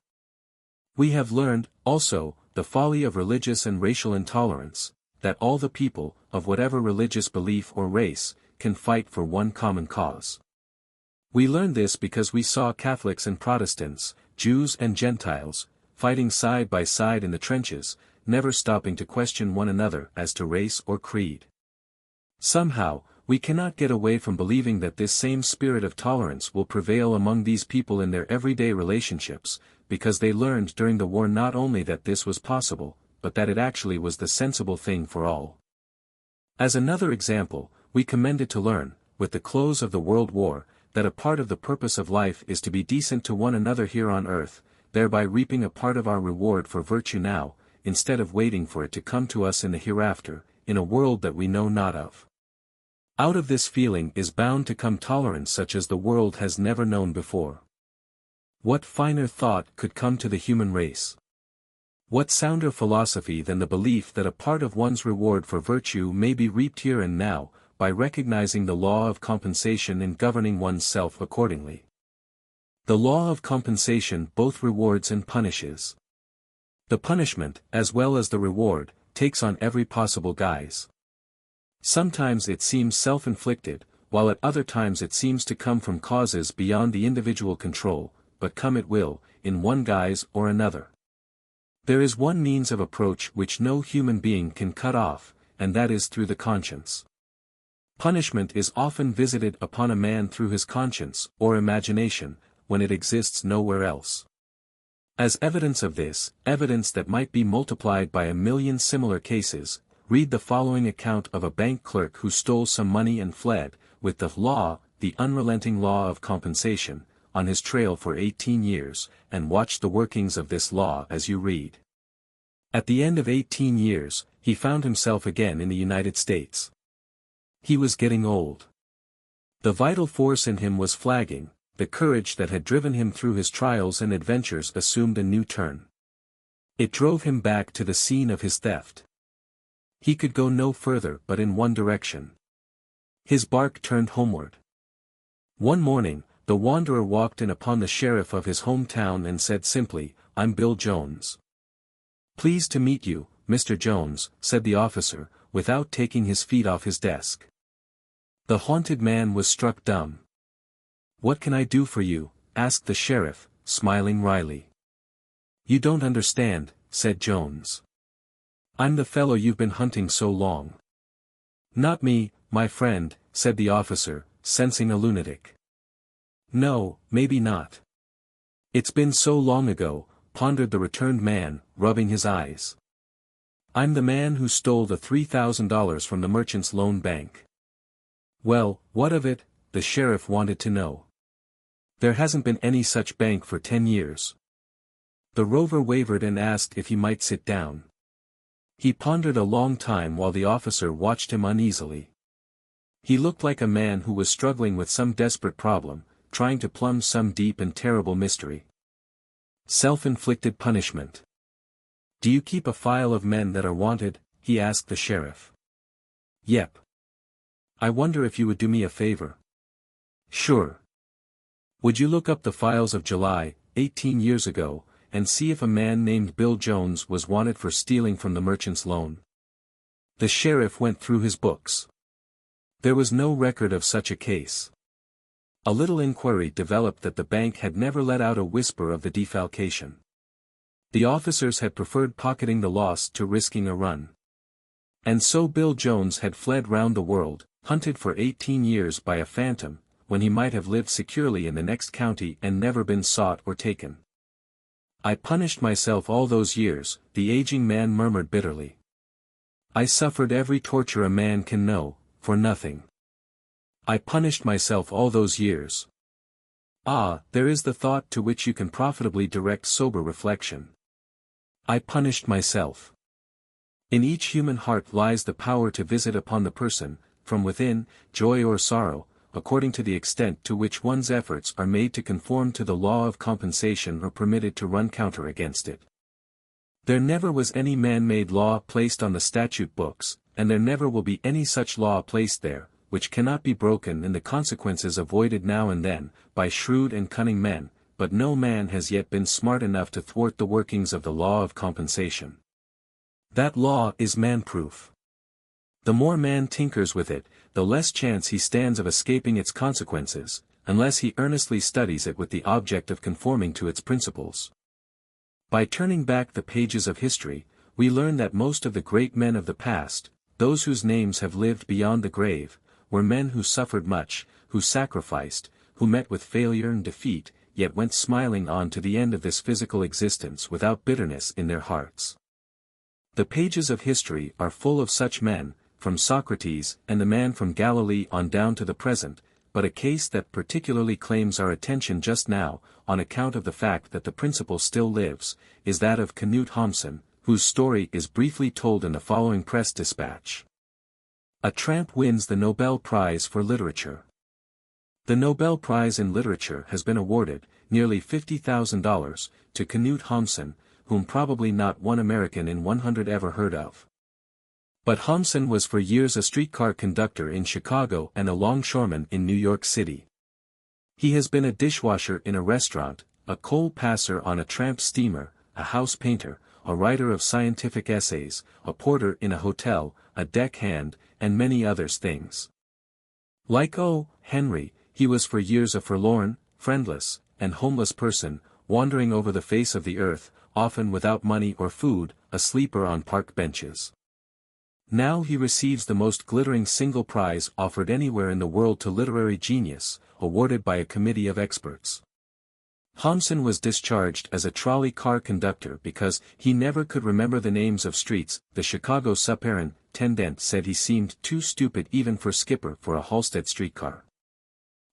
We have learned, also, the folly of religious and racial intolerance, that all the people, of whatever religious belief or race, can fight for one common cause. We learned this because we saw Catholics and Protestants, Jews and Gentiles, fighting side by side in the trenches, never stopping to question one another as to race or creed. Somehow, we cannot get away from believing that this same spirit of tolerance will prevail among these people in their everyday relationships, because they learned during the war not only that this was possible, but that it actually was the sensible thing for all. As another example, we commended to learn, with the close of the World War, that a part of the purpose of life is to be decent to one another here on earth, thereby reaping a part of our reward for virtue now, instead of waiting for it to come to us in the hereafter, in a world that we know not of. Out of this feeling is bound to come tolerance such as the world has never known before. What finer thought could come to the human race? What sounder philosophy than the belief that a part of one's reward for virtue may be reaped here and now, by recognizing the law of compensation and governing one's self accordingly? The law of compensation both rewards and punishes. The punishment, as well as the reward, takes on every possible guise. Sometimes it seems self-inflicted, while at other times it seems to come from causes beyond the individual control, but come it will, in one guise or another. There is one means of approach which no human being can cut off, and that is through the conscience. Punishment is often visited upon a man through his conscience, or imagination, when it exists nowhere else. As evidence of this, evidence that might be multiplied by 1,000,000 similar cases, read the following account of a bank clerk who stole some money and fled, with the law, the unrelenting law of compensation, on his trail for 18 years, and watch the workings of this law as you read. At the end of 18 years, he found himself again in the United States. He was getting old. The vital force in him was flagging, the courage that had driven him through his trials and adventures assumed a new turn. It drove him back to the scene of his theft. He could go no further but in one direction. His bark turned homeward. One morning, the wanderer walked in upon the sheriff of his hometown and said simply, "I'm Bill Jones." "Pleased to meet you, Mr. Jones," said the officer, without taking his feet off his desk. The haunted man was struck dumb. "What can I do for you?" asked the sheriff, smiling wryly. "You don't understand," said Jones. "I'm the fellow you've been hunting so long." "Not me, my friend," said the officer, sensing a lunatic. "No, maybe not. It's been so long ago," pondered the returned man, rubbing his eyes. "I'm the man who stole the $3,000 from the Merchants' Loan Bank." "Well, what of it?" the sheriff wanted to know. "There hasn't been any such bank for 10 years. The rover wavered and asked if he might sit down. He pondered a long time while the officer watched him uneasily. He looked like a man who was struggling with some desperate problem, trying to plumb some deep and terrible mystery. Self-inflicted punishment. "Do you keep a file of men that are wanted?" he asked the sheriff. "Yep. I wonder if you would do me a favor." "Sure. Would you look up the files of July, 18 years ago, and see if a man named Bill Jones was wanted for stealing from the Merchants' Loan?" The sheriff went through his books. There was no record of such a case. A little inquiry developed that the bank had never let out a whisper of the defalcation. The officers had preferred pocketing the loss to risking a run. And so Bill Jones had fled round the world, hunted for 18 years by a phantom, when he might have lived securely in the next county and never been sought or taken. "I punished myself all those years," the aging man murmured bitterly. "I suffered every torture a man can know, for nothing. I punished myself all those years." Ah, there is the thought to which you can profitably direct sober reflection. I punished myself. In each human heart lies the power to visit upon the person, from within, joy or sorrow, according to the extent to which one's efforts are made to conform to the law of compensation or permitted to run counter against it. There never was any man-made law placed on the statute books, and there never will be any such law placed there, which cannot be broken and the consequences avoided now and then, by shrewd and cunning men, but no man has yet been smart enough to thwart the workings of the law of compensation. That law is man-proof. The more man tinkers with it, the less chance he stands of escaping its consequences, unless he earnestly studies it with the object of conforming to its principles. By turning back the pages of history, we learn that most of the great men of the past, those whose names have lived beyond the grave, were men who suffered much, who sacrificed, who met with failure and defeat, yet went smiling on to the end of this physical existence without bitterness in their hearts. The pages of history are full of such men, from Socrates and the man from Galilee on down to the present, but a case that particularly claims our attention just now, on account of the fact that the principle still lives, is that of Knut Hamsun, whose story is briefly told in the following press dispatch. A tramp wins the Nobel Prize for Literature. The Nobel Prize in Literature has been awarded, nearly $50,000, to Knut Hamsun, whom probably not one American in 100 ever heard of. But Hamsun was for years a streetcar conductor in Chicago and a longshoreman in New York City. He has been a dishwasher in a restaurant, a coal passer on a tramp steamer, a house painter, a writer of scientific essays, a porter in a hotel, a deckhand, and many other things. Like O. Henry, he was for years a forlorn, friendless, and homeless person, wandering over the face of the earth, often without money or food, a sleeper on park benches. Now he receives the most glittering single prize offered anywhere in the world to literary genius, awarded by a committee of experts. Hamsun was discharged as a trolley car conductor because he never could remember the names of streets. The Chicago superintendent said he seemed too stupid even for skipper for a Halstead streetcar.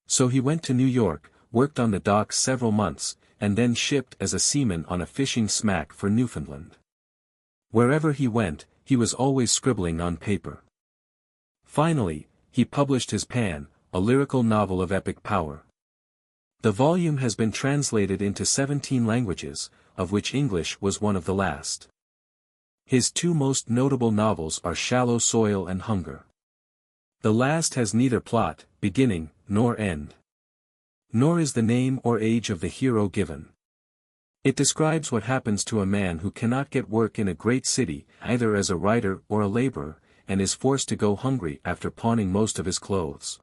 So he went to New York, worked on the docks several months, and then shipped as a seaman on a fishing smack for Newfoundland. Wherever he went, he was always scribbling on paper. Finally, he published his Pan, a lyrical novel of epic power. The volume has been translated into 17 languages, of which English was one of the last. His two most notable novels are Shallow Soil and Hunger. The last has neither plot, beginning, nor end. Nor is the name or age of the hero given. It describes what happens to a man who cannot get work in a great city, either as a writer or a laborer, and is forced to go hungry after pawning most of his clothes.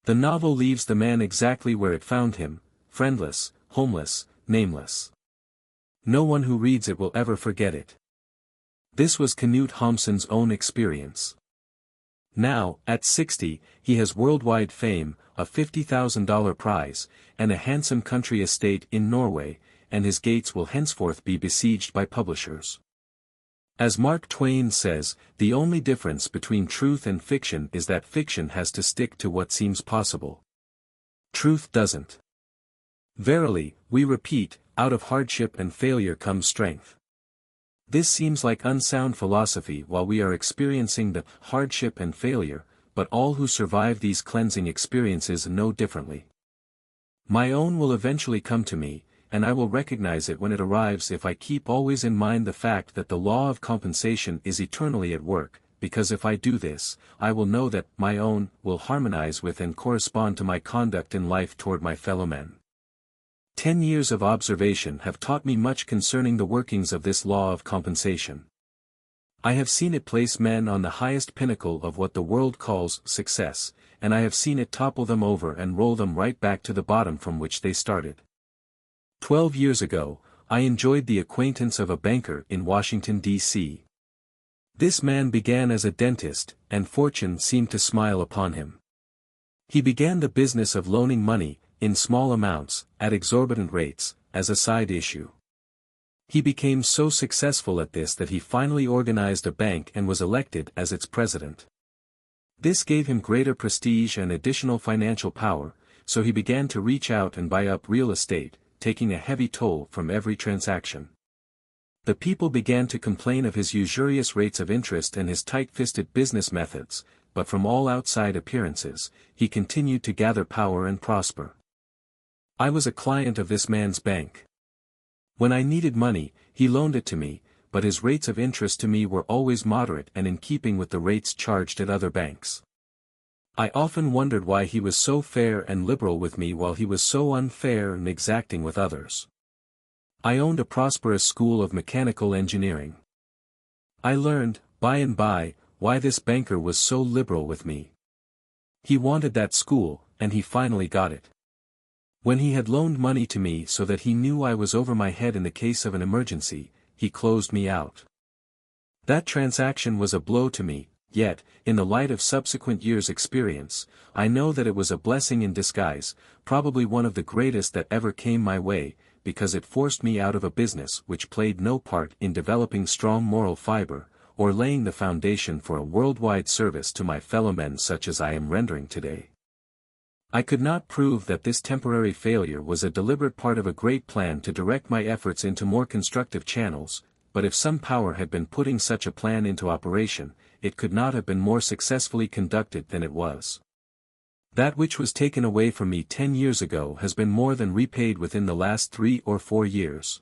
The novel leaves the man exactly where it found him, friendless, homeless, nameless. No one who reads it will ever forget it. This was Knut Hamsun's own experience. Now, at 60, he has worldwide fame, a $50,000 prize, and a handsome country estate in Norway, and his gates will henceforth be besieged by publishers. As Mark Twain says, the only difference between truth and fiction is that fiction has to stick to what seems possible. Truth doesn't. Verily, we repeat, out of hardship and failure comes strength. This seems like unsound philosophy while we are experiencing the hardship and failure, but all who survive these cleansing experiences know differently. My own will eventually come to me, and I will recognize it when it arrives if I keep always in mind the fact that the law of compensation is eternally at work, because if I do this, I will know that my own will harmonize with and correspond to my conduct in life toward my fellow men. 10 years of observation have taught me much concerning the workings of this law of compensation. I have seen it place men on the highest pinnacle of what the world calls success, and I have seen it topple them over and roll them right back to the bottom from which they started. 12 years ago, I enjoyed the acquaintance of a banker in Washington, D.C. This man began as a dentist, and fortune seemed to smile upon him. He began the business of loaning money, in small amounts, at exorbitant rates, as a side issue. He became so successful at this that he finally organized a bank and was elected as its president. This gave him greater prestige and additional financial power, so he began to reach out and buy up real estate, taking a heavy toll from every transaction. The people began to complain of his usurious rates of interest and his tight-fisted business methods, but from all outside appearances, he continued to gather power and prosper. I was a client of this man's bank. When I needed money, he loaned it to me, but his rates of interest to me were always moderate and in keeping with the rates charged at other banks. I often wondered why he was so fair and liberal with me while he was so unfair and exacting with others. I owned a prosperous school of mechanical engineering. I learned, by and by, why this banker was so liberal with me. He wanted that school, and he finally got it. When he had loaned money to me so that he knew I was over my head in the case of an emergency, he closed me out. That transaction was a blow to me, yet, in the light of subsequent years' experience, I know that it was a blessing in disguise, probably one of the greatest that ever came my way, because it forced me out of a business which played no part in developing strong moral fiber, or laying the foundation for a worldwide service to my fellow men such as I am rendering today. I could not prove that this temporary failure was a deliberate part of a great plan to direct my efforts into more constructive channels, but if some power had been putting such a plan into operation, it could not have been more successfully conducted than it was. That which was taken away from me 10 years ago has been more than repaid within the last 3 or 4 years.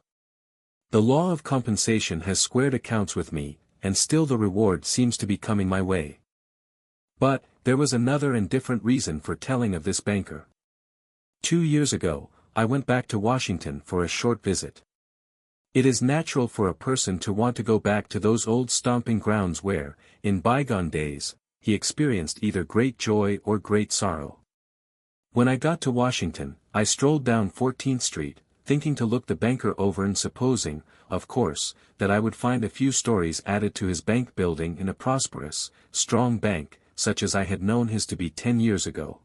The law of compensation has squared accounts with me, and still the reward seems to be coming my way. But, there was another and different reason for telling of this banker. 2 years ago, I went back to Washington for a short visit. It is natural for a person to want to go back to those old stomping grounds where, in bygone days, he experienced either great joy or great sorrow. When I got to Washington, I strolled down 14th Street, thinking to look the banker over and supposing, of course, that I would find a few stories added to his bank building in a prosperous, strong bank, such as I had known his to be 10 years ago.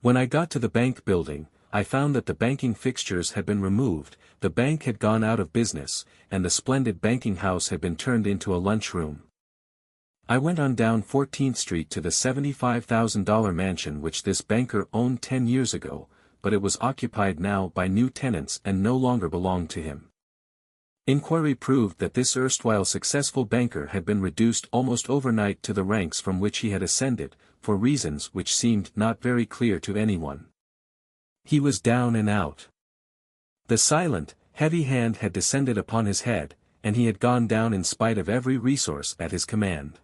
When I got to the bank building, I found that the banking fixtures had been removed, the bank had gone out of business, and the splendid banking house had been turned into a lunchroom. I went on down 14th Street to the $75,000 mansion which this banker owned 10 years ago, but it was occupied now by new tenants and no longer belonged to him. Inquiry proved that this erstwhile successful banker had been reduced almost overnight to the ranks from which he had ascended, for reasons which seemed not very clear to anyone. He was down and out. The silent, heavy hand had descended upon his head, and he had gone down in spite of every resource at his command.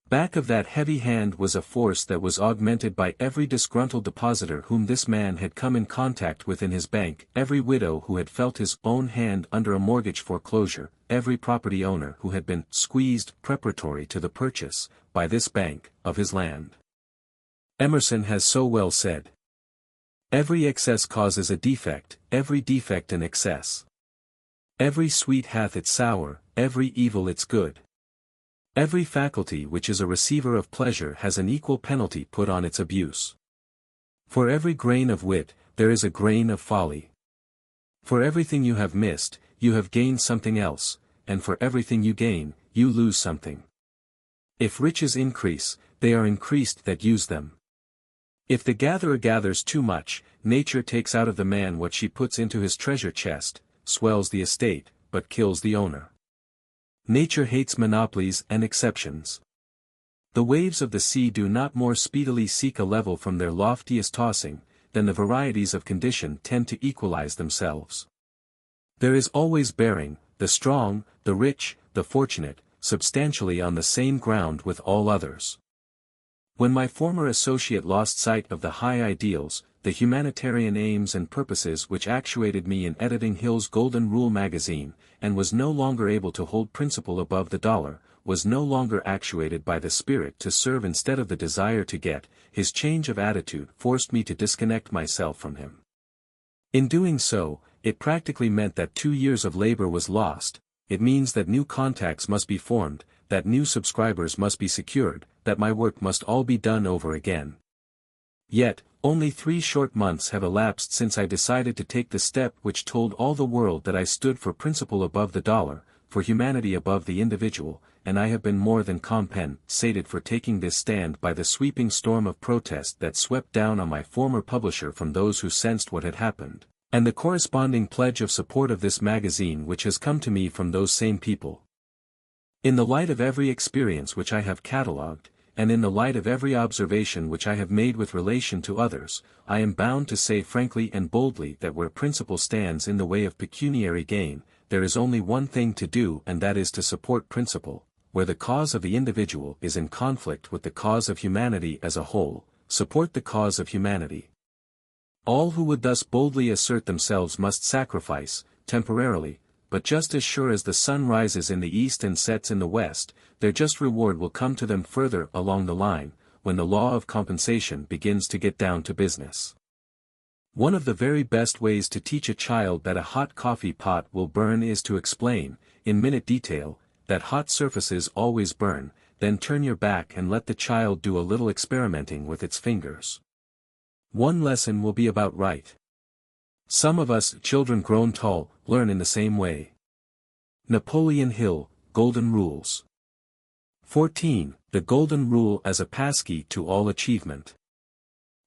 Back of that heavy hand was a force that was augmented by every disgruntled depositor whom this man had come in contact with in his bank, every widow who had felt his own hand under a mortgage foreclosure, every property owner who had been squeezed preparatory to the purchase, by this bank, of his land. Emerson has so well said, "Every excess causes a defect, every defect an excess. Every sweet hath its sour, every evil its good. Every faculty which is a receiver of pleasure has an equal penalty put on its abuse. For every grain of wit, there is a grain of folly. For everything you have missed, you have gained something else, and for everything you gain, you lose something. If riches increase, they are increased that use them. If the gatherer gathers too much, nature takes out of the man what she puts into his treasure chest, swells the estate, but kills the owner. Nature hates monopolies and exceptions. The waves of the sea do not more speedily seek a level from their loftiest tossing, than the varieties of condition tend to equalize themselves. There is always bearing, the strong, the rich, the fortunate, substantially on the same ground with all others. When my former associate lost sight of the high ideals, the humanitarian aims and purposes which actuated me in editing Hill's Golden Rule magazine, and was no longer able to hold principle above the dollar, was no longer actuated by the spirit to serve instead of the desire to get. His change of attitude forced me to disconnect myself from him. In doing so, it practically meant that 2 years of labor was lost. It means that new contacts must be formed, that new subscribers must be secured, that my work must all be done over again. Yet, only 3 short months have elapsed since I decided to take the step which told all the world that I stood for principle above the dollar, for humanity above the individual, and I have been more than compensated for taking this stand by the sweeping storm of protest that swept down on my former publisher from those who sensed what had happened, and the corresponding pledge of support of this magazine which has come to me from those same people. In the light of every experience which I have catalogued, and in the light of every observation which I have made with relation to others, I am bound to say frankly and boldly that where principle stands in the way of pecuniary gain, there is only one thing to do, and that is to support principle. Where the cause of the individual is in conflict with the cause of humanity as a whole, support the cause of humanity. All who would thus boldly assert themselves must sacrifice, temporarily, but just as sure as the sun rises in the east and sets in the west, their just reward will come to them further along the line, when the law of compensation begins to get down to business. One of the very best ways to teach a child that a hot coffee pot will burn is to explain, in minute detail, that hot surfaces always burn, then turn your back and let the child do a little experimenting with its fingers. One lesson will be about right. Some of us, children grown tall, learn in the same way. Napoleon Hill, Golden Rules. 14. The Golden Rule as a passkey to all achievement.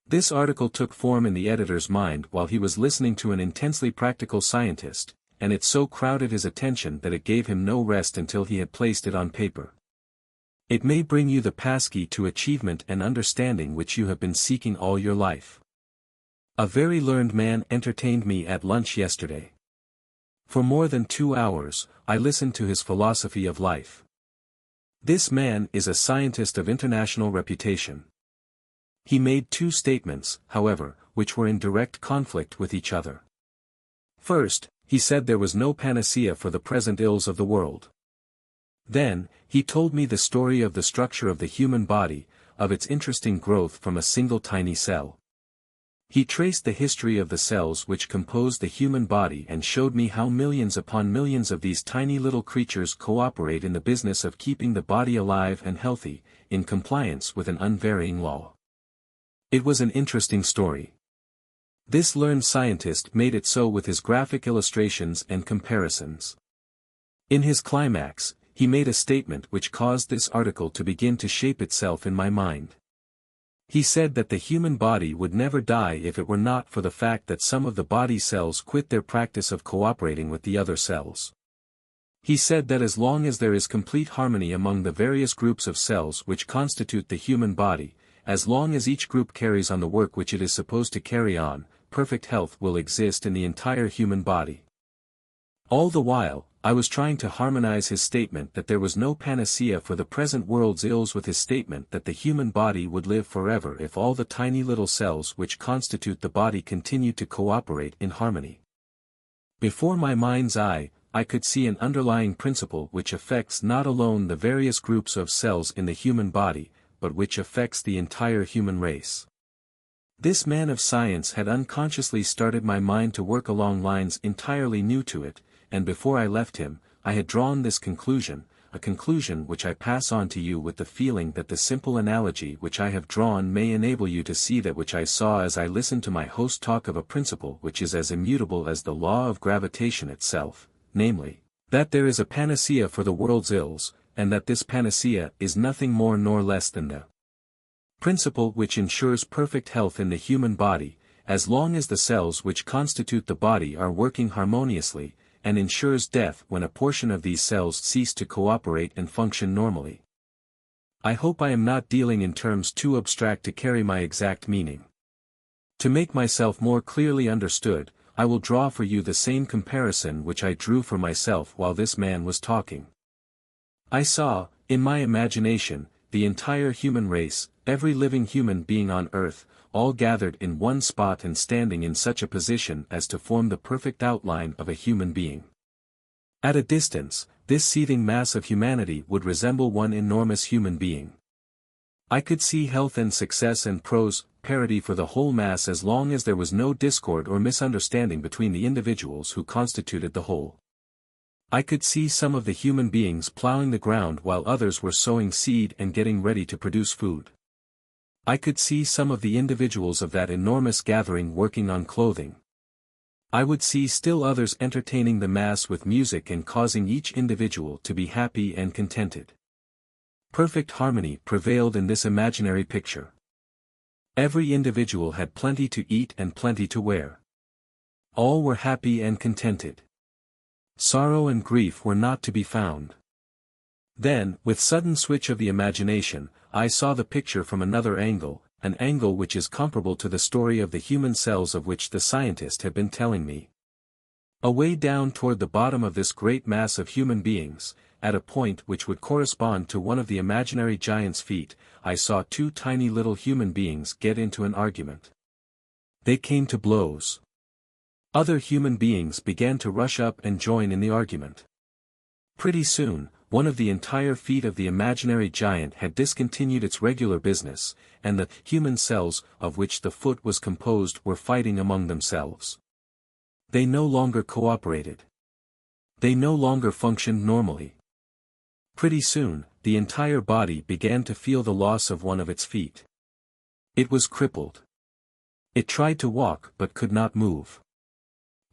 This article took form in the editor's mind while he was listening to an intensely practical scientist, and it so crowded his attention that it gave him no rest until he had placed it on paper. It may bring you the passkey to achievement and understanding which you have been seeking all your life. A very learned man entertained me at lunch yesterday. For more than 2 hours, I listened to his philosophy of life. This man is a scientist of international reputation. He made 2 statements, however, which were in direct conflict with each other. First, he said there was no panacea for the present ills of the world. Then, he told me the story of the structure of the human body, of its interesting growth from a single tiny cell. He traced the history of the cells which compose the human body and showed me how millions upon millions of these tiny little creatures cooperate in the business of keeping the body alive and healthy, in compliance with an unvarying law. It was an interesting story. This learned scientist made it so with his graphic illustrations and comparisons. In his climax, he made a statement which caused this article to begin to shape itself in my mind. He said that the human body would never die if it were not for the fact that some of the body cells quit their practice of cooperating with the other cells. He said that as long as there is complete harmony among the various groups of cells which constitute the human body, as long as each group carries on the work which it is supposed to carry on, perfect health will exist in the entire human body. All the while, I was trying to harmonize his statement that there was no panacea for the present world's ills with his statement that the human body would live forever if all the tiny little cells which constitute the body continued to cooperate in harmony. Before my mind's eye, I could see an underlying principle which affects not alone the various groups of cells in the human body, but which affects the entire human race. This man of science had unconsciously started my mind to work along lines entirely new to it, and before I left him, I had drawn this conclusion, a conclusion which I pass on to you with the feeling that the simple analogy which I have drawn may enable you to see that which I saw as I listened to my host talk of a principle which is as immutable as the law of gravitation itself, namely, that there is a panacea for the world's ills, and that this panacea is nothing more nor less than the principle which ensures perfect health in the human body, as long as the cells which constitute the body are working harmoniously, and ensures death when a portion of these cells cease to cooperate and function normally. I hope I am not dealing in terms too abstract to carry my exact meaning. To make myself more clearly understood, I will draw for you the same comparison which I drew for myself while this man was talking. I saw, in my imagination, the entire human race, every living human being on earth, all gathered in one spot and standing in such a position as to form the perfect outline of a human being. At a distance, this seething mass of humanity would resemble one enormous human being. I could see health and success and prosperity for the whole mass as long as there was no discord or misunderstanding between the individuals who constituted the whole. I could see some of the human beings plowing the ground while others were sowing seed and getting ready to produce food. I could see some of the individuals of that enormous gathering working on clothing. I would see still others entertaining the mass with music and causing each individual to be happy and contented. Perfect harmony prevailed in this imaginary picture. Every individual had plenty to eat and plenty to wear. All were happy and contented. Sorrow and grief were not to be found. Then, with sudden switch of the imagination, I saw the picture from another angle, an angle which is comparable to the story of the human cells of which the scientist had been telling me. Away down toward the bottom of this great mass of human beings, at a point which would correspond to one of the imaginary giant's feet, I saw two tiny little human beings get into an argument. They came to blows. Other human beings began to rush up and join in the argument. Pretty soon, one of the entire feet of the imaginary giant had discontinued its regular business, and the human cells of which the foot was composed were fighting among themselves. They no longer cooperated. They no longer functioned normally. Pretty soon, the entire body began to feel the loss of one of its feet. It was crippled. It tried to walk but could not move.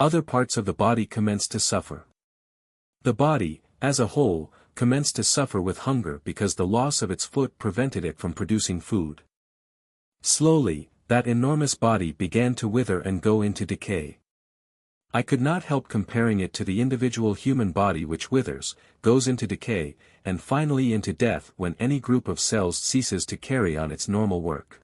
Other parts of the body commenced to suffer. The body, as a whole, commenced to suffer with hunger because the loss of its foot prevented it from producing food. Slowly, that enormous body began to wither and go into decay. I could not help comparing it to the individual human body which withers, goes into decay, and finally into death when any group of cells ceases to carry on its normal work.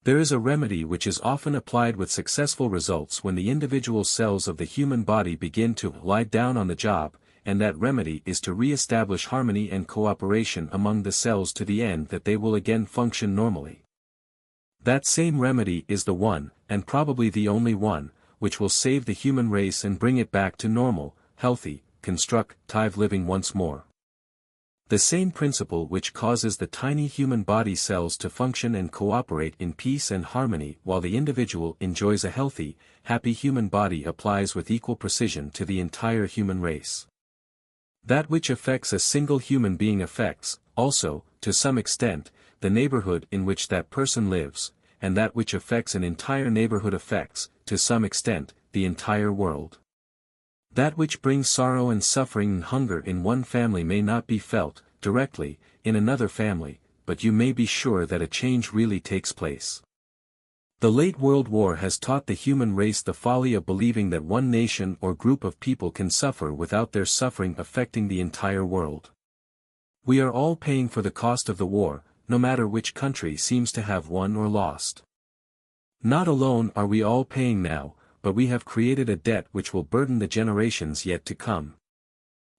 There is a remedy which is often applied with successful results when the individual cells of the human body begin to lie down on the job, and that remedy is to re-establish harmony and cooperation among the cells to the end that they will again function normally. That same remedy is the one, and probably the only one, which will save the human race and bring it back to normal, healthy, constructive living once more. The same principle which causes the tiny human body cells to function and cooperate in peace and harmony while the individual enjoys a healthy, happy human body applies with equal precision to the entire human race. That which affects a single human being affects, also, to some extent, the neighborhood in which that person lives, and that which affects an entire neighborhood affects, to some extent, the entire world. That which brings sorrow and suffering and hunger in one family may not be felt, directly, in another family, but you may be sure that a change really takes place. The late World War has taught the human race the folly of believing that one nation or group of people can suffer without their suffering affecting the entire world. We are all paying for the cost of the war, no matter which country seems to have won or lost. Not alone are we all paying now, but we have created a debt which will burden the generations yet to come.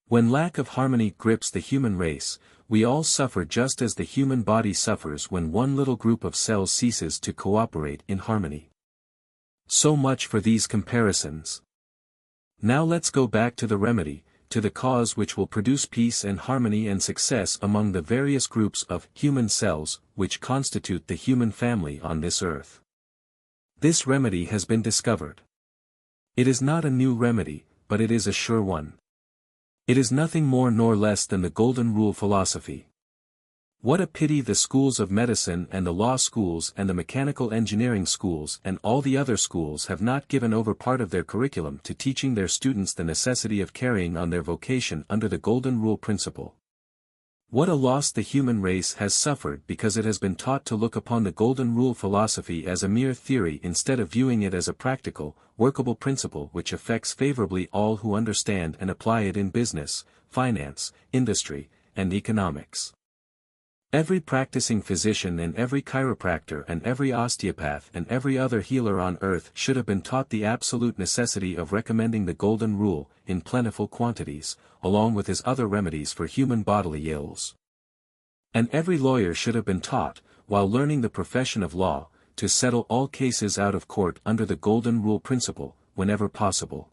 When lack of harmony grips the human race, we all suffer just as the human body suffers when one little group of cells ceases to cooperate in harmony. So much for these comparisons. Now let's go back to the remedy, to the cause which will produce peace and harmony and success among the various groups of human cells which constitute the human family on this earth. This remedy has been discovered. It is not a new remedy, but it is a sure one. It is nothing more nor less than the Golden Rule philosophy. What a pity the schools of medicine and the law schools and the mechanical engineering schools and all the other schools have not given over part of their curriculum to teaching their students the necessity of carrying on their vocation under the Golden Rule principle. What a loss the human race has suffered because it has been taught to look upon the Golden Rule philosophy as a mere theory instead of viewing it as a practical, workable principle which affects favorably all who understand and apply it in business, finance, industry, and economics. Every practicing physician and every chiropractor and every osteopath and every other healer on earth should have been taught the absolute necessity of recommending the Golden Rule, in plentiful quantities, along with his other remedies for human bodily ills. And every lawyer should have been taught, while learning the profession of law, to settle all cases out of court under the Golden Rule principle, whenever possible.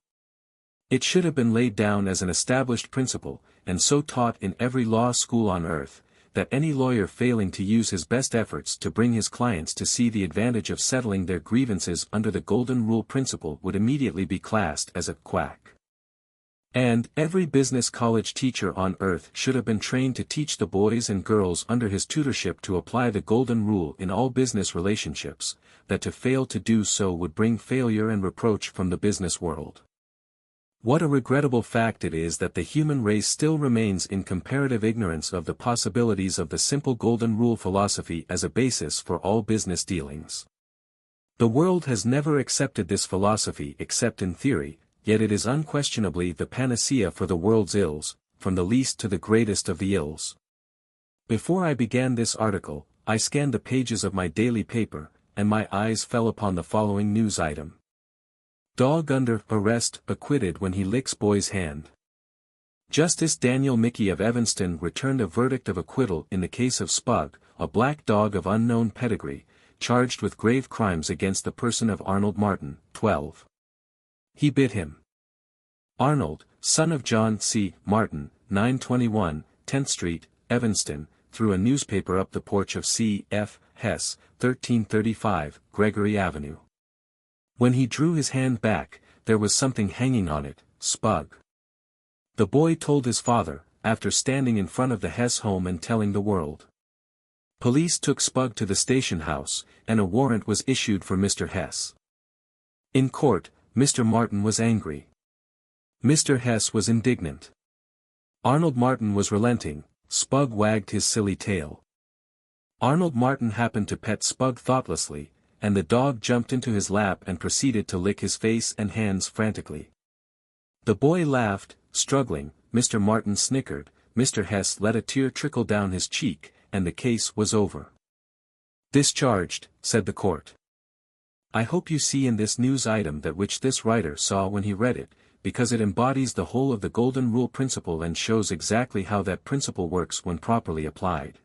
It should have been laid down as an established principle, and so taught in every law school on earth, that any lawyer failing to use his best efforts to bring his clients to see the advantage of settling their grievances under the Golden Rule principle would immediately be classed as a quack. And every business college teacher on earth should have been trained to teach the boys and girls under his tutorship to apply the Golden Rule in all business relationships, that to fail to do so would bring failure and reproach from the business world. What a regrettable fact it is that the human race still remains in comparative ignorance of the possibilities of the simple Golden Rule philosophy as a basis for all business dealings. The world has never accepted this philosophy except in theory, yet it is unquestionably the panacea for the world's ills, from the least to the greatest of the ills. Before I began this article, I scanned the pages of my daily paper, and my eyes fell upon the following news item. Dog under arrest, acquitted when he licks boy's hand. Justice Daniel Mickey of Evanston returned a verdict of acquittal in the case of Spug, a black dog of unknown pedigree, charged with grave crimes against the person of Arnold Martin, 12. He bit him. Arnold, son of John C. Martin, 921, 10th Street, Evanston, threw a newspaper up the porch of C. F. Hess, 1335, Gregory Avenue. When he drew his hand back, there was something hanging on it, Spug. The boy told his father, after standing in front of the Hess home and telling the world. Police took Spug to the station house, and a warrant was issued for Mr. Hess. In court, Mr. Martin was angry. Mr. Hess was indignant. Arnold Martin was relenting. Spug wagged his silly tail. Arnold Martin happened to pet Spug thoughtlessly, and the dog jumped into his lap and proceeded to lick his face and hands frantically. The boy laughed, struggling, Mr. Martin snickered, Mr. Hess let a tear trickle down his cheek, and the case was over. Discharged, said the court. I hope you see in this news item that which this writer saw when he read it, because it embodies the whole of the Golden Rule principle and shows exactly how that principle works when properly applied.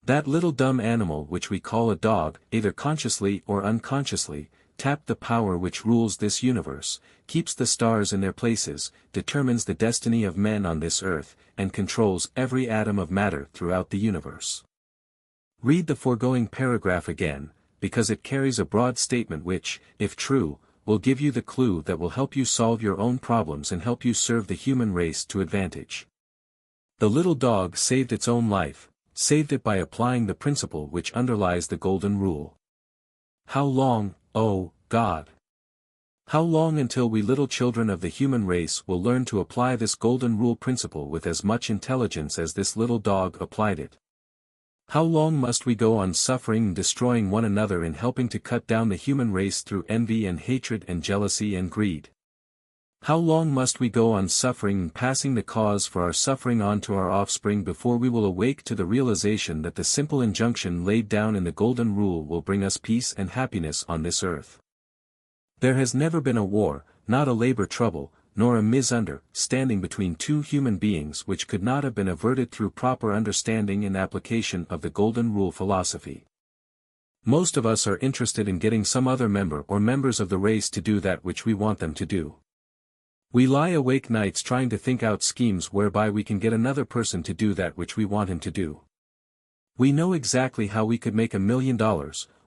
That little dumb animal which we call a dog, either consciously or unconsciously, tapped the power which rules this universe, keeps the stars in their places, determines the destiny of men on this earth, and controls every atom of matter throughout the universe. Read the foregoing paragraph again, because it carries a broad statement which, if true, will give you the clue that will help you solve your own problems and help you serve the human race to advantage. The little dog saved its own life, saved it by applying the principle which underlies the Golden Rule. How long, oh, God? How long until we little children of the human race will learn to apply this Golden Rule principle with as much intelligence as this little dog applied it? How long must we go on suffering and destroying one another in helping to cut down the human race through envy and hatred and jealousy and greed? How long must we go on suffering and passing the cause for our suffering on to our offspring before we will awake to the realization that the simple injunction laid down in the Golden Rule will bring us peace and happiness on this earth? There has never been a war, not a labor trouble, nor a misunderstanding between two human beings which could not have been averted through proper understanding and application of the Golden Rule philosophy. Most of us are interested in getting some other member or members of the race to do that which we want them to do. We lie awake nights trying to think out schemes whereby we can get another person to do that which we want him to do. We know exactly how we could make $1 million,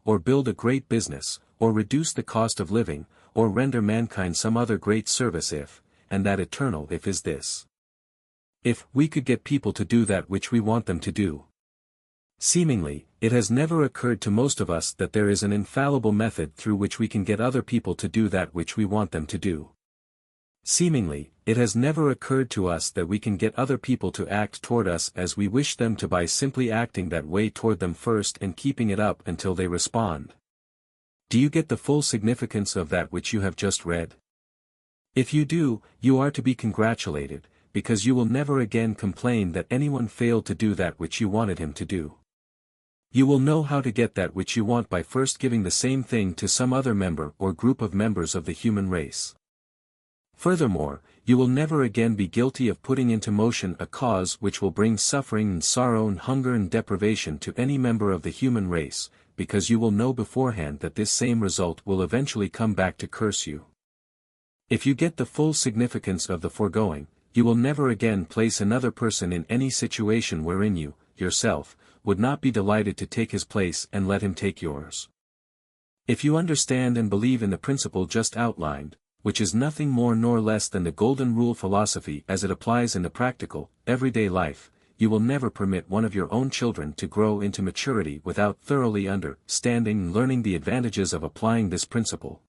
or build a great business, or reduce the cost of living, or render mankind some other great service if, and that eternal if is this. If we could get people to do that which we want them to do. Seemingly, it has never occurred to most of us that there is an infallible method through which we can get other people to do that which we want them to do. Seemingly, it has never occurred to us that we can get other people to act toward us as we wish them to by simply acting that way toward them first and keeping it up until they respond. Do you get the full significance of that which you have just read? If you do, you are to be congratulated, because you will never again complain that anyone failed to do that which you wanted him to do. You will know how to get that which you want by first giving the same thing to some other member or group of members of the human race. Furthermore, you will never again be guilty of putting into motion a cause which will bring suffering and sorrow and hunger and deprivation to any member of the human race, because you will know beforehand that this same result will eventually come back to curse you. If you get the full significance of the foregoing, you will never again place another person in any situation wherein you, yourself, would not be delighted to take his place and let him take yours. If you understand and believe in the principle just outlined, which is nothing more nor less than the Golden Rule philosophy as it applies in the practical, everyday life, you will never permit one of your own children to grow into maturity without thoroughly understanding and learning the advantages of applying this principle.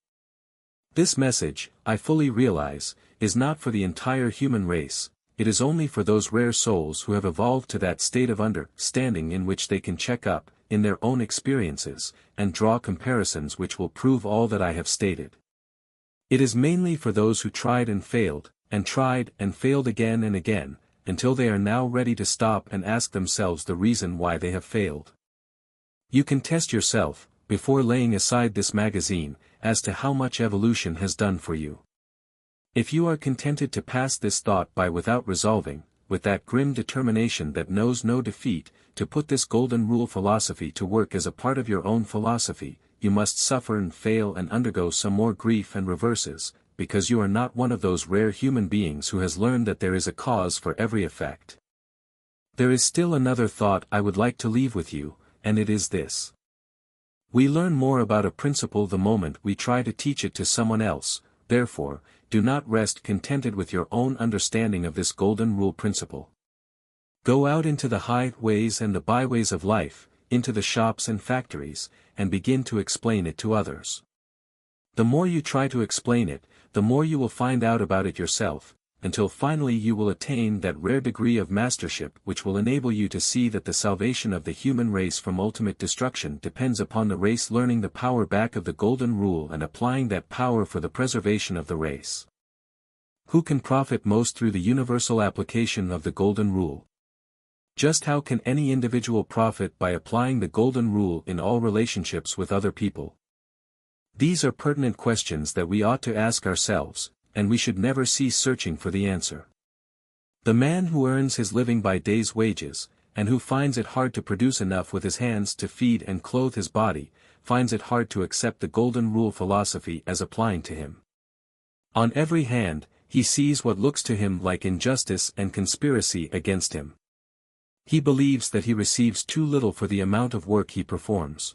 This message, I fully realize, is not for the entire human race. It is only for those rare souls who have evolved to that state of understanding in which they can check up, in their own experiences, and draw comparisons which will prove all that I have stated. It is mainly for those who tried and failed again and again, until they are now ready to stop and ask themselves the reason why they have failed. You can test yourself, before laying aside this magazine, as to how much evolution has done for you. If you are contented to pass this thought by without resolving, with that grim determination that knows no defeat, to put this Golden Rule philosophy to work as a part of your own philosophy, you must suffer and fail and undergo some more grief and reverses, because you are not one of those rare human beings who has learned that there is a cause for every effect. There is still another thought I would like to leave with you, and it is this. We learn more about a principle the moment we try to teach it to someone else, therefore, do not rest contented with your own understanding of this Golden Rule principle. Go out into the highways and the byways of life, into the shops and factories, and begin to explain it to others. The more you try to explain it, the more you will find out about it yourself, until finally you will attain that rare degree of mastership which will enable you to see that the salvation of the human race from ultimate destruction depends upon the race learning the power back of the Golden Rule and applying that power for the preservation of the race. Who can profit most through the universal application of the Golden Rule? Just how can any individual profit by applying the Golden Rule in all relationships with other people? These are pertinent questions that we ought to ask ourselves, and we should never cease searching for the answer. The man who earns his living by day's wages, and who finds it hard to produce enough with his hands to feed and clothe his body, finds it hard to accept the Golden Rule philosophy as applying to him. On every hand, he sees what looks to him like injustice and conspiracy against him. He believes that he receives too little for the amount of work he performs.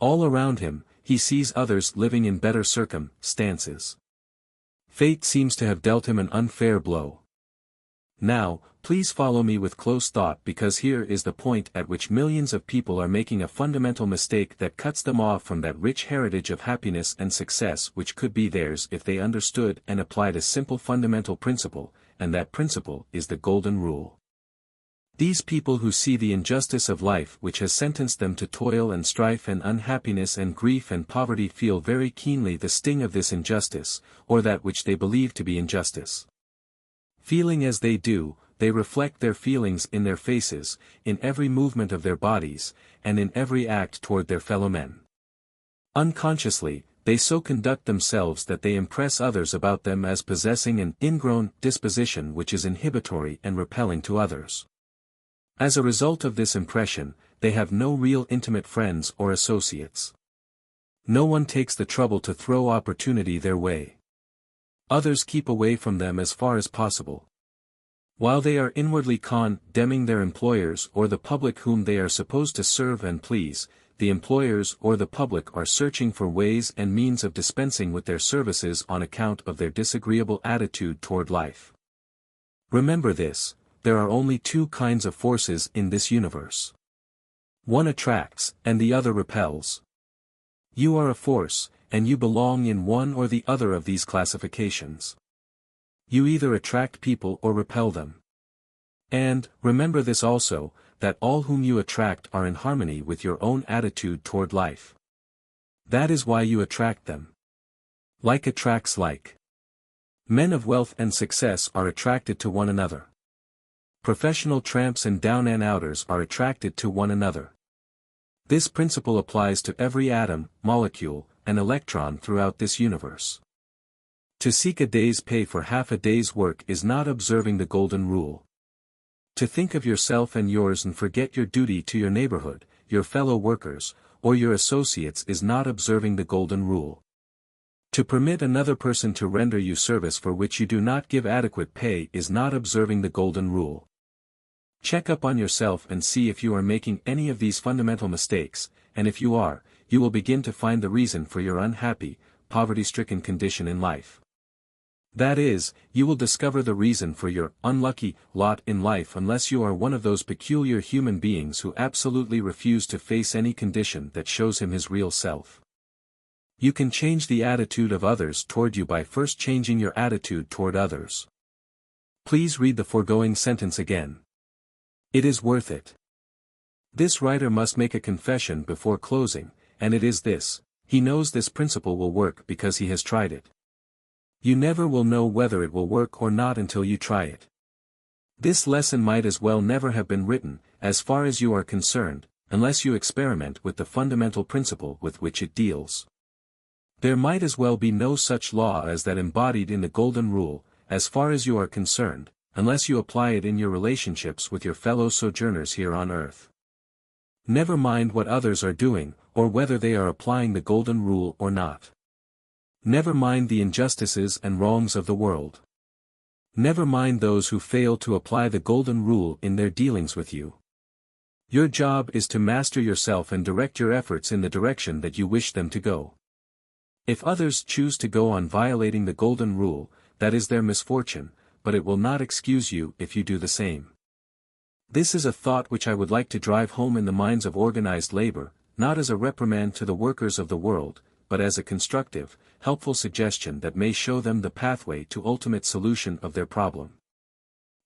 All around him, he sees others living in better circumstances. Fate seems to have dealt him an unfair blow. Now, please follow me with close thought, because here is the point at which millions of people are making a fundamental mistake that cuts them off from that rich heritage of happiness and success which could be theirs if they understood and applied a simple fundamental principle, and that principle is the Golden Rule. These people who see the injustice of life which has sentenced them to toil and strife and unhappiness and grief and poverty feel very keenly the sting of this injustice, or that which they believe to be injustice. Feeling as they do, they reflect their feelings in their faces, in every movement of their bodies, and in every act toward their fellow men. Unconsciously, they so conduct themselves that they impress others about them as possessing an ingrown disposition which is inhibitory and repelling to others. As a result of this impression, they have no real intimate friends or associates. No one takes the trouble to throw opportunity their way. Others keep away from them as far as possible. While they are inwardly condemning their employers or the public whom they are supposed to serve and please, the employers or the public are searching for ways and means of dispensing with their services on account of their disagreeable attitude toward life. Remember this. There are only two kinds of forces in this universe. One attracts, and the other repels. You are a force, and you belong in one or the other of these classifications. You either attract people or repel them. And, remember this also, that all whom you attract are in harmony with your own attitude toward life. That is why you attract them. Like attracts like. Men of wealth and success are attracted to one another. Professional tramps and down-and-outers are attracted to one another. This principle applies to every atom, molecule, and electron throughout this universe. To seek a day's pay for half a day's work is not observing the Golden Rule. To think of yourself and yours and forget your duty to your neighborhood, your fellow workers, or your associates is not observing the Golden Rule. To permit another person to render you service for which you do not give adequate pay is not observing the golden rule. Check up on yourself and see if you are making any of these fundamental mistakes, and if you are, you will begin to find the reason for your unhappy, poverty-stricken condition in life. That is, you will discover the reason for your unlucky lot in life unless you are one of those peculiar human beings who absolutely refuse to face any condition that shows him his real self. You can change the attitude of others toward you by first changing your attitude toward others. Please read the foregoing sentence again. It is worth it. This writer must make a confession before closing, and it is this: he knows this principle will work because he has tried it. You never will know whether it will work or not until you try it. This lesson might as well never have been written, as far as you are concerned, unless you experiment with the fundamental principle with which it deals. There might as well be no such law as that embodied in the Golden Rule, as far as you are concerned, unless you apply it in your relationships with your fellow sojourners here on earth. Never mind what others are doing, or whether they are applying the Golden Rule or not. Never mind the injustices and wrongs of the world. Never mind those who fail to apply the Golden Rule in their dealings with you. Your job is to master yourself and direct your efforts in the direction that you wish them to go. If others choose to go on violating the Golden Rule, that is their misfortune, but it will not excuse you if you do the same. This is a thought which I would like to drive home in the minds of organized labor, not as a reprimand to the workers of the world, but as a constructive, helpful suggestion that may show them the pathway to ultimate solution of their problem.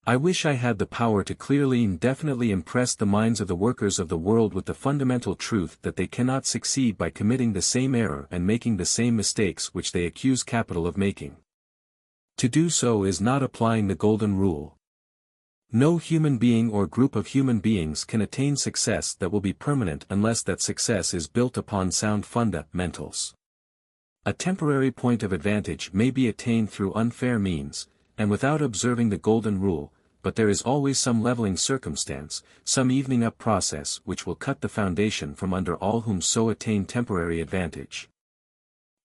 I wish I had the power to clearly and definitely impress the minds of the workers of the world with the fundamental truth that they cannot succeed by committing the same error and making the same mistakes which they accuse capital of making. To do so is not applying the Golden Rule. No human being or group of human beings can attain success that will be permanent unless that success is built upon sound fundamentals. A temporary point of advantage may be attained through unfair means, and without observing the Golden Rule, but there is always some leveling circumstance, some evening up process which will cut the foundation from under all whom so attain temporary advantage.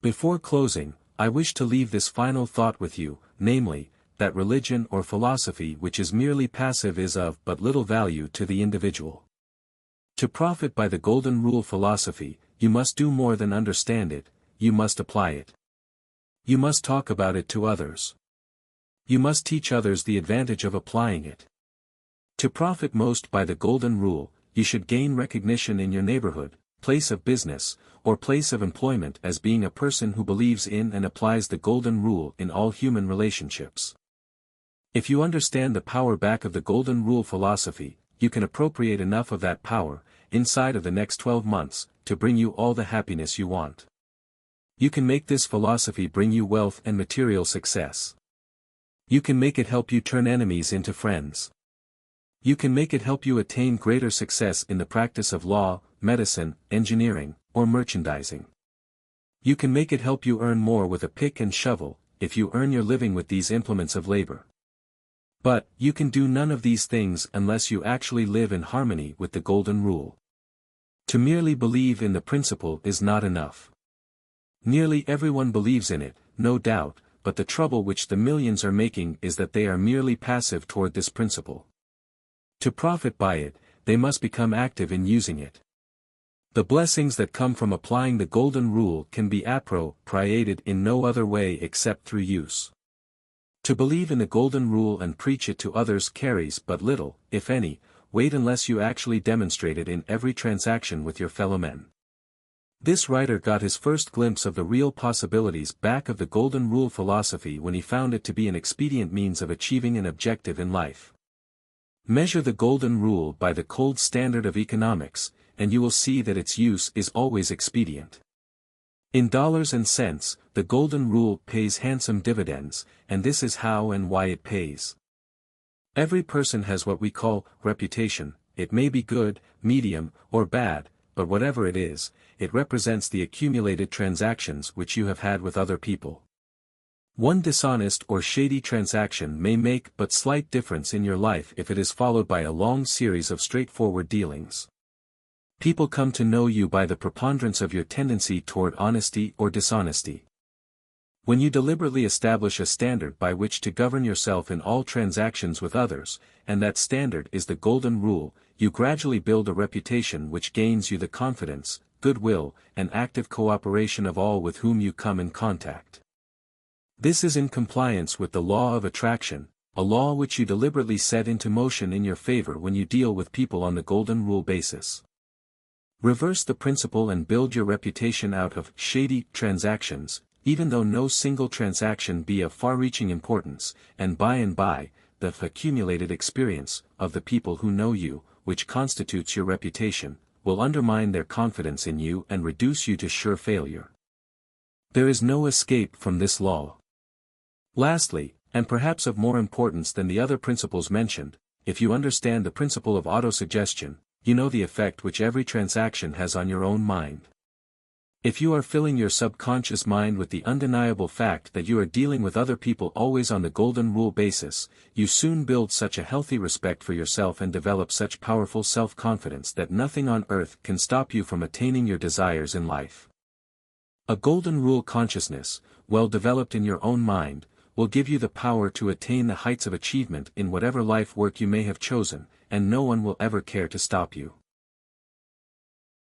Before closing, I wish to leave this final thought with you, namely, that religion or philosophy which is merely passive is of but little value to the individual. To profit by the Golden Rule philosophy, you must do more than understand it, you must apply it. You must talk about it to others. You must teach others the advantage of applying it. To profit most by the Golden Rule, you should gain recognition in your neighborhood, place of business, or place of employment as being a person who believes in and applies the Golden Rule in all human relationships. If you understand the power back of the Golden Rule philosophy, you can appropriate enough of that power, inside of the next 12 months, to bring you all the happiness you want. You can make this philosophy bring you wealth and material success. You can make it help you turn enemies into friends. You can make it help you attain greater success in the practice of law, medicine, engineering, or merchandising. You can make it help you earn more with a pick and shovel, if you earn your living with these implements of labor. But, you can do none of these things unless you actually live in harmony with the Golden Rule. To merely believe in the principle is not enough. Nearly everyone believes in it, no doubt, but the trouble which the millions are making is that they are merely passive toward this principle. To profit by it, they must become active in using it. The blessings that come from applying the Golden Rule can be appropriated in no other way except through use. To believe in the Golden Rule and preach it to others carries but little, if any, weight unless you actually demonstrate it in every transaction with your fellow men. This writer got his first glimpse of the real possibilities back of the Golden Rule philosophy when he found it to be an expedient means of achieving an objective in life. Measure the Golden Rule by the cold standard of economics, and you will see that its use is always expedient. In dollars and cents, the Golden Rule pays handsome dividends, and this is how and why it pays. Every person has what we call reputation. It may be good, medium, or bad, but whatever it is, it represents the accumulated transactions which you have had with other people. One dishonest or shady transaction may make but slight difference in your life if it is followed by a long series of straightforward dealings. People come to know you by the preponderance of your tendency toward honesty or dishonesty. When you deliberately establish a standard by which to govern yourself in all transactions with others, and that standard is the golden rule, you gradually build a reputation which gains you the confidence, goodwill, and active cooperation of all with whom you come in contact. This is in compliance with the law of attraction, a law which you deliberately set into motion in your favor when you deal with people on the golden rule basis. Reverse the principle and build your reputation out of shady transactions, even though no single transaction be of far-reaching importance, and by, the accumulated experience of the people who know you, which constitutes your reputation, will undermine their confidence in you and reduce you to sure failure. There is no escape from this law. Lastly, and perhaps of more importance than the other principles mentioned, if you understand the principle of autosuggestion, you know the effect which every transaction has on your own mind. If you are filling your subconscious mind with the undeniable fact that you are dealing with other people always on the golden rule basis, you soon build such a healthy respect for yourself and develop such powerful self-confidence that nothing on earth can stop you from attaining your desires in life. A golden rule consciousness, well developed in your own mind, will give you the power to attain the heights of achievement in whatever life work you may have chosen, and no one will ever care to stop you.